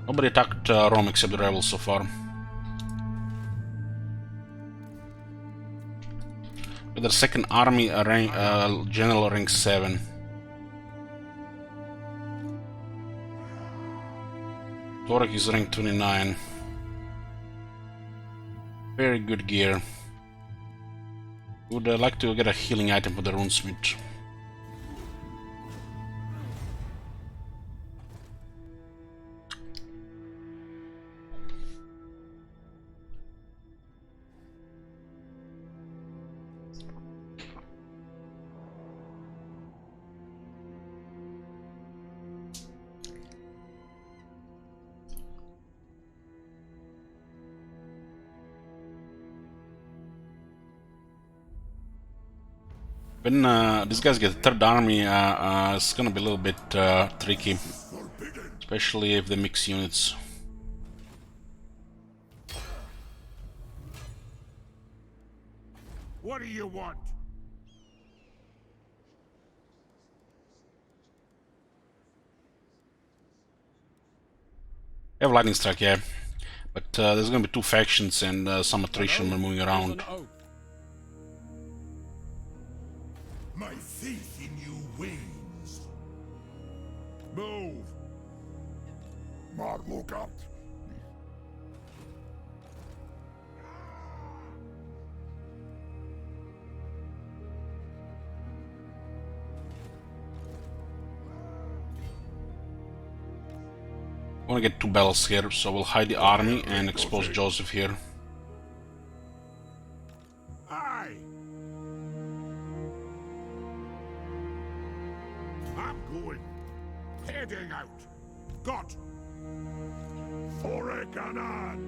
Speaker 1: Nobody attacked Rome except the rebels so far. With their second army, general rank 7. Torek is rank 29. Very good gear. Would like to get a healing item for the runesmith. When these guys get a third army, it's gonna be a little bit tricky, especially if they mix units.
Speaker 4: What do you want?
Speaker 1: They have lightning strike, yeah, but there's gonna be two factions and some attrition when moving around.
Speaker 4: My faith in you wanes. Move! Mar, look out!
Speaker 1: I want to get two battles here, so we'll hide the army and expose Joseph here.
Speaker 4: Aye! I'm going. Heading out. Got. Foreganad!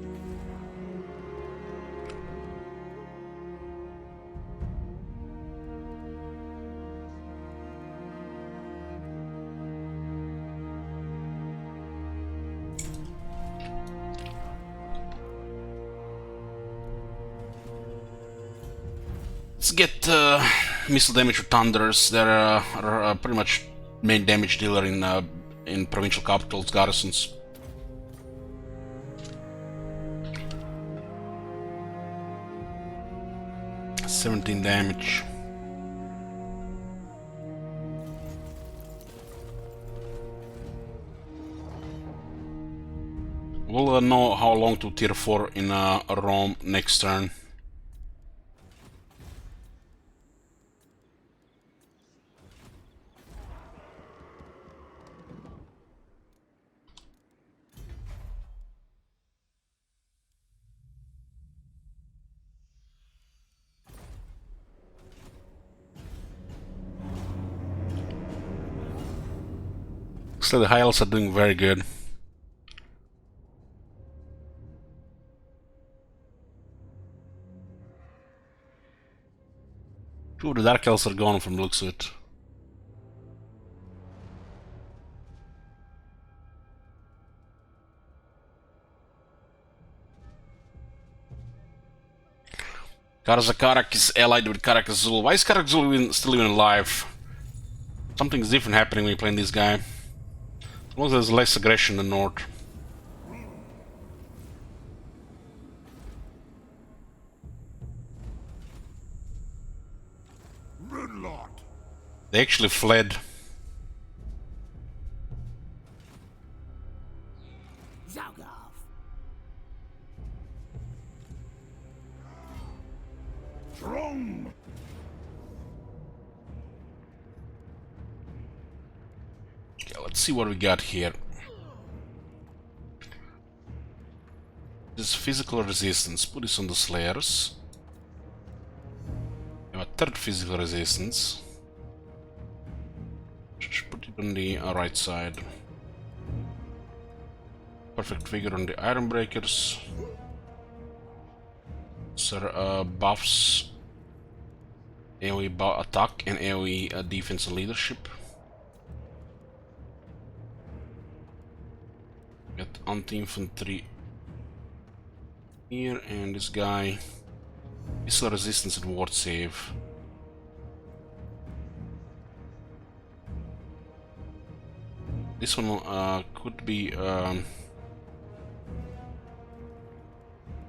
Speaker 1: Let's get missile damage with Thunders. They're are pretty much main damage dealer in provincial capitals garrisons. $17 damage. We'll know how long to tier 4 in Rome next turn. So the high elves are doing very good. Two of the dark elves are gone from the looks of it. Karazakarak is allied with Karakazul. Why is Karakazul still even alive? Something's different happening when you play this guy. As long as there's less aggression in the north.
Speaker 4: Runelord!
Speaker 1: They actually fled.
Speaker 4: Strong!
Speaker 1: Okay, let's see what we got here. This physical resistance. Put this on the slayers. We have a third physical resistance. Just put it on the right side. Perfect figure on the iron breakers. Sir, buffs AoE attack and AoE defense and leadership. Get anti-infantry here, and this guy missile resistance and ward save. This one could be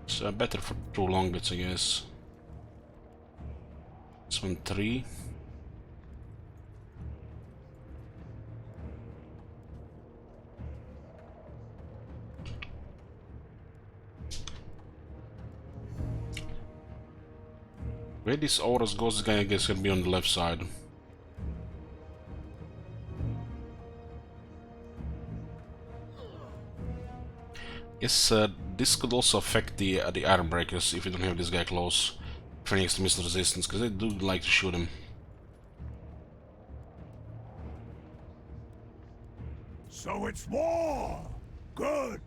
Speaker 1: it's better for 2 long bits, I guess. This one 3. Where this auras goes, this guy I guess will be on the left side. Yes, this could also affect the iron breakers if you don't have this guy close. Training extra missile resistance, because they do like to shoot him.
Speaker 4: So it's war! Good!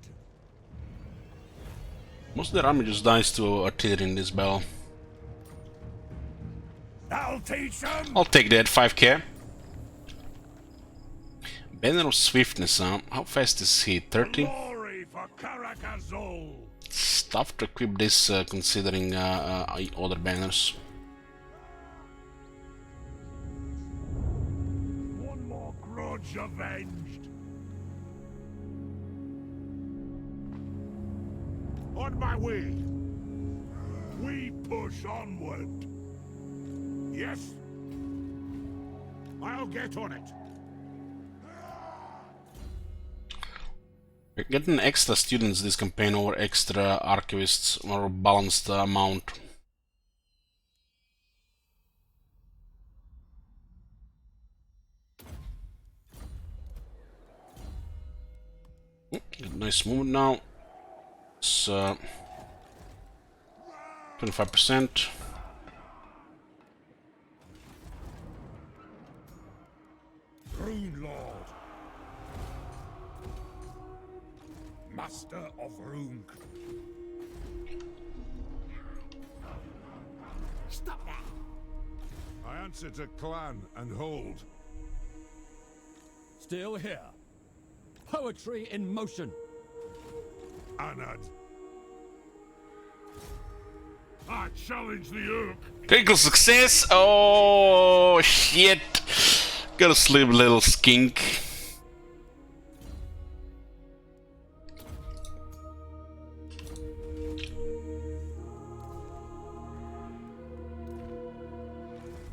Speaker 1: Most of their army just dies to artillery in this battle.
Speaker 4: I'll teach them!
Speaker 1: I'll take that, 5k. Banner of Swiftness, huh? How fast is he? 30?
Speaker 4: Glory for Karakazol!
Speaker 1: It's tough to equip this considering other banners.
Speaker 4: One more grudge avenged! On my way! We push onward! Yes? I'll get on it!
Speaker 1: We're getting extra students this campaign over extra archivists, more balanced amount. Nice movement now. It's 25%.
Speaker 4: Rune Lord! Master of Rune.
Speaker 6: Stop that!
Speaker 2: I answer to clan and hold.
Speaker 7: Still here. Poetry in motion.
Speaker 4: Anad. I challenge the Urk.
Speaker 1: Critical success! Oh shit! Gotta sleep, little skink.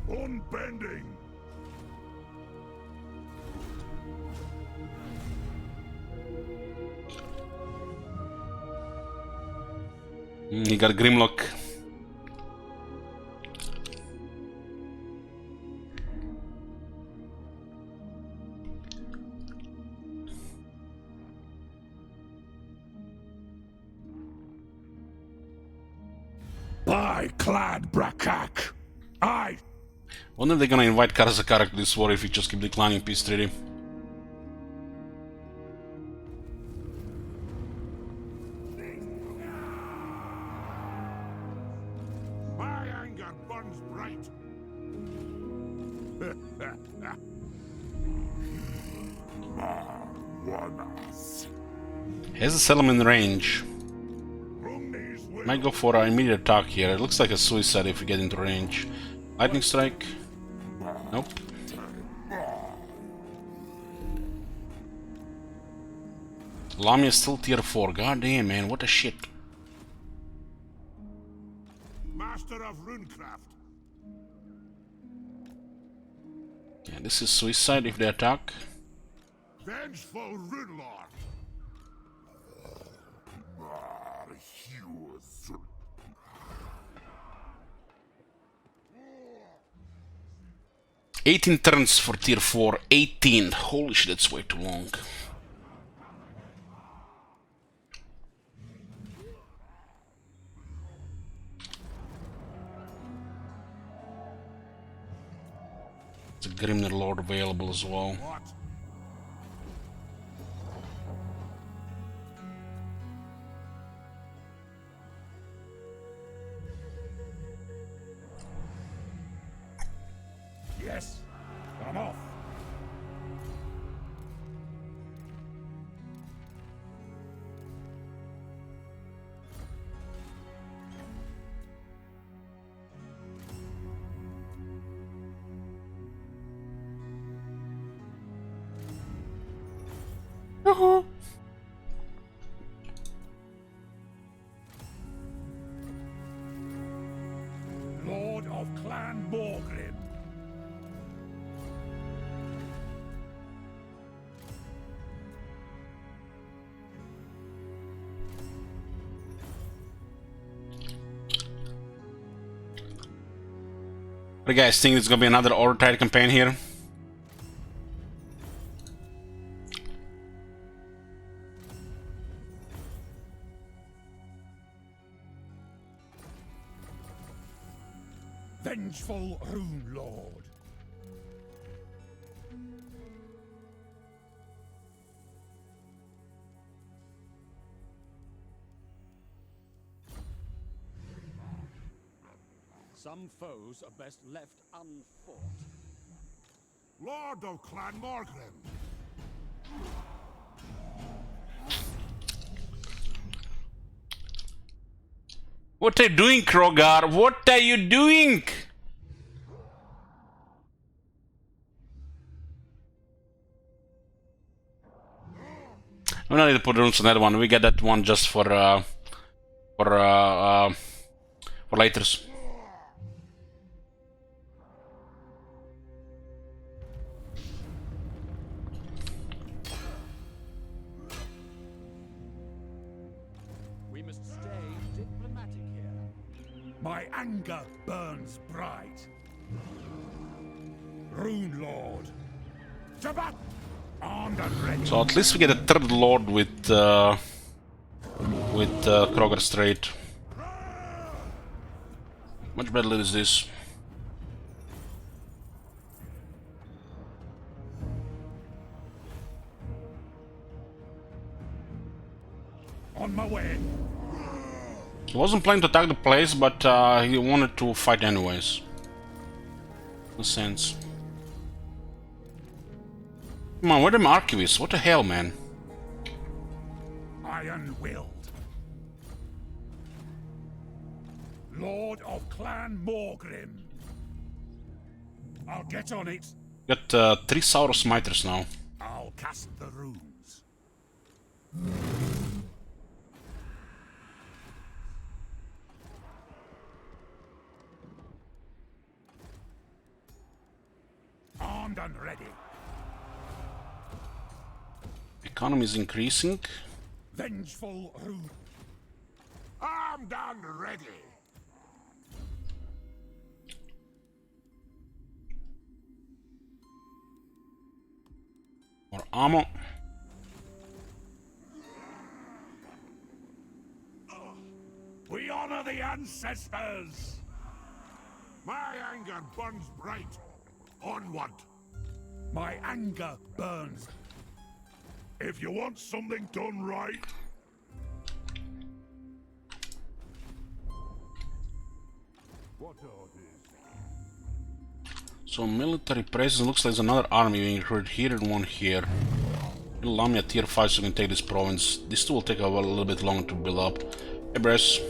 Speaker 4: Unbending.
Speaker 1: He got Grimlock.
Speaker 4: By Clad Brakak. I
Speaker 1: Wonder if they're gonna invite Karazakara to this war if we just keep declining peace treaty.
Speaker 4: my anger burns bright.
Speaker 1: Has a settlement in range. Might go for an immediate attack here. It looks like a suicide if we get into range. Lightning strike. Nope. Lamia is still tier 4. God damn, man, what a shit.
Speaker 4: Master of Runecraft.
Speaker 1: Yeah, this is suicide if they attack.
Speaker 4: Vengeful Runelord.
Speaker 1: "18 turns for tier 4. 18. Holy shit, that's way too long. There's a Grimner Lord available as well.
Speaker 4: What? Yes. I'm off. Lord of Clan Morgrim.
Speaker 1: What do you guys think? There's gonna be another Order campaign here?
Speaker 4: Vengeful Rune Lord.
Speaker 7: Some foes are best left unfought.
Speaker 4: Lord of Clan Morgrim.
Speaker 1: What are you doing, Krogar? What are you doing? We don't need to put runes on that one. We get that one just for laters.
Speaker 7: We must stay diplomatic here.
Speaker 4: My anger burns bright. Rune Lord. Jabat! Armed and ready.
Speaker 1: So at least we get a third lord with Kroger Strait. Much better is this.
Speaker 4: On my way.
Speaker 1: He wasn't planning to attack the place, but he wanted to fight anyways. No sense. Come on, where are them archivists? What the hell, man?
Speaker 4: Iron-willed. Lord of Clan Morgrim. I'll get on it.
Speaker 1: Got 3 Saurus Miters now.
Speaker 4: I'll cast the runes. Armed and ready.
Speaker 1: Economy is increasing.
Speaker 4: Vengeful rune. Armed and ready.
Speaker 1: More ammo.
Speaker 4: We honor the ancestors. My anger burns bright. Onward. My anger burns. If you want something done right. What orders?
Speaker 1: So military presence looks like there's another army being recruited here and one here. It'll allow me a tier 5 so I can take this province. This two will take a little bit longer to build up. Hey Bress.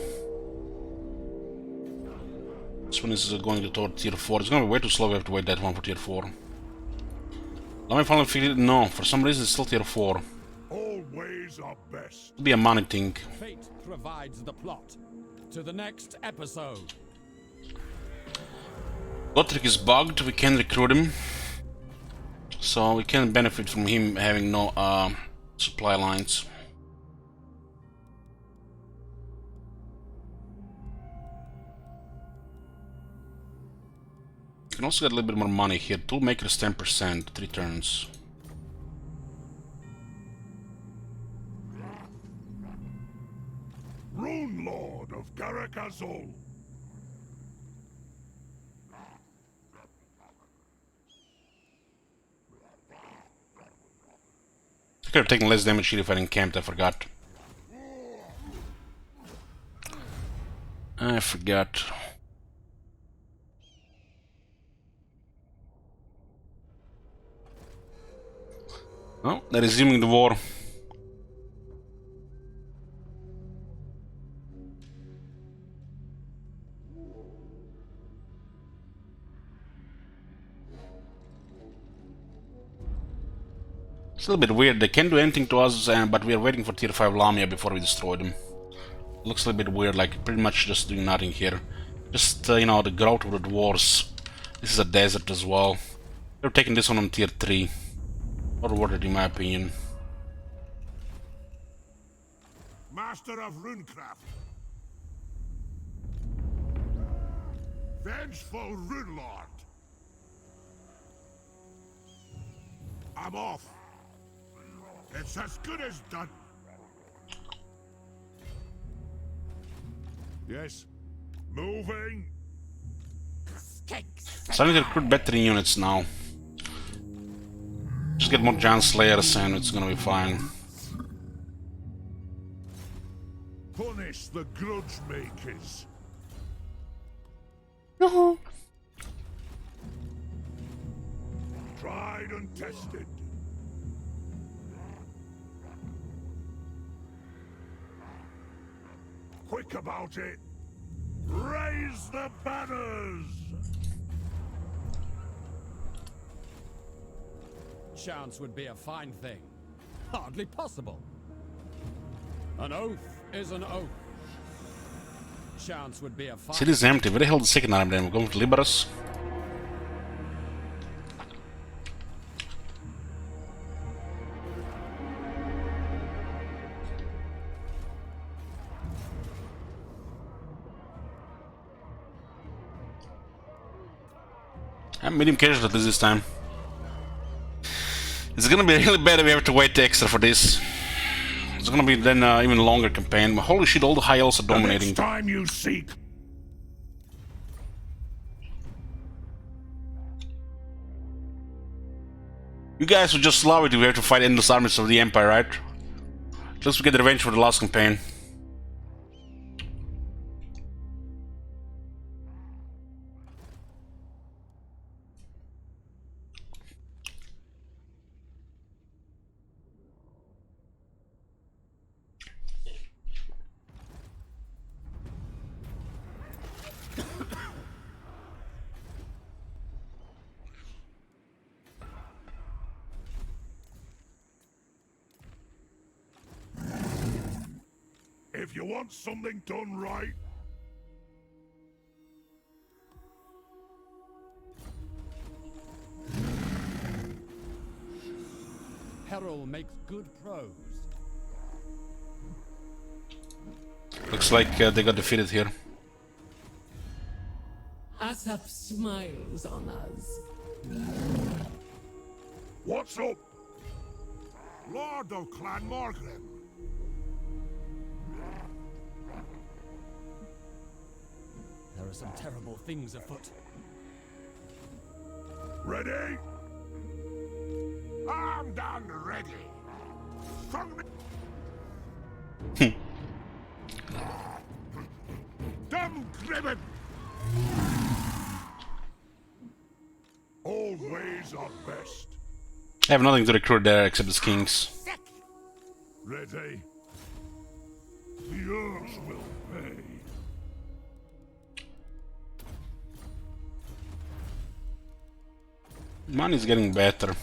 Speaker 1: This one is going toward tier 4. It's gonna be way too slow, we have to wait that one for tier 4. Let me finally figure it. No, for some reason it's still tier 4.
Speaker 4: All ways are best.
Speaker 1: It'll be a money thing.
Speaker 7: Fate provides the plot. To the next episode.
Speaker 1: Gotrek is bugged, we can recruit him. So we can benefit from him having no supply lines. You can also get a little bit more money here. Tool makers 10%, 3 turns.
Speaker 4: Rune Lord of Garakazol.
Speaker 1: I could have taken less damage here if I encamped, I forgot. I forgot. Oh, they're resuming the war. It's a little bit weird. They can't do anything to us, but we are waiting for tier 5 Lamia before we destroy them. Looks a little bit weird, like pretty much just doing nothing here. Just, you know, the growth of the dwarves. This is a desert as well. They're taking this one on tier 3. Not worth it in my opinion.
Speaker 4: Master of Runecraft. Vengeful Rune Lord. I'm off. It's as good as done. Yes. Moving.
Speaker 1: Starting to recruit better units now. Just get more giant slayers and it's gonna be fine.
Speaker 4: Punish the grudge makers. Tried and tested. Quick about it. Raise the banners.
Speaker 7: Chance would be a fine thing. Hardly possible. An oath is an oath. Chance would be a fine.
Speaker 1: City is empty. Where the hell is the second army then? We're going to Liberus. I'm medium casualties this time. It's gonna be really bad if we have to wait extra for this. It's gonna be then even longer campaign. Holy shit, all the high elves are dominating.
Speaker 4: Next time you seek.
Speaker 1: You guys would just love it if we have to fight endless armies of the Empire, right? Just to get revenge for the last campaign.
Speaker 4: If you want something done right,
Speaker 7: Peril makes good prose.
Speaker 1: Looks like they got defeated here.
Speaker 5: Asap smiles on us.
Speaker 4: what's up? Lord of Clan Morgrim.
Speaker 7: There are some terrible things afoot.
Speaker 4: Ready? Armed and ready. From me. Dumb Gribbon. Old ways are best.
Speaker 1: I have nothing to recruit there except the kings.
Speaker 4: Ready? The Earls will pay.
Speaker 1: Money's getting better.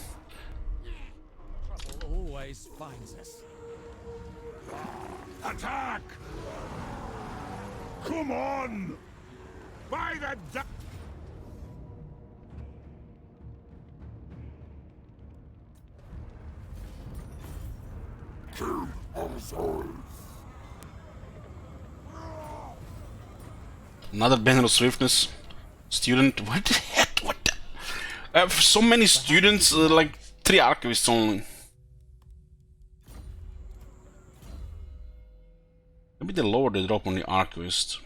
Speaker 7: Trouble always finds us.
Speaker 4: Attack! Come on! By the
Speaker 1: Another banner of swiftness. Student. What the heck? What the? I have so many students, like 3 archivists only. Maybe they lowered the drop on the archivist.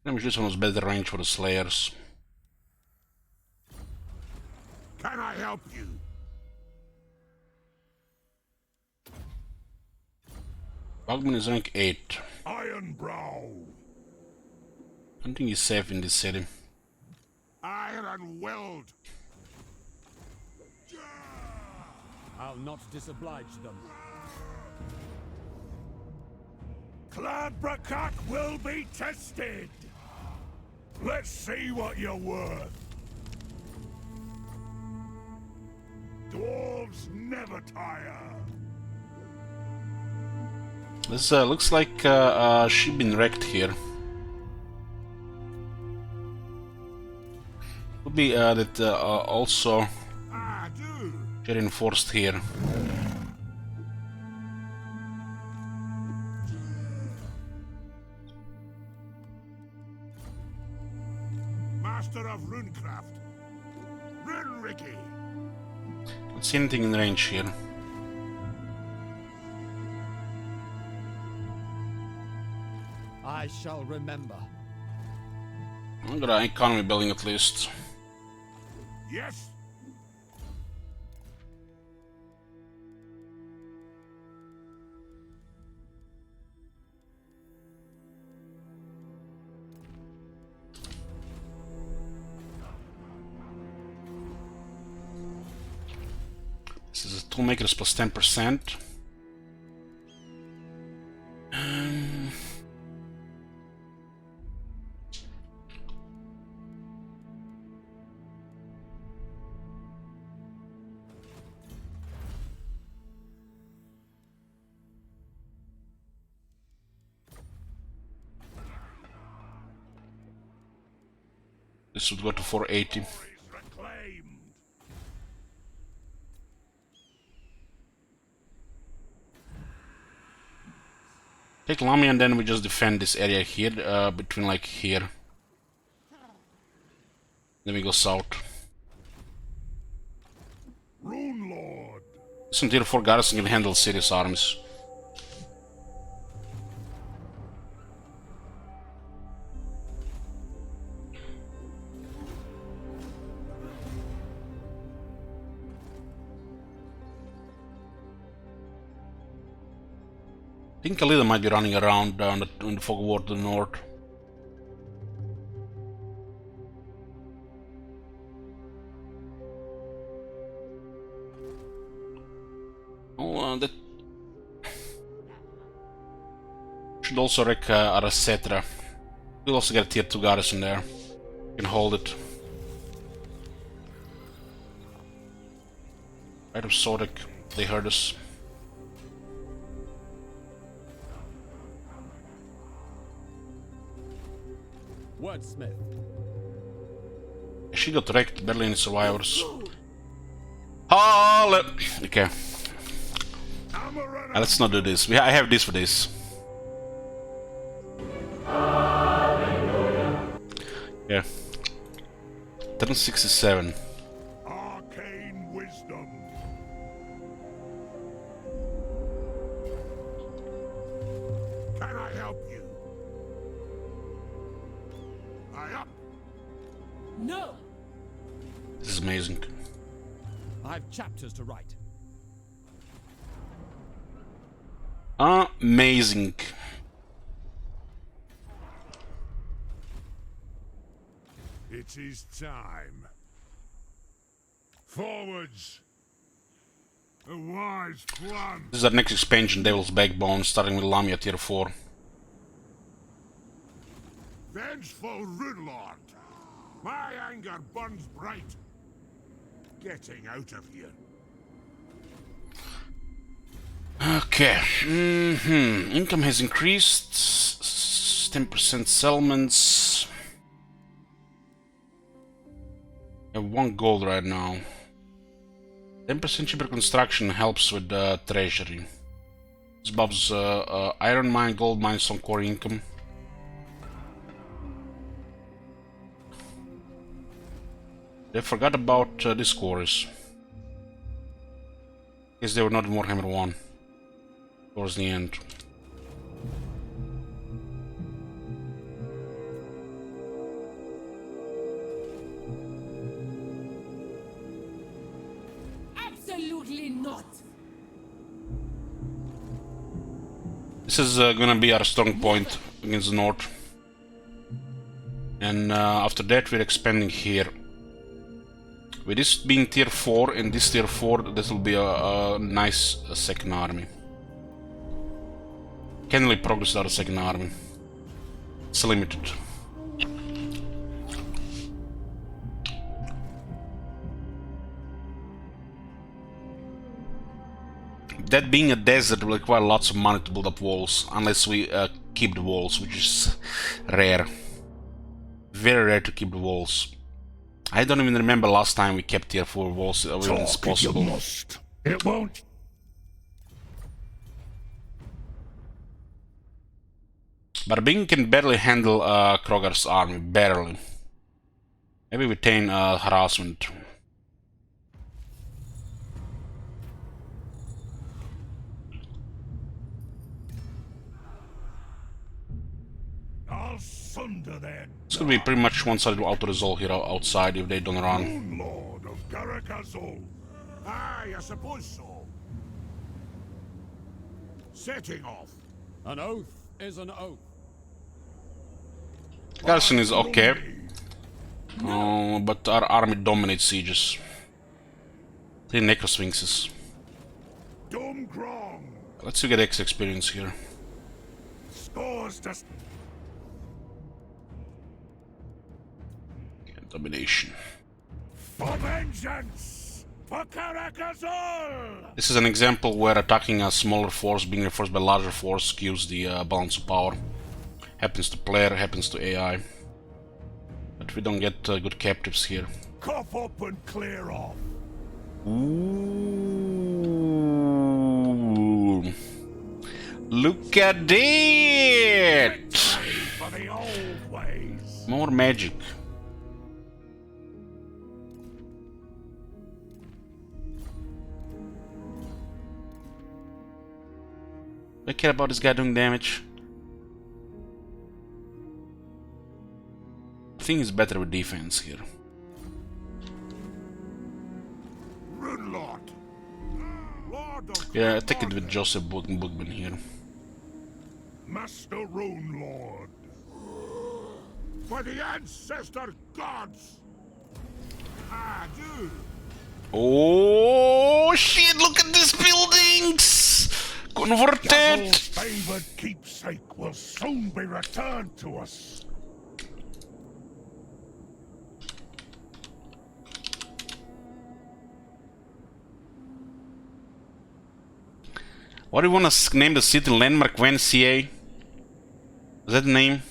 Speaker 1: Maybe this one was better range for the Slayers.
Speaker 4: Can I help you?
Speaker 1: Bugman is rank 8.
Speaker 4: Ironbrow.
Speaker 1: I don't think he's safe in this city.
Speaker 4: Iron weld.
Speaker 7: I'll not disoblige them.
Speaker 4: Cladbracat will be tested. Let's see what you're worth. Dwarves never tire.
Speaker 1: This looks like she's been wrecked here. Could be that also
Speaker 4: I do.
Speaker 1: get reinforced here.
Speaker 4: Master of runecraft. Rune Ricky.
Speaker 1: Don't see anything in range here.
Speaker 7: I shall remember.
Speaker 1: I'm gonna economy building at least.
Speaker 4: Yes.
Speaker 1: This is a toolmakers plus 10%. This would go to 480.
Speaker 4: Reclaimed.
Speaker 1: Take Lamia and then we just defend this area here, between like here. Then we go south.
Speaker 4: Rune Lord.
Speaker 1: This tier 4 garrison can handle serious armies. I think Kalida might be running around in the fog of war to the north. Oh, that should also wreck Arasetra. We'll also get a tier 2 garrison there. You can hold it. Right of Sodic, they heard us.
Speaker 7: Wordsmith.
Speaker 1: She got wrecked, barely any survivors. Halle! Okay. Let's not do this. I have this for this. Yeah. 1067.
Speaker 4: Arcane wisdom. Can I help you? I up.
Speaker 5: No!
Speaker 1: This is amazing.
Speaker 7: I've chapters to write.
Speaker 1: Amazing.
Speaker 4: It is time. Forwards. A wise plan.
Speaker 1: This is our next expansion, Devil's Backbone, starting with Lamia tier 4.
Speaker 4: Vengeful Runelord. My anger burns bright. getting out of here.
Speaker 1: Okay. Income has increased. 10% settlements. I have 1 gold right now. 10% cheaper construction helps with the treasury. This Bob's iron mine, gold mine, some core income. They forgot about these cores. Guess they were not in Warhammer 1 towards the end.
Speaker 5: Absolutely not.
Speaker 1: This is gonna be our strong point against the north. And after that we're expanding here. With this being tier 4 and this tier 4, this will be a nice second army. Can't really progress without a second army. It's limited. That being a desert will require lots of money to build up walls, unless we keep the walls, which is rare. Very rare to keep the walls. I don't even remember last time we kept tier 4 walls. It's possible.
Speaker 4: You must. It won't.
Speaker 1: But Bing can barely handle Krogar's army, barely. Maybe we attain harassment.
Speaker 4: I'll sunder them.
Speaker 1: It's gonna be pretty much one-sided auto-resolve here outside if they don't run.
Speaker 4: Moon Lord of Karakazol. Aye, I suppose so. Setting off.
Speaker 7: An oath is an oath.
Speaker 1: Garrison is okay. But our army dominates sieges. 3 Necrosphinxes.
Speaker 4: Domgrong.
Speaker 1: Let's see, get X experience here.
Speaker 4: Scores to...
Speaker 1: Domination.
Speaker 4: For vengeance! For Karakazol!
Speaker 1: This is an example where attacking a smaller force being reinforced by a larger force skews the balance of power. Happens to player, happens to AI. But we don't get good captives here.
Speaker 4: Cough up and clear off.
Speaker 1: Ooh. Look at it!
Speaker 4: For the old ways.
Speaker 1: More magic. Do I care about this guy doing damage? I think he's better with defense here.
Speaker 4: Runelord. Lord of
Speaker 1: Yeah, take it with Joseph Bookman here.
Speaker 4: Master Rune Lord. For the ancestor gods. Ah, do.
Speaker 1: Oh shit, look at these buildings! Converted!
Speaker 4: Gavel's favored keepsake will soon be returned to us.
Speaker 1: What do you want to name the city? Landmark Van CA? Is that the name?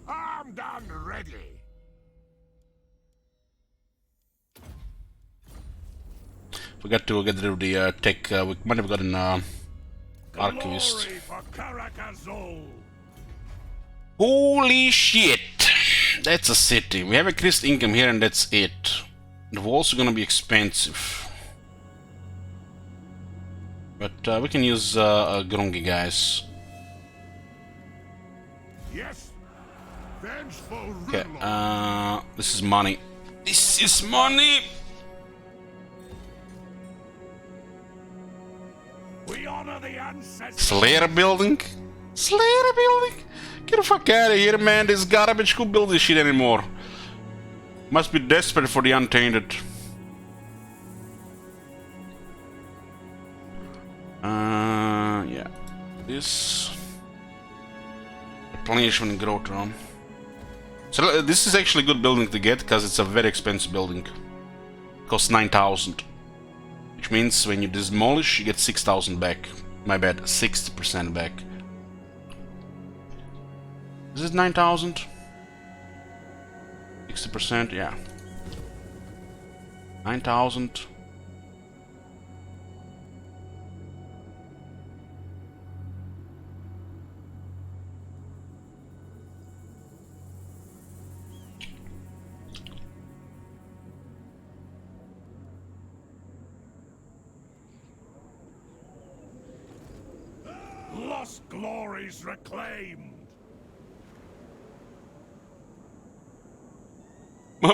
Speaker 4: Armed and ready.
Speaker 1: Forgot to get rid of the tech. We might have got an archivist.
Speaker 4: Glory for Karakazol.
Speaker 1: Holy shit! That's a city. We have increased income here and that's it. The walls are gonna be expensive. But we can use Grungy guys.
Speaker 4: Yes. Vengeful
Speaker 1: Okay,
Speaker 4: Runelord.
Speaker 1: this is money. This is money!
Speaker 4: We honor the ancestors.
Speaker 1: Slayer building? Slayer building? Get the fuck out of here, man. This garbage. Who build this shit anymore? Must be desperate for the untainted. Yeah. This... replenishment growth room. So this is actually a good building to get, because it's a very expensive building. It costs 9,000. Which means when you demolish, you get 6,000 back. My bad, 60% back. Is it 9,000? 60%, yeah. 9,000.
Speaker 4: Lost glories reclaimed.
Speaker 1: My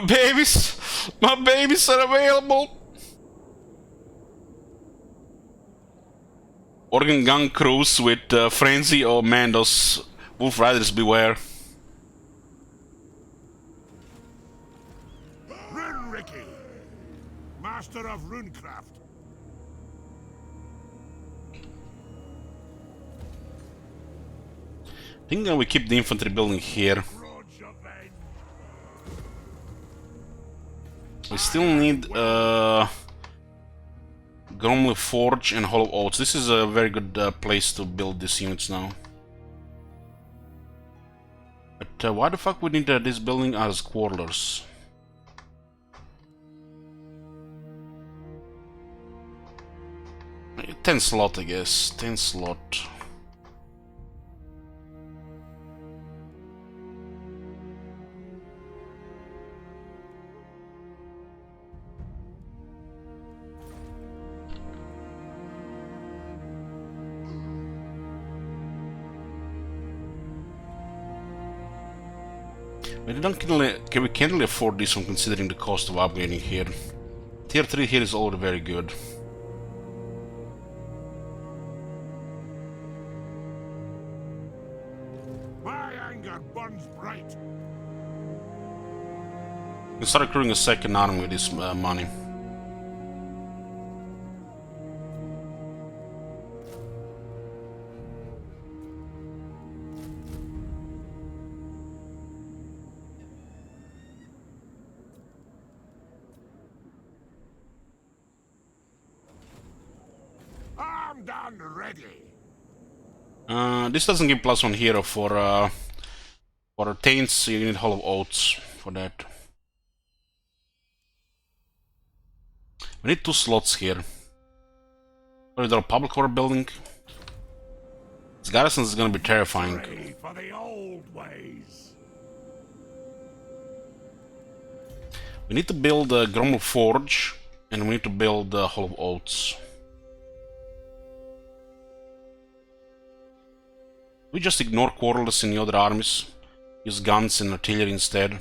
Speaker 1: babies are available. Organ gun crews with Frenzy or Mandos. Wolf Riders beware.
Speaker 4: Rune Ricky, master of runecraft.
Speaker 1: I think we keep the infantry building here.
Speaker 4: Grudge avenged.
Speaker 1: We still need Gromley Forge and Hollow Oats. This is a very good place to build these units now. But why the fuck we need this building as quarters? 10 slot, I guess. 10 slot. We can't really afford this one considering the cost of upgrading here. Tier 3 here is already very good.
Speaker 4: My anger burns bright.
Speaker 1: We can start recruiting a second army with this money.
Speaker 4: Armed and ready.
Speaker 1: This doesn't give +1 hero for taints. You need Hollow Oats for that. We need 2 slots here. Or is there a public order building? This garrison is gonna be terrifying.
Speaker 4: Ready for the old ways.
Speaker 1: We need to build a Gromel Forge, and we need to build Hollow Oats. We just ignore quarterless in the other armies. Use guns and artillery instead.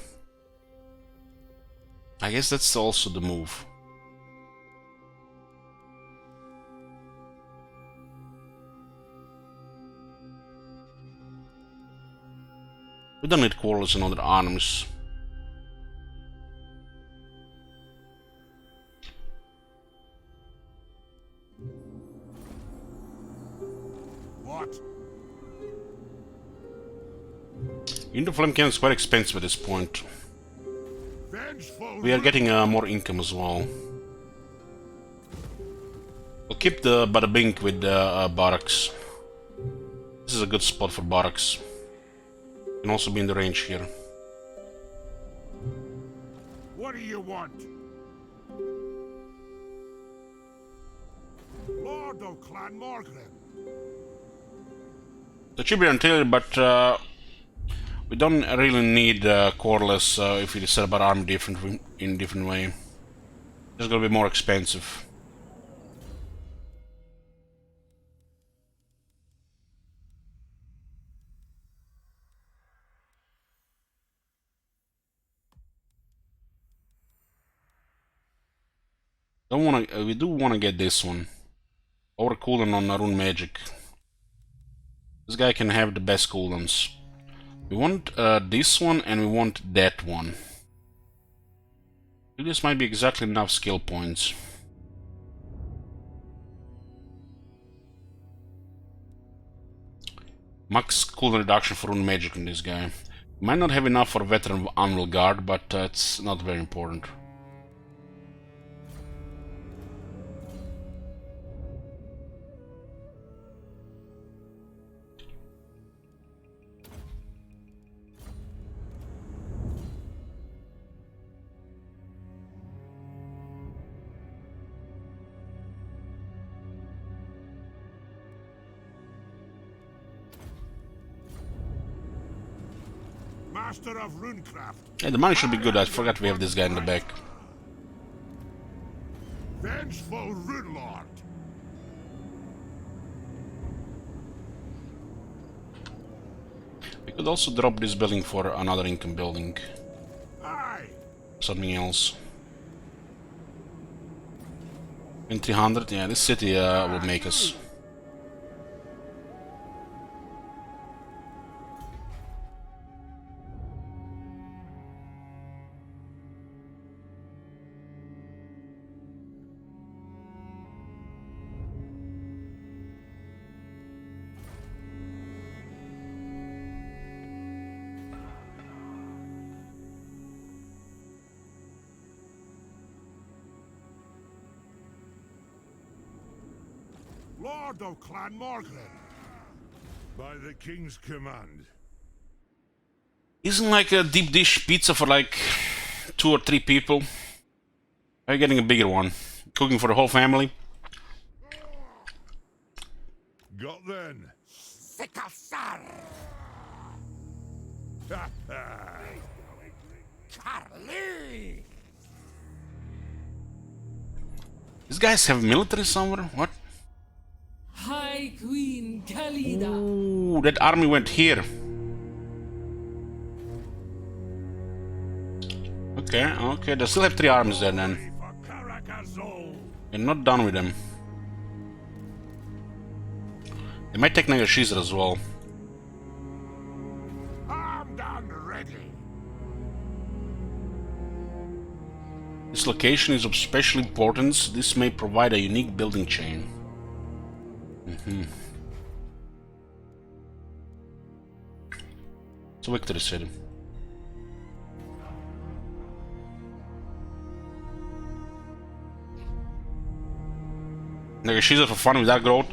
Speaker 1: I guess that's also the move. We don't need quarterless in other armies.
Speaker 4: What?
Speaker 1: Into Flame Cannon is quite expensive at this point.
Speaker 4: Vengeful.
Speaker 1: We are getting more income as well. We'll keep the Bada Bink with the barracks. This is a good spot for barracks. Can also be in the range here.
Speaker 4: What do you want? Lord of Clan Morgrim.
Speaker 1: The should be artillery, but we don't really need quarterless if we set up our army in a different way. It's gonna be more expensive. We do wanna get this one. Over cooldown on Rune Magic. This guy can have the best cooldowns. We want this one and we want that one. This might be exactly enough skill points. Max cooldown reduction for rune magic on this guy. Might not have enough for veteran anvil guard, but it's not very important.
Speaker 4: Master of runecraft.
Speaker 1: Yeah, the money should be good. I forgot we have this guy in the back.
Speaker 4: Vengeful rune lord.
Speaker 1: We could also drop this building for another income building.
Speaker 4: Aye.
Speaker 1: Something else. In 300, yeah, this city will make us.
Speaker 4: Lord of Clan Morgan. By the king's command.
Speaker 1: Isn't like a deep dish pizza for like 2 or 3 people? Are you getting a bigger one? Cooking for the whole family?
Speaker 4: Got then.
Speaker 6: Sikasar! Charlie!
Speaker 1: These guys have military somewhere? What?
Speaker 5: High Queen Khalida.
Speaker 1: Ooh, that army went here. Okay, they still have 3 armies there then. We're not done with them. They might take Nagashiza as well.
Speaker 4: Armed and ready.
Speaker 1: This location is of special importance. This may provide a unique building chain. It's a victory city. Nagashiza for fun with that growth.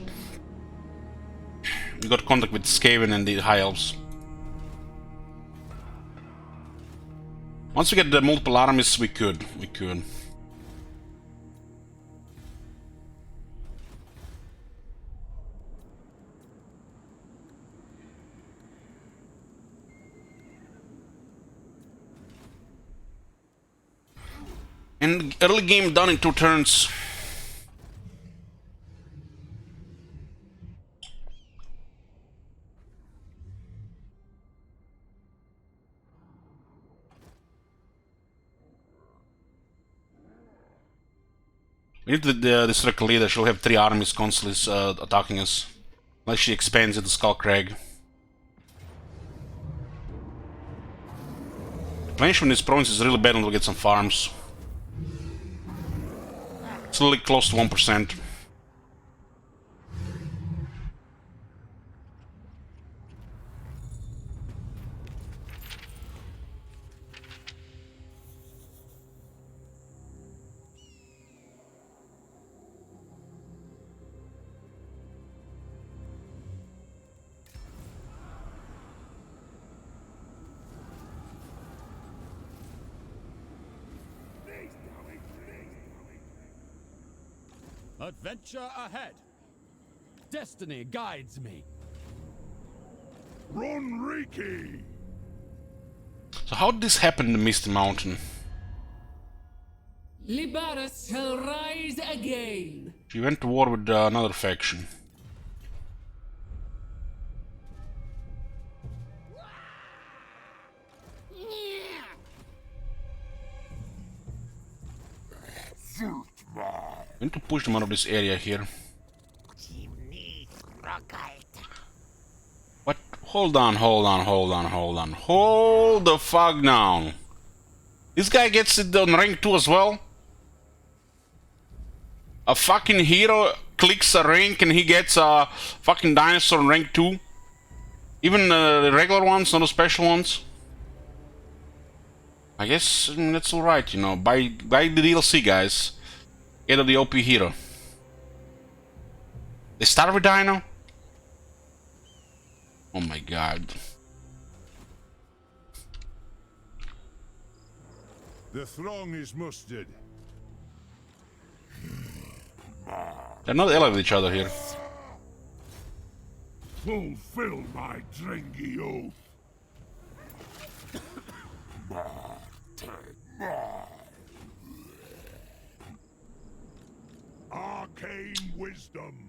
Speaker 1: We got contact with Skaven and the High Elves. Once we get the multiple armies, we could. And early game done in 2 turns. We need the circle leader. She'll have 3 armies constantly attacking us. Unless she expands into Skullcrag. Replenishment in this province is really bad and we'll get some farms. It's really close to 1%.
Speaker 7: Adventure ahead. Destiny guides me.
Speaker 4: Ronriki.
Speaker 1: So how did this happen in the Misty Mountain?
Speaker 5: Libaras shall rise again.
Speaker 1: She went to war with another faction. We need to push them out of this area here. What? Hold on, hold on, hold on, hold on. Hold the fuck down. This guy gets it on rank 2 as well? A fucking hero clicks a rank and he gets a fucking dinosaur on rank 2? Even the regular ones, not the special ones? I guess that's alright, you know. Buy the DLC, guys. Get the OP hero. They start with Dino? Oh my god.
Speaker 4: The throng is mustered.
Speaker 1: They're not yelling at each other here.
Speaker 4: Fulfill my dringy oath. Arcane wisdom.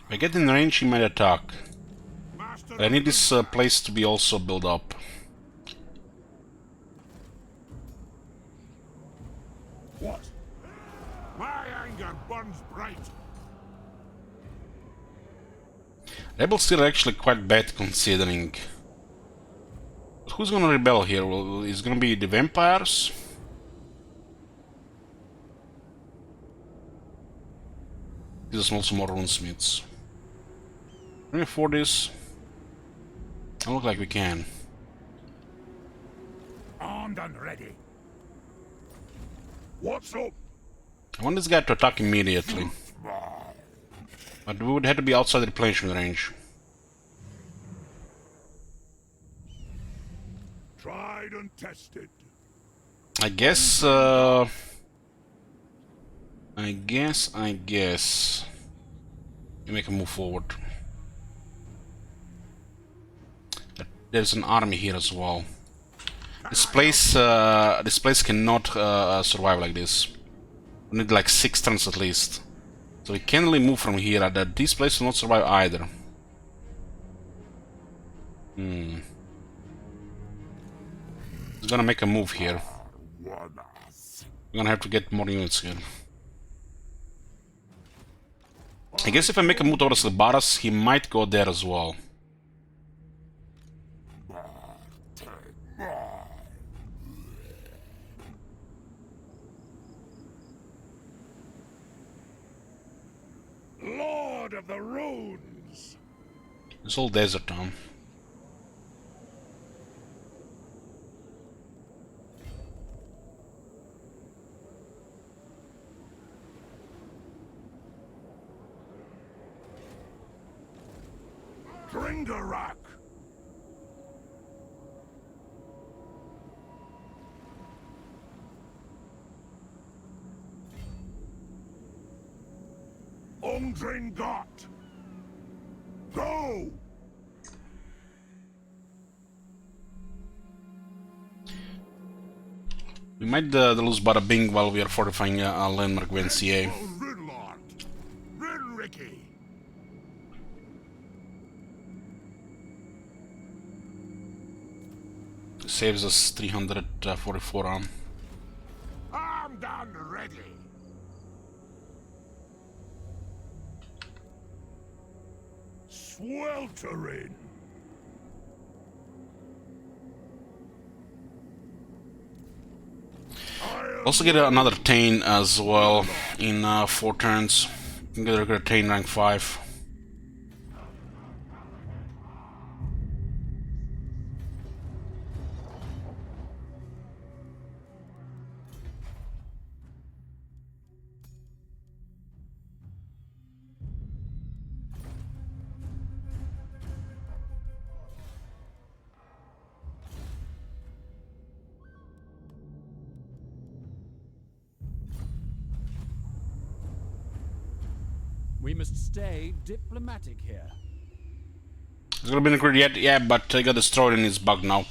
Speaker 1: If I get in range, he might attack.
Speaker 4: Master
Speaker 1: But I need this place to be also built up.
Speaker 4: What? My anger burns bright.
Speaker 1: Rebels still are actually quite bad considering. But who's gonna rebel here? Well, it's gonna be the vampires? These are also more runesmiths. Can we afford this? I look like we can.
Speaker 4: Armed and ready. What's up?
Speaker 1: I want this guy to attack immediately. But we would have to be outside the replenishment range.
Speaker 4: Tried and tested.
Speaker 1: I guess, You make a move forward. There's an army here as well. This place cannot survive like this. We need like 6 turns at least. So we can't really move from here. This place will not survive either. He's gonna make a move here. We're gonna have to get more units here. I guess if I make a move towards the Baras, he might go there as well.
Speaker 4: Lord of the Runes.
Speaker 1: It's all desert town.
Speaker 4: Dringarak. Ungringot. Go.
Speaker 1: We might lose Bada Bing while we are fortifying a landmark with NCA.
Speaker 4: Rinlord. Rinricky.
Speaker 1: Saves us 344 arm.
Speaker 4: Armed and ready. Sweltering.
Speaker 1: Also get another Tane as well in 4 turns. You can get a regular Tane rank 5.
Speaker 7: We must stay diplomatic here.
Speaker 1: It's gonna be a crit yet, yeah, but I got destroyed and it's bugged now.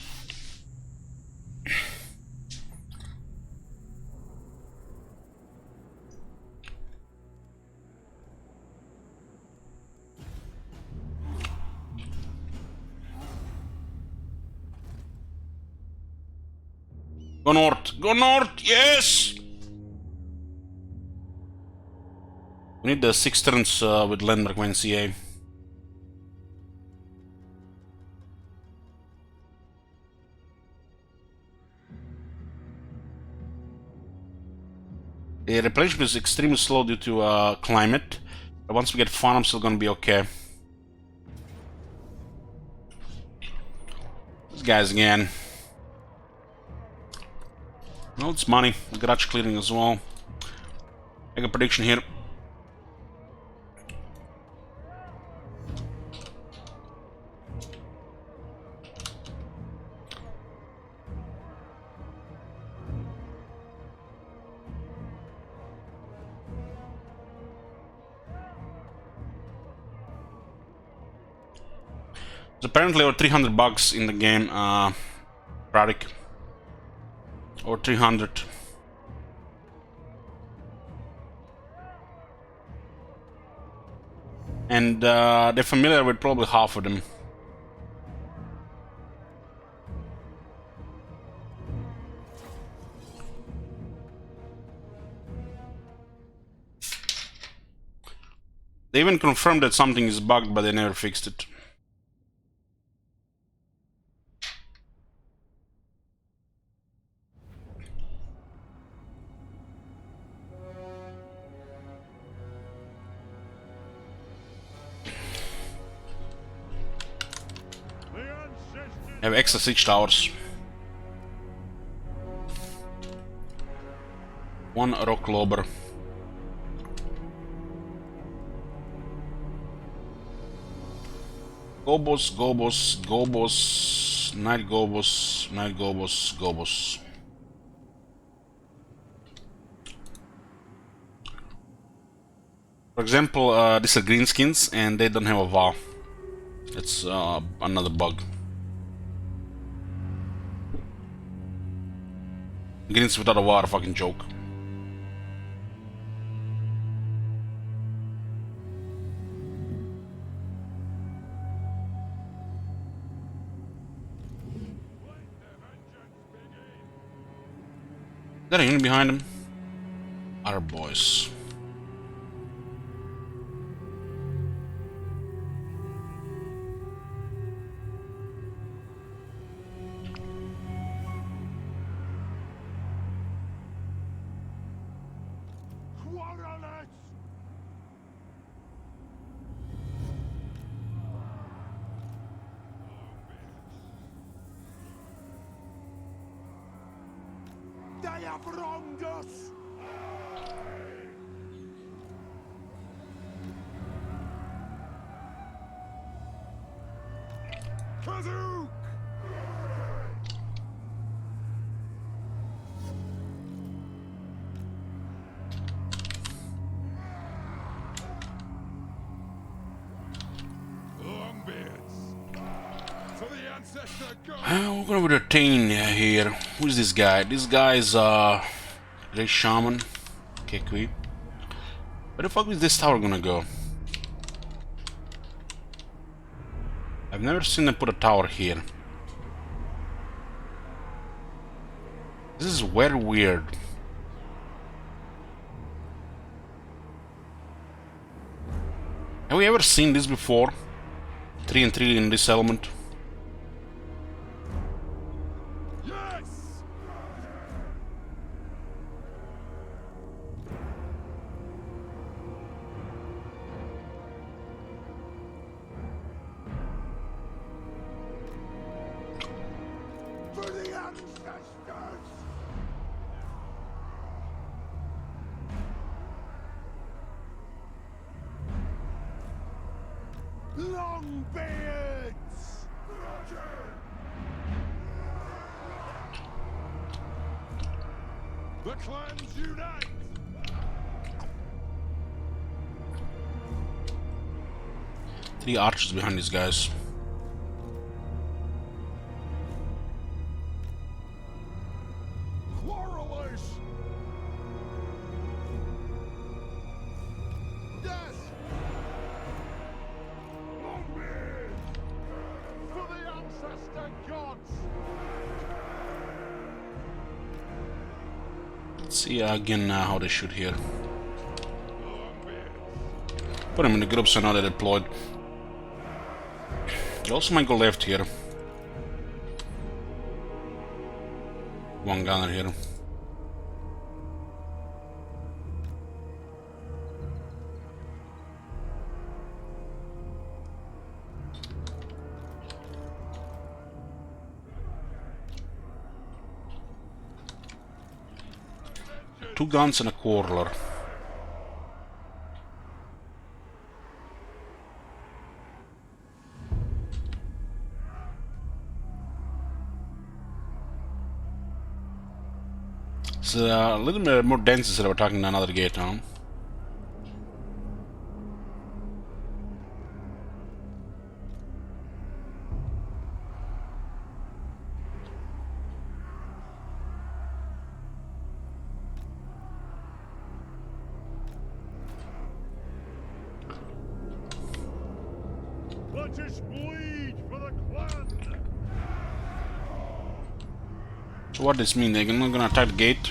Speaker 1: Go north! Go north! Yes! We need the 6 turns with landmark when CA. The replenishment is extremely slow due to climate, but once we get farm, still gonna be okay. These guys again. Well, it's money. Garage clearing as well. Make a prediction here. There's apparently over 300 bugs in the game, Pradik. Or 300. And they're familiar with probably half of them. They even confirmed that something is bugged, but they never fixed it. Have extra siege towers. 1 rock lobber. Go boss, go boss, go boss, night go boss, night go boss, go boss. For example, these are greenskins and they don't have a vow. That's another bug. Greens without a war, a fucking joke. Is that a unit behind him? Our boys.
Speaker 4: They have wronged us! Kazook! Longbeards! For the ancestor god!
Speaker 1: We're gonna retain here. Who's this guy? This guy is Great Shaman. Kekwi. Where the fuck is this tower gonna go? I've never seen them put a tower here. This is very weird. Have we ever seen this before? 3 and 3 in this element.
Speaker 4: Yes! For the ancestors! Longbeards! The clans unite!
Speaker 1: Three archers behind these guys.
Speaker 4: Quarrelers! Yes! Longbeard! For the ancestor gods!
Speaker 1: Let's see again how they shoot here.
Speaker 4: Longbeards!
Speaker 1: Put them in the group so now they're deployed. You also might go left here. One gunner here. Two guns and a quarreler. It's a little bit more dense instead of attacking another gate now.
Speaker 4: Let us bleed for the clan!
Speaker 1: So what does this mean? They're not gonna attack the gate?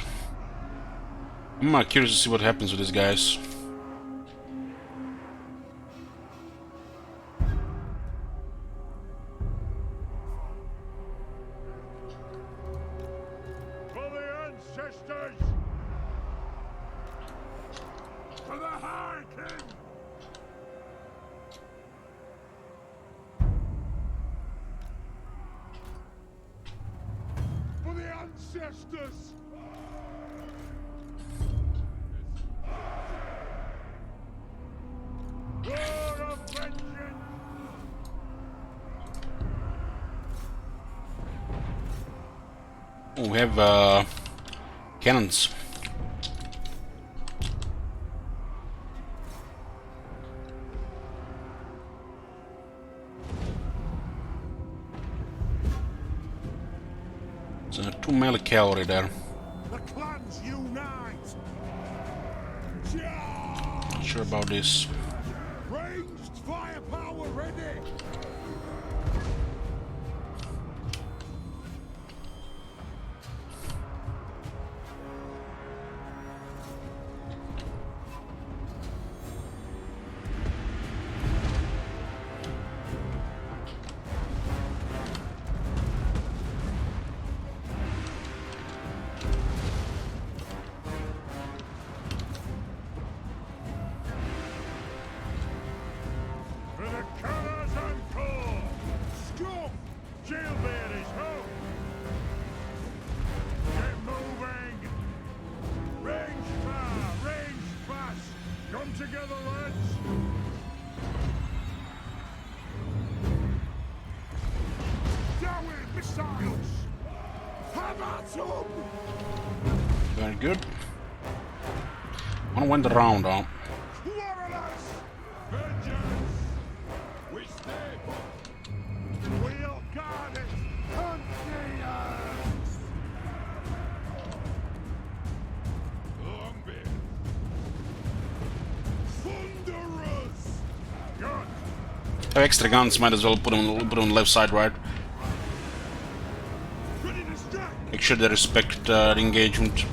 Speaker 1: I'm curious to see what happens with these guys.
Speaker 4: For the ancestors! For the High King! For the ancestors! War of vengeance!
Speaker 1: Oh, we have cannons. So 2 melee cavalry there.
Speaker 4: The clans unite!
Speaker 1: Not sure about this.
Speaker 4: Ranged firepower ready! For the colours and core! Scum! Jailbearers home! Get moving! Range far, range fast! Come together, lads! Down with missiles! Have at 'em!
Speaker 1: Very good. Wanna win the round, huh?
Speaker 4: Warriors! Vengeance! We stay! We'll guard it! Hunt the earth! Longbeard! Thunderers! Good!
Speaker 1: Have extra guns, might as well put them on the left side, right?
Speaker 4: Ready to strike!
Speaker 1: Make sure they respect the engagement.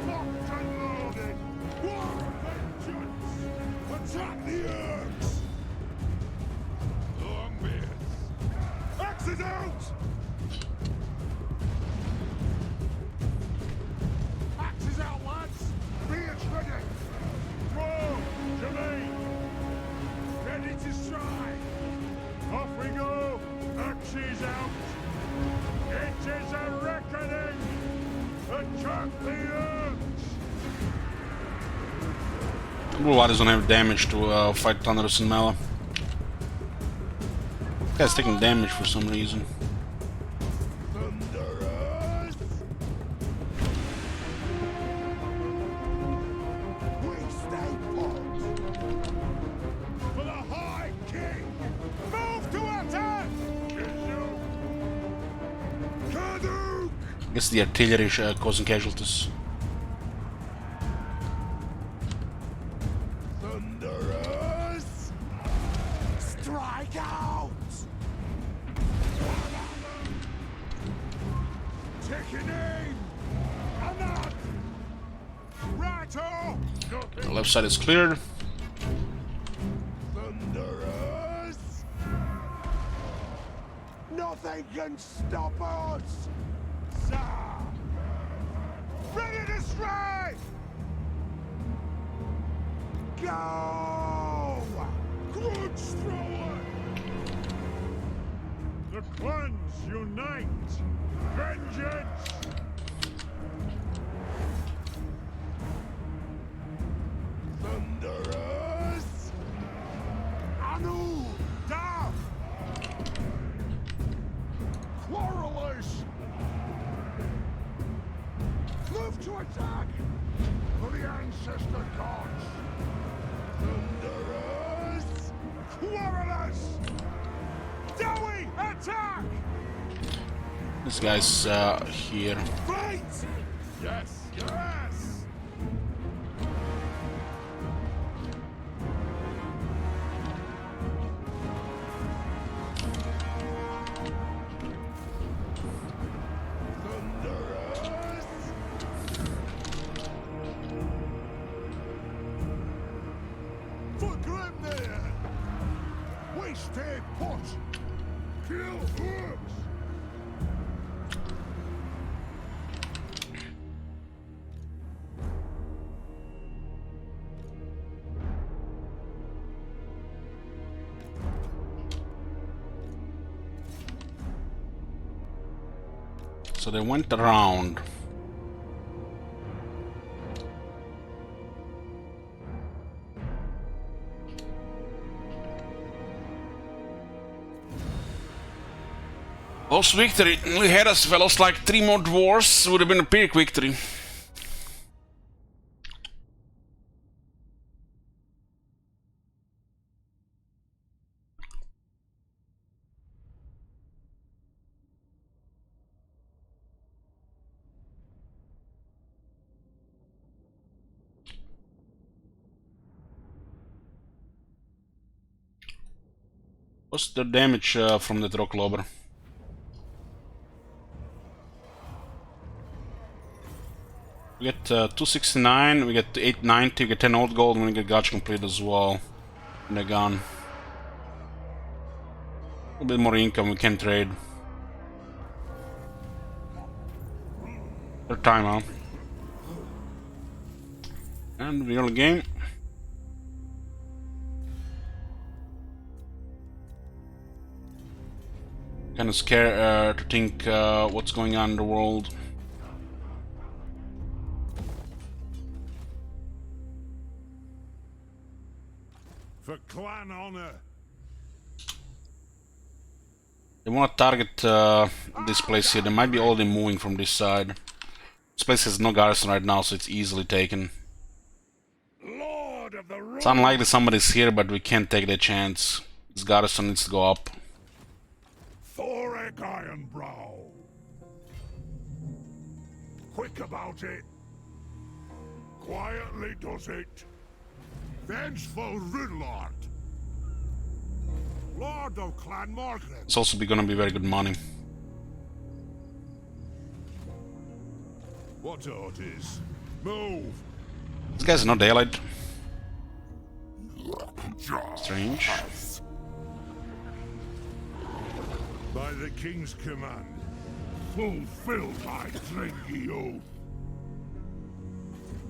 Speaker 4: Locked and loaded! War of vengeance! Attack the Urks! Longbeards! Axes out! Axes out, lads! Beards ready! Throw! Jermaine! Ready to strike! Off we go! Axes out! It is a reckoning! Attack the Urks!
Speaker 1: Blue Riders don't have damage to fight Thunderous and melee. This guy's taking damage for some reason.
Speaker 4: Thunderers! We stay put! For the High King! Move to attack! Kaduk!
Speaker 1: I guess the artillery is causing casualties.
Speaker 4: Thunderers! Strike out! Taking aim! Anak! Right all!
Speaker 1: The left side is cleared.
Speaker 4: Thunderous! Nothing can stop us! Sir! Ready to strike! Go! Grudge thrower! The clans unite! Vengeance! Thunderous! Anu! Down! Quarrelers! Move to attack! For the ancestor gods! Thunderous! Quarrelers! Dowie, attack!
Speaker 1: This guy's here.
Speaker 4: Fight! Yes, yes! Thunderous! For Grimnir! We stay put! Kill hooks!
Speaker 1: So they went around. Lost victory. We had us fellows like 3 more dwarves. Would have been a big victory. What's the damage from the rock lobber? We get 269, we get 890, we get 10 old gold, and we get gotcha complete as well. And they're gone. A bit more income we can trade. Third time, huh? And real game. Kind of scared to think what's going on in the world.
Speaker 4: For clan honor!
Speaker 1: They want to target this place here. They might be already moving from this side. This place has no garrison right now, so it's easily taken.
Speaker 4: Lord of the
Speaker 1: It's unlikely somebody's here, but we can't take the chance. This garrison needs to go up.
Speaker 4: Thorek Ironbrow! Quick about it! Quietly does it! Vengeful Runelord! Lord of Clan Margaret!
Speaker 1: It's also gonna be very good money.
Speaker 4: What orders? Move!
Speaker 1: This guy's no daylight. Strange.
Speaker 4: By the King's command, fulfill my Drengi oath!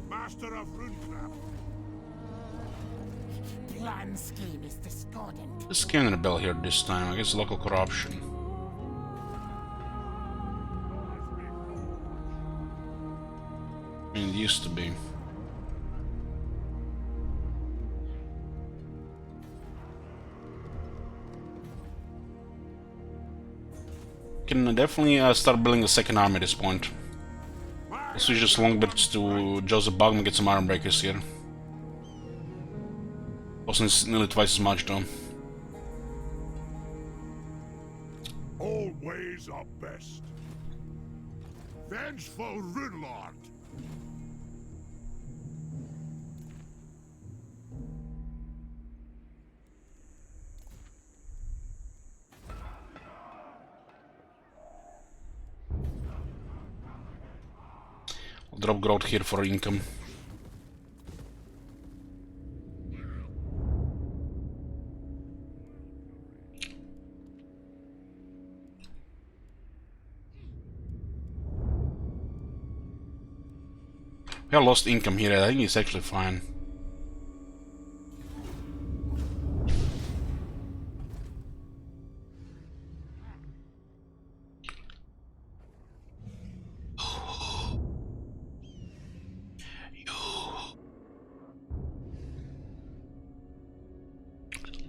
Speaker 4: Master of Runecraft!
Speaker 9: Plan scheme is discordant.
Speaker 1: This can't rebel here this time. I guess local corruption. I mean, it used to be. Can definitely start building a second army at this point. Let's use just long bits to Joseph Bogman, get some iron breakers here. Also, it's nearly twice as much though.
Speaker 4: All ways are best. Vengeful Runelord!
Speaker 1: I'll drop growth here for income. We have lost income here. I think it's actually fine.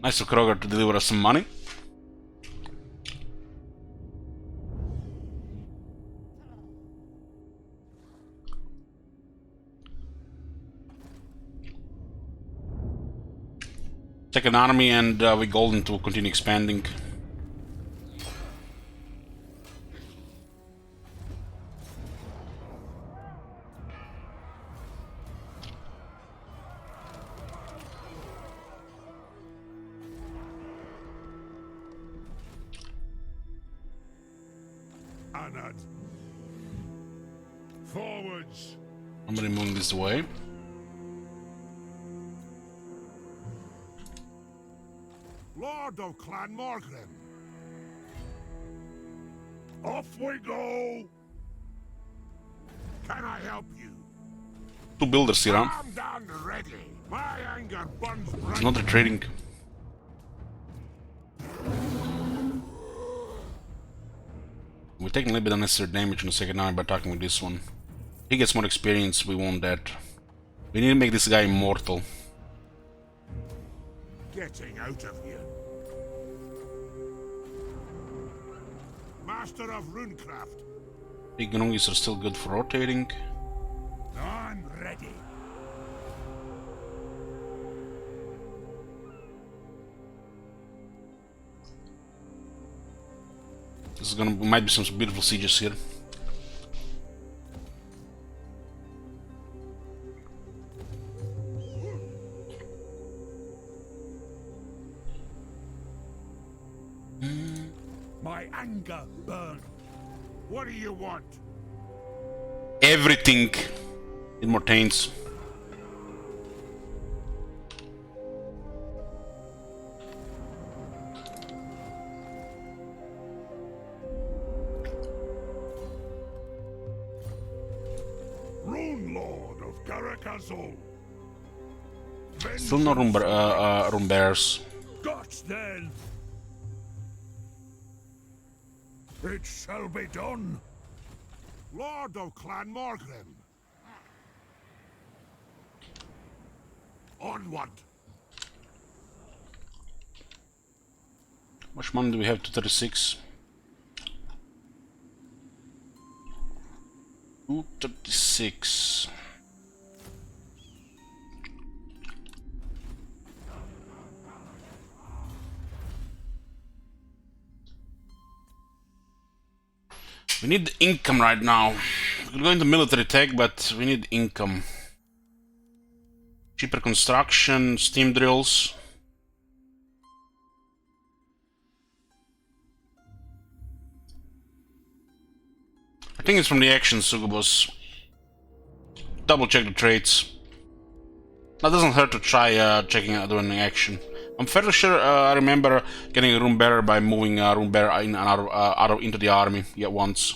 Speaker 1: Nice of Kroger to deliver us some money. Second army, and we golden to continue expanding.
Speaker 4: Anad. Forwards.
Speaker 1: Somebody moving this way.
Speaker 4: Lord of Clan Morgrim. Off we go. Can I help you?
Speaker 1: Two builders here, huh?
Speaker 4: I'm done ready. My anger burns bright.
Speaker 1: It's not retreating. We're taking a little bit unnecessary damage in the second army by attacking with this one. He gets more experience, we want that. We need to make this guy immortal.
Speaker 4: Getting out of here. Master of Runecraft.
Speaker 1: Big Gnungis are still good for rotating.
Speaker 4: I'm ready.
Speaker 1: This is gonna might be some beautiful sieges here.
Speaker 4: My anger burns. What do you want?
Speaker 1: Everything in Mortaines.
Speaker 4: Rune Lord of Karakazol.
Speaker 1: Still no room bears.
Speaker 4: Gods then. It shall be done. Lord of Clan Morgrim. Onward.
Speaker 1: How much money do we have? 236. 236. We need income right now. We could go into military tech, but we need income. Cheaper construction, steam drills. I think it's from the action, Sugubos. Double check the traits. That doesn't hurt to try checking out doing action. I'm fairly sure I remember getting a room bearer by moving a room bearer in and out into the army yet once.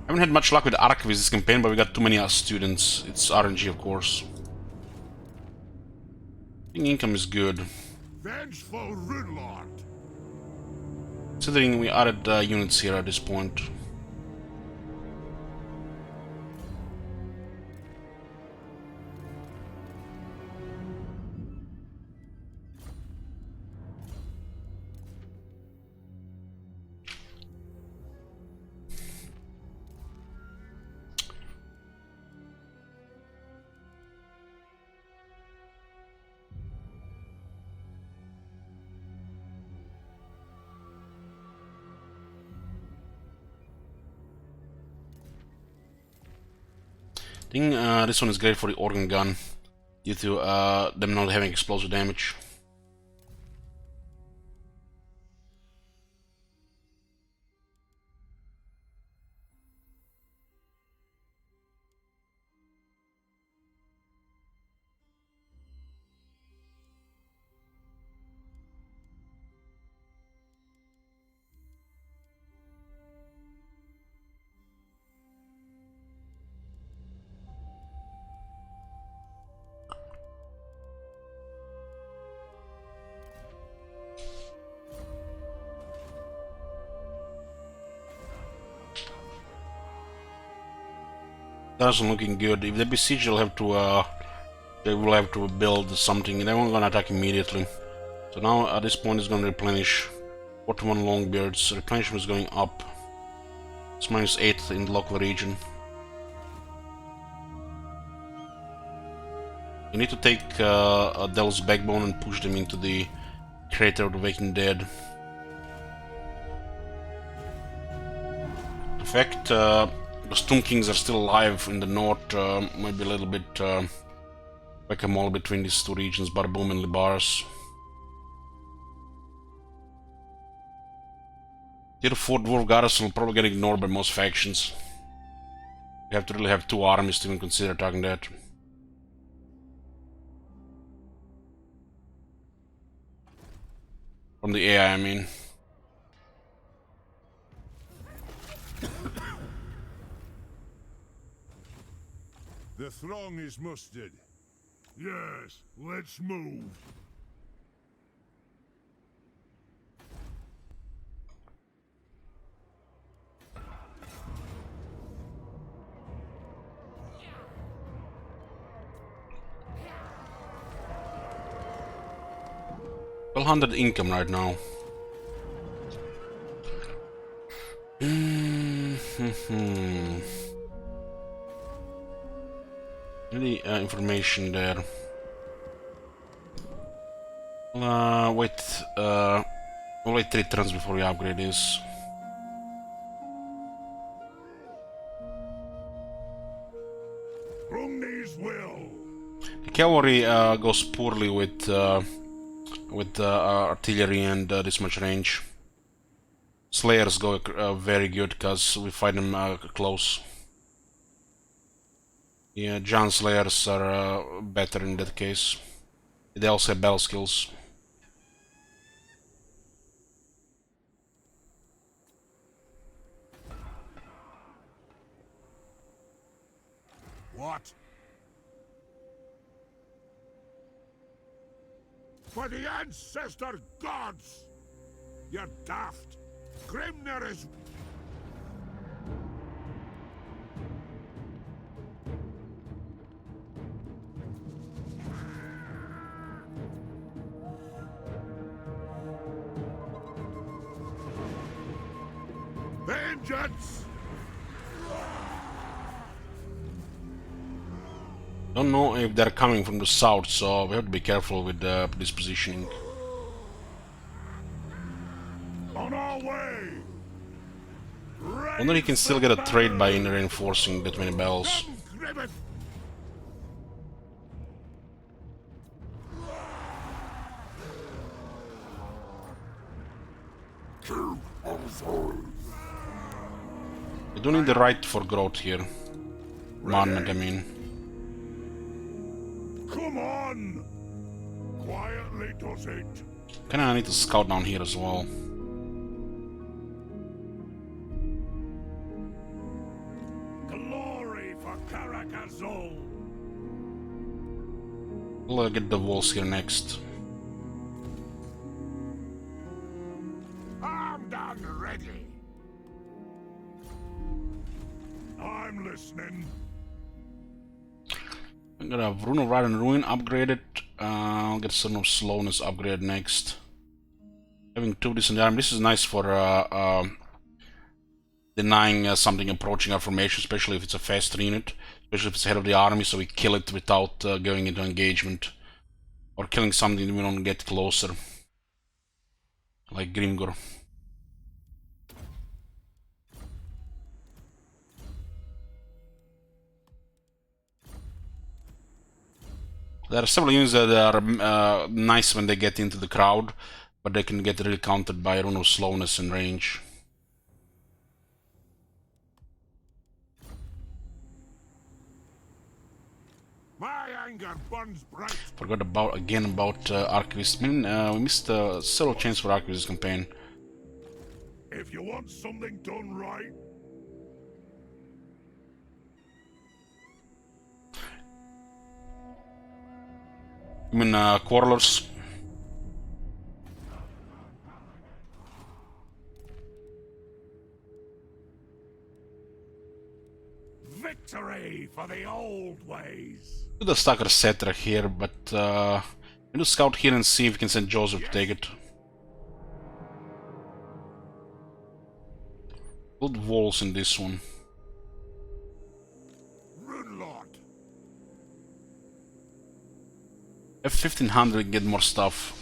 Speaker 1: I haven't had much luck with archivists this campaign, but we got too many students. It's RNG, of course. I think income is good.
Speaker 4: Vengeful Rune Lord.
Speaker 1: Considering we added units here at this point. I think this one is great for the organ gun, due to them not having explosive damage. Doesn't looking good. If they besiege, they will have to build something. They won't gonna attack immediately. So now at this point, it's gonna replenish. 41 Longbeards. Replenishment is going up. It's -8 in the local region. You need to take Del's Backbone and push them into the Crater of the Waking Dead. In fact, the Tomb Kings are still alive in the north. Maybe a little bit whack-a-mole between these two regions, Barboom and Libaras. Tier 4 Dwarf Garrison will probably get ignored by most factions. You have to really have 2 armies to even consider attacking that. From the AI, I mean.
Speaker 4: The throng is mustered. Yes, let's move.
Speaker 1: Well, 100 income right now. Any information there? Wait. We'll wait 3 turns before we upgrade this. The cavalry goes poorly with artillery and this much range. Slayers go very good because we fight them close. Yeah, Giant Slayers are better in that case. They also have battle skills.
Speaker 4: What? For the ancestor gods! You're daft. Grimner is... Vengeance!
Speaker 1: Don't know if they're coming from the south, so we have to be careful with this positioning.
Speaker 4: On our way!
Speaker 1: I wonder he can still get a trade by reinforcing that many bells. We do need the right for growth here. Management, I mean.
Speaker 4: Come on! Quietly does it.
Speaker 1: Kinda need to scout down here as well.
Speaker 4: Glory for Caracazol!
Speaker 1: We'll get the walls here next.
Speaker 4: Armed and ready. I'm listening.
Speaker 1: I'm gonna have Rune of Ride and Ruin upgraded. I'll get Son of Slowness upgraded next. Having 2 decent army. This is nice for denying something approaching our formation, especially if it's a faster unit, especially if it's ahead of the army, so we kill it without going into engagement, or killing something that we don't get closer, like Grimgor. There are several units that are nice when they get into the crowd, but they can get really countered by Rune of Slowness and range.
Speaker 4: My anger burns bright.
Speaker 1: Forgot about Archivist. We missed several chances for Archivist campaign.
Speaker 4: If you want something done right,
Speaker 1: I mean, Quarrelers.
Speaker 4: Victory for the old ways.
Speaker 1: Do the Stalker Cetra here, but we do scout here and see if we can send Joseph to take it. Build walls in this one.
Speaker 4: Runelord.
Speaker 1: Have 1500, get more stuff.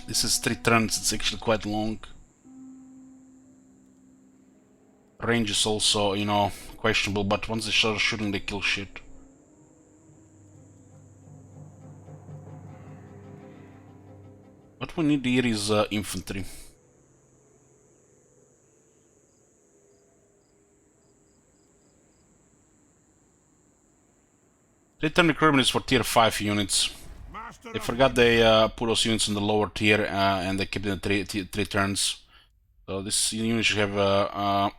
Speaker 1: This is 3 turns, it's actually quite long. Range is also, you know, questionable, but once they start shooting, they kill shit. What we need here is infantry. Return recruitment is for tier 5 units. They forgot they put those units in the lower tier and they kept it in 3 turns. So this unit should have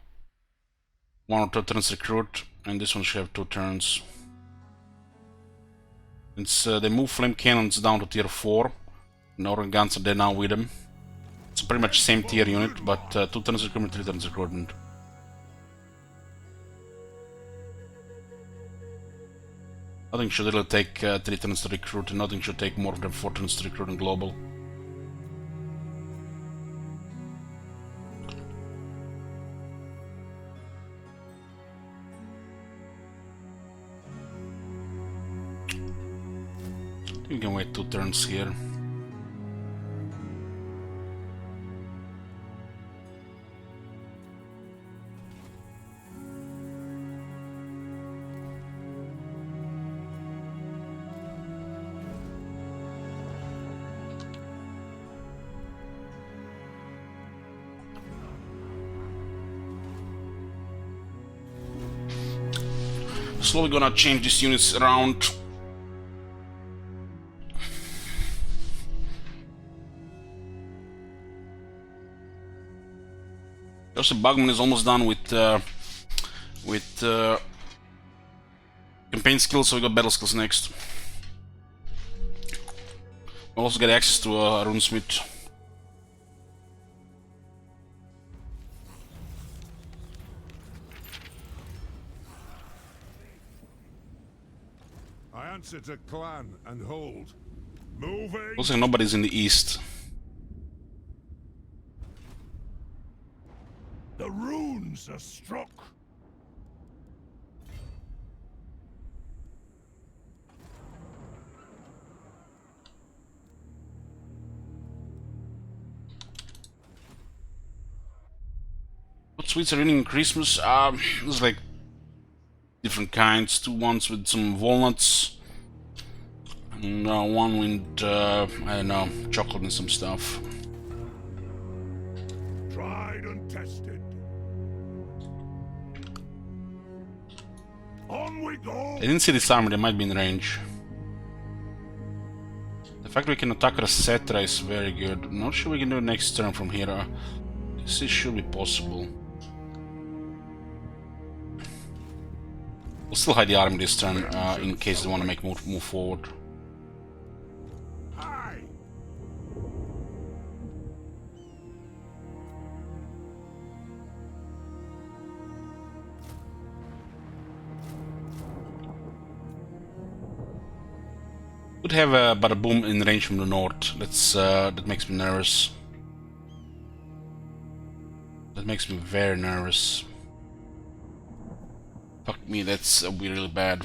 Speaker 1: 1 or 2 turns recruit, and this one should have 2 turns. Since they move flame cannons down to tier 4, and organ guns are there now with them. It's pretty much same tier unit, but 2 turns recruitment, 3 turns recruitment. Nothing should really take 3 turns to recruit, and nothing should take more than 4 turns to recruit in global. You can wait 2 turns here. Slowly gonna change these units around. Also, Bugman is almost done with campaign skills, so we got battle skills next. We'll also get access to Runesmith.
Speaker 4: I answer to clan and hold. Moving.
Speaker 1: Looks like nobody's in the east.
Speaker 4: The runes are struck.
Speaker 1: What sweets are running in Christmas? There's like different kinds. 2 ones with some walnuts, and 1 with I don't know, chocolate and some stuff.
Speaker 4: Tried and tested. On we go.
Speaker 1: I didn't see this armor, they might be in range. The fact we can attack Cetra is very good. I'm not sure we can do it next turn from here. This should be possible. We'll still hide the army this turn in case they want to make move forward.
Speaker 4: Aye.
Speaker 1: Could have a bada boom in range from the north. That makes me nervous. That makes me very nervous. Fuck me, that's be really bad.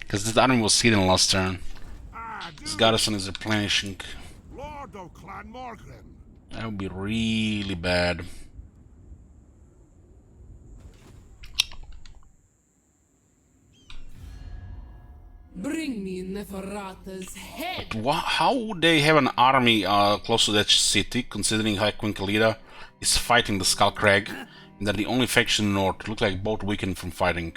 Speaker 1: Because this army was hidden last turn. This garrison is replenishing.
Speaker 4: Lord of Clan Morgan.
Speaker 1: That would be really bad.
Speaker 5: Bring me Neferata's head.
Speaker 1: How would they have an army close to that city, considering how Quincalida is fighting the Skullcrag, and they're the only faction in the north? Look like both weakened from fighting.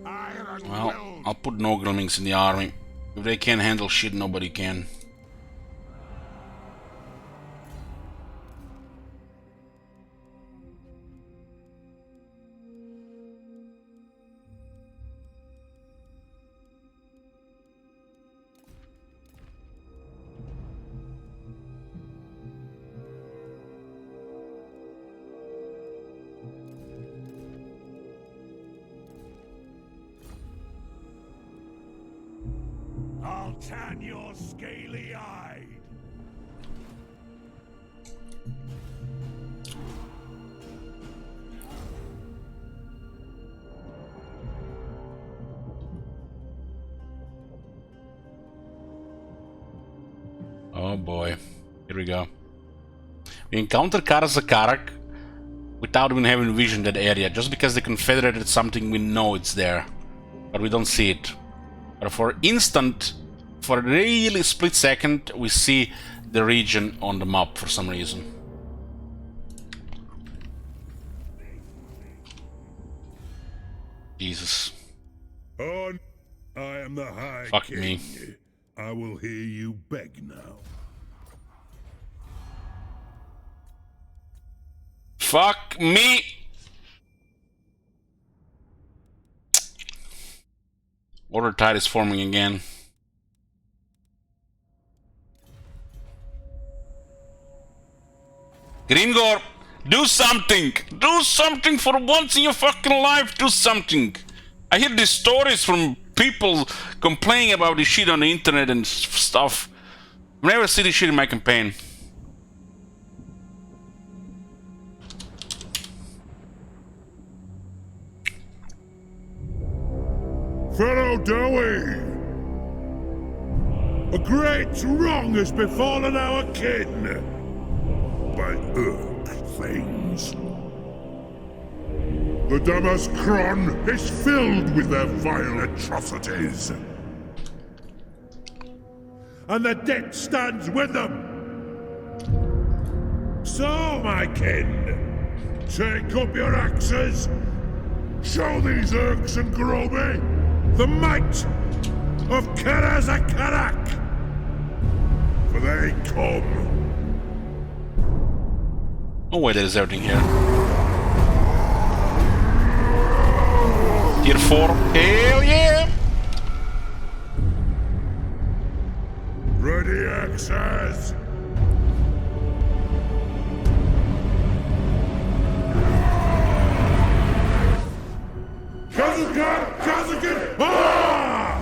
Speaker 1: Well, I'll put no Gremlings in the army. If they can't handle shit, nobody can.
Speaker 4: I'll tan your scaly hide.
Speaker 1: Oh boy. Here we go. We encounter Karak without even having vision that area. Just because they confederated something, we know it's there. But we don't see it. But for a really split second, we see the region on the map for some reason. Jesus.
Speaker 4: Oh, I am the High
Speaker 1: Fuck
Speaker 4: King.
Speaker 1: me.
Speaker 4: I will hear you beg now.
Speaker 1: Fuck me! Order tide is forming again. Grimgor, do something! Do something for once in your fucking life! Do something! I hear these stories from people complaining about this shit on the internet and stuff. I've never seen this shit in my campaign.
Speaker 4: Fellow Dowie! A great wrong has befallen our kin by things. The Damaskron is filled with their vile atrocities. And the debt stands with them. So, my kin, take up your axes. Show these Urks and Groby the might of Karazakarak. For they come.
Speaker 1: Oh wait, there's everything here. Tier 4. Hell yeah!
Speaker 4: Ready axes. Kazakan! Ah!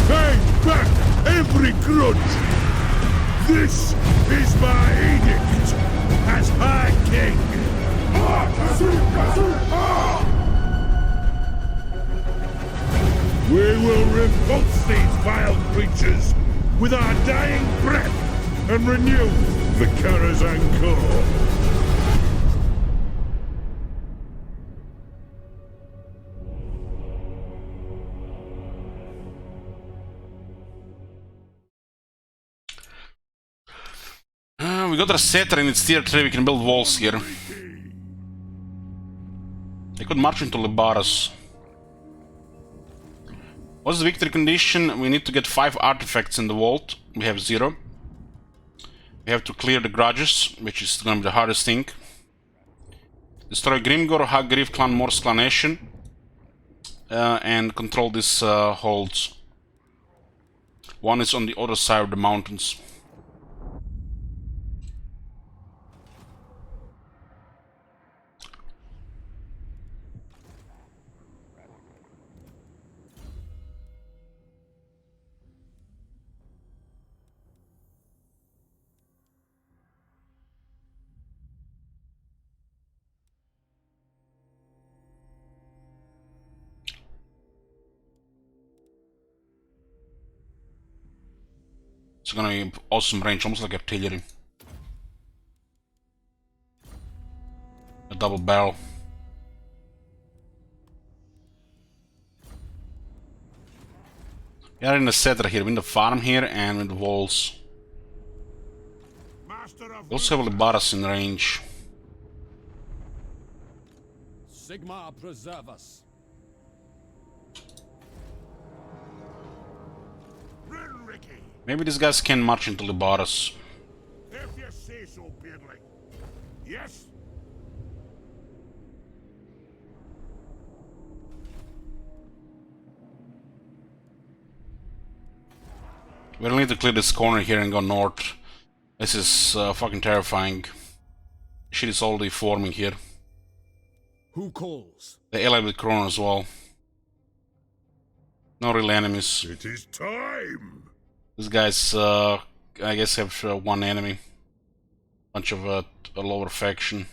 Speaker 4: Pay back every grudge! This is my edict as High King! We will repulse these vile creatures with our dying breath and renew the Karazhan Core.
Speaker 1: We got a setter and it's tier 3, we can build walls here. They could march into Libaras. What's the victory condition? We need to get 5 artifacts in the vault. We have 0. We have to clear the grudges, which is going to be the hardest thing. Destroy Grimgor, Hagriff clan, Morse clan Nation. And control these holds. One is on the other side of the mountains. It's gonna be awesome range, almost like artillery. A double barrel. We are in the setter here, in the farm here and in the walls. We also have Libaras in range.
Speaker 7: Sigmar preserve us.
Speaker 1: Maybe these guys can march into Libaras.
Speaker 4: If you say so, Beardling. Yes.
Speaker 1: We'll need to clear this corner here and go north. This is fucking terrifying. Shit is already forming here.
Speaker 7: Who calls?
Speaker 1: They allied with Corona as well. No real enemies.
Speaker 4: It is time.
Speaker 1: These guys, I guess, have one enemy. Bunch of a lower faction.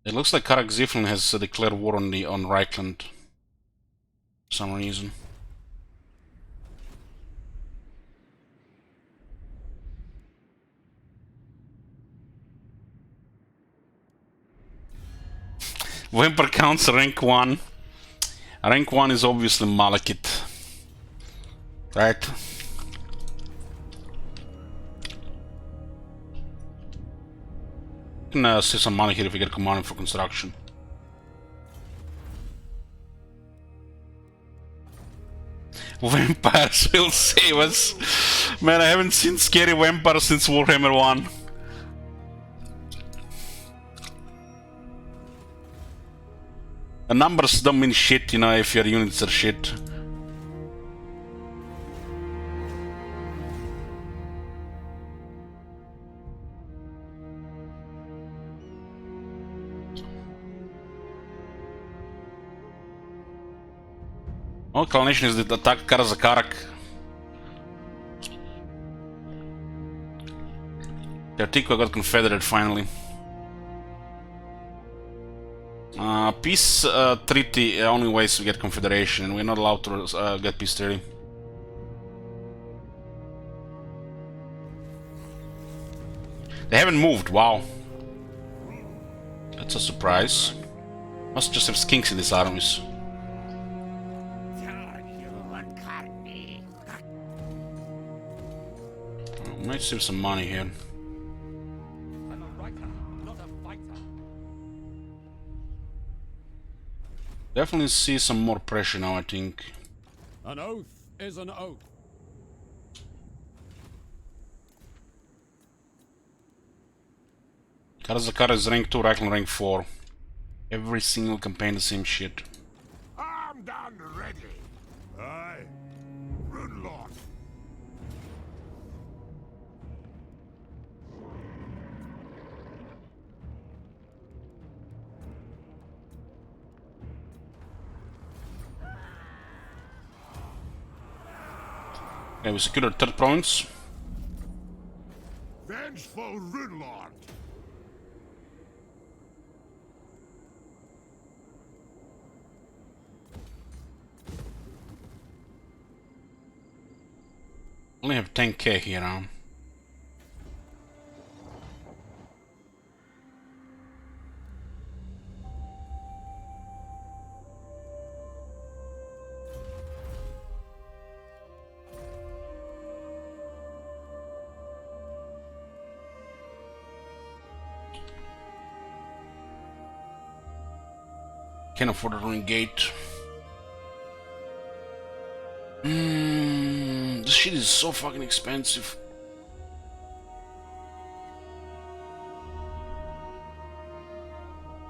Speaker 1: It looks like Karak Ziflin has declared war on Reichland. For some reason. Vampire counts rank 1. Rank 1 is obviously Malekith. Right? We can save some money here if we get commanding for construction. Vampires will save us. Man, I haven't seen scary vampires since Warhammer 1. The numbers don't mean shit, you know, if your units are shit. Oh, Clanation is the attack Karazakarak. Tertico got Confederate finally. Peace treaty only ways to get Confederation, and we're not allowed to get peace treaty. They haven't moved, wow. That's a surprise. Must just have skinks in these armies. Might save some money here.
Speaker 7: I'm a writer, not a fighter.
Speaker 1: Definitely see some more pressure now, I think.
Speaker 7: An oath is an oath.
Speaker 1: Karazakara is rank 2, Reichland rank 4. Every single campaign the same shit.
Speaker 4: Armed and ready. Aye. Runelord.
Speaker 1: Okay, we secured our third province.
Speaker 4: Vengeful Runelord.
Speaker 1: Only have 10k here now. Can't afford a ruin gate. This shit is so fucking expensive.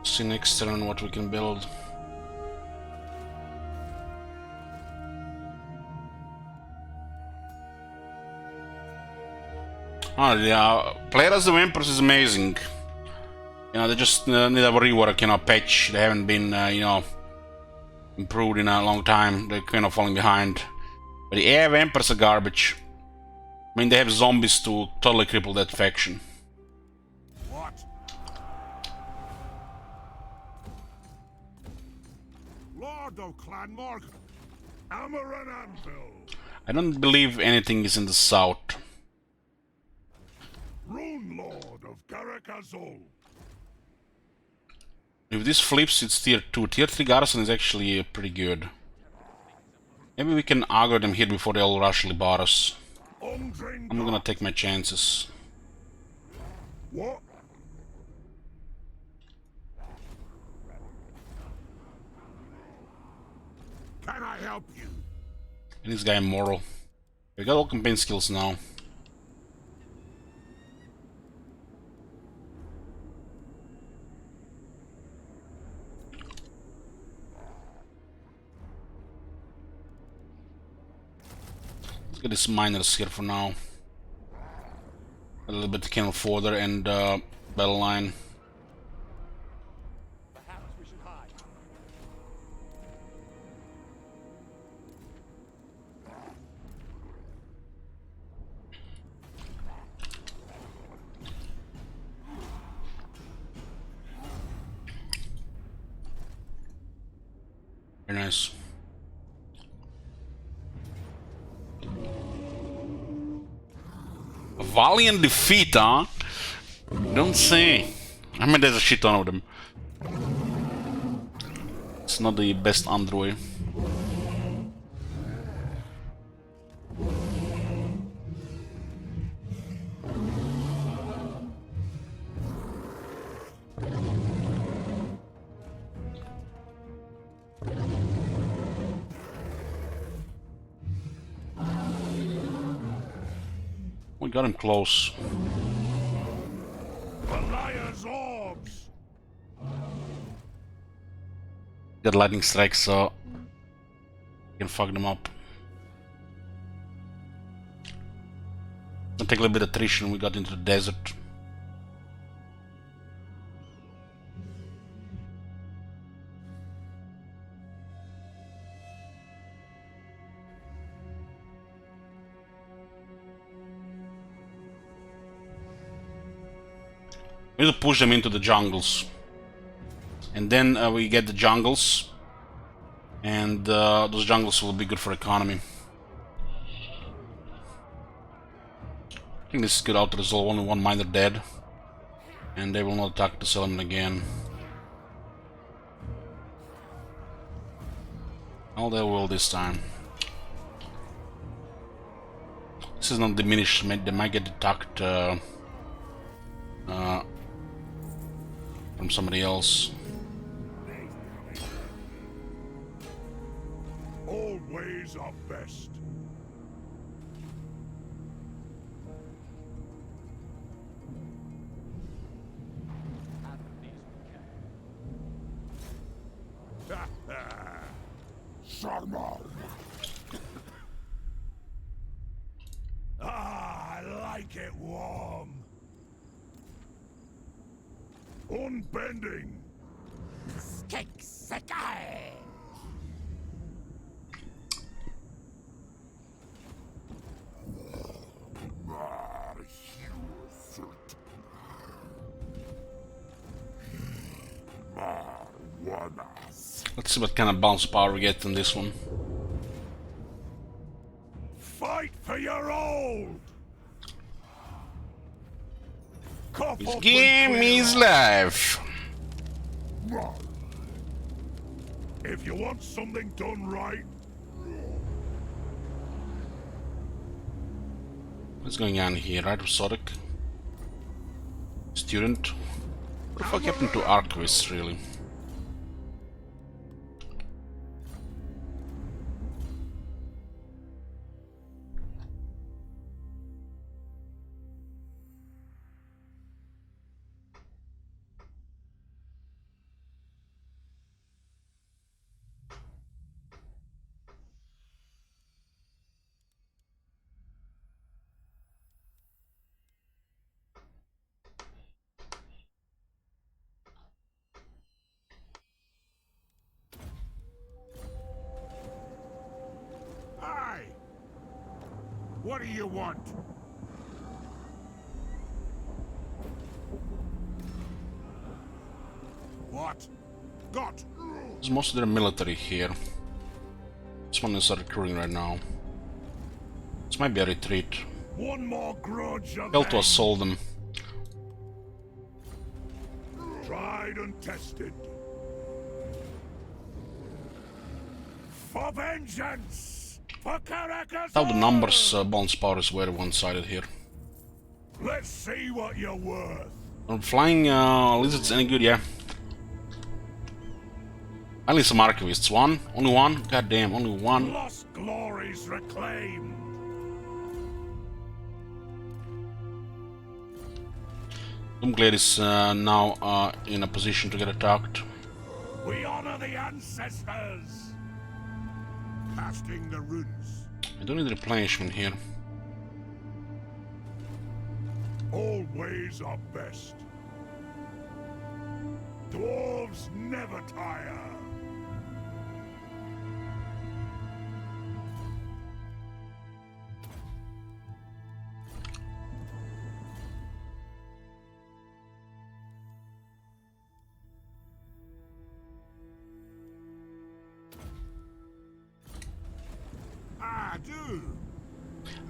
Speaker 1: See next turn what we can build. Oh yeah, player as the Vampires is amazing. You know, they just need a rework, you know, patch. They haven't been, you know, improved in a long time. They're kind of falling behind. But the air Vampires are garbage. I mean, they have zombies to totally cripple that faction.
Speaker 4: What? Lord of Clanmorg. Hammer and anvil.
Speaker 1: I don't believe anything is in the south.
Speaker 4: Rune Lord of Garakazol.
Speaker 1: If this flips, it's tier 2. Tier 3 garrison is actually pretty good. Maybe we can aggro them here before they all rush Libaros. I'm gonna take my chances.
Speaker 4: What? Can I help you?
Speaker 1: And this guy immoral. We got all campaign skills now. Get these miners here for now. A little bit of cannon fodder and battle line.
Speaker 7: Perhaps we should hide.
Speaker 1: Very nice. A valiant defeat, huh? Don't say. I mean, there's a shit ton of them. It's not the best underway. We got him close.
Speaker 4: The liar's orbs!
Speaker 1: Got lightning strike, so we can fuck them up. Gonna take a little bit of attrition. We got into the desert. We need to push them into the jungles. And then we get the jungles. And those jungles will be good for economy. I think this is good auto resolve. Only one miner dead. And they will not attack the settlement again. Oh, they will this time. This is not diminished. They might get attacked from somebody else.
Speaker 4: All ways are best. Sarmar. Ah, I like it warm. Unbending.
Speaker 9: Skeksekai!
Speaker 1: Let's see what kind of bounce power we get in this one.
Speaker 4: Fight for your old. Cough
Speaker 1: This
Speaker 4: up and
Speaker 1: game
Speaker 4: clear
Speaker 1: is
Speaker 4: off.
Speaker 1: life.
Speaker 4: If you want something done right,
Speaker 1: What's going on here? Right, Sodic? Student? What the fuck happened to Arquist, really?
Speaker 4: aye. What do you want? What? Got.
Speaker 1: There's most of their military here. This one is recruiting right now. This might be a retreat.
Speaker 4: One more grudge of
Speaker 1: Hell to
Speaker 4: them.
Speaker 1: assault them.
Speaker 4: Tried and tested. For vengeance! For Caracas!
Speaker 1: Now the numbers bounce power is very one-sided here.
Speaker 4: Let's see what you're worth.
Speaker 1: Are flying lizards any good? Yeah. I need some archivists. One? Only one? God damn, only one.
Speaker 4: Lost glories reclaimed.
Speaker 1: Doomglade is now in a position to get attacked.
Speaker 4: We honor the ancestors. Casting the runes.
Speaker 1: I don't need replenishment here.
Speaker 4: All ways are best. Dwarves never tire.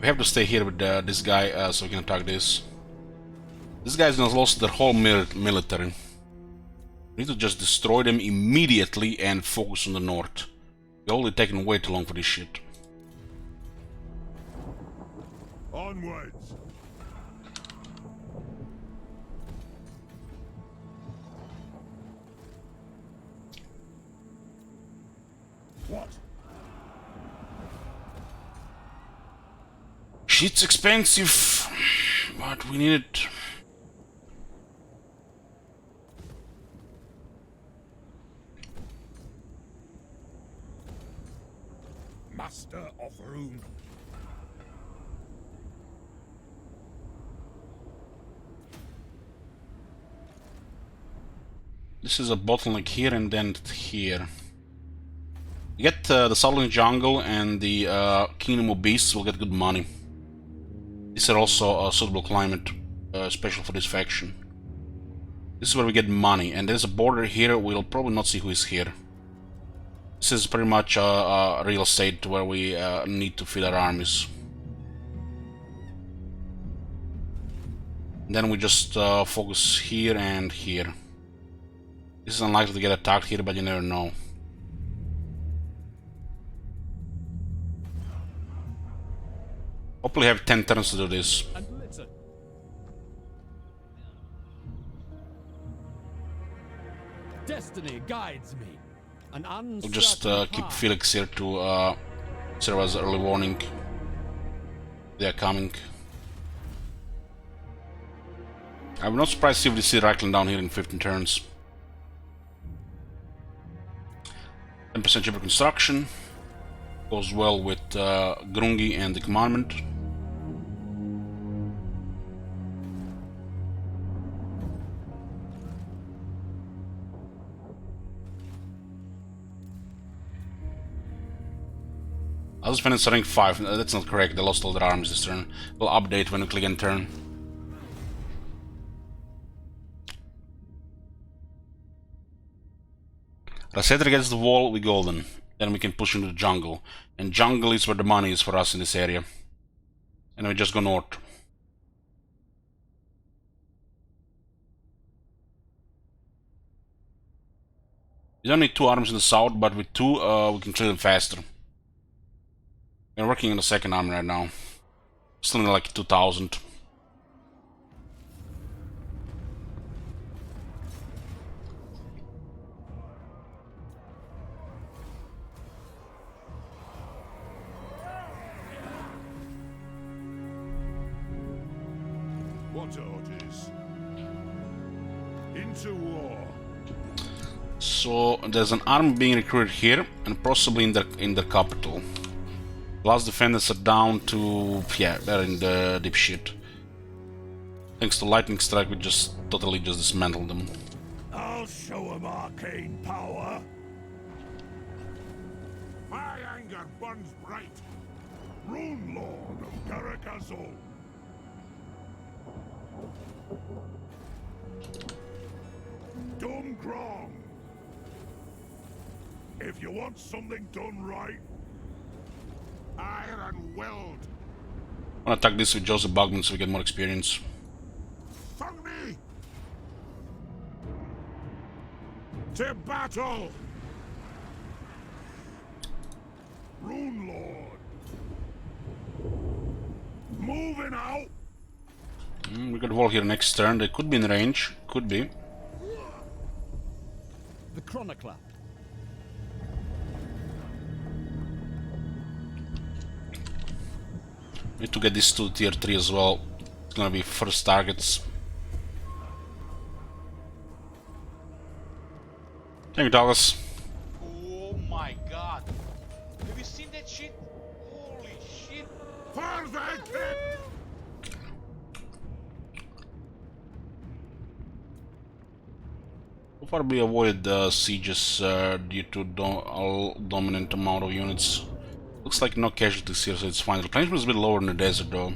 Speaker 1: We have to stay here with this guy so we can attack this. This guy's gonna lost their whole military. We need to just destroy them immediately and focus on the north. We're only taking way too long for this shit.
Speaker 4: Onwards! What?
Speaker 1: Shit's expensive, but we need it.
Speaker 4: Master of Rune.
Speaker 1: This is a bottleneck here and then here. Get the Southern Jungle and the Kingdom of Beasts will get good money. These are also a suitable climate, special for this faction. This is where we get money, and there's a border here. We'll probably not see who is here. This is pretty much a real estate where we need to feed our armies. And then we just focus here and here. This is unlikely to get attacked here, but you never know. Hopefully have 10 turns to do this.
Speaker 7: And listen. Destiny guides me. An
Speaker 1: We'll just
Speaker 7: uncertain
Speaker 1: keep
Speaker 7: path.
Speaker 1: Felix here to serve as early warning. They are coming. I'm not surprised if we see Reichland down here in 15 turns. 10% cheaper construction. Goes well with Grungi and the commandment. I was finished rank 5. That's not correct. They lost all their armies this turn. We'll update when we click end turn. Raseter gets the wall, we golden. Then we can push into the jungle. And jungle is where the money is for us in this area. And we just go north. We don't need 2 armies in the south, but with 2 we can clear them faster. We're working on the second army right now. Still need like 2,000.
Speaker 4: What orders? Into war.
Speaker 1: So there's an army being recruited here and possibly in the capital. Last defenders are down to, yeah, they're in the deep shit. Thanks to lightning strike, we just totally just dismantled them.
Speaker 4: I'll show him arcane power. My anger burns bright. Rune Lord of Caracazol. Dum Grong. If you want something done right, Iron Weld.
Speaker 1: I'm gonna attack this with Joseph Bugman so we get more experience.
Speaker 4: Fung me! To battle! Rune Lord. Moving out!
Speaker 1: We got a wall here next turn. They could be in range. Could be.
Speaker 7: The Chronicler.
Speaker 1: Need to get this to tier 3 as well. It's gonna be first targets. Thank you, Douglas.
Speaker 3: Oh my god. Have you seen that shit? Holy shit.
Speaker 1: So far we avoided sieges due to all dominant amount of units. Looks like no casualties here, so it's fine. The replenishment is a bit lower in the desert though.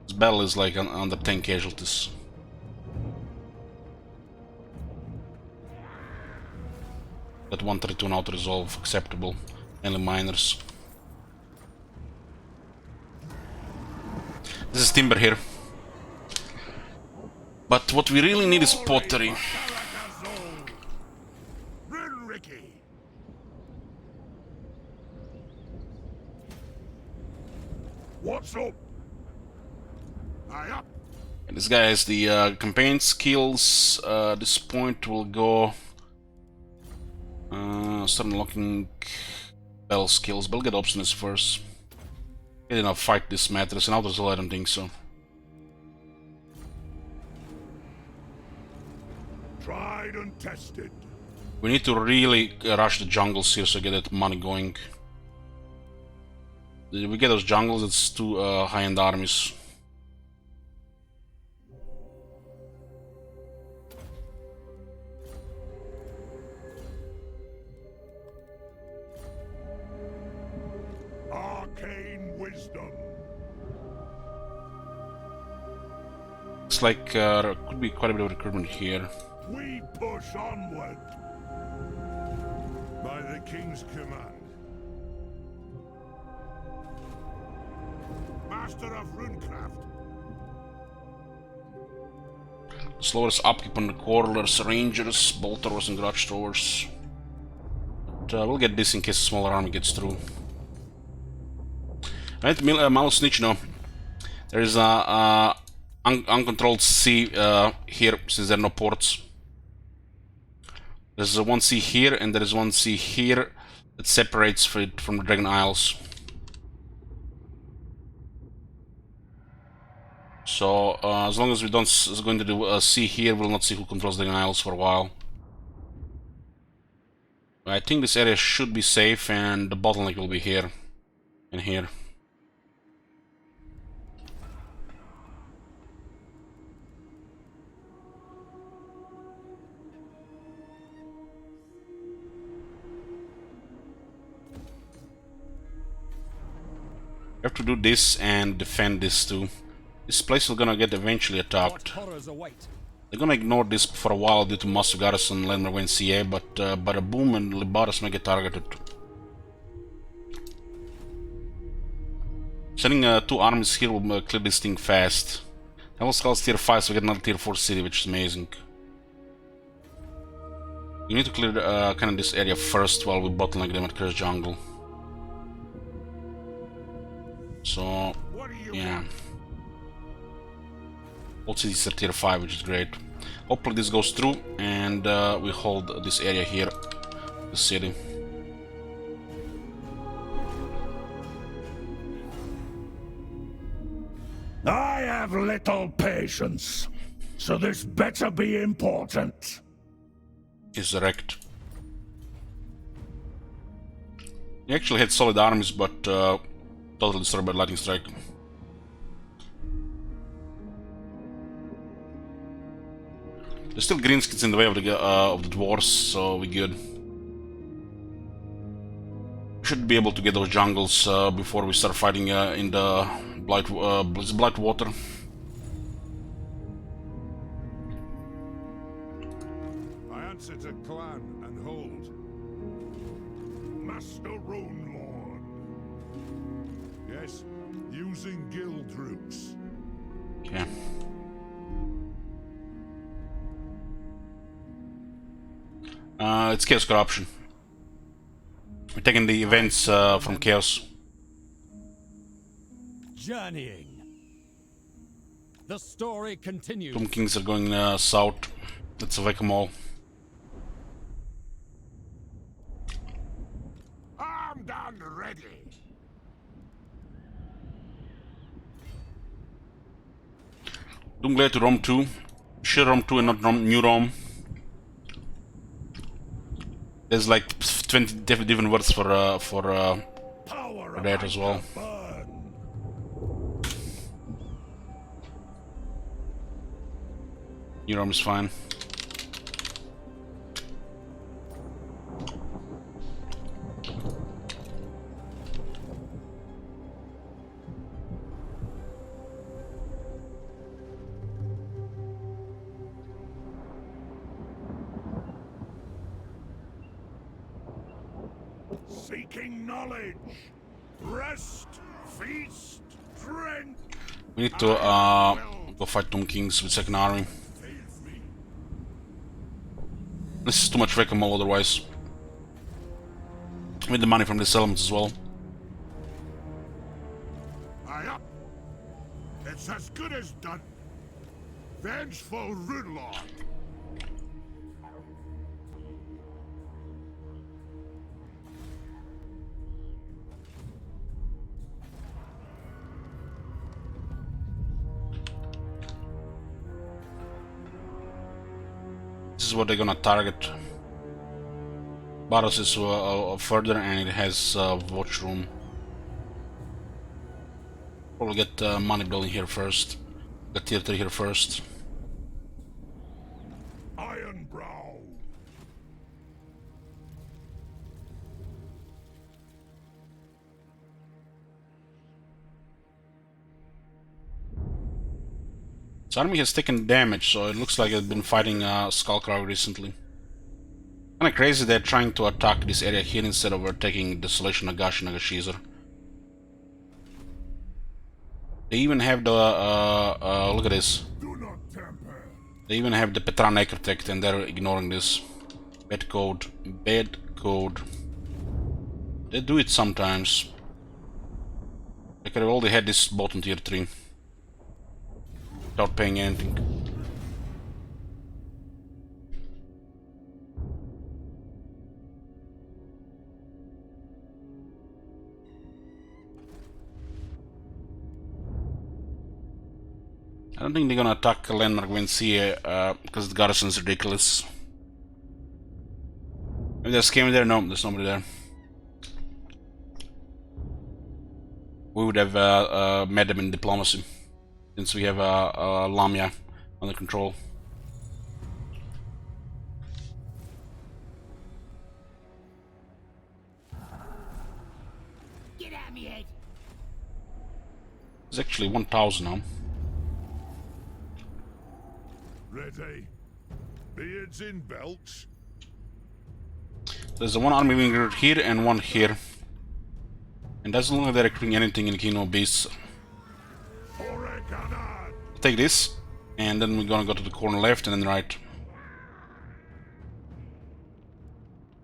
Speaker 1: This battle is like under 10 casualties. That 132 now to resolve, acceptable. Mainly miners. This is timber here. But what we really need is pottery.
Speaker 4: What's up? Aye up.
Speaker 1: And this guy has the campaign skills. This point will go. Start unlocking battle skills, but I'll get obstinance first. Get enough fight this matters, and others I don't think so.
Speaker 4: Tried and tested.
Speaker 1: We need to really rush the jungles here so get that money going. If we get those jungles, it's two high-end armies.
Speaker 4: Arcane wisdom.
Speaker 1: Looks like there could be quite a bit of recruitment here.
Speaker 4: We push onward. By the king's command. Master of runecraft.
Speaker 1: Slowest upkeep on the quarrelers, rangers, bolt throwers, and grudge throwers. But we'll get this in case a smaller army gets through. Right, Malosnichno. There is a uncontrolled sea here since there are no ports. There's one sea here, and there is one sea here that separates it from the Dragon Isles. So as long as we don't going to do a sea here, we'll not see who controls the Dragon Isles for a while. I think this area should be safe, and the bottleneck will be here and here. We have to do this and defend this too. This place is gonna get eventually attacked. They're gonna ignore this for a while due to massive garrison, landmark and CA, but Badaboom and Libaras may get targeted. Sending 2 armies here will clear this thing fast. Naval Skulls tier 5, so we get another tier 4 city, which is amazing. We need to clear kind of this area first while we bottleneck them at Curse Jungle. So, yeah. All cities are tier 5, which is great. Hopefully this goes through, and we hold this area here, the city.
Speaker 4: I have little patience, so this better be important.
Speaker 1: Is wrecked. He actually had solid armies, but totally destroyed by lightning strike. There's still greenskins in the way of the dwarves, so we're good. We should be able to get those jungles before we start fighting in the Blight Water.
Speaker 4: I answer to clan and hold. Master Rune Lord. Yes, using guild routes.
Speaker 1: Okay. It's Chaos Corruption. We're taking the events from Chaos.
Speaker 7: Journeying. The story continues.
Speaker 1: Tomb Kings are going south. Let's wake them all.
Speaker 4: Armed and ready.
Speaker 1: Doomglade to Rome 2. Sure Rome 2 and not New Rome. There's like 20 different words for that as well. New Rome is fine.
Speaker 4: Seeking knowledge. Rest, feast, drink.
Speaker 1: We need to go fight Tomb Kings with second army. This is too much whack-a-mole otherwise. With the money from the settlements as well.
Speaker 4: Aye up. It's as good as done. Vengeful Runelord.
Speaker 1: This is what they're gonna target. Baros is further and it has watch room. Probably get money building here first. Get tier 3 here first.
Speaker 4: Ironbrow.
Speaker 1: This army has taken damage, so it looks like it's been fighting Skullcrow recently. Kinda crazy they're trying to attack this area here instead of taking Desolation, Nagash, and Nagashizar. They even have the look at this.
Speaker 4: Do not tamper.
Speaker 1: They even have the Petran Necrotect and they're ignoring this. Bad code. Bad code. They do it sometimes. They could have already had this bot on tier 3. Without paying anything. I don't think they're gonna attack Landmark Vencia because the garrison is ridiculous. Maybe there's came there? No, there's nobody there. We would have met them in diplomacy, since we have Lamia under control.
Speaker 9: Get at me, Ed.
Speaker 1: It's actually 1,000 now.
Speaker 4: Ready. Beards in belts.
Speaker 1: There's the one army being recruited here and one here. And doesn't look like they're recruiting anything in the Kingdom of Beasts. Take this, and then we're gonna go to the corner left and then right.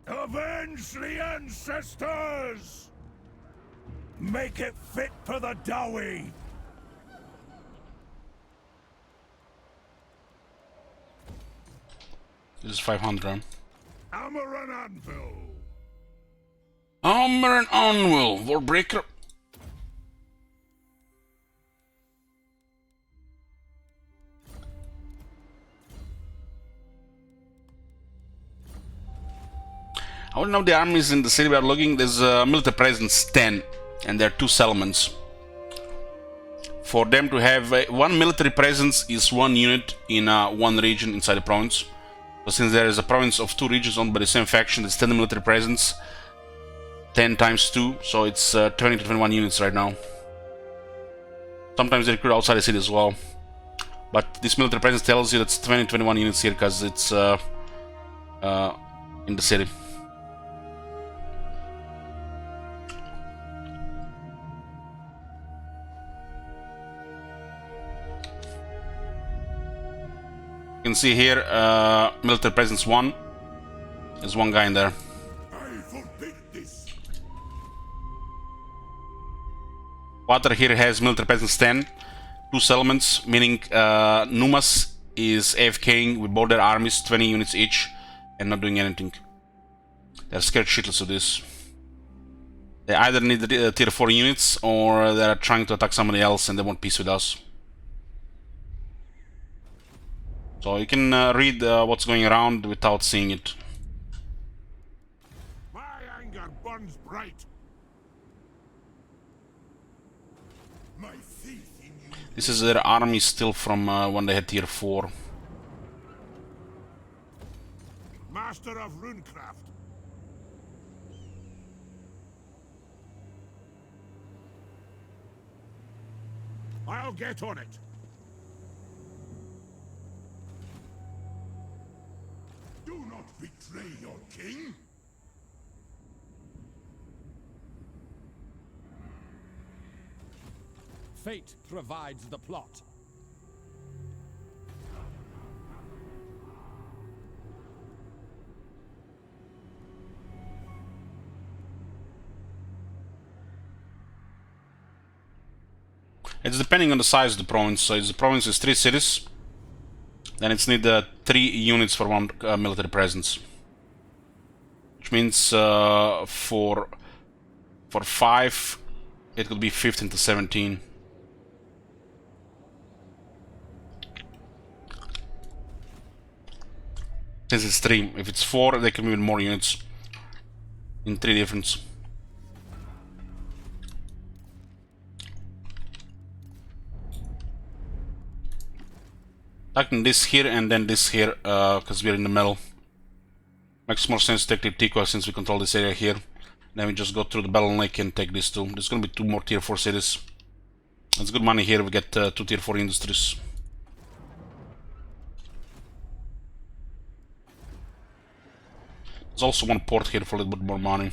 Speaker 4: Avenge the ancestors! Make it fit for the Dowie!
Speaker 1: This is 500.
Speaker 4: Hammer and anvil!
Speaker 1: Hammer and anvil, Warbreaker. I don't know the armies in the city we are looking. There's a military presence 10, and there are 2 settlements. For them to have one military presence is 1 unit in one region inside the province. But since there is a province of 2 regions owned by the same faction, there's 10 military presence, 10 times 2, so it's 20 to 21 units right now. Sometimes they recruit outside the city as well. But this military presence tells you that's 20 to 21 units here because it's in the city. You can see here, military presence 1. There's 1 guy in there.
Speaker 4: I forbid this!
Speaker 1: Water here has military presence 10. 2 settlements, meaning Numas is AFKing with both their armies, 20 units each, and not doing anything. They're scared shitless of this. They either need the tier 4 units, or they're trying to attack somebody else and they want peace with us. So you can read what's going around without seeing it.
Speaker 4: My anger burns bright. My faith in you.
Speaker 1: This is their army still from when they had tier 4.
Speaker 4: Master of runecraft. I'll get on it. Do not betray your king.
Speaker 7: Fate provides the plot.
Speaker 1: It's depending on the size of the province. So if the province is 3 cities, then it's need 3 units for 1 military presence. Which means for 5, it could be 15 to 17. Since it's 3, if it's 4, they can be even more units in 3 difference. Taking this here and then this here, because we're in the middle. Makes more sense to take Tico since we control this area here. Then we just go through the Battle Lake and take these 2. There's gonna be 2 more tier 4 cities. That's good money here, we get 2 tier 4 industries. There's also 1 port here for a little bit more money.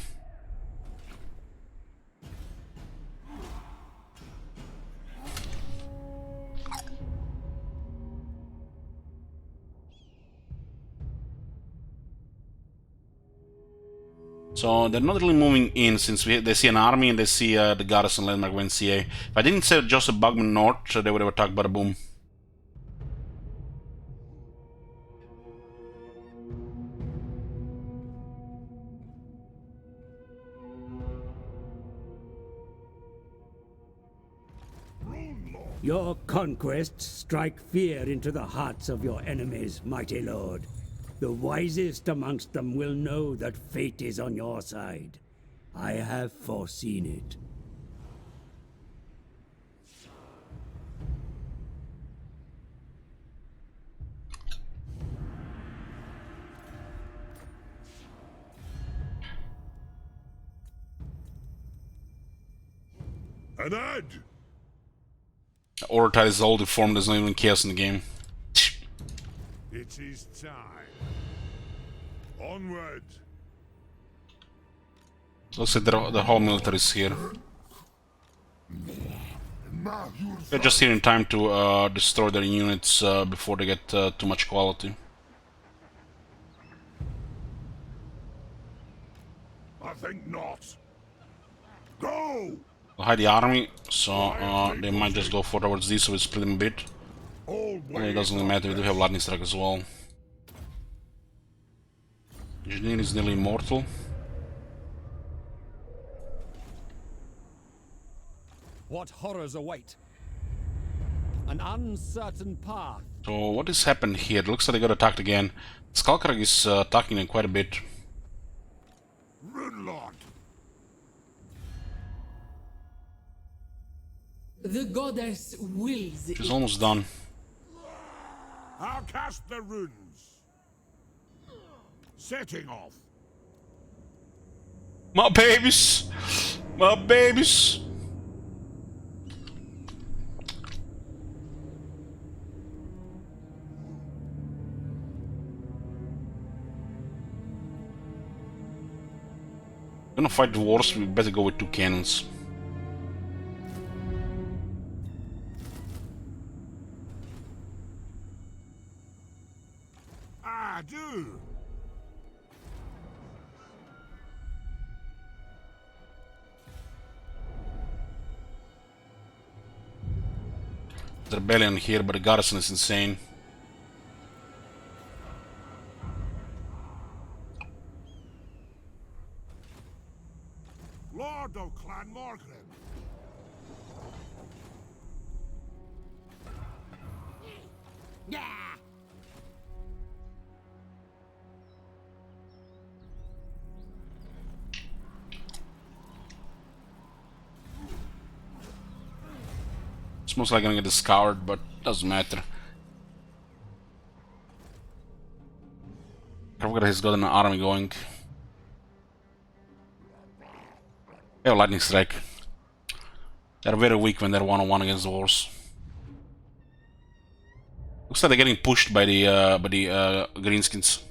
Speaker 1: So they're not really moving in since they see an army and they see the garrison landmark of NCA. If I didn't say Joseph Bugman North, they would have attacked bada boom.
Speaker 6: Your conquests strike fear into the hearts of your enemies, mighty lord. The wisest amongst them will know that fate is on your side. I have foreseen it.
Speaker 4: An ad!
Speaker 1: Order tide is all deformed, there's not even chaos in the game.
Speaker 4: It is time. Onward!
Speaker 1: Looks like the whole military is here. They're just here in time to destroy their units before they get too much quality.
Speaker 4: I think not. Go!
Speaker 1: They'll hide the army, so they might just go towards these, so we split them a bit. Well, it doesn't really matter, we do have lightning strike as well. Engineer is nearly immortal.
Speaker 7: What horrors await? An uncertain path.
Speaker 1: So what has happened here? It looks like they got attacked again. Skalkrag is attacking them quite a bit.
Speaker 4: Runelord!
Speaker 5: The goddess wills
Speaker 1: She's
Speaker 5: it.
Speaker 1: almost done.
Speaker 4: I'll cast the runes. Setting off.
Speaker 1: My babies! My babies! Gonna fight the wars, we better go with 2 cannons.
Speaker 4: I do.
Speaker 1: The rebellion here, but the garrison is insane.
Speaker 4: Lord of Clan Morgrim.
Speaker 9: Yeah.
Speaker 1: It's most likely gonna get discovered, but doesn't matter. I forgot he's got an army going. They have lightning strike. They're very weak when they're one-on-one against the wars. Looks like they're getting pushed by the greenskins.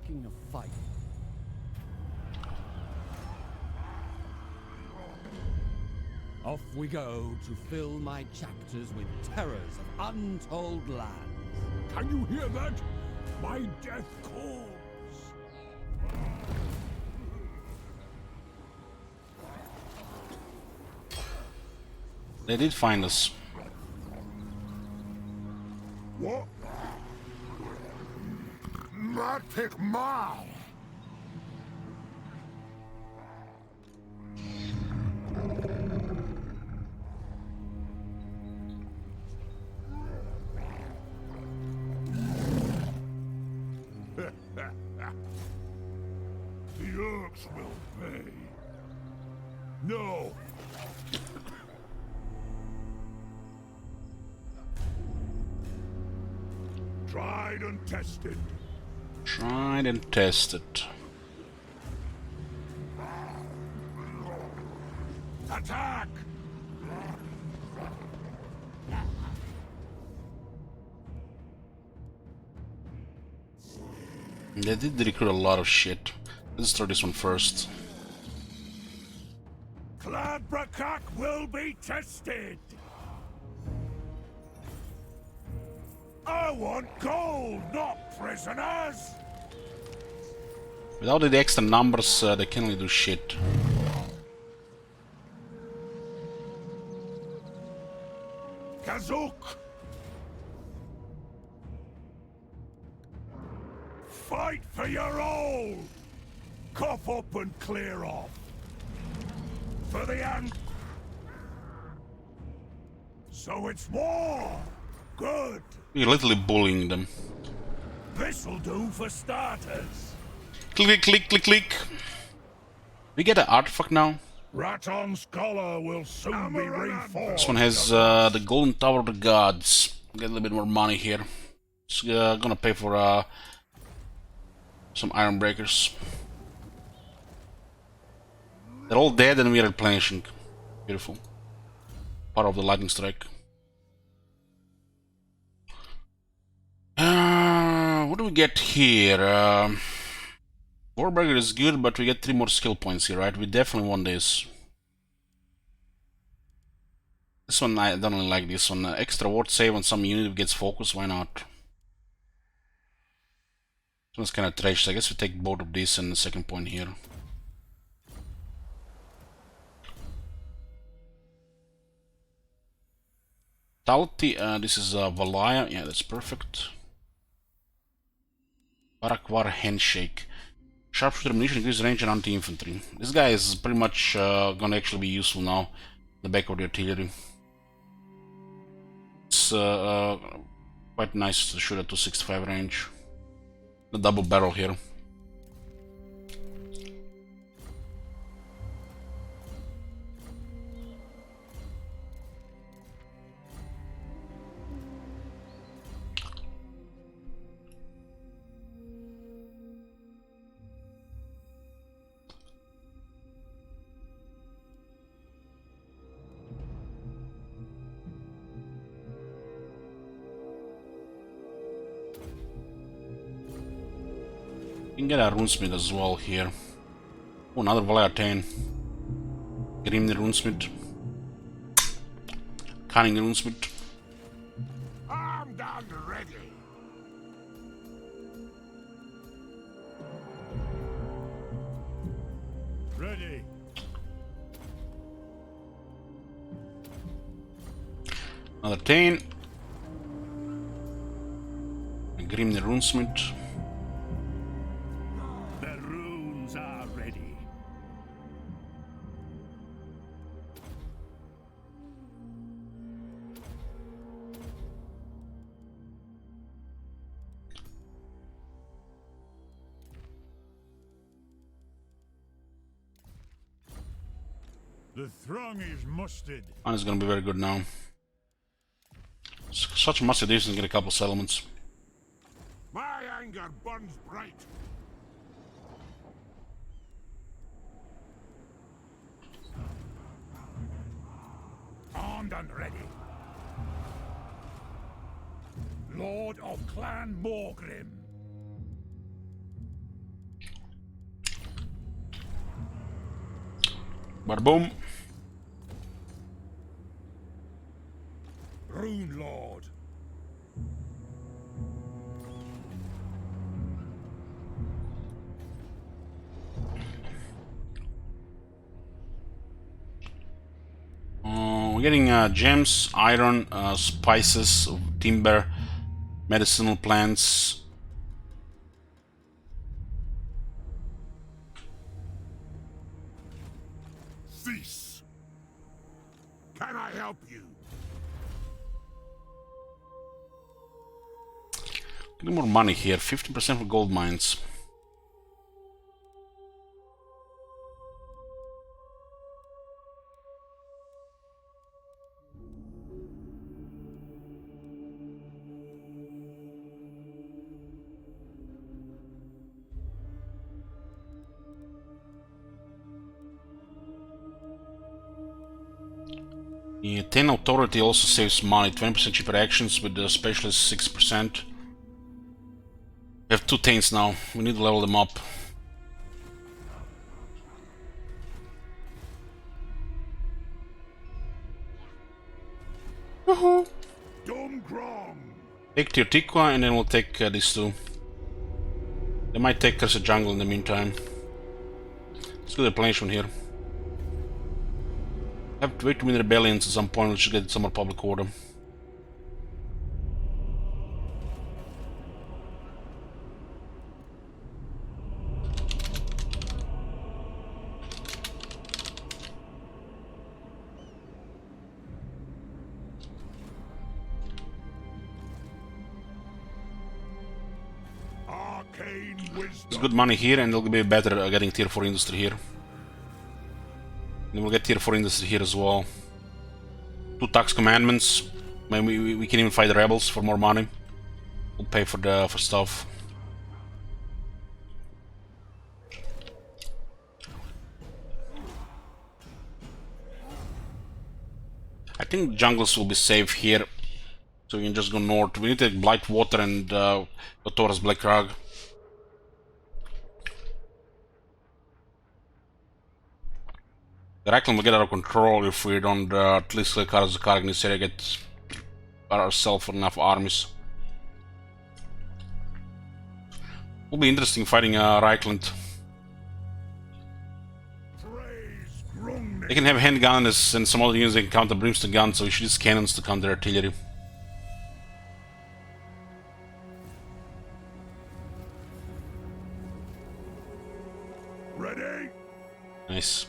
Speaker 7: thinking of fighting. Off we go to fill my chapters with terrors of untold lands.
Speaker 4: Can you hear that? My death calls.
Speaker 1: They did find us.
Speaker 4: What? Magic man! The Orcs will pay. No! Tried and tested.
Speaker 1: Tried and tested.
Speaker 4: Attack!
Speaker 1: They did recruit a lot of shit. Let's throw this one first.
Speaker 4: Cladbrakak will be tested! I want gold, not prisoners!
Speaker 1: Without the extra numbers, they can't really do shit.
Speaker 4: Kazuk! Fight for your old! Cough up and clear off! For the end! So it's war! Good!
Speaker 1: We're literally bullying them.
Speaker 4: This'll do for starters!
Speaker 1: Click, click, click, click. We get an artifact now.
Speaker 4: Raton's collar will soon be reformed.
Speaker 1: This one has the Golden Tower of the Gods. Get a little bit more money here. It's gonna pay for some iron breakers. They're all dead and we are replenishing. Beautiful. Part of the lightning strike. What do we get here? Warbreaker is good, but we get 3 more skill points here, right? We definitely want this. This one, I don't really like this one. Extra ward save on some unit gets focused, why not? This one's kind of trash, so I guess we take both of these and the second point here. Talti, this is Valaya, yeah, that's perfect. Barakwar Handshake. Sharpshooter ammunition, increase range and anti-infantry. This guy is pretty much gonna actually be useful now. The back of the artillery. It's quite nice to shoot at 265 range. The double barrel here. We can get a runesmith as well here. Oh, another Valaya 10. Grim the runesmith. Cunning the runesmith.
Speaker 4: Armed and ready. Ready.
Speaker 1: Another 10. Grim the runesmith.
Speaker 4: The runes are ready. The throng is mustered.
Speaker 1: And it's gonna be very good now. Such a massive distance, get a couple settlements.
Speaker 4: My anger burns bright. Armed and ready. Lord of Clan Morgrim.
Speaker 1: Bada boom.
Speaker 4: Rune Lord.
Speaker 1: We're getting gems, iron, spices, timber, medicinal plants.
Speaker 4: Cease. Can I help you?
Speaker 1: Getting more money here, 15% for gold mines. The 10 authority also saves money, 20% cheaper actions with the specialist 6%. We have 2 taints now, we need to level them up.
Speaker 4: Domgrom.
Speaker 1: Take Tirtikwa and then we'll take these 2. They might take us a jungle in the meantime. Let's do the replenishment here. Have way too many rebellions at some point, we should get some more public order.
Speaker 4: Arcane wisdom.
Speaker 1: It's good money here and it'll be better getting tier 4 industry here. Then we'll get tier 4 industry here as well. 2 tax commandments. Maybe we can even fight the rebels for more money. We'll pay for stuff. I think jungles will be safe here. So we can just go north. We need to take Blight Water and go towards Black Rug. The Reikland will get out of control if we don't at least click out of the Karg in this area, get ourselves enough armies. Will be interesting fighting Reikland. They can have handguns and some other units they can counter brimstone guns, so we should use cannons to counter artillery.
Speaker 4: Ready?
Speaker 1: Nice.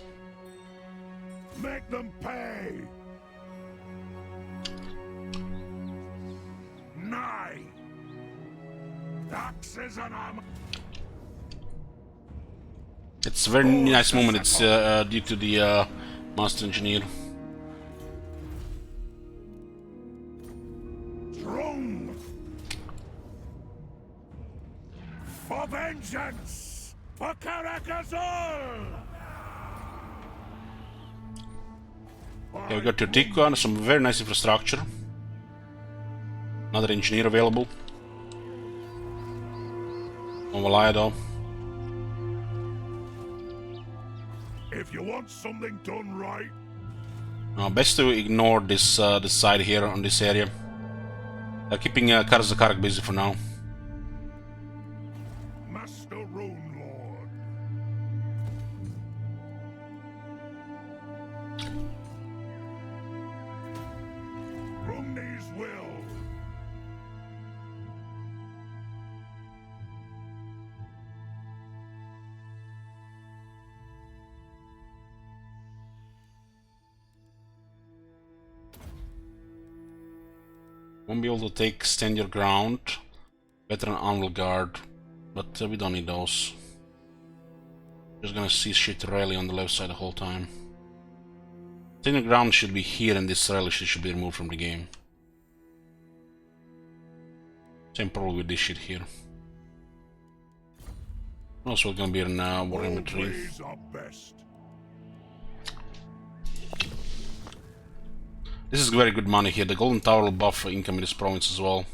Speaker 4: Make them pay. Nigh. Taxes and armor.
Speaker 1: It's a very nice moment. It's due to the Master Engineer.
Speaker 4: Drone. For vengeance. For Caracazol.
Speaker 1: Okay, we got Tirtikwa and some very nice infrastructure. Another engineer available. Novalaya though.
Speaker 4: If you want something done right,
Speaker 1: Best to ignore this this side here on this area. Keeping Karzakarak busy for now.
Speaker 4: Master Rune Lord. Rumney's will.
Speaker 1: Won't be able to take stand your ground. Veteran Anvil Guard, but we don't need those. Just gonna see shit rally on the left side the whole time. Stand your ground should be here, and this rally should be removed from the game. Same problem with this shit here. Also gonna be in war inventory.
Speaker 4: Always our best.
Speaker 1: This is very good money here. The Golden Tower will buff income in this province as well.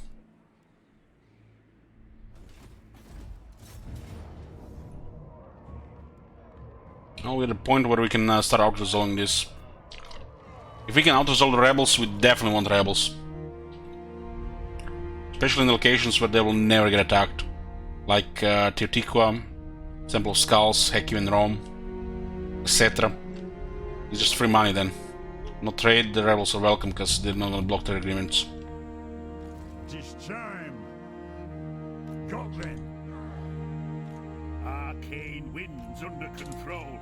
Speaker 1: Now we're at a point where we can start auto-resolving this. If we can auto-resolve the rebels, we definitely want rebels. Especially in the locations where they will never get attacked. Like Teotihuacan, Temple of Skulls, Hecu in Rome, etc. It's just free money then. No trade, the rebels are welcome because they're not gonna block their agreements.
Speaker 4: Tis time. Got then. Arcane winds under control.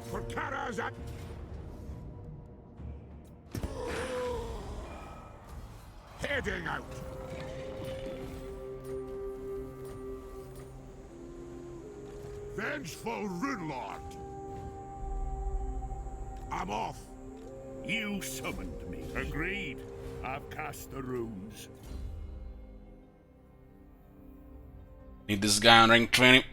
Speaker 4: For Kara's at heading out. Vengeful Runelord. I'm off. You summoned me. Agreed. I've cast the runes.
Speaker 1: Need this guy on rank 20.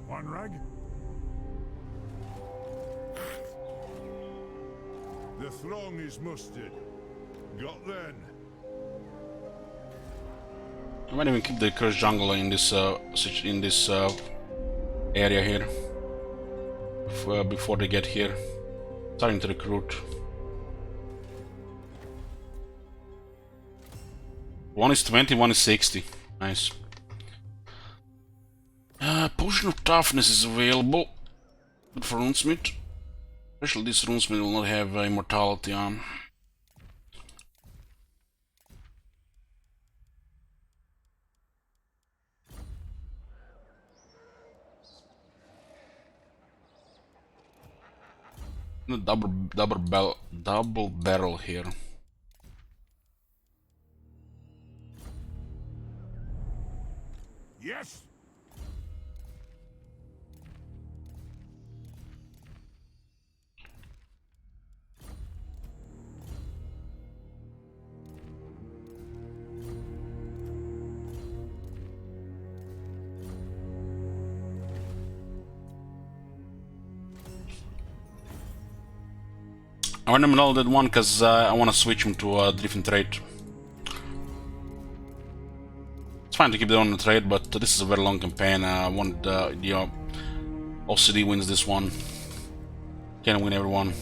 Speaker 4: One rag. The throng is mustered. Got then.
Speaker 1: I might even keep the cursed jungle in this area here before they get here. Starting to recruit. One is 20, one is 60. Nice. Potion of toughness is available. Good for runesmith. Especially this runesmith will not have immortality on. A double barrel here.
Speaker 4: Yes.
Speaker 1: I want to know that one because I want to switch him to a different trade. It's fine to keep it on the trade, but this is a very long campaign. I want the OCD wins this one. Can't win everyone.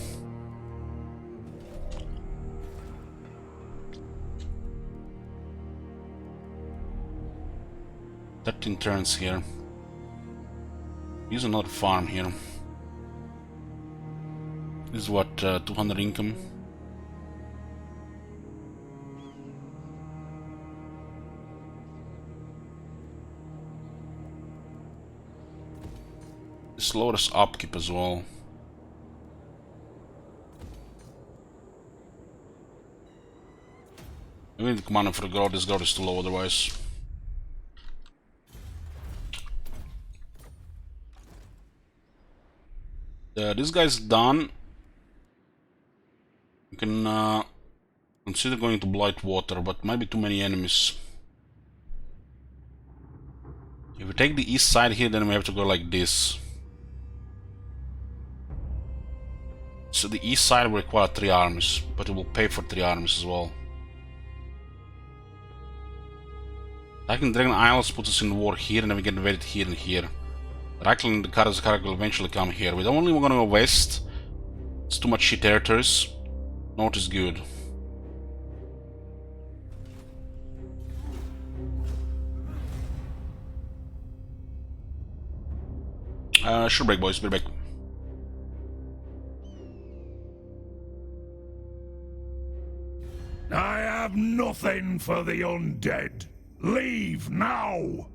Speaker 1: "13 turns here. Use another farm here. This is what, 200 income. This lowers upkeep as well. We need the commander for the guard. This guard is too low otherwise. This guy's done. You can consider going to Blightwater, but might be too many enemies. If we take the east side here, then we have to go like this. So the east side will require 3 armies, but it will pay for 3 armies as well. Attacking Dragon Isles puts us in war here, and then we get invaded here and here. Rackling the Karazakar will eventually come here. We don't only want to go west. It's too much shit territories. North is good. Sure break, boys. Be back.
Speaker 4: I have nothing for the undead. Leave now!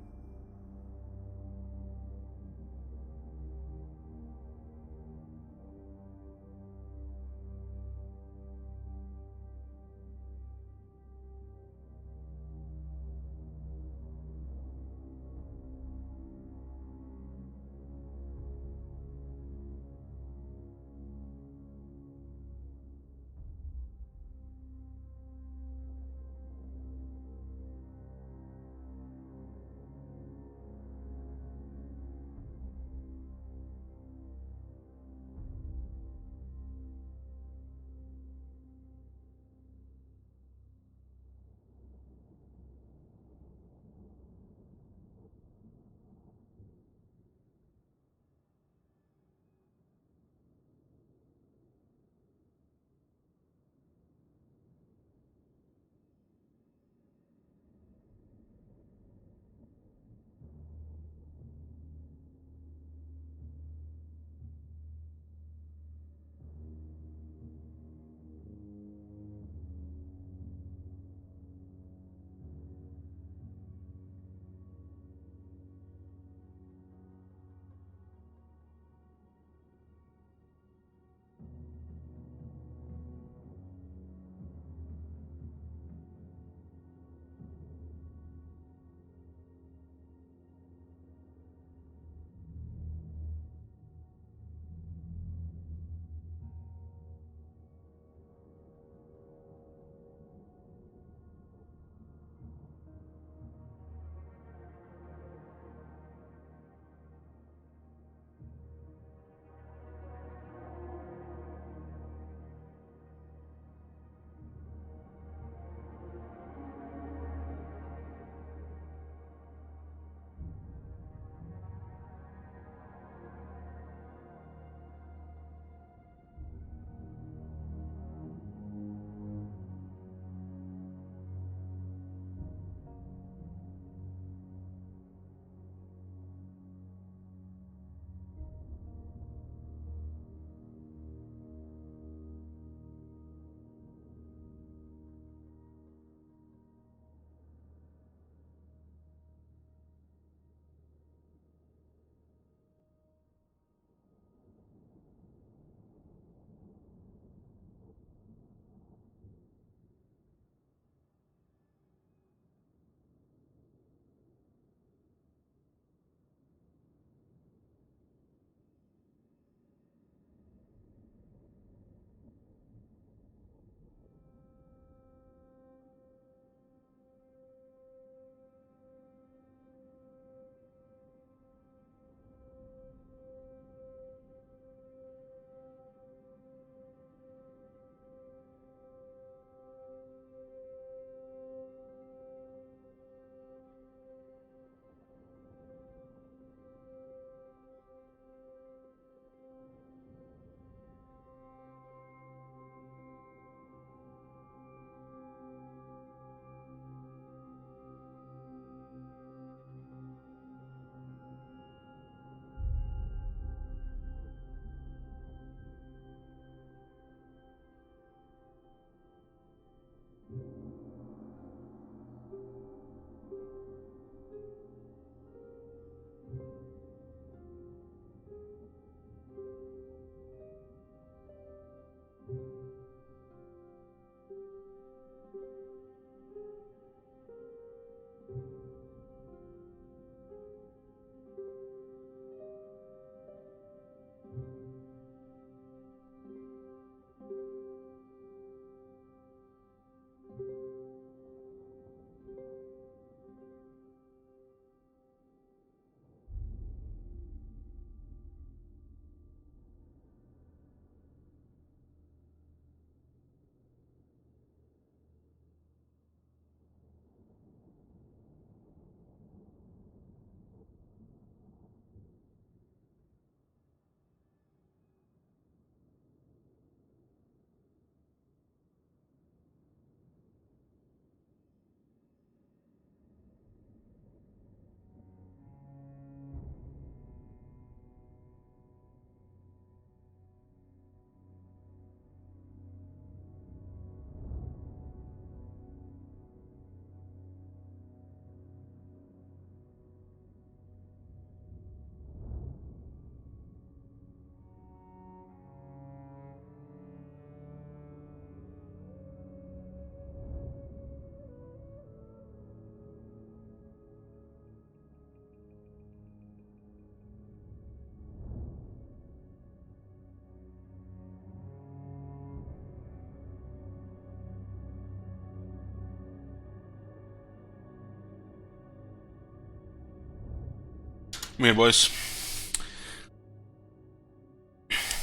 Speaker 1: Come here, boys.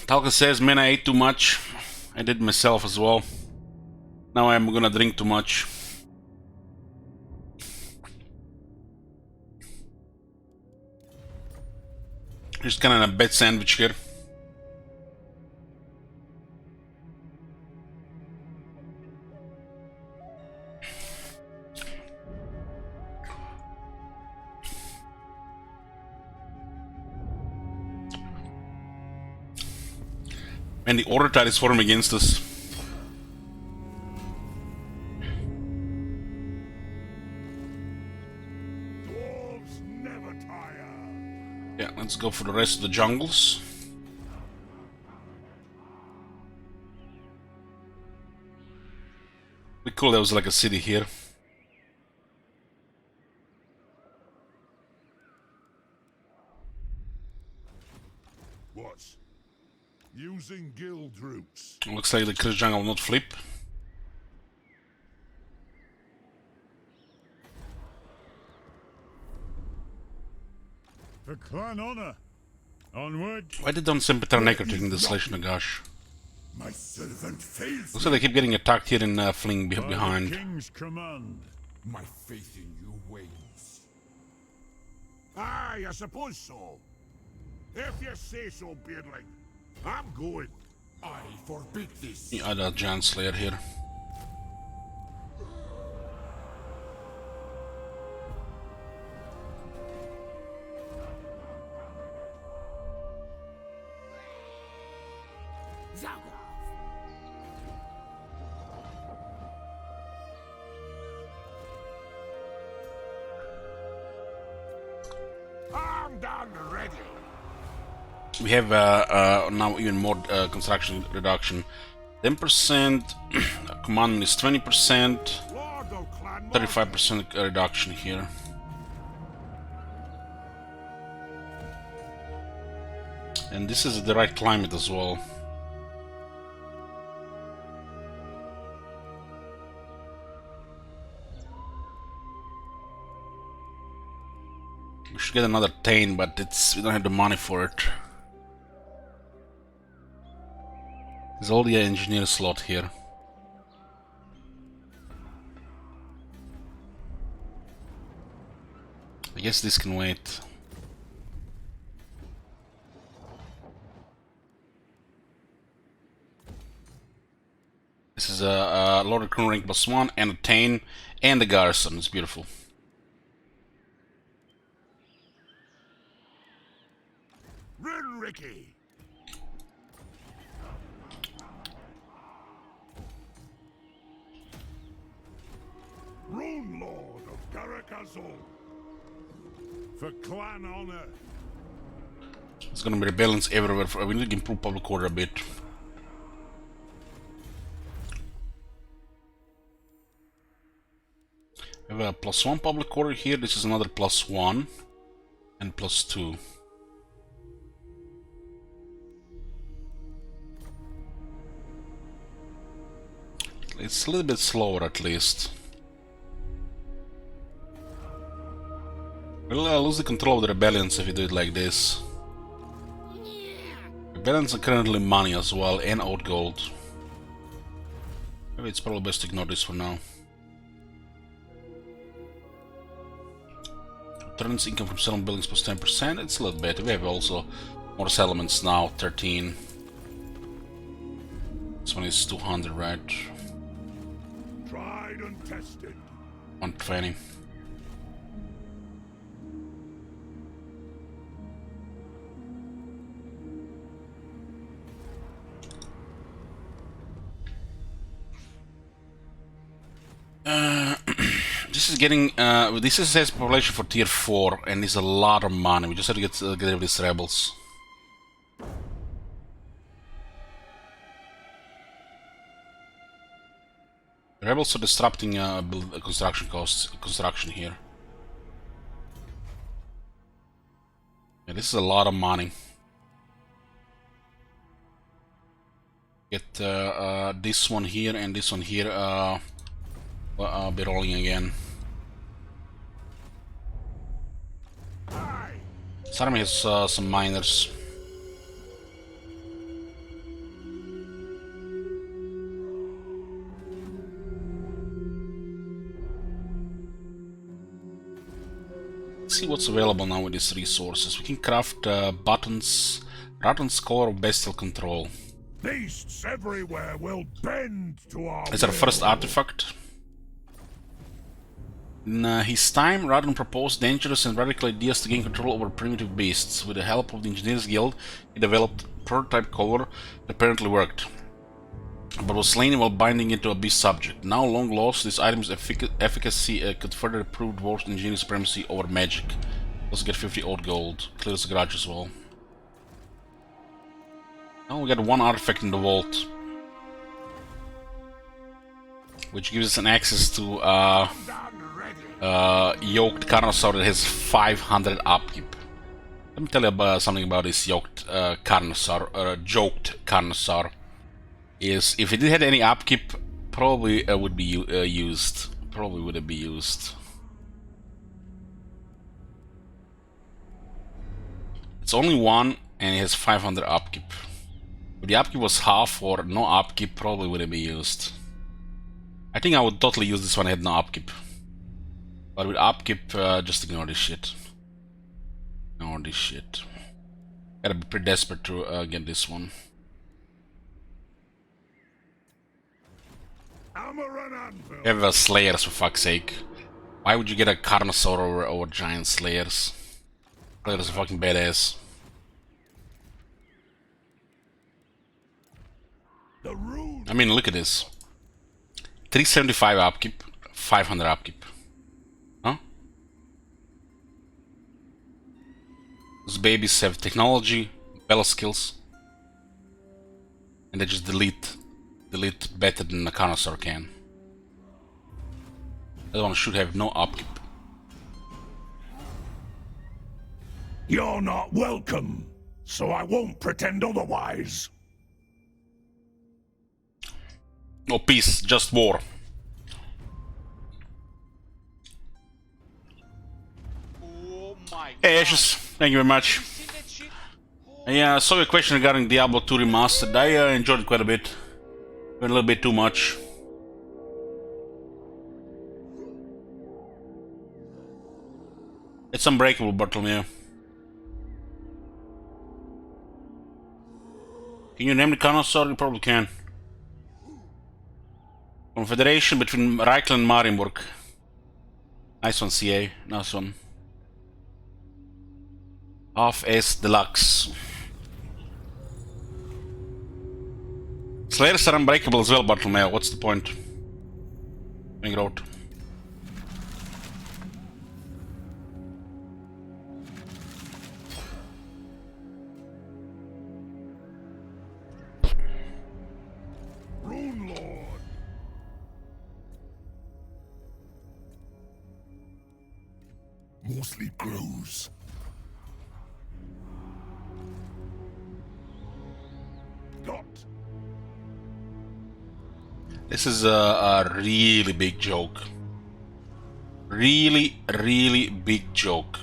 Speaker 1: Talca says, man, I ate too much. I did myself as well. Now I'm gonna drink too much. Just kind of a bad sandwich here. And the order tide is forming against us.
Speaker 4: Dwarves never tire.
Speaker 1: Yeah, let's go for the rest of the jungles. Be cool, there was like a city here.
Speaker 4: What? Using guild routes.
Speaker 1: Looks like the Chris jungle will not flip.
Speaker 4: For clan honor. Onward.
Speaker 1: Why did Don Sempetar Necker taking the Slash Nagash?
Speaker 4: My servant fails.
Speaker 1: Looks like they keep getting attacked here in Fling behind.
Speaker 4: King's command.
Speaker 2: My faith in you wanes.
Speaker 4: Aye, I suppose so. If you say so, Beardling. I'm going.
Speaker 2: I forbid this.
Speaker 1: The other Giant Slayer here.
Speaker 4: I'm done ready.
Speaker 1: We have now even more construction reduction. 10%, commandment is 20%,
Speaker 4: Lord of Clan
Speaker 1: 35% reduction here. And this is the right climate as well. We should get another Tane, but we don't have the money for it. There's all the engineer slot here. I guess this can wait. This is a Lord of Crown rank +1 and a Tane and a Garrison. It's beautiful.
Speaker 4: Ricky. Rune Lord of Caracazol. For clan honor.
Speaker 1: There's gonna be rebellions everywhere. We need to improve public order a bit. We have a +1 public order here. This is another +1 and +2. It's a little bit slower at least. We'll lose the control of the rebellions if we do it like this. Rebellions are currently money as well and old gold. Maybe it's probably best to ignore this for now. Turns income from settlement buildings +10%. It's a little better. We have also more settlements now, 13. This one is 200, right?
Speaker 4: Tried and tested.
Speaker 1: 120. This is getting this is says population for tier 4 and is a lot of money. We just have to get rid of these rebels. Rebels are disrupting construction costs, construction here. Yeah, this is a lot of money. Get this one here and this one here. I'll be rolling again. This army has some miners. Let's see what's available now with these resources. We can craft buttons, Ratton's Collar of Bestial Control.
Speaker 4: Beasts everywhere will bend to our
Speaker 1: It's our
Speaker 4: will.
Speaker 1: first artifact. In his time, Radon proposed dangerous and radical ideas to gain control over primitive beasts. With the help of the Engineers Guild, he developed a prototype collar that apparently worked, but was slain while binding it to a beast subject. Now long lost, this item's efficacy could further prove Dwarf's engineering supremacy over magic. Also get 50 old gold. Clears the garage as well. Now we got one artifact in the vault, which gives us an access to yoked Carnosaur that has 500 upkeep. Let me tell you about something about this yoked Carnosaur, joked Carnosaur. Is if it did have any upkeep, probably would be used. Probably would be used. It's only one, and it has 500 upkeep. If the upkeep was half or no upkeep, probably wouldn't be used. I think I would totally use this one. I had no upkeep. But with upkeep, just ignore this shit. Ignore this shit. Gotta be pretty desperate to get this one. You have Slayers, for fuck's sake. Why would you get a Carnosaur over giant Slayers? Slayers are fucking badass. I mean, look at this. 375 upkeep, 500 upkeep. Huh? Those babies have technology, battle skills, and they just delete better than the Carnosaur can. That one should have no upkeep.
Speaker 4: You're not welcome, so I won't pretend otherwise.
Speaker 1: No peace, just war.
Speaker 3: Oh my god.
Speaker 1: Hey Ashes, thank you very much.
Speaker 3: You seen that shit?
Speaker 1: Yeah, I saw your question regarding Diablo 2 Remastered. I enjoyed it quite a bit. Went a little bit too much. It's unbreakable, Bartolomeo. Can you name the Carnosaur? You probably can. Confederation between Reichland and Marienburg. Nice one, CA. Nice one. Half S Deluxe. Slayers are unbreakable as well, Bartolomeo. What's the point? Ring road.
Speaker 4: Rune Lord. Mostly crows. Got.
Speaker 1: This is a really big joke. Really big joke.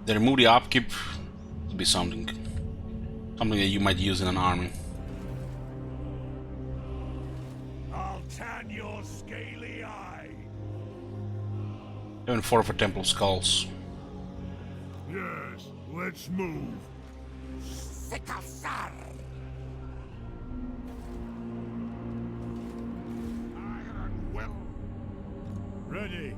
Speaker 1: They remove the upkeep. It'll be something that you might use in an army.
Speaker 4: I'll tan your scaly eye.
Speaker 1: 7-4 for Temple of Skulls.
Speaker 4: Yes, let's move.
Speaker 9: Sikasar.
Speaker 4: Iron will. Ready.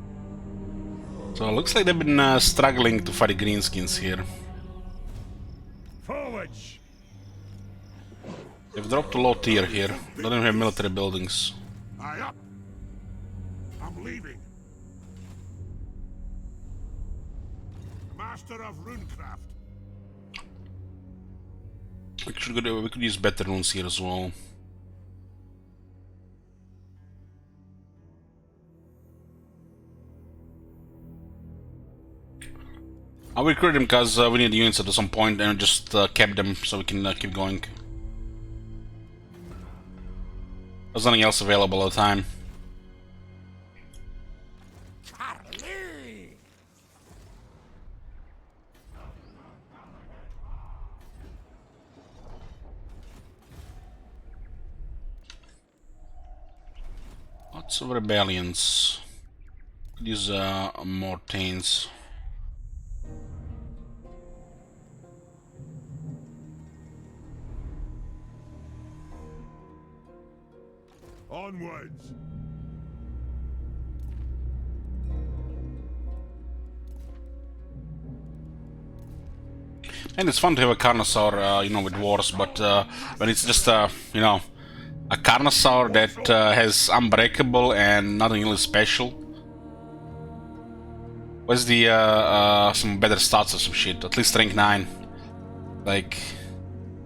Speaker 1: So it looks like they've been struggling to fight the greenskins here.
Speaker 4: Forwards.
Speaker 1: They've dropped a low tier here. They don't have military buildings.
Speaker 4: Aye up. I'm leaving. Master of runecraft.
Speaker 1: We could use better runes here as well. I'll recruit them because we need units at some point and just kept them so we can keep going. There's nothing else available at the time.
Speaker 9: Charlie.
Speaker 1: So rebellions. These Mortains.
Speaker 4: Onwards!
Speaker 1: And it's fun to have a Carnosaur, you know, with wars, but when it's just, you know, a Carnosaur that has Unbreakable and nothing really special. What's the, some better stats or some shit? At least rank 9. Like,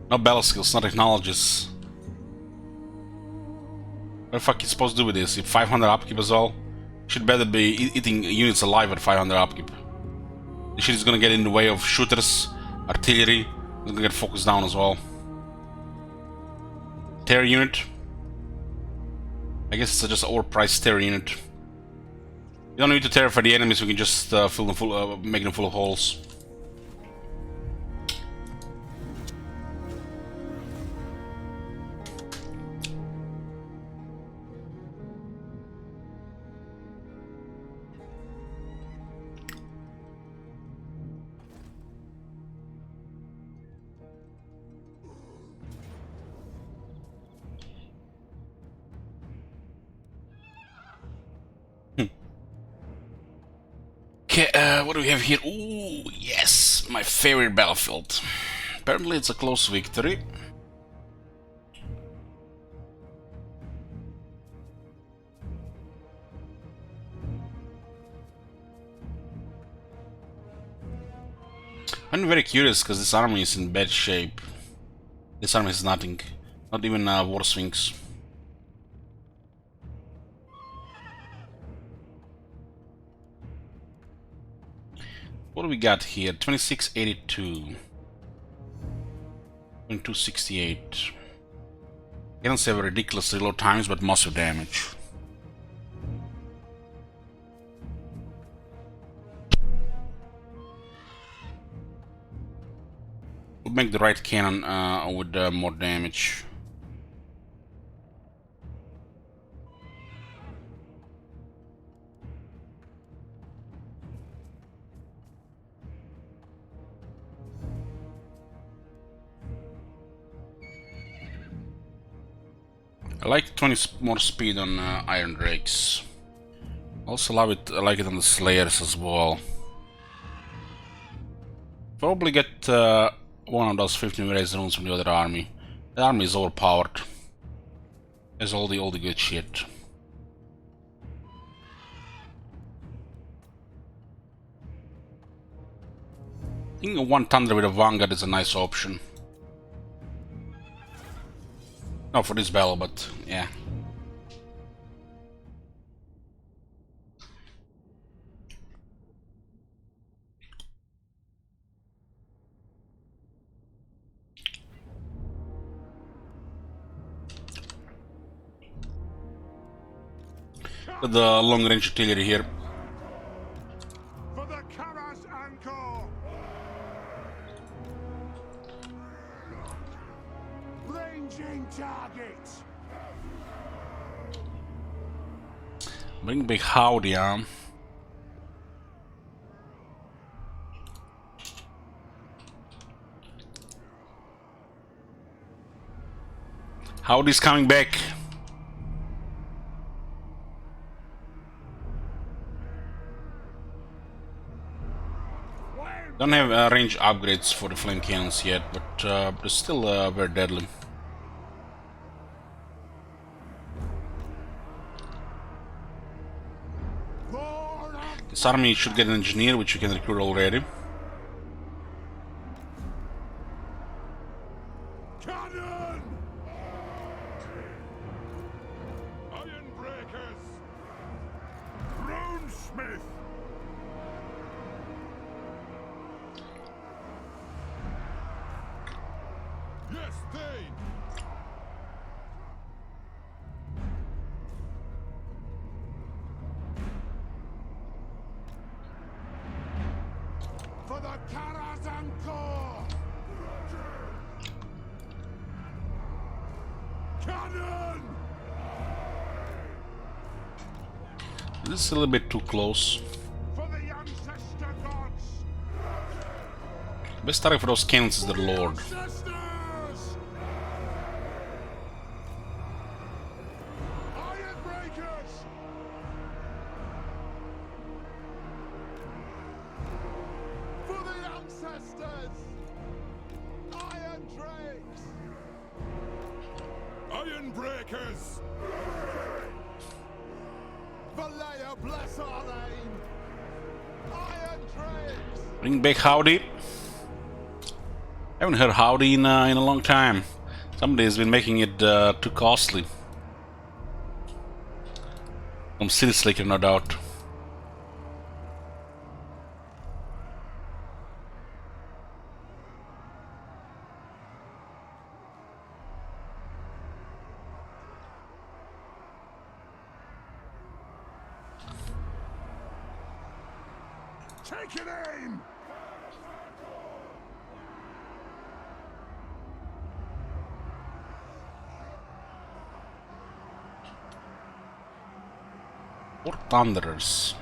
Speaker 1: no battle skills, no technologies. What the fuck you supposed to do with this? 500 upkeep as well? Should better be eating units alive at 500 upkeep. This shit is gonna get in the way of shooters, artillery, it's gonna get focused down as well. Terror unit. I guess it's just an overpriced terror unit. You don't need to terrify the enemies, we can just fill them full, make them full of holes. Okay, what do we have here? Ooh, yes, my favorite battlefield. Apparently it's a close victory. I'm very curious because this army is in bad shape. This army has nothing, not even war swings. What do we got here? 2682. 2268. Cannons have ridiculously low times but massive damage. We'll make the right cannon with more damage. I like 20 more speed on Iron Drakes. Also love it. I like it on the Slayers as well. Probably get one of those 15 raised runes from the other army. The army is overpowered. Has all the good shit. I think one Thunder with a Vanguard is a nice option. Not for this battle, but yeah. Got the long-range artillery here.
Speaker 4: For the Karas Anchor! Ranging targets!
Speaker 1: Bring big howdy, huh? Howdy's coming back. Don't have range upgrades for the flame cannons yet, but they're still very deadly. This army should get an engineer, which we can recruit already.
Speaker 4: Cannon! Iron breakers! Runesmith! Yes, Thane! For the Karazanko! Cannon!
Speaker 1: This is a little bit too close.
Speaker 2: For the ancestor gods!
Speaker 1: Best target for those cannons is the Lord.
Speaker 2: Ancestors! Ironbreakers! For the ancestors! Iron drakes!
Speaker 4: Ironbreakers!
Speaker 2: Valleya bless our name! Iron drakes!
Speaker 1: Bring back Howdy. I haven't heard Howdy in a long time. Somebody has been making it too costly. Some city slicker, no doubt.
Speaker 2: Take it aim!
Speaker 1: Or Thunderers.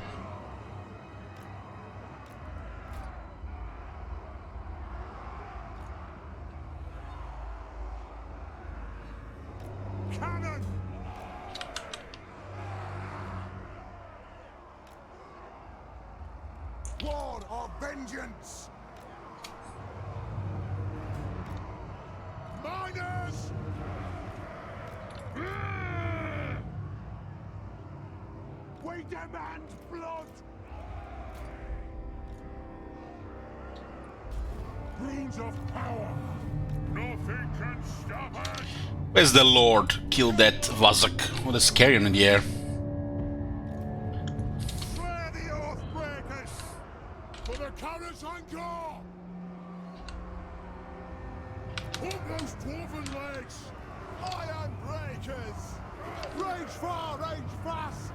Speaker 2: Cannon! War of vengeance! Miners! We demand blood! Runes of power! Nothing can stop us!
Speaker 1: Where's the Lord? Kill that Vazak with a carrion in the air.
Speaker 2: Slay the Oathbreakers! For the Coruscant Gore! Put those dwarven legs! Iron breakers! Range far, range fast!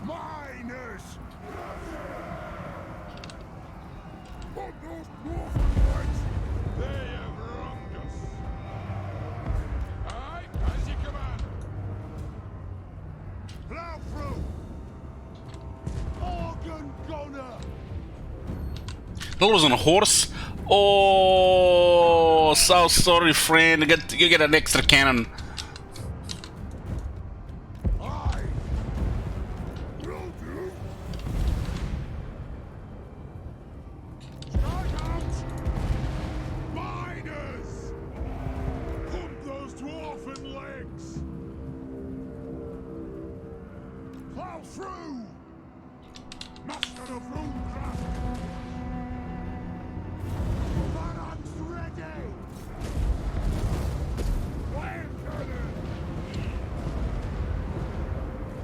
Speaker 2: Miners! Put those dwarven legs! They have wronged us! Aye, as you command! Plow through! Organ gunner!
Speaker 1: Lord was on a horse. Oh, so sorry, friend. You get an extra cannon.
Speaker 2: Aye! Will do! Strike out! Miners! Put those dwarven legs! Plow through! Master of Runecraft! Barracks ready! Fire cannon!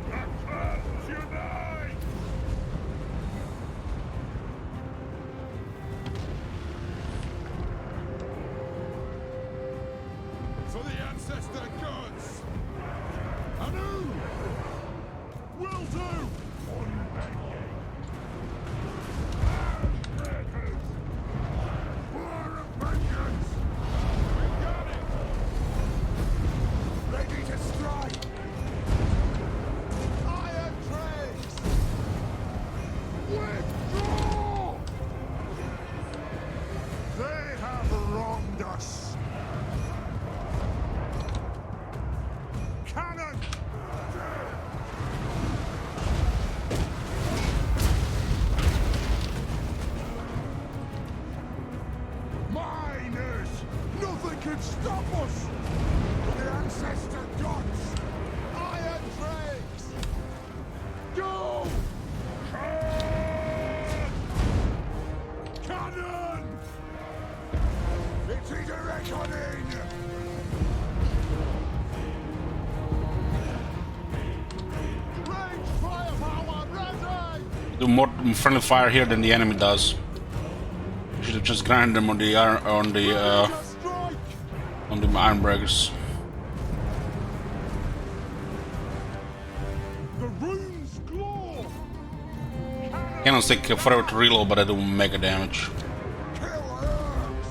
Speaker 2: The clans unite! For the ancestor gods! Anu! Will do! War of vengeance! We got it! Ready to strike! Iron trays! Withdraw! They have wronged us! Cannon! Miners! Nothing can stop us! The ancestor gods! Iron drakes! Go! Cannon! It is a reckoning! Range firepower ready!
Speaker 1: Do more friendly fire here than the enemy does. Should have just grinded them on the
Speaker 2: Strike!
Speaker 1: Ironbreakers.
Speaker 2: The runes glow!
Speaker 1: Cannons take forever to reload, but they do mega damage.
Speaker 2: Kill herbs!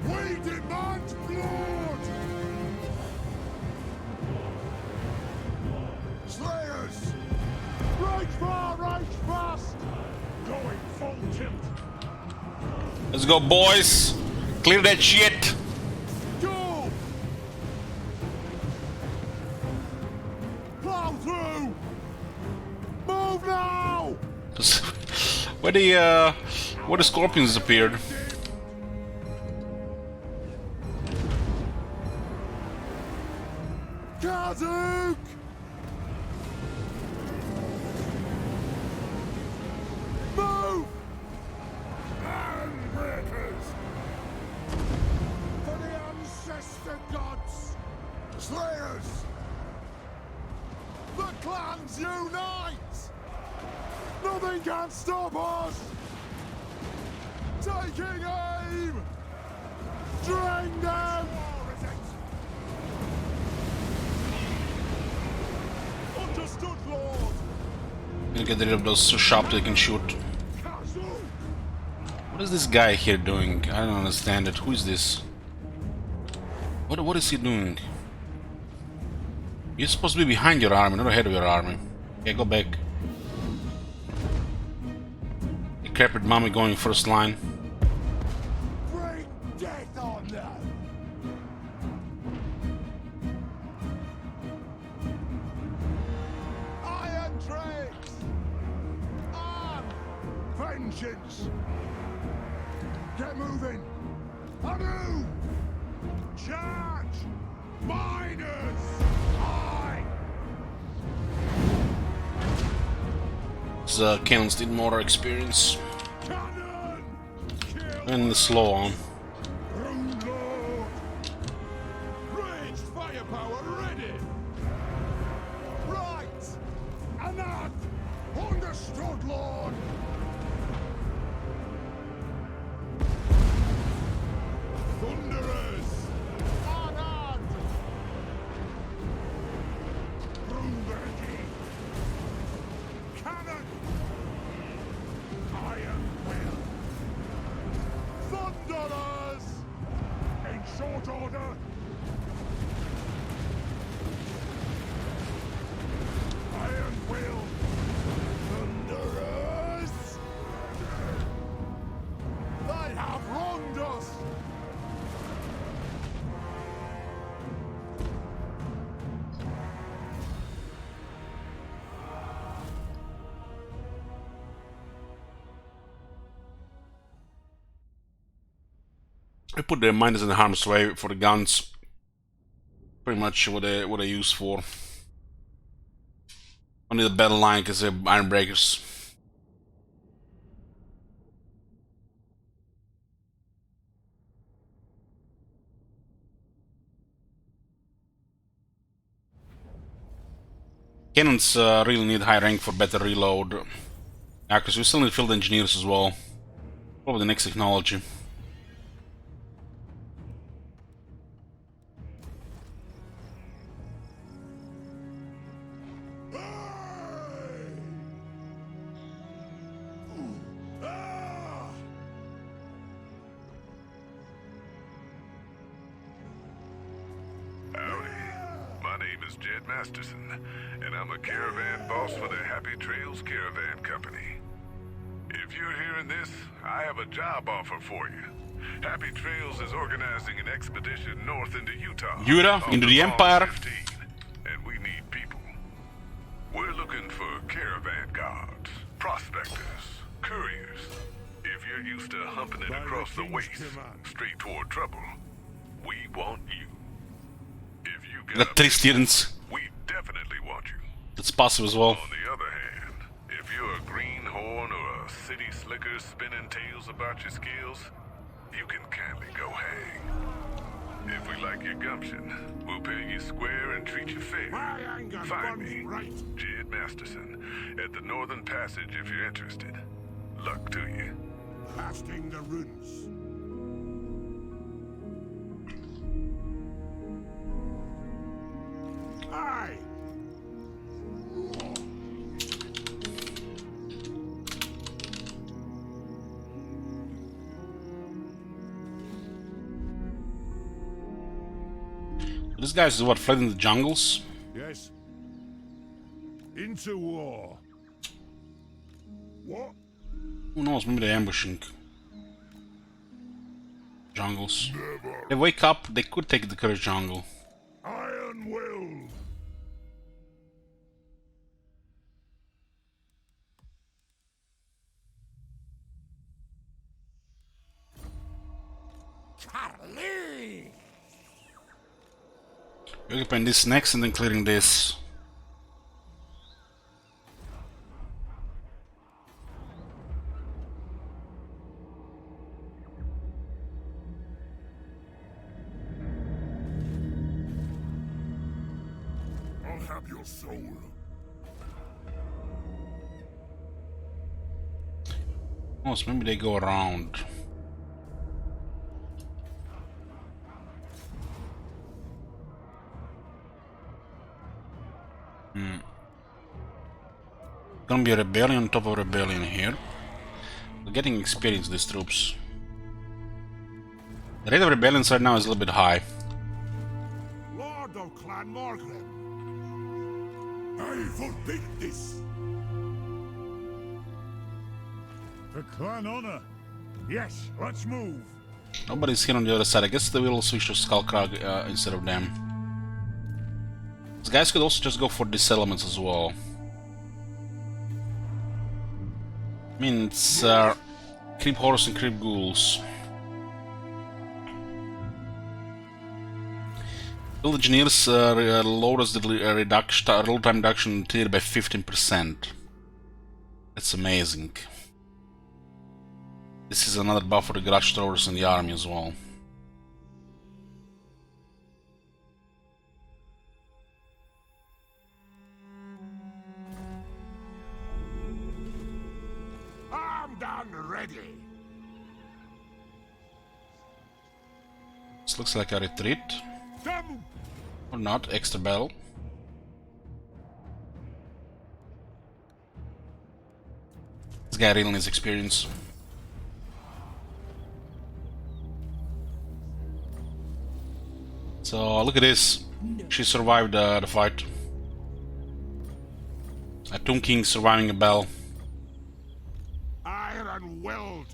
Speaker 2: We demand blood!
Speaker 1: Let's go, boys! Clear that shit!
Speaker 4: Go! Plow through! Move now!
Speaker 1: Where the scorpions appeared?
Speaker 4: Kazuk! Move! Handbreakers! For the ancestor gods! Slayers! The clans unite! Nothing can stop us! Taking aim! Drain them! Understood, Lord!
Speaker 1: Gonna get rid of those sharp they can shoot. What is this guy here doing? I don't understand it. Who is this? What is he doing? You're supposed to be behind your army, not ahead of your army. Okay, go back. Decrepit mummy going first line.
Speaker 4: Bring death on them! Iron trades! On! Vengeance! Get moving! Anew! Charge! Miners! Aye!
Speaker 1: These cannons need more experience.
Speaker 4: Cannon! Kill!
Speaker 1: And the slow on.
Speaker 4: Rune Lord! Raged firepower ready! Right! Enough! Understood, Lord! Thunderers! On! Rubergy! Cannon! Iron will! Thunderers! In short order! Iron will! Thunderers! They have wronged us!
Speaker 1: I put the miners in harm's way for the guns. Pretty much what they use for. Only the battle line because they're iron breakers. Cannons really need high rank for better reload. Yeah, because we still need field engineers as well. Probably the next technology.
Speaker 2: Howdy. My name is Jed Masterson, and I'm a caravan boss for the Happy Trails Caravan Company. If you're hearing this, I have a job offer for you. Happy Trails is organizing an expedition north into Utah.
Speaker 1: Into the Empire.
Speaker 2: 15, and we need people. We're looking for caravan guards, prospectors, couriers. If you're used to humping it across the waste, straight toward trouble, we want you. If you
Speaker 1: Got 3 students.
Speaker 2: we definitely want you.
Speaker 1: It's possible as well.
Speaker 2: On the other hand, if you're a greenhorn or a city slicker spinning tales about your skills, you can kindly go hang. If we like your gumption, we'll pay you square and treat you fair. Find me, Jed Masterson, at the Northern Passage if you're interested. Luck to you.
Speaker 4: Casting the runes. Aye!
Speaker 1: This guy's what, fled in the jungles?
Speaker 4: Yes. Into war. What?
Speaker 1: Who knows, maybe they're ambushing. jungles. They wake up, they could take the courage jungle.
Speaker 4: Iron will.
Speaker 9: Charlie!
Speaker 1: We're occupying this next and then clearing this.
Speaker 4: I'll have your soul.
Speaker 1: Oh, so maybe they go around. Gonna be a rebellion on top of rebellion here. We're getting experience, these troops. The rate of rebellions right now is a little bit high.
Speaker 4: Lord of Clan Morgrim. I forbid this. For clan honor. Yes, let's move.
Speaker 1: Nobody's here on the other side. I guess they will switch to Skullcrag instead of them. These guys could also just go for these settlements as well. I mean, it's creep horse and creep ghouls. Build engineers lowers the roll time reduction tier by 15%. That's amazing. This is another buff for the grudge throwers in the army as well.
Speaker 4: Armed and ready.
Speaker 1: This looks like a retreat.
Speaker 4: Come.
Speaker 1: Or not, extra battle. This guy really needs experience. So look at this. She survived the fight. A Tomb King surviving a battle.
Speaker 4: Iron weld.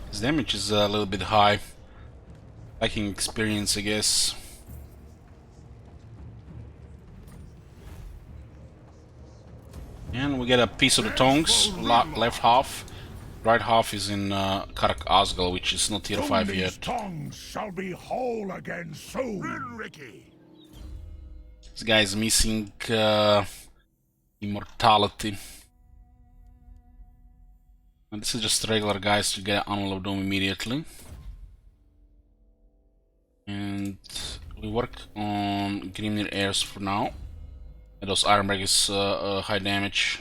Speaker 1: His damage is a little bit high. Lacking experience, I guess. And we get a piece of the tongues, left half. Right half is in Karak Asgal, which is not tier 5 yet.
Speaker 4: Tongues shall be whole again soon. Ricky.
Speaker 1: This guy is missing immortality. And this is just regular guys to get Annual of Doom immediately. And we work on Grimnir Heirs for now. And those Ironbrow is high damage.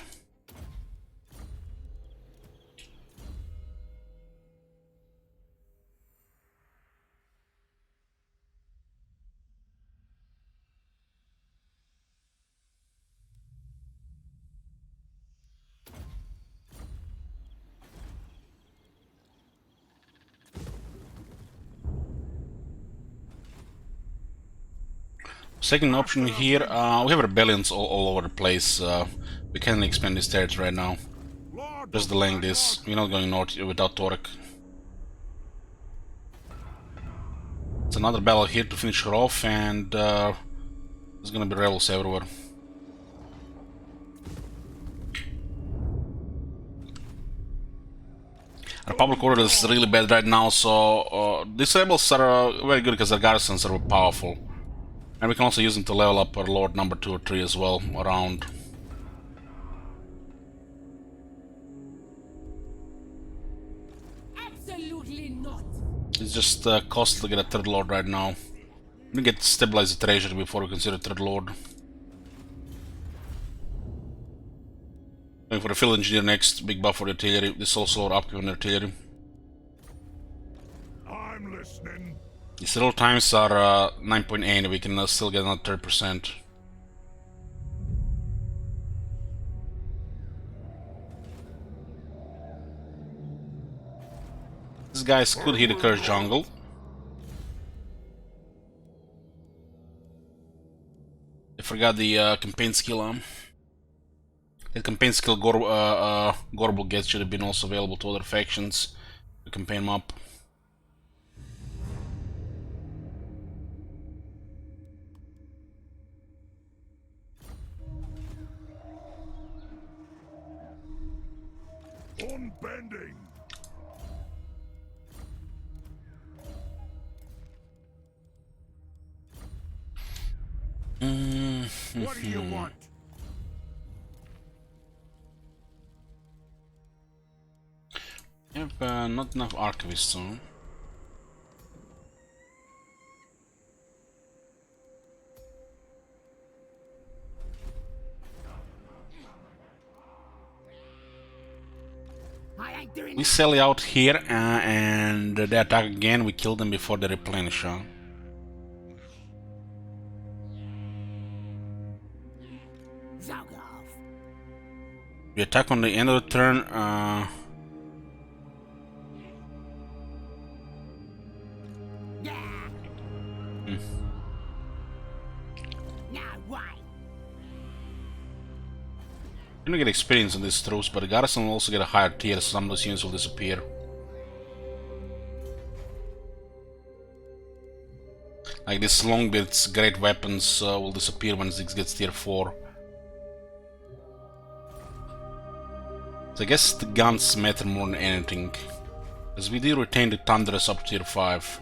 Speaker 1: Second option here, we have rebellions all over the place. We can't expand these territory right now. Just delaying this. We're not going north without Torek. It's another battle here to finish her off, and there's gonna be rebels everywhere. Our public order is really bad right now, so these rebels are very good because their garrisons are powerful. And we can also use them to level up our Lord number 2 or 3 as well, around.
Speaker 5: Absolutely not.
Speaker 1: It's just costly to get a 3rd Lord right now. We get to stabilize the treasury before we consider 3rd Lord. Going for the field engineer next, big buff for the artillery. This also lower upkeep on the artillery.
Speaker 4: I'm listening.
Speaker 1: These roll times are 9.8, we can still get another 30%. These guys could hit the Curse Jungle. I forgot the campaign skill arm. The campaign skill Gorbel gets should have been also available to other factions. The campaign map.
Speaker 4: Unbending.
Speaker 2: What do you want?
Speaker 1: I have not enough archivists, so. We sell out here and they attack again. We kill them before they replenish. We attack on the end of the turn. You're gonna get experience on these troops, but the garrison will also get a higher tier, so some of those units will disappear. Like this Longbeard's great weapons will disappear when Ziggs gets tier 4. So I guess the guns matter more than anything, as we do retain the Thunderous up to tier 5.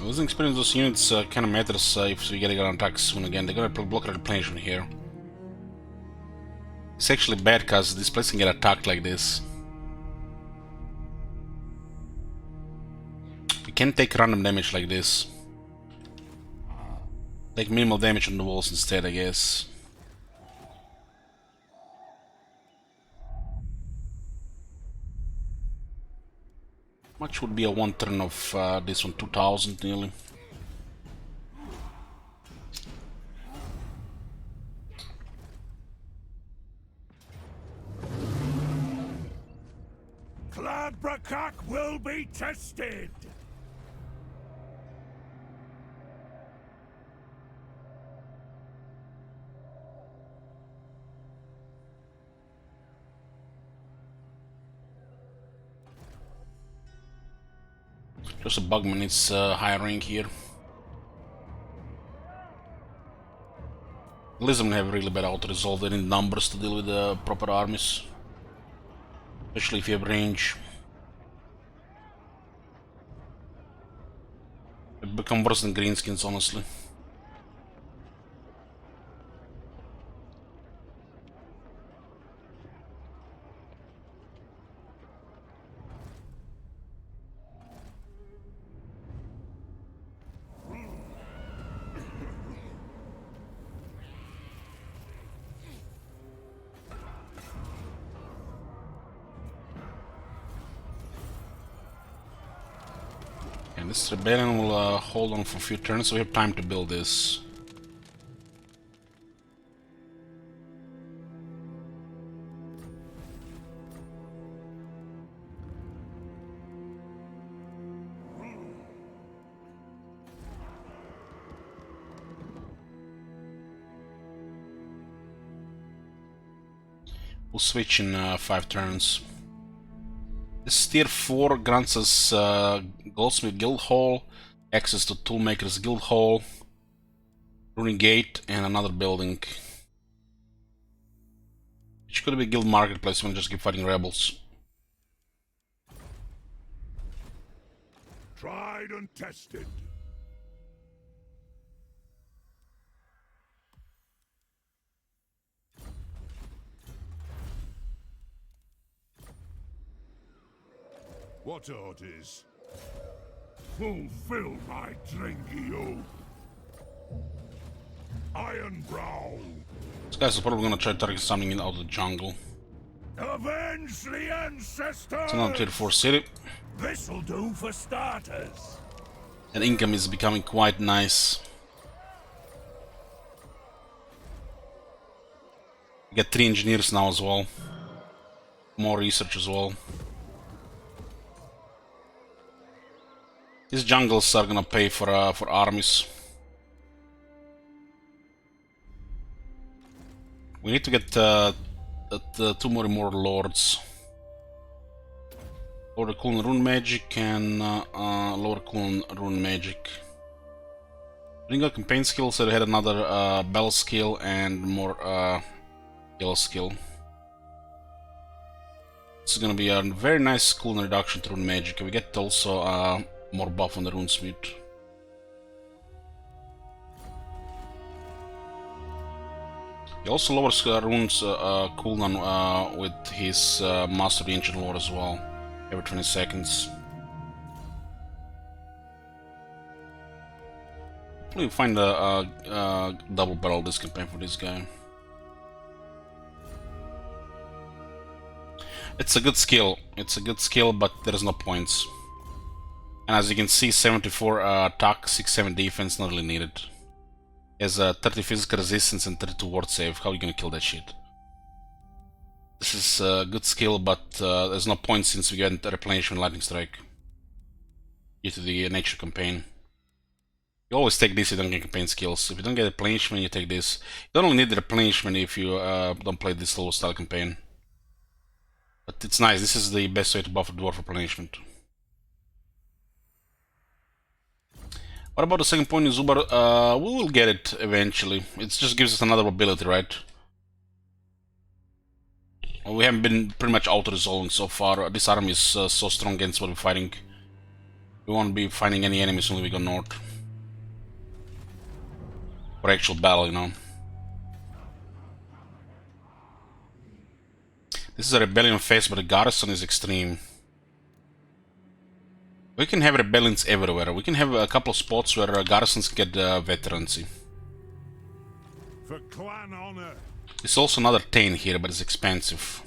Speaker 1: Losing experience those units kind of matters if we get an attack soon again. They're gonna block a replenishment here. It's actually bad because this place can get attacked like this. We can take random damage like this. Take minimal damage on the walls instead, I guess. Much would be a one turn of this one? 2000 nearly.
Speaker 2: Cladbrakak will be tested.
Speaker 1: Just a bugman needs higher rank here. Lism have really bad auto-resolve. They need numbers to deal with the proper armies. Especially if you have range. They become worse than greenskins, honestly. And this rebellion will hold on for a few turns, so we have time to build this. We'll switch in 5 turns. This tier 4 grants us Goldsmith Guild Hall, access to Toolmaker's Guild Hall, Runing Gate, and another building. Which could be Guild Marketplace when we just keep fighting rebels.
Speaker 4: Tried and tested. What orders? Fulfill my drinky oath. Ironbrow.
Speaker 1: This guy's probably gonna try to target something out of the jungle.
Speaker 4: Avenge the ancestors!
Speaker 1: It's another tier 4 city.
Speaker 4: This'll do for starters.
Speaker 1: And income is becoming quite nice. We get 3 engineers now as well. More research as well. These jungles are gonna pay for armies. We need to get 2 more immortal lords. Lower cooldown rune magic and lower cooldown rune magic. Bring out campaign skill, so they had another bell skill and more yellow skill. This is gonna be a very nice cooldown reduction to rune magic. We get also more buff on the rune smith. He also lowers runes cooldown with his Master of the Ancient Lore as well, every 20 seconds. Hopefully we find a double barrel this campaign for this guy. It's a good skill. It's a good skill, but there's no points. And as you can see, 74 attack, 67 defense, not really needed. He has 30 physical resistance and 32 ward save. How are you gonna kill that shit? This is a good skill, but there's no point since we get a replenishment lightning strike due to the nature campaign. You always take this if you don't get campaign skills. If you don't get replenishment, you take this. You don't only need the replenishment if you don't play this low style campaign. But it's nice. This is the best way to buff a dwarf replenishment. What about the second point in Zubar? We will get it eventually. It just gives us another ability, right? We haven't been pretty much auto-resolving so far. This army is so strong against what we're fighting. We won't be finding any enemies when we go north. For actual battle, you know. This is a rebellion phase, but the garrison is extreme. We can have rebellions everywhere. We can have a couple of spots where garrisons get veterancy.
Speaker 4: For clan honor.
Speaker 1: There's also another 10 here, but it's expensive.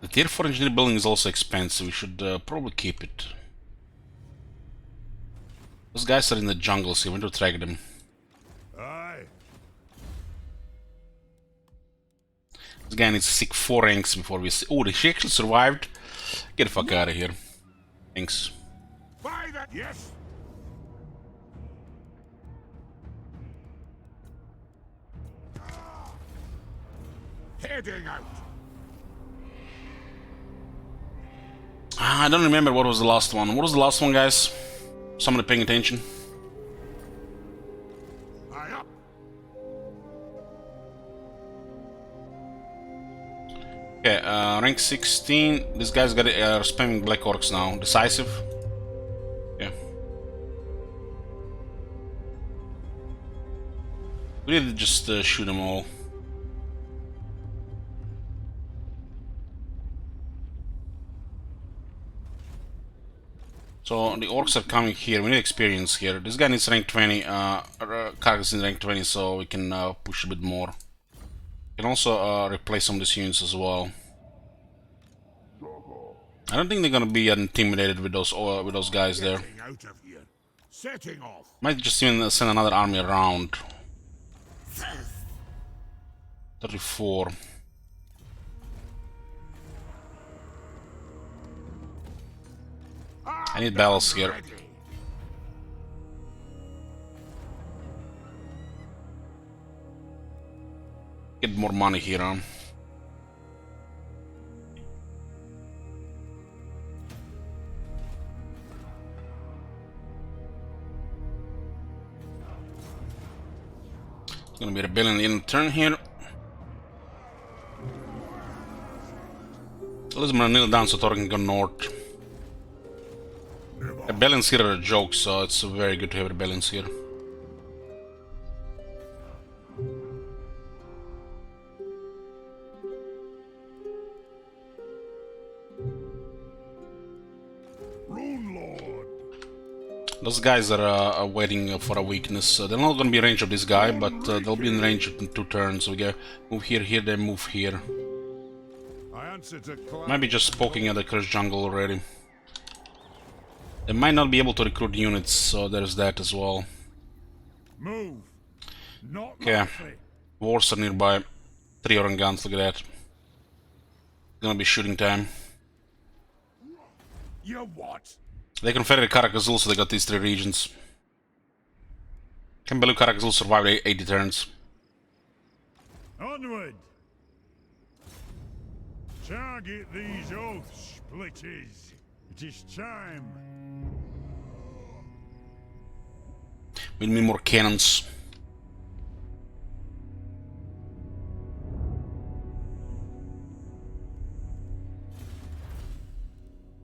Speaker 1: The tier 4 engineer building is also expensive. We should probably keep it. Those guys are in the jungle, so we need to track them.
Speaker 4: Aye.
Speaker 1: This guy needs to seek 4 ranks before we see. Oh, she actually survived. Get the fuck out of here. Thanks.
Speaker 4: By that, yes. Heading out.
Speaker 1: I don't remember what was the last one. What was the last one, guys? Somebody paying attention?
Speaker 4: Aye up.
Speaker 1: Okay, rank 16. This guy's got spamming black orcs now. Decisive. Yeah. We need to just shoot them all. So the orcs are coming here. We need experience here. This guy needs rank 20. Carcass in rank 20, so we can push a bit more. We can also replace some of these units as well. I don't think they're gonna be intimidated with those guys there.
Speaker 4: Getting out of here. Setting off.
Speaker 1: Might just even send another army around. 34. I need battles here. Get more money here, huh? It's gonna be a rebellion in turn here. Let's kneel down so Thor can go north. Rebellions here are a joke, so it's very good to have rebellions here.
Speaker 4: Rune Lord.
Speaker 1: Those guys are waiting for a weakness. They're not going to be in range of this guy, but they'll be in range in 2 turns. So we go move here, here, then move here.
Speaker 4: I answer to clan.
Speaker 1: Maybe just poking at the cursed jungle already. They might not be able to recruit units, so there's that as well.
Speaker 4: Move. Not
Speaker 1: Okay.
Speaker 4: likely.
Speaker 1: Wars are nearby. 3 Oran guns, look at that. Gonna be shooting time.
Speaker 4: You what?
Speaker 1: They confederate Karakazul, so they got these 3 regions. Can't believe Karakazul survived 80 turns.
Speaker 4: Onward. Target these oath splitters. It is time.
Speaker 1: We need more cannons.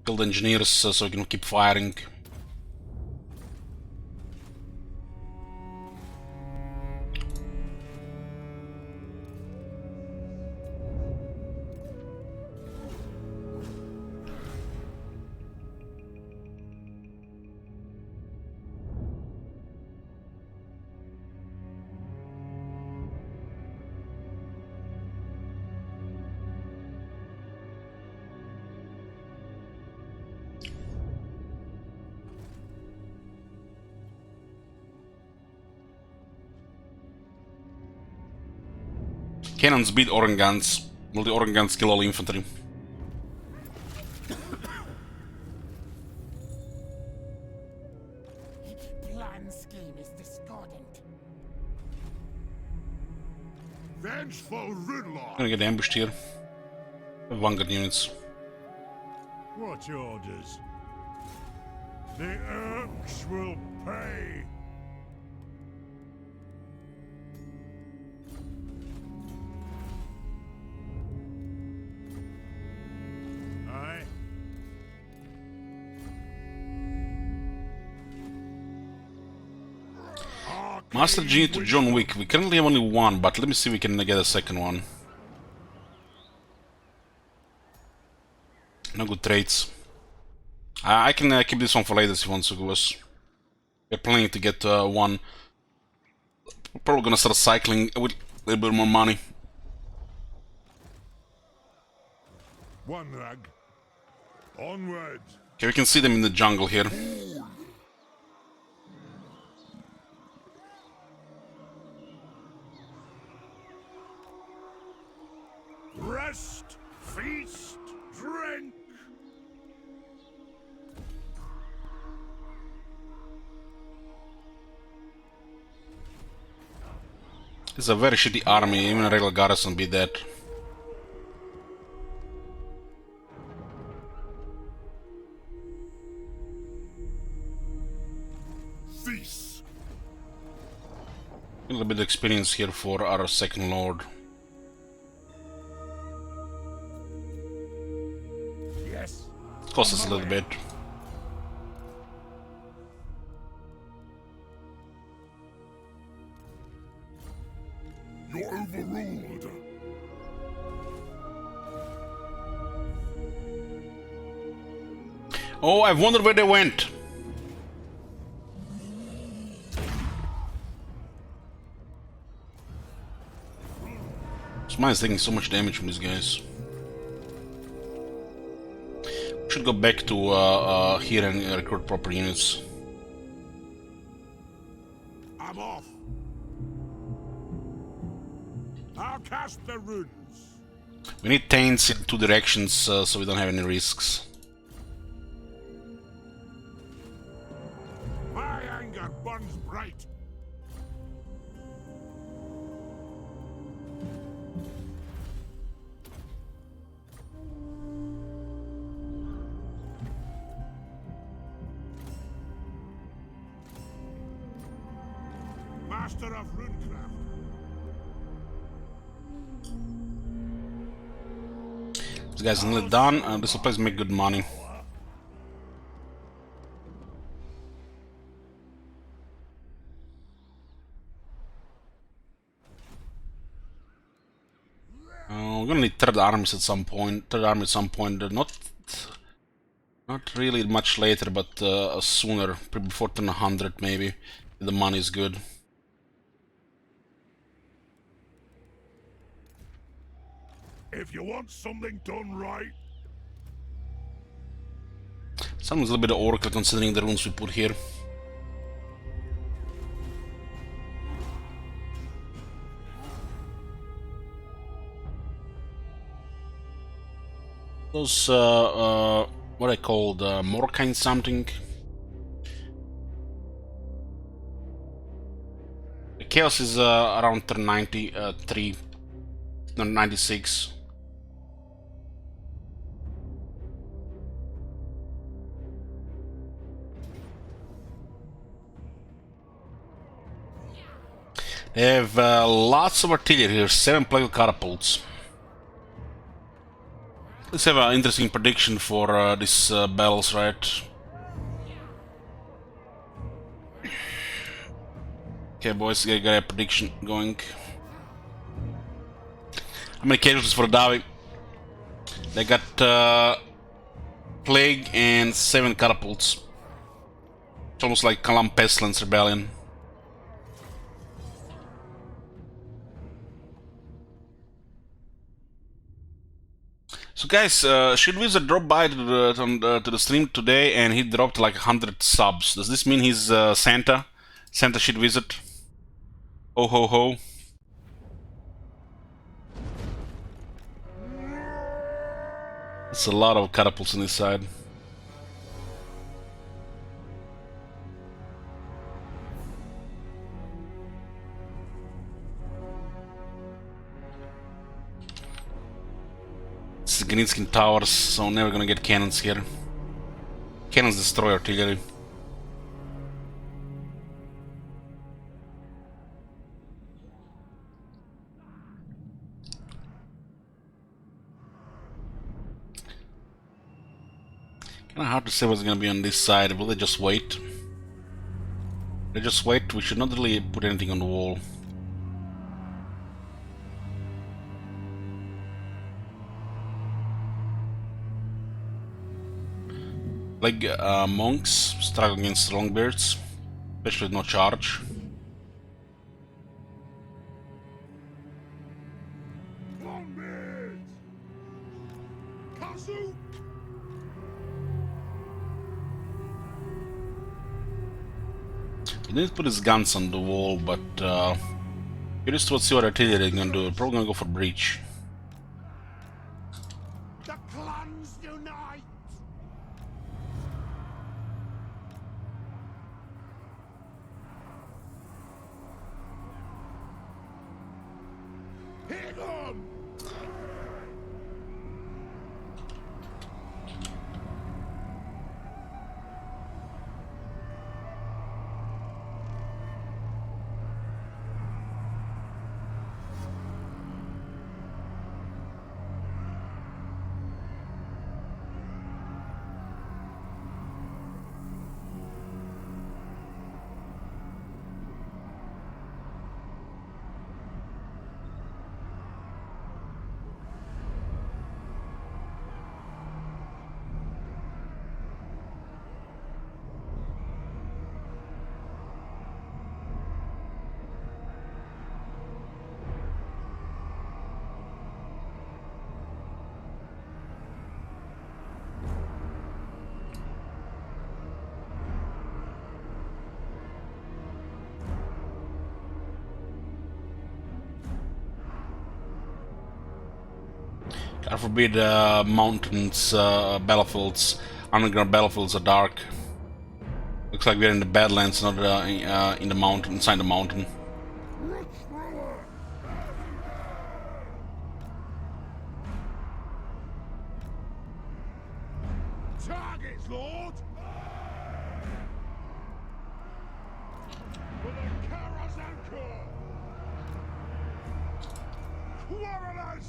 Speaker 1: Build engineers so we can keep firing. Cannons beat Oran guns, while the Oran guns kill all infantry.
Speaker 9: Plan scheme is discordant.
Speaker 4: Vengeful Rudlock.
Speaker 1: Gonna get ambushed here. Vanguard units.
Speaker 4: What orders? The Urks will pay. Aye.
Speaker 1: Master Genie to John Wick. We currently have only 1, but let me see if we can get a second one. No good trades. I can keep this one for later if you want to go. We're planning to get 1. Probably gonna start cycling with a little bit more money.
Speaker 4: One rag. Onward.
Speaker 1: Okay, we can see them in the jungle here.
Speaker 4: Rest, feast, drink.
Speaker 1: It's a very shitty army, even a regular garrison beat that.
Speaker 4: Cease.
Speaker 1: A little bit of experience here for our second lord.
Speaker 4: Yes.
Speaker 1: Cost us a little bit.
Speaker 4: You're overruled.
Speaker 1: Oh, I wonder where they went. This mine's taking so much damage from these guys. We should go back to here and recruit proper units.
Speaker 4: I'm off. I'll cast the runes.
Speaker 1: We need taints in 2 directions so we don't have any risks.
Speaker 4: My anger burns bright. Master of runecraft.
Speaker 1: This guy's nearly done. This will place make good money. We're gonna need third armies at some point. Third army at some point. Not really much later, but sooner. Probably before turn 100 maybe. The money is good.
Speaker 4: If you want something done right,
Speaker 1: Sounds a little bit of oracle considering the runes we put here. Those what I called Morkine something. The chaos is around turn 93, no, 96. They have lots of artillery here, 7 plague catapults. Let's have an interesting prediction for these battles, right? Okay, boys, I got a prediction going. How many casualties for Davi? They got plague and 7 catapults. It's almost like Kalam Pestilence Rebellion. So guys, Shield Wizard dropped by to the stream today and he dropped like 100 subs. Does this mean he's Santa? Santa Shield Wizard? Ho ho ho. That's a lot of catapults on this side. This is Gnitskin Towers, so never gonna get cannons here. Cannons destroy artillery. Kinda hard to say what's gonna be on this side. Will they just wait? They just wait. We should not really put anything on the wall. Like monks struggle against longbeards, especially with no charge.
Speaker 4: Longbeards! Kazu!
Speaker 1: He didn't put his guns on the wall, but curious to see what artillery is gonna do. Probably gonna go for breach.
Speaker 4: The clans unite! Hit them!
Speaker 1: God forbid mountains, battlefields, underground battlefields are dark. Looks like we're in the Badlands, not in the mountain, inside the mountain.
Speaker 4: Targets, Lord! For the Karazankur! Quarrelers!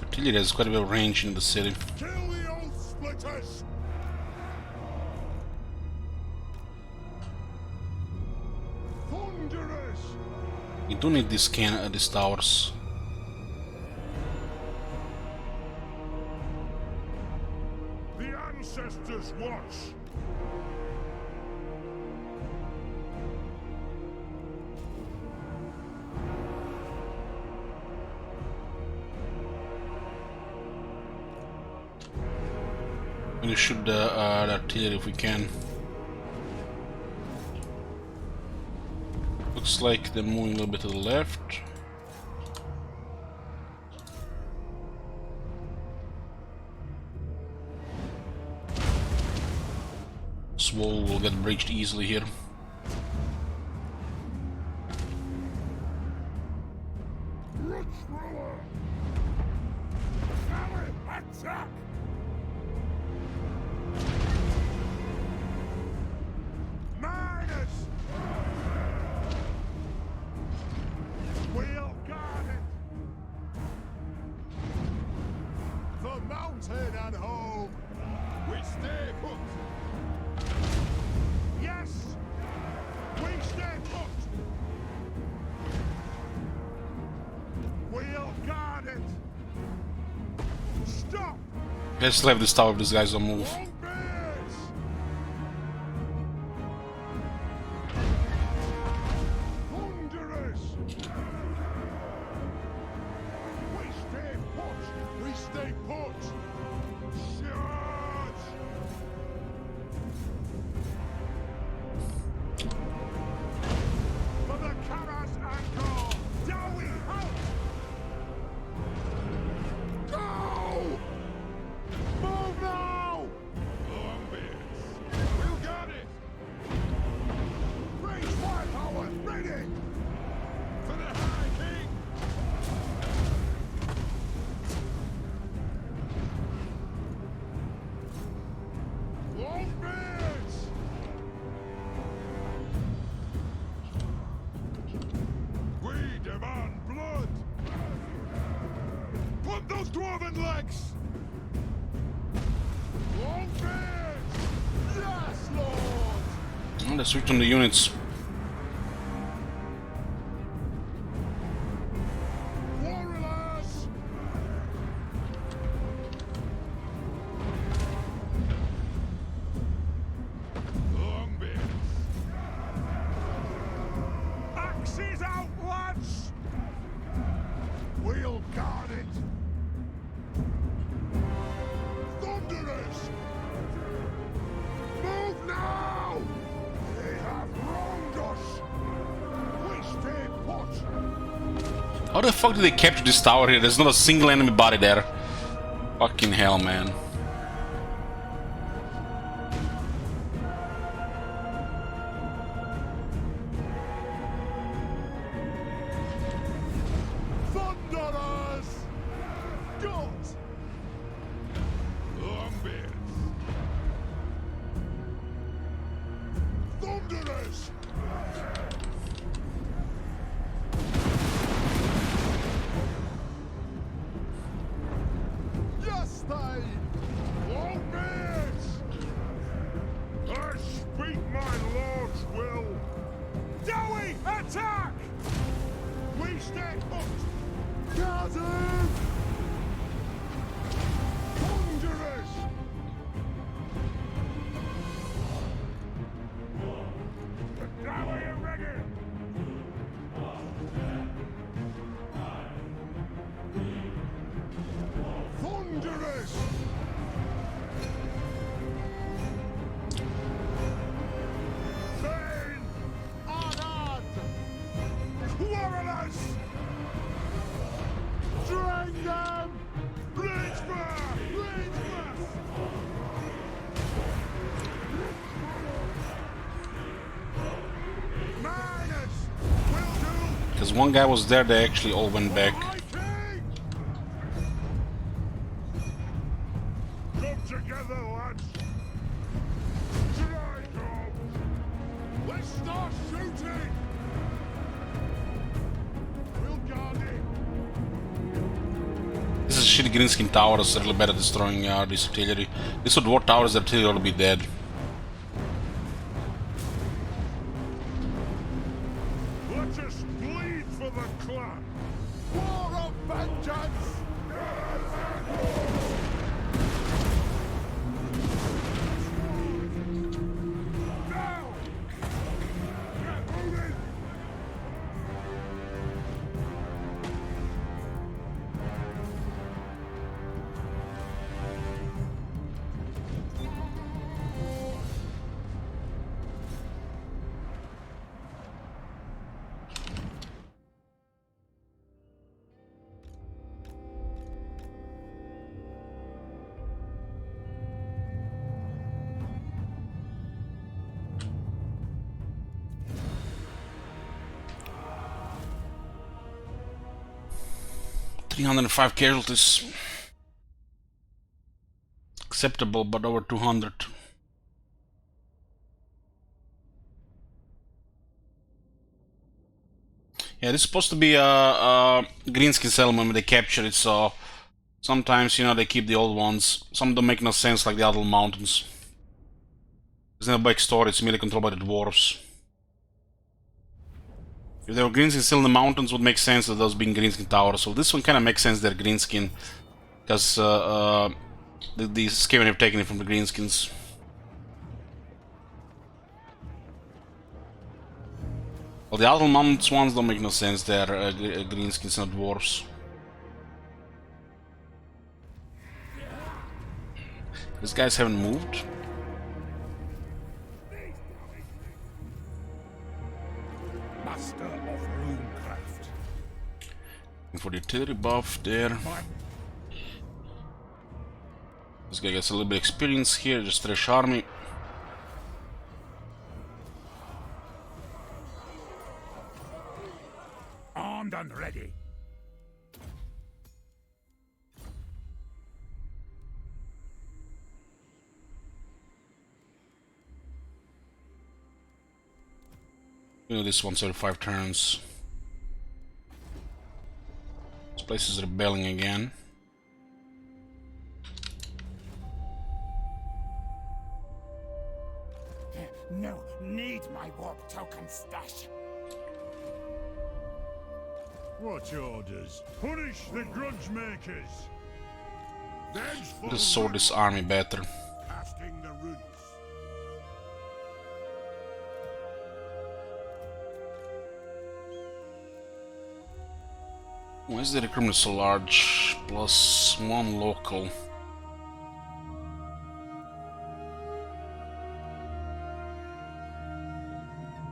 Speaker 1: Artillery has quite a bit of range in the city.
Speaker 4: Kill the old splitters! Thunderers!
Speaker 1: We do need these towers.
Speaker 4: The ancestors watch!
Speaker 1: We need to shoot the artillery if we can. Looks like they're moving a little bit to the left. This wall will get breached easily here.
Speaker 2: Attack! Minus! We'll guard it! The mountain and home! We stay put! Yes! We stay put! We'll guard it! Stop!
Speaker 1: Let's leave this tower if these guys don't move.
Speaker 2: Long bears! Thunderous! We stay put! We stay put! Charge! For the Karas Anchor! Dowie out! Go! Move now! Longbeards! We'll got it! Raise firepower! Ready! For the High King! Longbeards! We demand blood! Put those dwarven legs! Longbeards! Yes, Lord!
Speaker 1: Let's switch on the units.
Speaker 2: Warriors! Longbeards! Axes out, lads! We'll guard it! Thunderers! Move now! They have wronged us! We stay put!
Speaker 1: How the fuck did they capture this tower here? There's not a single enemy body there. Fucking hell, man.
Speaker 2: Thunderers! Gut! Longbeards! Thunderers! Yes, they! Longbeards! I speak my lord's will! Dowie, attack! We stay put! Garden! Thunderers! Dowie, you ready? Thunderers! Thane! Arad! Quarrelers! Drain them! Bridgebur! Bridgebur! Miners! Will do!
Speaker 1: Because one guy was there, they actually all went back.
Speaker 2: High King! Come together, lads! Try, come! Let's start shooting! We'll guard it!
Speaker 1: This is shitty greenskin towers that are better at destroying this artillery. These are dwarf towers, the artillery will be dead.
Speaker 2: Let us bleed for the clan! War of vengeance! Now! Get moving!
Speaker 1: 305 casualties. Acceptable, but over 200. Yeah, this is supposed to be a greenskin settlement when they capture it, so sometimes, you know, they keep the old ones. Some don't make no sense, like the Adel Mountains. There's no big story, it's merely controlled by the dwarves. If there were greenskin still in the mountains, it would make sense that those being greenskin towers. So this one kind of makes sense they're greenskin, because the Skaven have taken it from the greenskins. Well, the Adel Mountains ones don't make no sense, they're greenskins, not dwarves. These guys haven't moved.
Speaker 4: Master of runecraft.
Speaker 1: And for the artillery buff there. This guy gets a little bit of experience here, just trash army.
Speaker 4: Armed and ready.
Speaker 1: You know, this once every 5 turns. This place is rebelling again.
Speaker 9: No, need my warp token stash.
Speaker 4: What orders? Punish the grudge makers.
Speaker 1: Just sort this army better.
Speaker 4: Casting the runes.
Speaker 1: Why is the recruitment so large? Plus 1 local.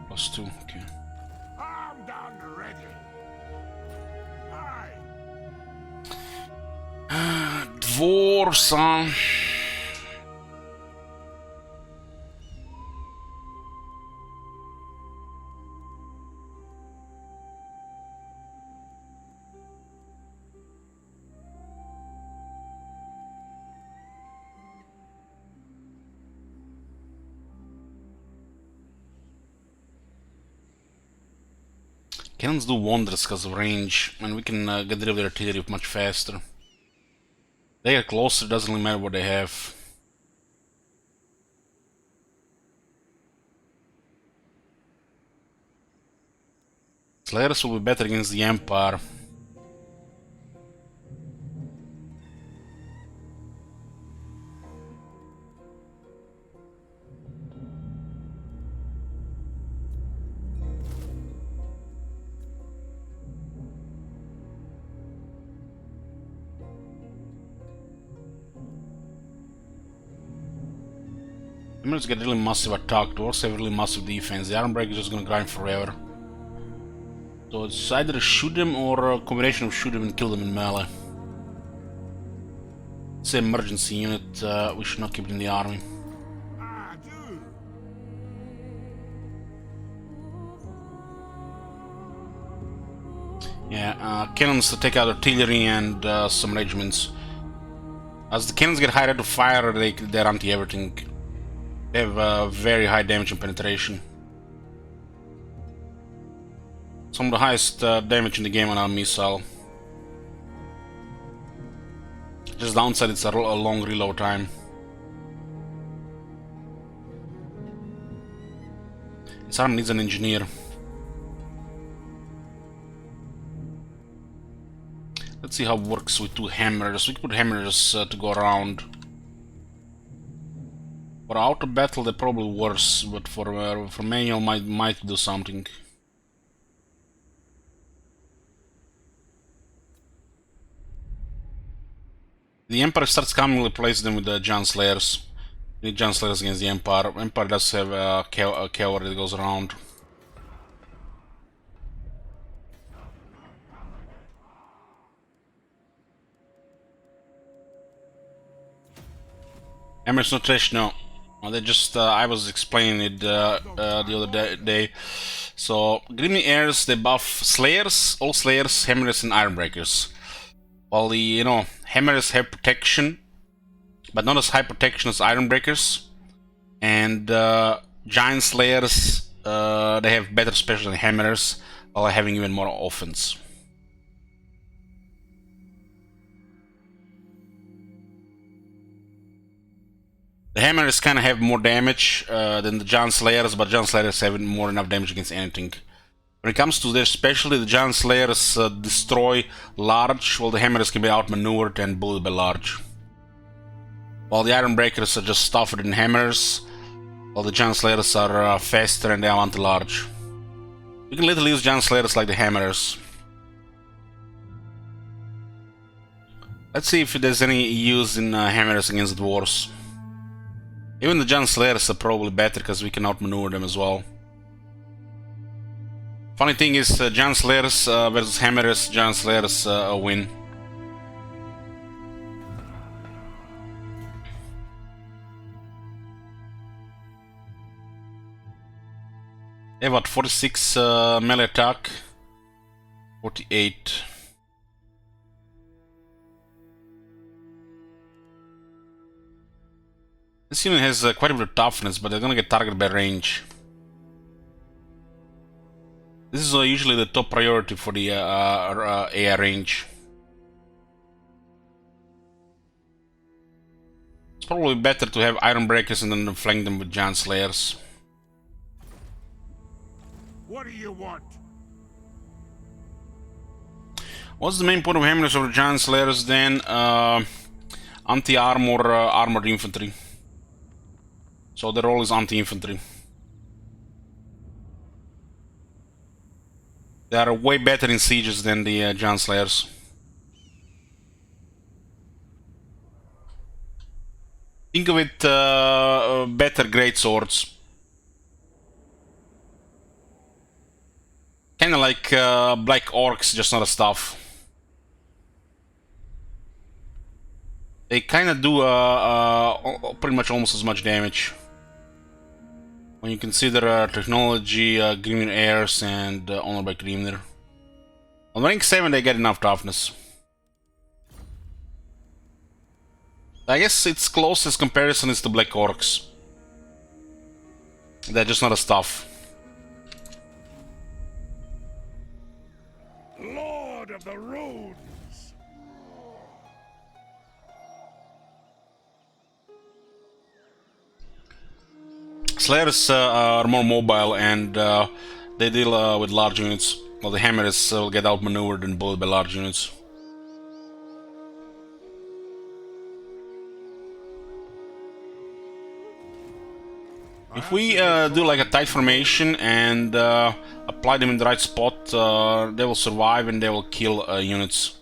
Speaker 1: Plus 2, okay.
Speaker 4: Armed and ready. Aye.
Speaker 1: Dwarves, huh? Cannons do wonders because of range, and we can get rid of their artillery much faster. They get closer, doesn't really matter what they have. Slayers will be better against the Empire. Emeralds get really massive attack, dwarves have really massive defense. The Ironbrow is just gonna grind forever. So it's either shoot them or a combination of shoot them and kill them in melee. It's an emergency unit, we should not keep it in the army.
Speaker 4: I do.
Speaker 1: Yeah, cannons to take out artillery and some regiments. As the cannons get high rate of fire, they're anti-everything. They have very high damage and penetration. Some of the highest damage in the game on our missile. Just downside, it's a long reload time. This army needs an engineer. Let's see how it works with 2 hammers. We can put hammers to go around. For out of battle, they're probably worse, but for manual, might do something. The Empire starts coming, we'll replace them with the Giant Slayers. We need Giant Slayers against the Empire. Empire does have a cavalry that goes around. Hammers not trash, no. They just, I was explaining it the other day. So, Grimy Heirs, they buff Slayers, all Slayers, Hammers and Ironbreakers. While the hammers have protection, but not as high protection as Ironbreakers, and Giant Slayers they have better special than hammers, while having even more offense. The hammers kind of have more damage than the Giant Slayers, but Giant Slayers have more enough damage against anything. When it comes to their specialty, the Giant Slayers destroy large, while the hammers can be outmaneuvered and bullied by large. While the Ironbreakers are just tougher than hammers, while the Giant Slayers are faster and they are anti-large. You can literally use Giant Slayers like the hammers. Let's see if there's any use in hammers against dwarves. Even the Giant Slayers are probably better because we can outmaneuver them as well. Funny thing is, Giant Slayers versus hammers, Giant Slayers win. They have what, 46 melee attack, 48. This unit has quite a bit of toughness, but they're gonna get targeted by range. This is usually the top priority for the AR range. It's probably better to have Ironbreakers and then flank them with Giant Slayers.
Speaker 4: What do you want?
Speaker 1: What's the main point of hammers over Giant Slayers then? Anti-armor, armored infantry. So their role is anti-infantry. They are way better in sieges than the Giant Slayers. Think of it better great swords. Kinda like Black Orcs, just not a stuff. They kinda do pretty much almost as much damage. When you consider technology, Grimnir Heirs, and Honor by Grimnir. On rank 7 they get enough toughness. I guess its closest comparison is to Black Orcs. They're just not a stuff.
Speaker 4: Lord of the Runes!
Speaker 1: Slayers are more mobile and they deal with large units, while the hammers will get outmaneuvered and bullied by large units. If we do like a tight formation and apply them in the right spot, they will survive and they will kill units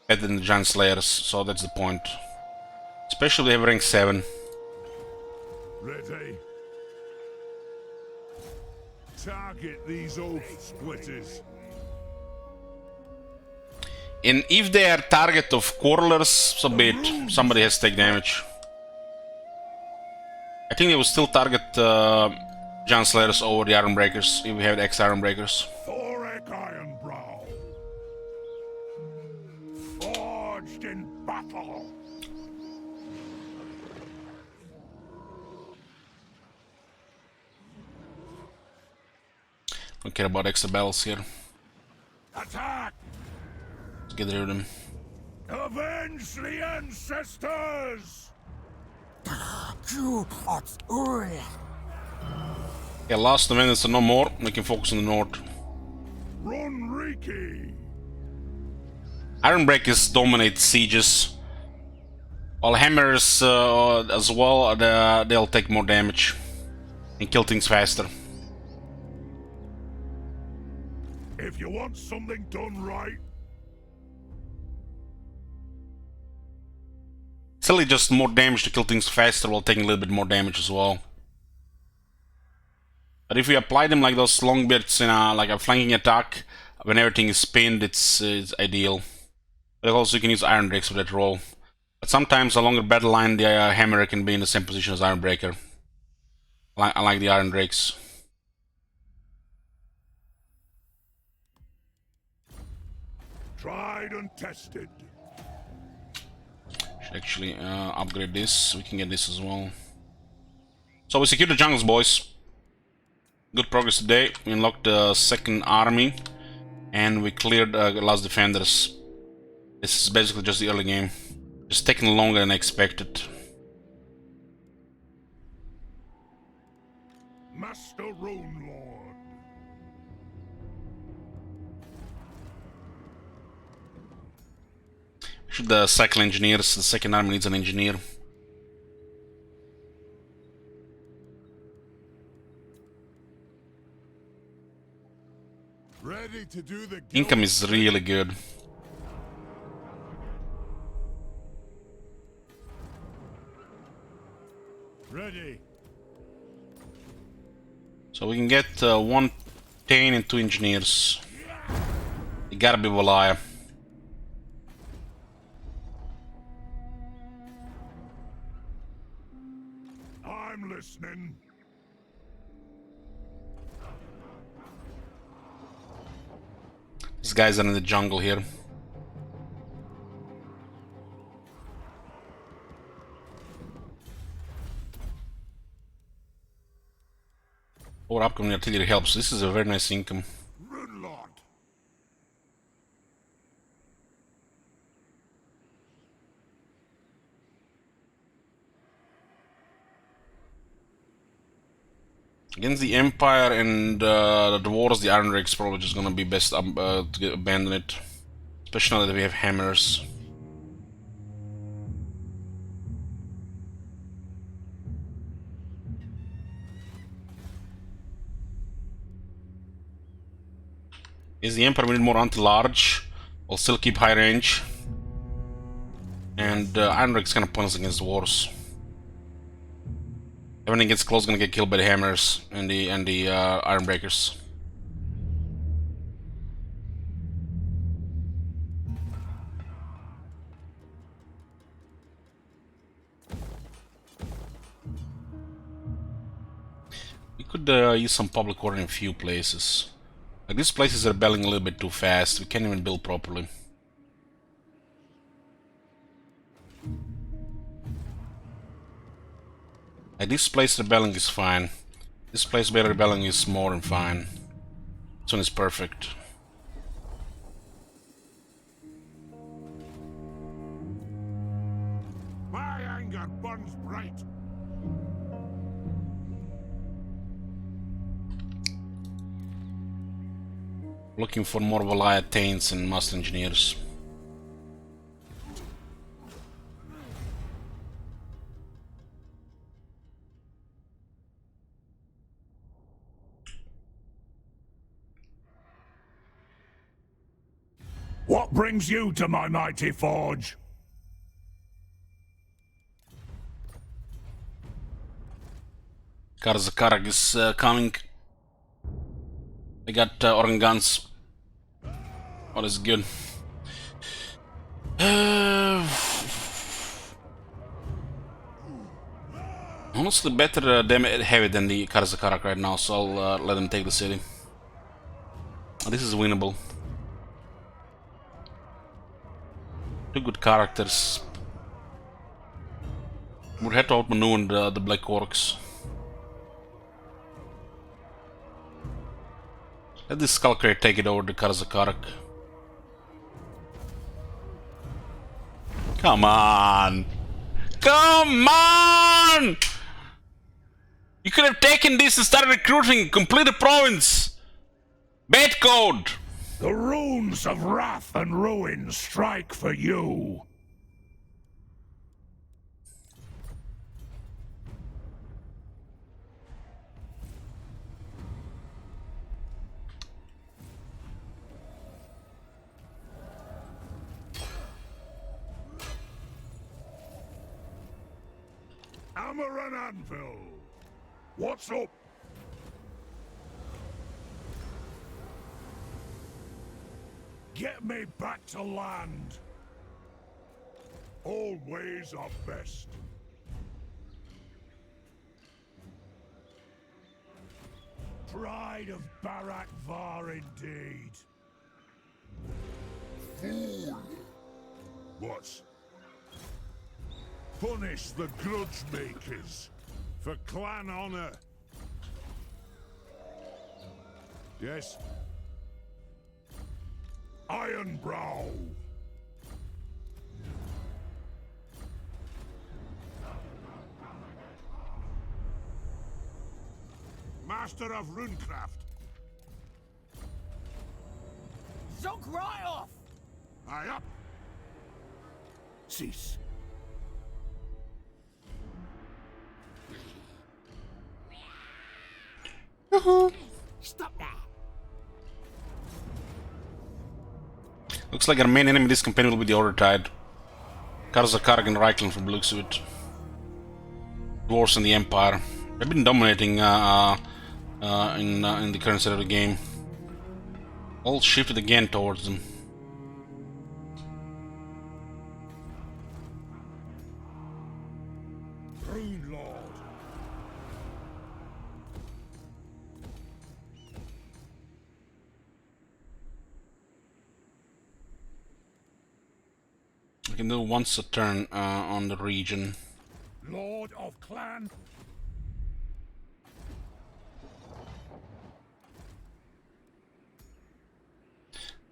Speaker 1: better than the Giant Slayers, so that's the point. Especially if they have rank 7.
Speaker 4: Ready? Target these oath splitters.
Speaker 1: And if they are target of quarrelers, so be it. Somebody has to take damage. I think they will still target Giant Slayers over the Ironbreakers if we have the X Ironbreakers.
Speaker 4: Thoric Ironbrow. Forged in battle.
Speaker 1: Don't care about extra battles here.
Speaker 4: Attack!
Speaker 1: Let's get rid of them.
Speaker 4: Avenge the ancestors!
Speaker 1: Yeah, last minutes are no more. We can focus on the north.
Speaker 4: Run Riki!
Speaker 1: Ironbreakers dominate sieges, while hammers as well, they'll take more damage and kill things faster.
Speaker 4: If you want something done right,
Speaker 1: Still, just more damage to kill things faster while taking a little bit more damage as well. But if we apply them like those longbeards in like a flanking attack, when everything is pinned, it's ideal. But also you can use Iron Drakes for that role. But sometimes a longer battle line, the hammer can be in the same position as Ironbreaker. Unlike the Iron Drakes.
Speaker 4: tried and tested.
Speaker 1: Should actually upgrade this. We can get this as well. So we secured the jungles, boys. Good progress today. We unlocked the second army, and we cleared last defenders. This is basically just the early game. Just taking longer than expected.
Speaker 4: Master Rune Lord.
Speaker 1: Should cycle engineers. The second army needs an engineer.
Speaker 4: Ready to do the
Speaker 1: Income is really good.
Speaker 4: Ready.
Speaker 1: So we can get 1 Thane and 2 engineers. It gotta be Valaya.
Speaker 4: I'm listening.
Speaker 1: These guys are in the jungle here. Or upcoming artillery helps. This is a very nice income.
Speaker 4: Rune Lord.
Speaker 1: Against the Empire and the Dwarves, the Iron Rake's probably just gonna be best to abandon it. Especially now that we have hammers. Is the Emperor, we need more anti-large. We'll still keep high range. And Iron Rake's gonna point us against the Dwarves. Everything gets close, gonna get killed by the hammers and the iron breakers. We could use some public order in a few places. Like these places are rebelling a little bit too fast. We can't even build properly. Like this place rebelling is fine. This place where rebelling is more than fine. This one is perfect.
Speaker 4: My anger burns bright.
Speaker 1: Looking for more Valaya Thanes and Master Engineers.
Speaker 4: What brings you to my mighty forge?
Speaker 1: Karzakarak is coming. We got Organ guns. What is good? Honestly, better heavy than the Karzakarak right now, so I'll let them take the city. This is winnable. Two good characters. We'll have to outmaneuver the Black Orcs. Let this Skullcrate take it over the Karzakarak. Come on! Come on! You could have taken this and started recruiting, complete the province! Bait code!
Speaker 4: The runes of wrath and ruin strike for you. Hammer and anvil. What's up? Get me back to land. All ways are best. Pride of Barak Var indeed. Fool. What? Punish the grudge makers for clan honor. Yes? Ironbrow. Master of runecraft.
Speaker 9: Zonk right off!
Speaker 4: Aye up. Cease.
Speaker 9: Stop that!
Speaker 1: Looks like our main enemy this campaign will be the Order Tide. Karza Karg and Reichland from the looks of it. Dwarves and the Empire. They've been dominating in the current set of the game. All shifted again towards them.
Speaker 4: Rune Lord.
Speaker 1: I can do once a turn on the region.
Speaker 4: Lord of Clan.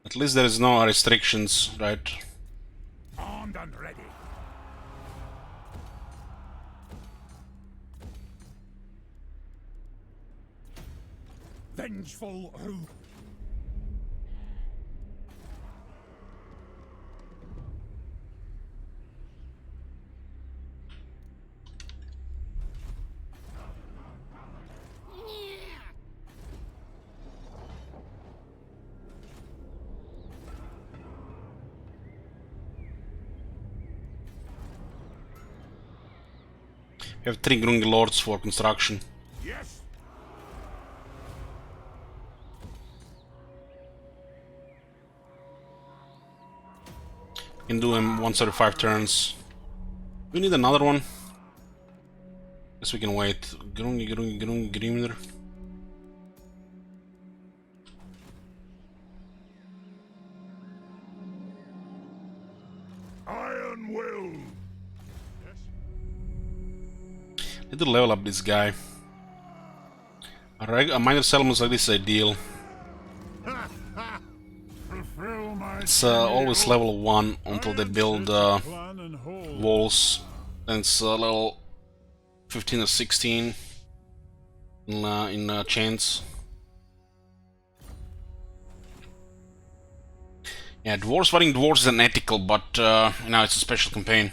Speaker 1: At least there is no restrictions, right?
Speaker 4: Armed and ready. Vengeful Rune.
Speaker 1: We have 3 Grungy Lords for construction.
Speaker 4: Yes.
Speaker 1: Can do him once every 5 turns. We need another one. Guess we can wait. Grungy Grimner.
Speaker 4: Iron Will.
Speaker 1: Need to level up this guy. A minor settlement like this is ideal.
Speaker 4: Fulfill my
Speaker 1: It's always level 1 until they build
Speaker 4: clan and hold.
Speaker 1: walls. Then it's level 15 or 16 in chains. Yeah, dwarves fighting dwarves is unethical, but now it's a special campaign.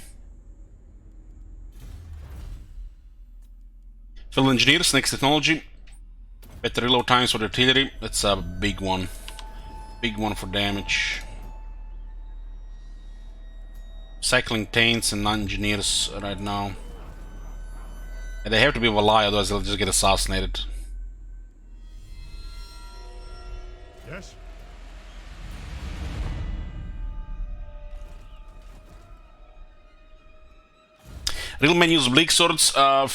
Speaker 1: Field engineers, next technology. Better reload times for the artillery. That's a big one. Big one for damage. Cycling taints and non-engineers right now. And they have to be of a lie, otherwise they'll just get assassinated.
Speaker 4: Yes.
Speaker 1: Real men use bleak swords on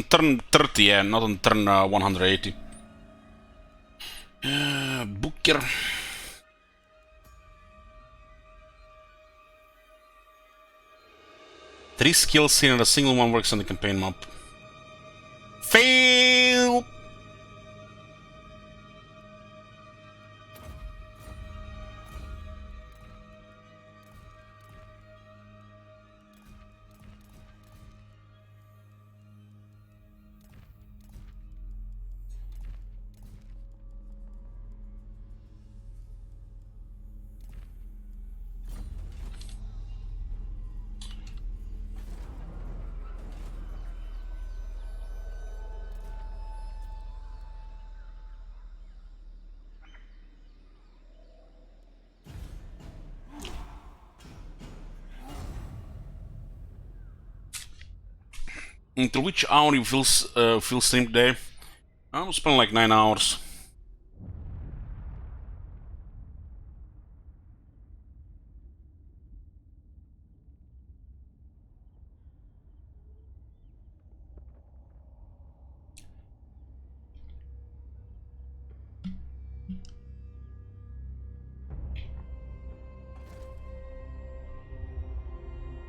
Speaker 1: turn 30, yeah, not on turn 180. Booker. Three skills here and a single one works on the campaign map. Fail! Until which hour you feel stream today? I will spend like 9 hours.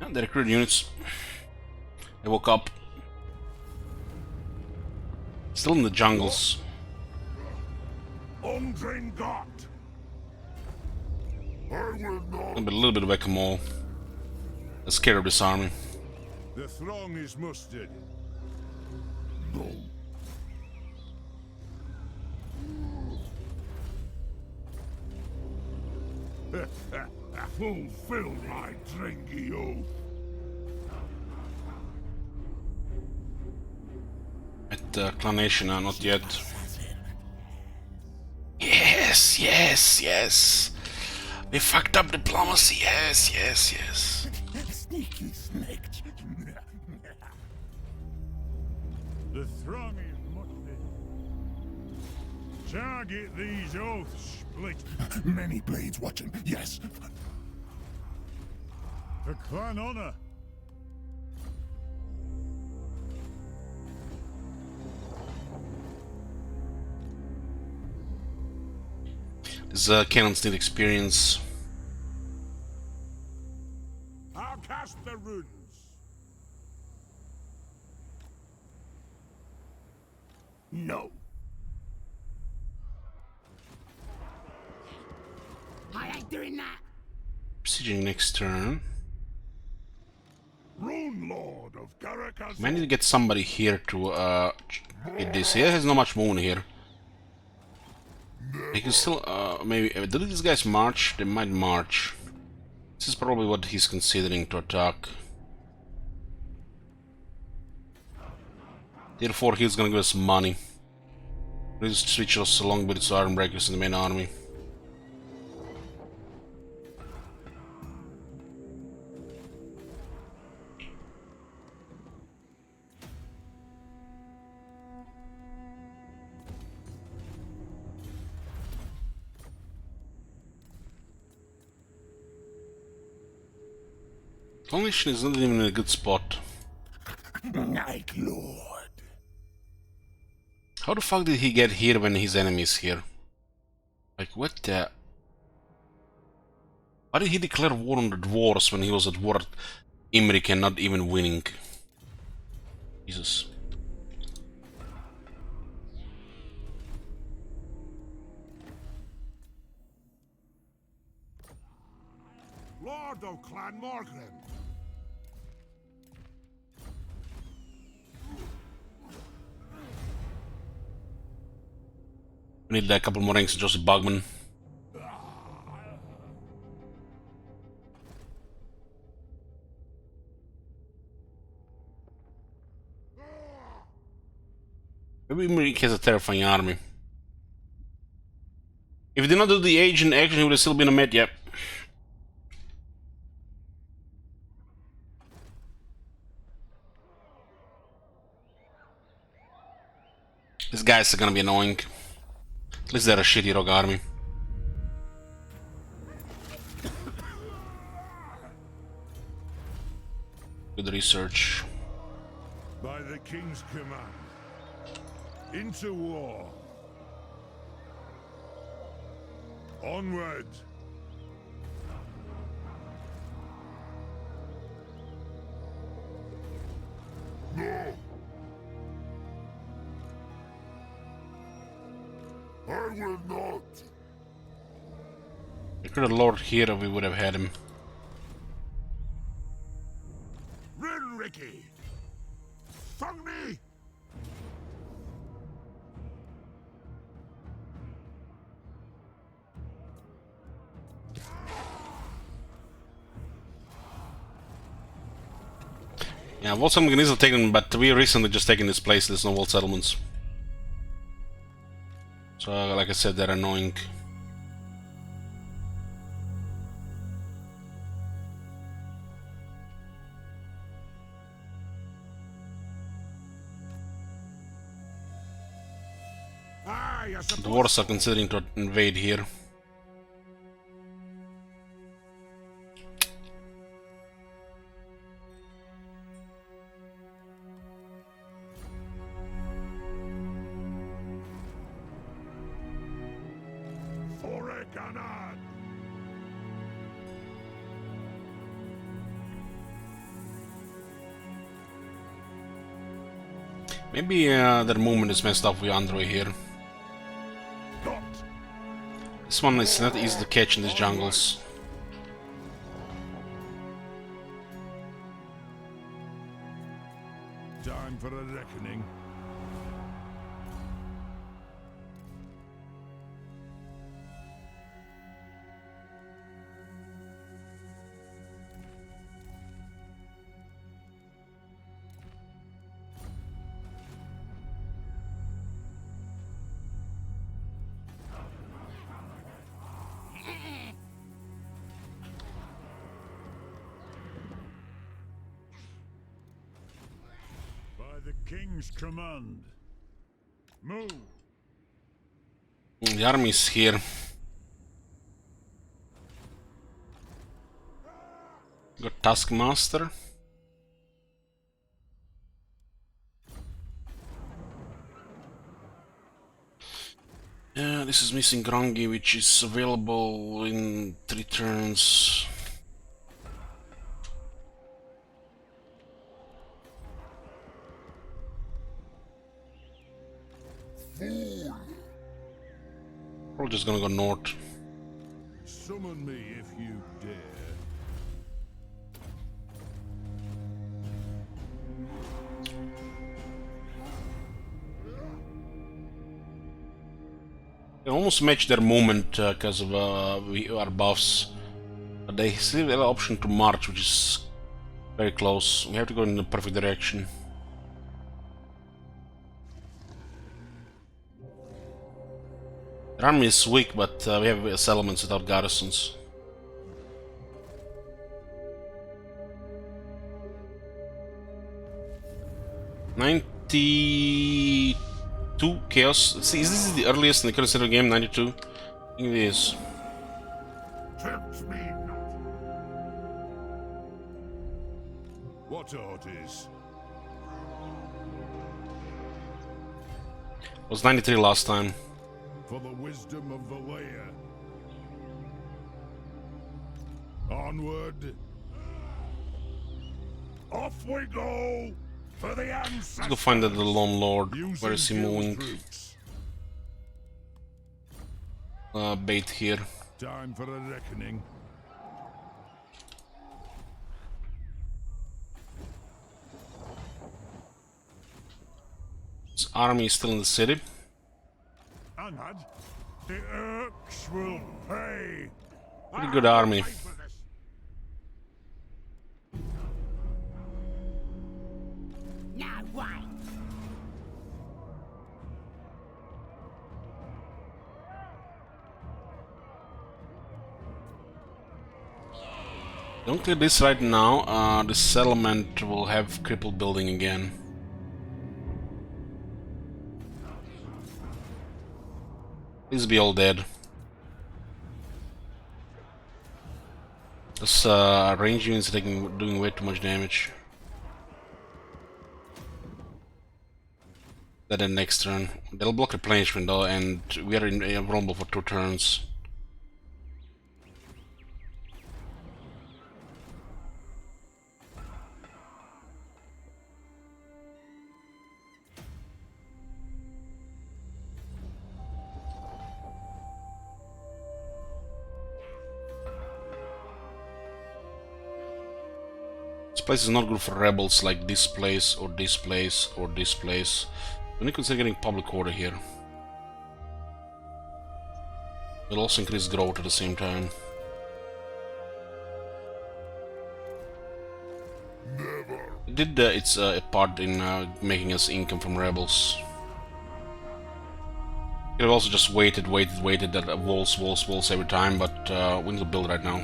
Speaker 1: Yeah, they recruit units. I woke up. Still in the jungles.
Speaker 4: Undringot. I will not.
Speaker 1: A little bit of whack-a-mole. I'm scared of this army.
Speaker 4: The throng is mustered. No. Fulfill my drinky oath.
Speaker 1: At Clanation, not yet. Yes, yes, yes. We fucked up diplomacy. Yes, yes, yes.
Speaker 9: Sneaky snake.
Speaker 4: The throng is mustered. Target these oaths split.
Speaker 9: Many blades watching, yes.
Speaker 4: For clan honor.
Speaker 1: These cannons need experience.
Speaker 4: I'll cast the runes.
Speaker 9: No. I ain't doing that.
Speaker 1: Sieging next turn.
Speaker 4: Rune Lord of Caracal.
Speaker 1: I need to get somebody here to get this. He has not much moon here. He can still maybe. Did these guys march? They might march. This is probably what he's considering to attack. Therefore, he's gonna give us money. We'll switch us along with its Ironbreakers in the main army. Coalition is not even in a good spot.
Speaker 9: Night Lord.
Speaker 1: How the fuck did he get here when his enemy is here? Like, what the... Why did he declare war on the dwarves when he was at war at Imrik and not even winning? Jesus.
Speaker 4: Lord of Clan Morgren.
Speaker 1: We need a couple more ranks to Joseph Bugman. Maybe Imrik has a terrifying army. If he did not do the agent action, he would have still been a med, yep. These guys are gonna be annoying. At least they're a shitty rogue army. Good research.
Speaker 4: By the king's command. Into war. Onward. No. I will not.
Speaker 1: We could have lured here if we would have had him.
Speaker 4: Rinricky. Fung me.
Speaker 1: Yeah, Wall Settlement is taken, but we recently just taken this place. There's no wall settlements. So, like I said, they're annoying. The dwarves are considering to invade here. Maybe their movement is messed up with Android here.
Speaker 4: Got.
Speaker 1: This one is not easy to catch in these jungles.
Speaker 4: Time for a reckoning. By the king's command. Move.
Speaker 1: The army is here. Got Taskmaster. This is missing Grangi, which is available in 3 turns. We're just gonna go north.
Speaker 4: Summon me if you dare.
Speaker 1: They almost match their movement because of our buffs. But they still have an option to march, which is very close. We have to go in the perfect direction. Their army is weak, but we have settlements without garrisons. $92 chaos. See, is this the earliest in the current center game? 92. I think it is.
Speaker 4: Tempt me not. What orders?
Speaker 1: It was 93 last time.
Speaker 4: For the wisdom of the layer. Onward. Off we go for the ancestors.
Speaker 1: Let's go find the Lone Lord. Where is he moving? Bait here.
Speaker 4: Time for a reckoning.
Speaker 1: His army is still in the city.
Speaker 4: Anad, the Urks will pay.
Speaker 1: Pretty good army.
Speaker 9: Now why?
Speaker 1: Don't clear this right now. The settlement will have crippled building again. Please be all dead. This range units are doing way too much damage. That then next turn. They'll block replenishment though, and we are vulnerable for 2 turns. This place is not good for rebels like this place or this place or this place. We need to consider getting public order here. It'll also increase growth at the same time. It did its a part in making us income from rebels. Could have also just waited that walls every time, but we need to build right now.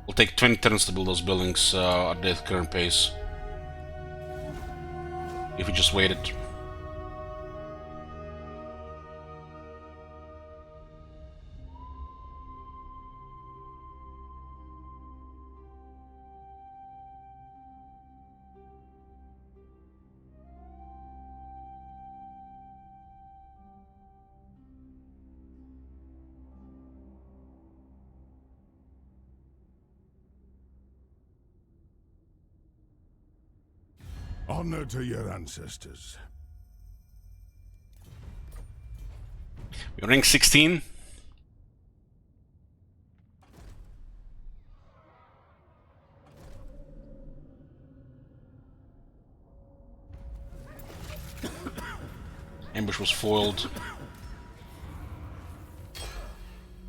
Speaker 1: It'll take 20 turns to build those buildings at the current pace. If we just waited.
Speaker 4: Honor to your ancestors.
Speaker 1: We're rank 16. Ambush was foiled.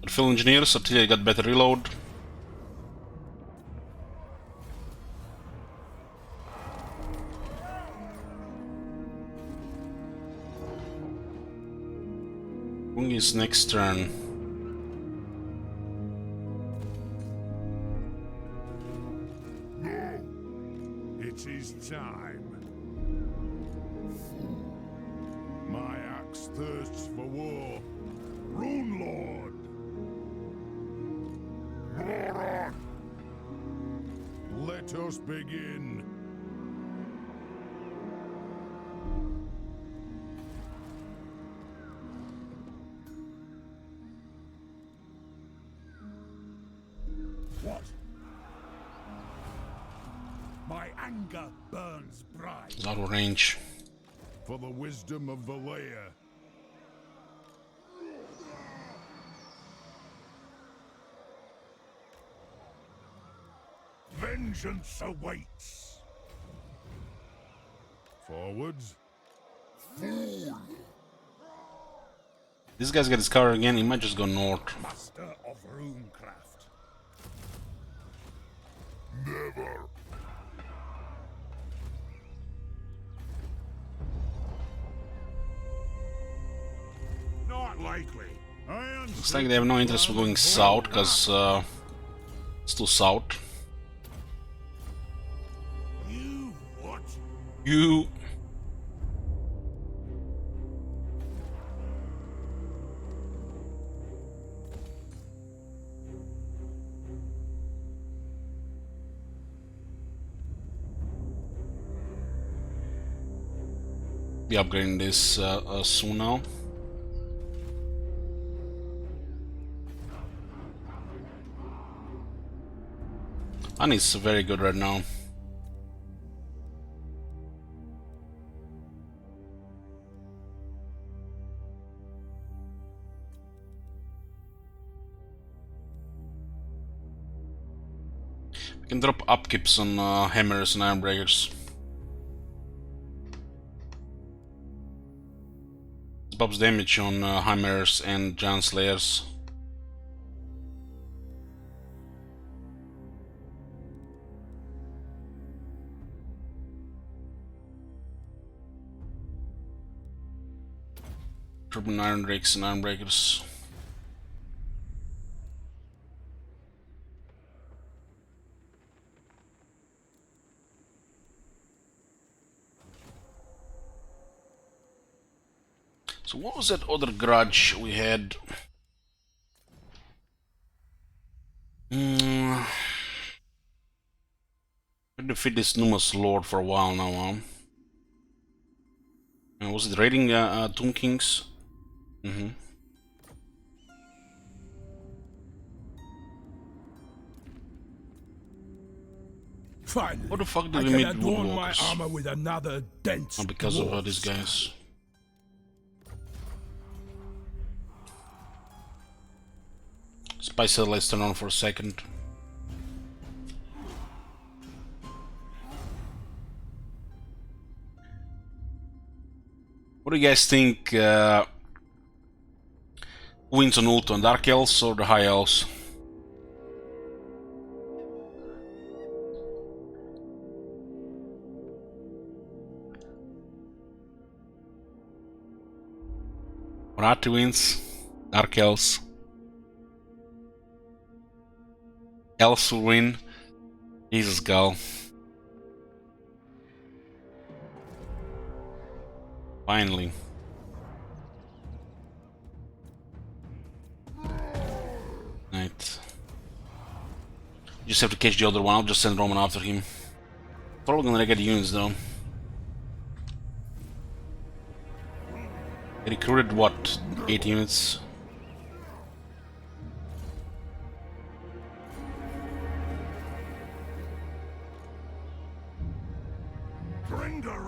Speaker 1: But field engineers, artillery got better reload. Bungi's next turn.
Speaker 4: It is time. My axe thirsts for war. Rune Lord! Moron! Let us begin. What?
Speaker 9: My anger burns bright.
Speaker 1: He's out of range.
Speaker 4: For the wisdom of Valea. Vengeance awaits. Forwards.
Speaker 1: This guy's got his cover again, he might just go north.
Speaker 9: Master of runecraft.
Speaker 4: Never. Not likely.
Speaker 1: Looks like they have no interest in going south, because it's too south.
Speaker 4: You what?
Speaker 1: You. Be upgrading this soon now. And it's very good right now. We can drop upkeeps on hammers and ironbreakers. Bob's damage on hammers and giant slayers. Dropping iron rakes and ironbreakers. So what was that other grudge we had? We defeat this Numa's Lord for a while now, huh? And was it raiding Tomb Kings?
Speaker 6: Finally,
Speaker 1: What the fuck did
Speaker 6: I
Speaker 1: we
Speaker 6: can
Speaker 1: meet
Speaker 6: adorn my
Speaker 1: woodwalkers?
Speaker 6: armor with another dense
Speaker 1: Oh, because of
Speaker 6: dwarf
Speaker 1: these guys. Spy satellites turn on for a second. What do you guys think? Who wins on Ulton, Dark Elves or the High Elves? Rati wins, Dark Elves. Elves will win. Jesus, Gal. Finally. Right. You just have to catch the other one. I'll just send Roman after him. Probably gonna get units though. He recruited what? 8 units?
Speaker 4: Bring the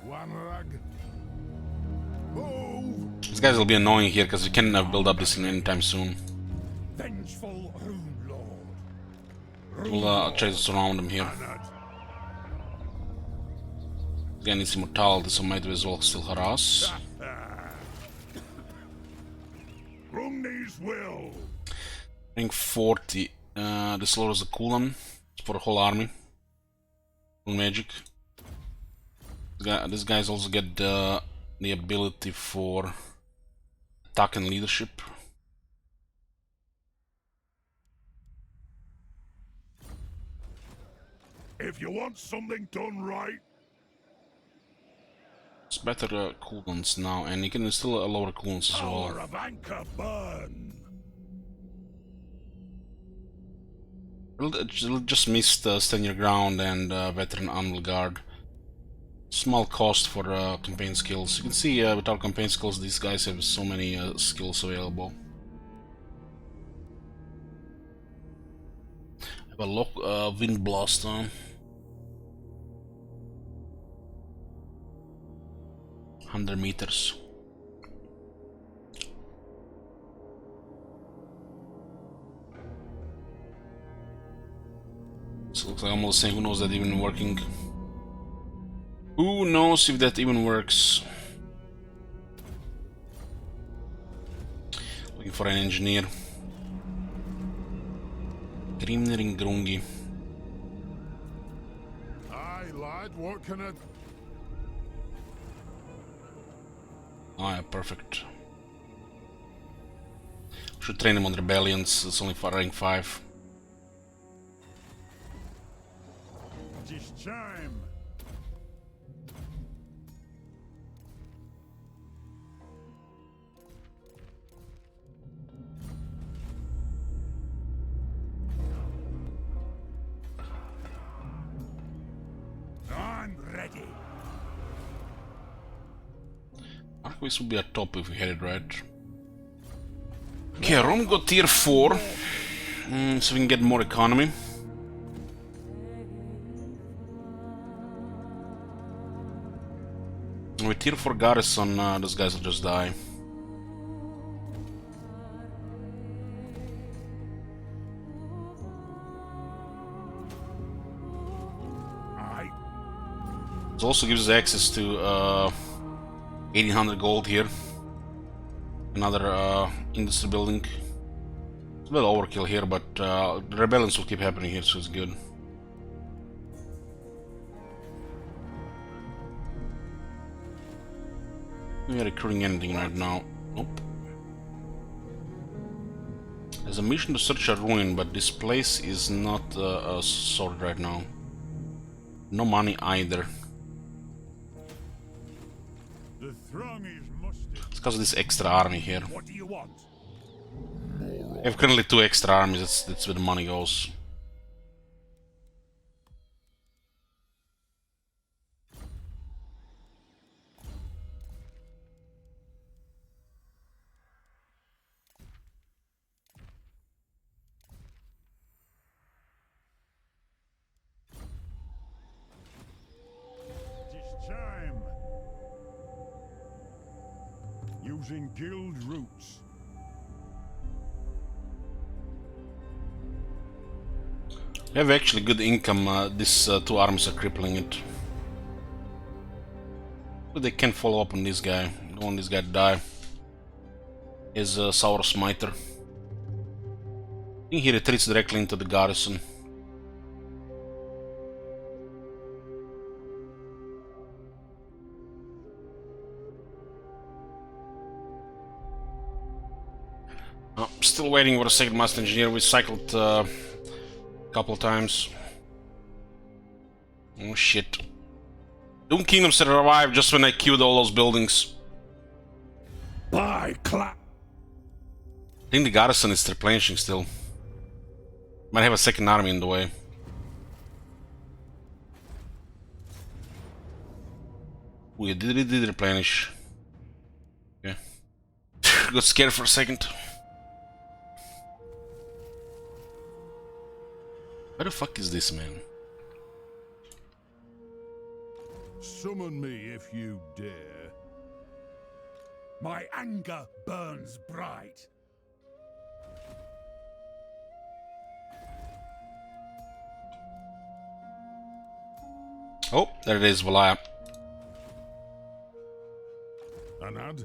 Speaker 4: One rug. Move!
Speaker 1: These guys will be annoying here because you cannot build up this anytime soon.
Speaker 4: Vengeful Rune Lord.
Speaker 1: We'll try to surround them here.
Speaker 4: Honored.
Speaker 1: Again, it's immortality, so might as well still harass.
Speaker 4: Rumney's will.
Speaker 1: Rank 40. This lowers the cooldown for the whole army. Full magic. These guys also get the ability for attack and leadership.
Speaker 4: If you want something done right,
Speaker 1: It's better cooldowns now, and you can still lower cooldowns as
Speaker 4: power
Speaker 1: well.
Speaker 4: of anchor burn.
Speaker 1: It'll just missed Stand Your Ground and Veteran Anvil Guard. Small cost for campaign skills. You can see with our campaign skills, these guys have so many skills available. I have a Wind Blast on. 100 meters. So looks like I'm almost saying, who knows that even working? Who knows if that even works? Looking for an engineer. Grimnering Grungi.
Speaker 4: Aye, lad, what can I...
Speaker 1: Oh yeah, perfect. Should train him on rebellions, it's only for rank 5.
Speaker 4: Just chime. I'm ready.
Speaker 1: Archways would be a top if we had it right. Okay, Rome got tier 4, so we can get more economy. With tier 4 garrison, those guys will just die.
Speaker 4: Aye.
Speaker 1: It also gives us access to 1800 gold here. Another industry building. It's a bit overkill here, but the rebellions will keep happening here, so it's good. We are recruiting anything right now. Nope. There's a mission to search a ruin, but this place is not sorted right now. No money either.
Speaker 4: The throng is mustered.
Speaker 1: It's because of this extra army here.
Speaker 4: What do you want?
Speaker 1: I have currently 2 extra armies, that's where the money goes.
Speaker 4: Just chime. Using guild routes.
Speaker 1: We have actually good income, these 2 armies are crippling it. But they can follow up on this guy, don't want this guy to die. Is Sour Smiter. I think he retreats directly into the garrison. Oh, still waiting for a second master engineer. We cycled a couple times. Oh shit. Doom Kingdoms had arrived just when I queued all those buildings.
Speaker 4: By clap.
Speaker 1: I think the garrison is replenishing still. Might have a second army in the way. Ooh, it did replenish. Okay. Got scared for a second. Where the fuck is this man?
Speaker 4: Summon me if you dare.
Speaker 9: My anger burns bright.
Speaker 1: Oh, there it is, Valaya.
Speaker 4: Anad,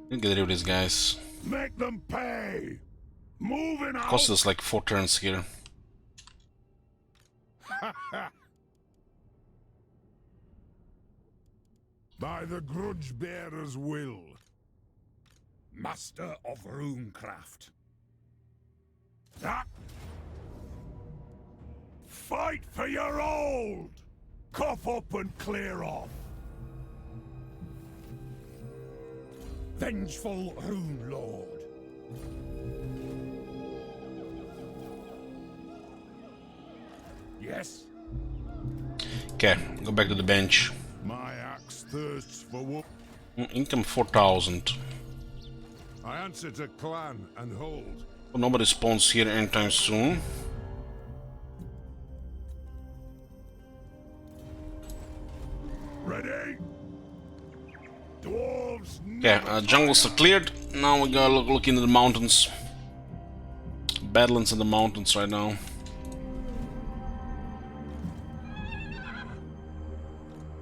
Speaker 1: We'll get rid of these guys.
Speaker 4: make them pay! Moving out!
Speaker 1: Cost us like 4 turns here.
Speaker 4: By the grudge bearer's will.
Speaker 9: Master of runecraft.
Speaker 4: That. Fight for your old! Cough up and clear off!
Speaker 9: Vengeful Rune Lord. Yes?
Speaker 1: Okay, go back to the bench.
Speaker 4: My axe thirsts for wood.
Speaker 1: Income 4,000.
Speaker 4: I answer to clan and hold.
Speaker 1: Well, nobody spawns here anytime soon.
Speaker 4: Ready? Dwarves.
Speaker 1: Okay, jungles are cleared. Now we gotta look into the mountains. Badlands in the mountains right now.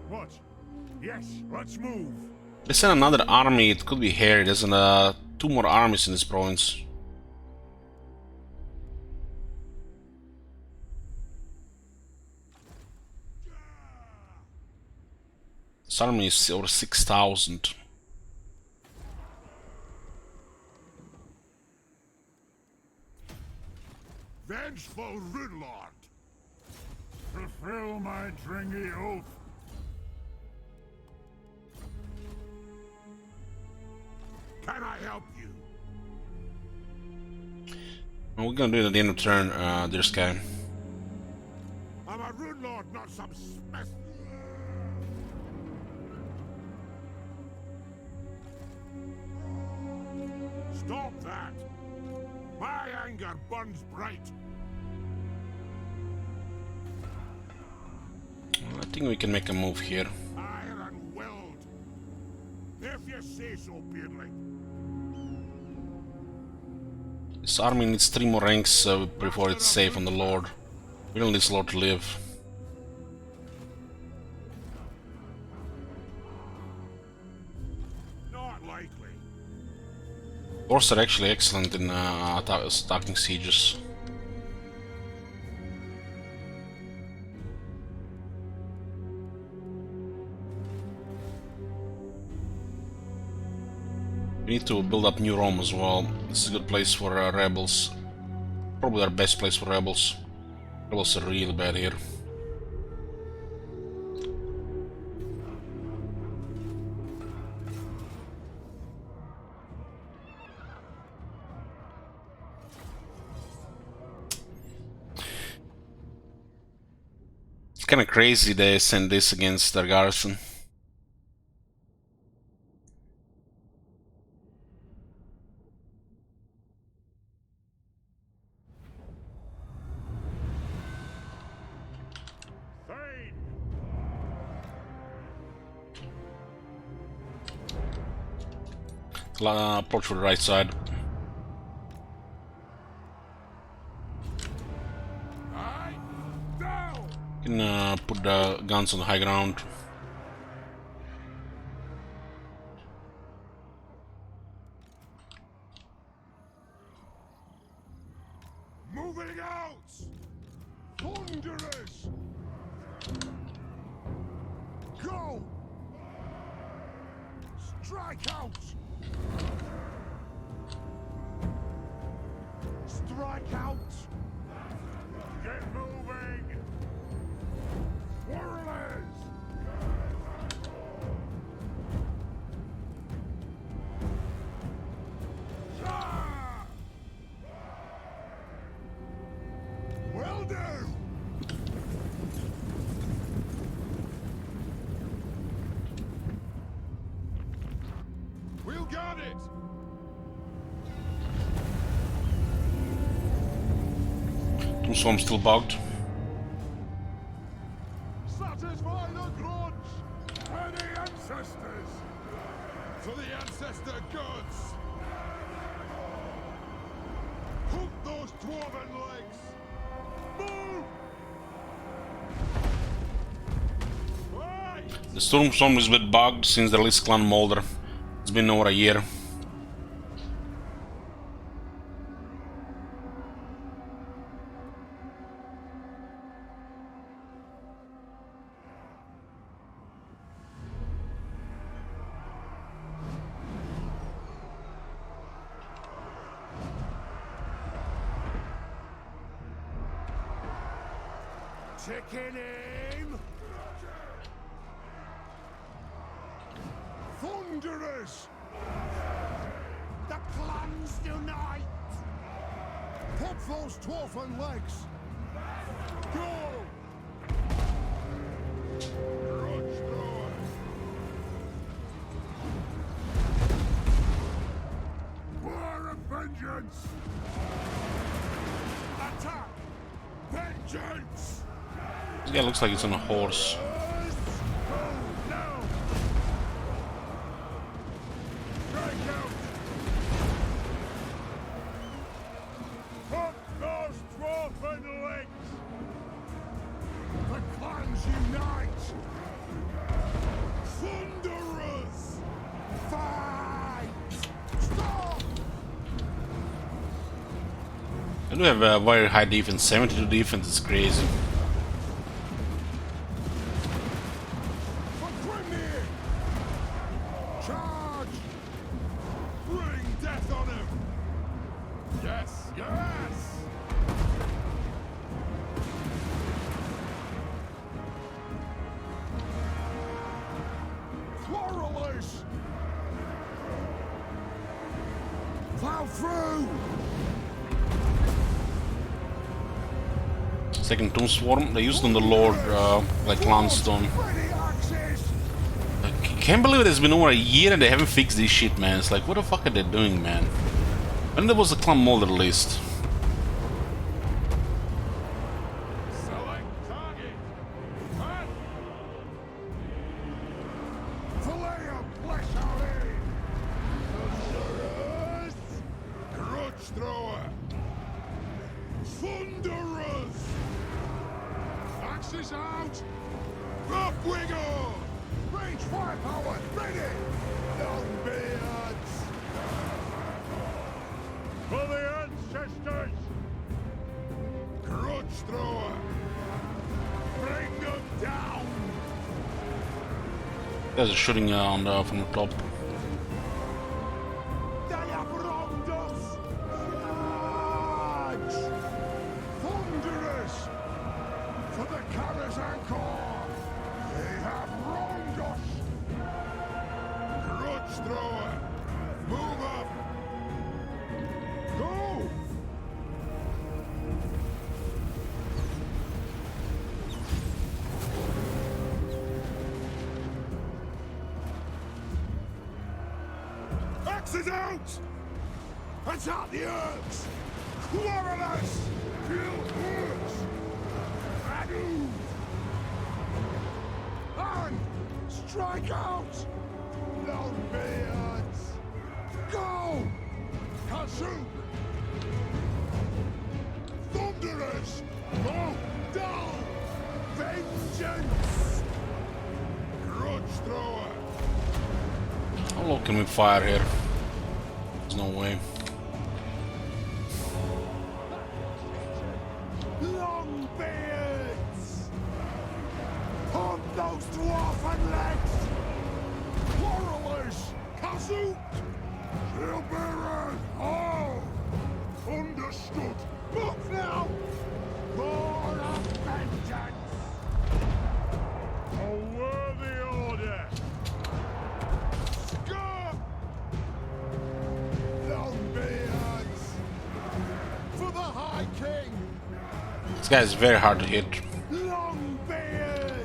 Speaker 4: What? Yes, let's move.
Speaker 1: They sent another army. It could be hairy. There's 2 more armies in this province. This army is over 6,000.
Speaker 4: Vengeful Runelord. Fulfill my dringy oath. Can I help you?
Speaker 1: We're gonna do it at the end of turn, this guy.
Speaker 4: I'm a Runelord, not some spec. Stop that! My anger burns bright.
Speaker 1: I think we can make a move here.
Speaker 4: Iron weld. If you say so, Beardling.
Speaker 1: This army needs 3 more ranks before it's safe on the Lord. We don't need this Lord to live.
Speaker 4: Not likely.
Speaker 1: Dwarves are actually excellent in attacking sieges. We need to build up New Rome as well. This is a good place for rebels. Probably our best place for rebels. Rebels are really bad here. It's kinda crazy they send this against their garrison. Approach for the right side. You can put the guns on the high ground.
Speaker 4: Moving out! Thunderous! Go! Strike out! Strike out! Get moving! Whirlers! Ah! Will do! We'll got it!
Speaker 1: Two swarms still bugged.
Speaker 2: by the grudge! For the ancestors! For the ancestor gods! Hook those dwarven legs! Move! Right!
Speaker 1: The Storm is a bit bugged since the release Clan Molder. It's been over a year.
Speaker 2: Chicken aim! Thunderers!
Speaker 9: The clans unite!
Speaker 2: Pop those dwarven legs! Go! Grudge thrower! War of vengeance! Attack! Vengeance!
Speaker 1: This guy looks like he's on a horse. I do have a very high defense, 72 defense, it's crazy.
Speaker 2: Charge! Bring death on him! Yes, yes! Quarrelers! Plow through!
Speaker 1: Second Tomb Swarm, they used on the Lord, like Landstone. I can't believe it's been over a year and they haven't fixed this shit, man. It's like, what the fuck are they doing, man? When there was a Clan Molder list.
Speaker 2: Select target! Man! Fillet of flesh out here! Thunderers! Grudge thrower! Thunderers! Axes out! Up we go! Range firepower ready! Longbeards! For the ancestors! Grudge thrower! Bring them down!
Speaker 1: Guys are shooting from the top.
Speaker 2: They have wronged us! Charge! Thunderers! For the Karazhan Corps! They have wronged us! Grudge thrower! Move up! Go! Axes out! Attack the Urks! Quarrelers! Kill Urks! Adu! And strike out! Longbeards! Go! Kasuk! Thunderers! Go down! Vengeance! Grudge thrower!
Speaker 1: How low can we fire here? There's no way.
Speaker 2: Longbeards! Pump those dwarven legs! Quarrelers! Kasuk! Shield-bearers! All! Understood! Move now! Roar of vengeance! A worthy order! Scar! Longbeards! For the High King!
Speaker 1: This guy is very hard to hit.
Speaker 2: Longbeards!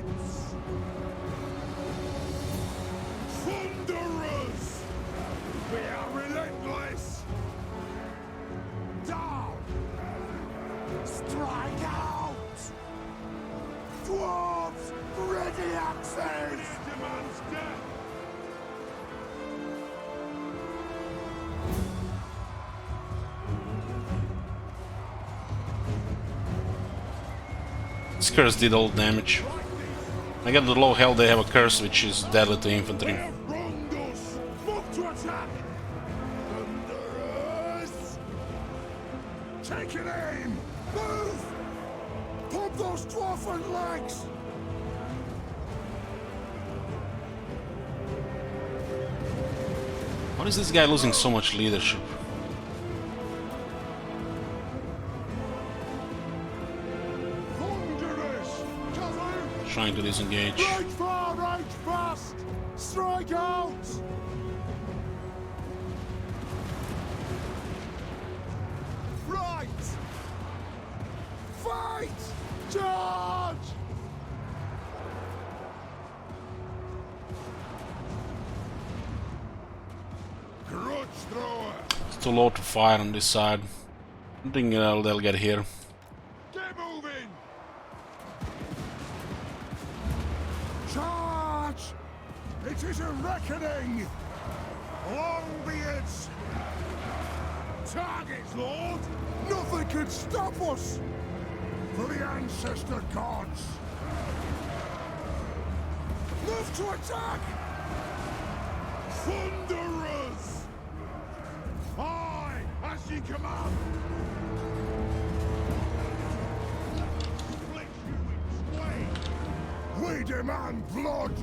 Speaker 2: Thunderers! We are relentless! Down! Strike out! Dwarves, ready up!
Speaker 4: Says demands death.
Speaker 1: This curse did all damage. I get the low health, they have a curse which is deadly to infantry.
Speaker 4: Wronged us. Move to attack. Thunderous. Take an aim. Move. Pump those dwarfen legs.
Speaker 1: Why is this guy losing so much leadership?
Speaker 4: Thunderous. Cover.
Speaker 1: Trying to disengage.
Speaker 4: Right far, right fast. Strike out. Right. Fight. Charge. Grudge thrower.
Speaker 1: It's too low to fire on this side. I don't think they'll get here.
Speaker 4: Get moving. Charge. It is a reckoning. Long be it. Targets, Lord. Nothing can stop us. For the ancestor gods. Move to attack. Thunderers. Aye, as ye command. Split you in twain. We demand blood.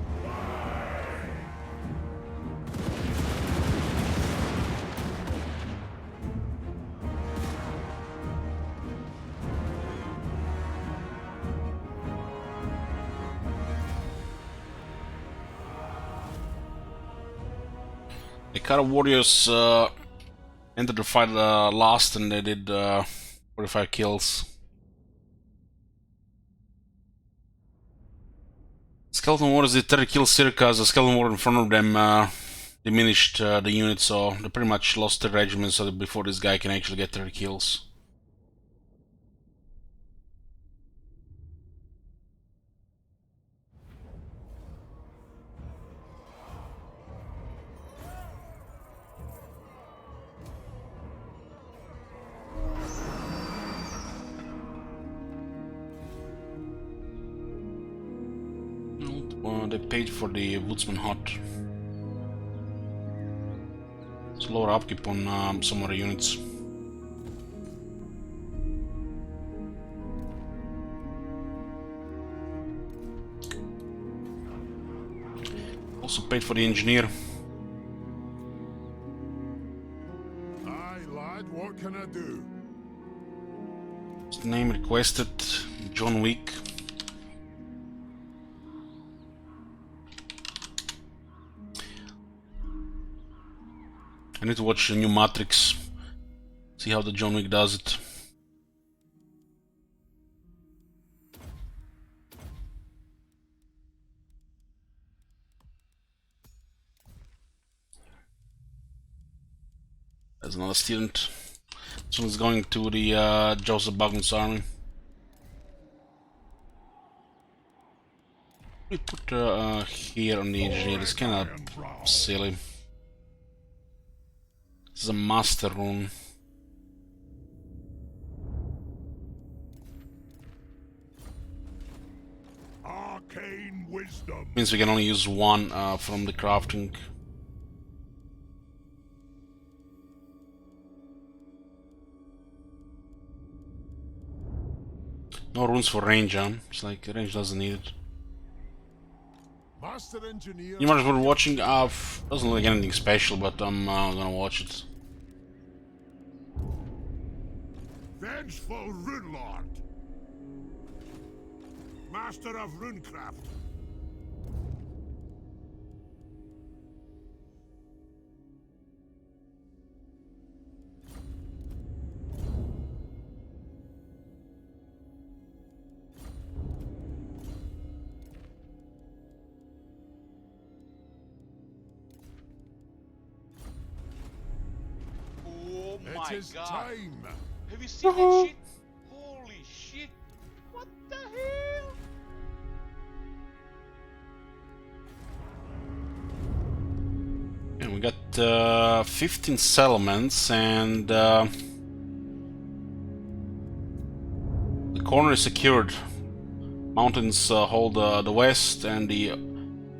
Speaker 1: The Kara warriors entered the fight last and they did 45 kills. Skeleton warriors did 30 kills circa as the skeleton warrior in front of them diminished the unit, so they pretty much lost their regiment so that before this guy can actually get 30 kills. They paid for the woodsman hut. It's lower upkeep on some other units. Also paid for the engineer.
Speaker 4: Aye, lad, what can I do?
Speaker 1: His name requested John Wick. I need to watch the new Matrix, see how the John Wick does it. There's another student. This one's going to the Joseph Bugn's army. We put here on the engineer, it's kinda silly. This is a master rune.
Speaker 4: Arcane wisdom.
Speaker 1: Means we can only use one from the crafting. No runes for range, huh? It's like range doesn't need it.
Speaker 4: Master engineer.
Speaker 1: You might as well watching. Doesn't look like anything special, but I'm gonna watch it.
Speaker 4: Vengeful Rune Lord. Master of Runecraft.
Speaker 3: Oh my
Speaker 4: It is
Speaker 3: god.
Speaker 4: time.
Speaker 3: Have you seen that shit? Holy shit. What the hell?
Speaker 1: And we got 15 settlements, and the corner is secured. Mountains hold the west, and the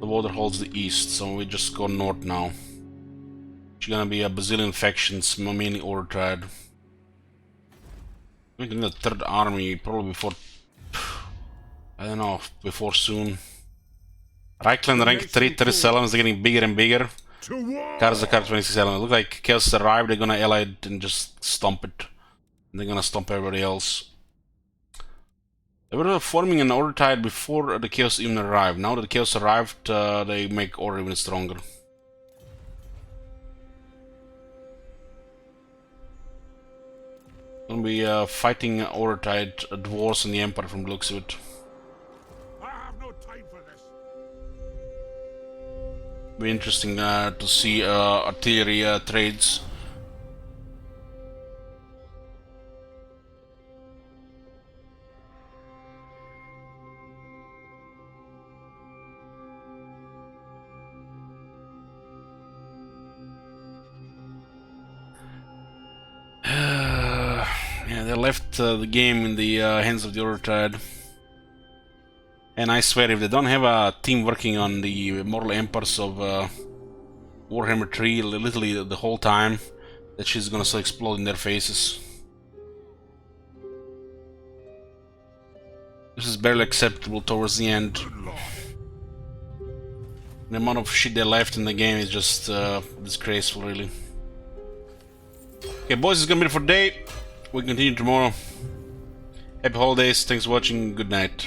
Speaker 1: water holds the east, so we just go north now. It's gonna be a bazillion factions, mainly Order Triad. We can get the third army probably before, I don't know, before soon. Reichland rank 3, 30 settlements, they're getting bigger and bigger. Karzakar 26 elements. Look like Chaos arrived, they're gonna ally it and just stomp it. And they're gonna stomp everybody else. They were forming an Order Tide before the Chaos even arrived. Now that the Chaos arrived, they make Order even stronger. Gonna be fighting Order Tide dwarves and the Empire from the looks of it.
Speaker 4: I have no time for this.
Speaker 1: Be interesting to see artillery trades. Yeah, they left the game in the hands of the Order Triad. And I swear, if they don't have a team working on the Mortal Empires of Warhammer 3 literally the whole time, that shit's gonna so explode in their faces. This is barely acceptable towards the end. The amount of shit they left in the game is just disgraceful, really. Okay, boys, it's gonna be it for today. We continue tomorrow. Happy holidays, thanks for watching, good night.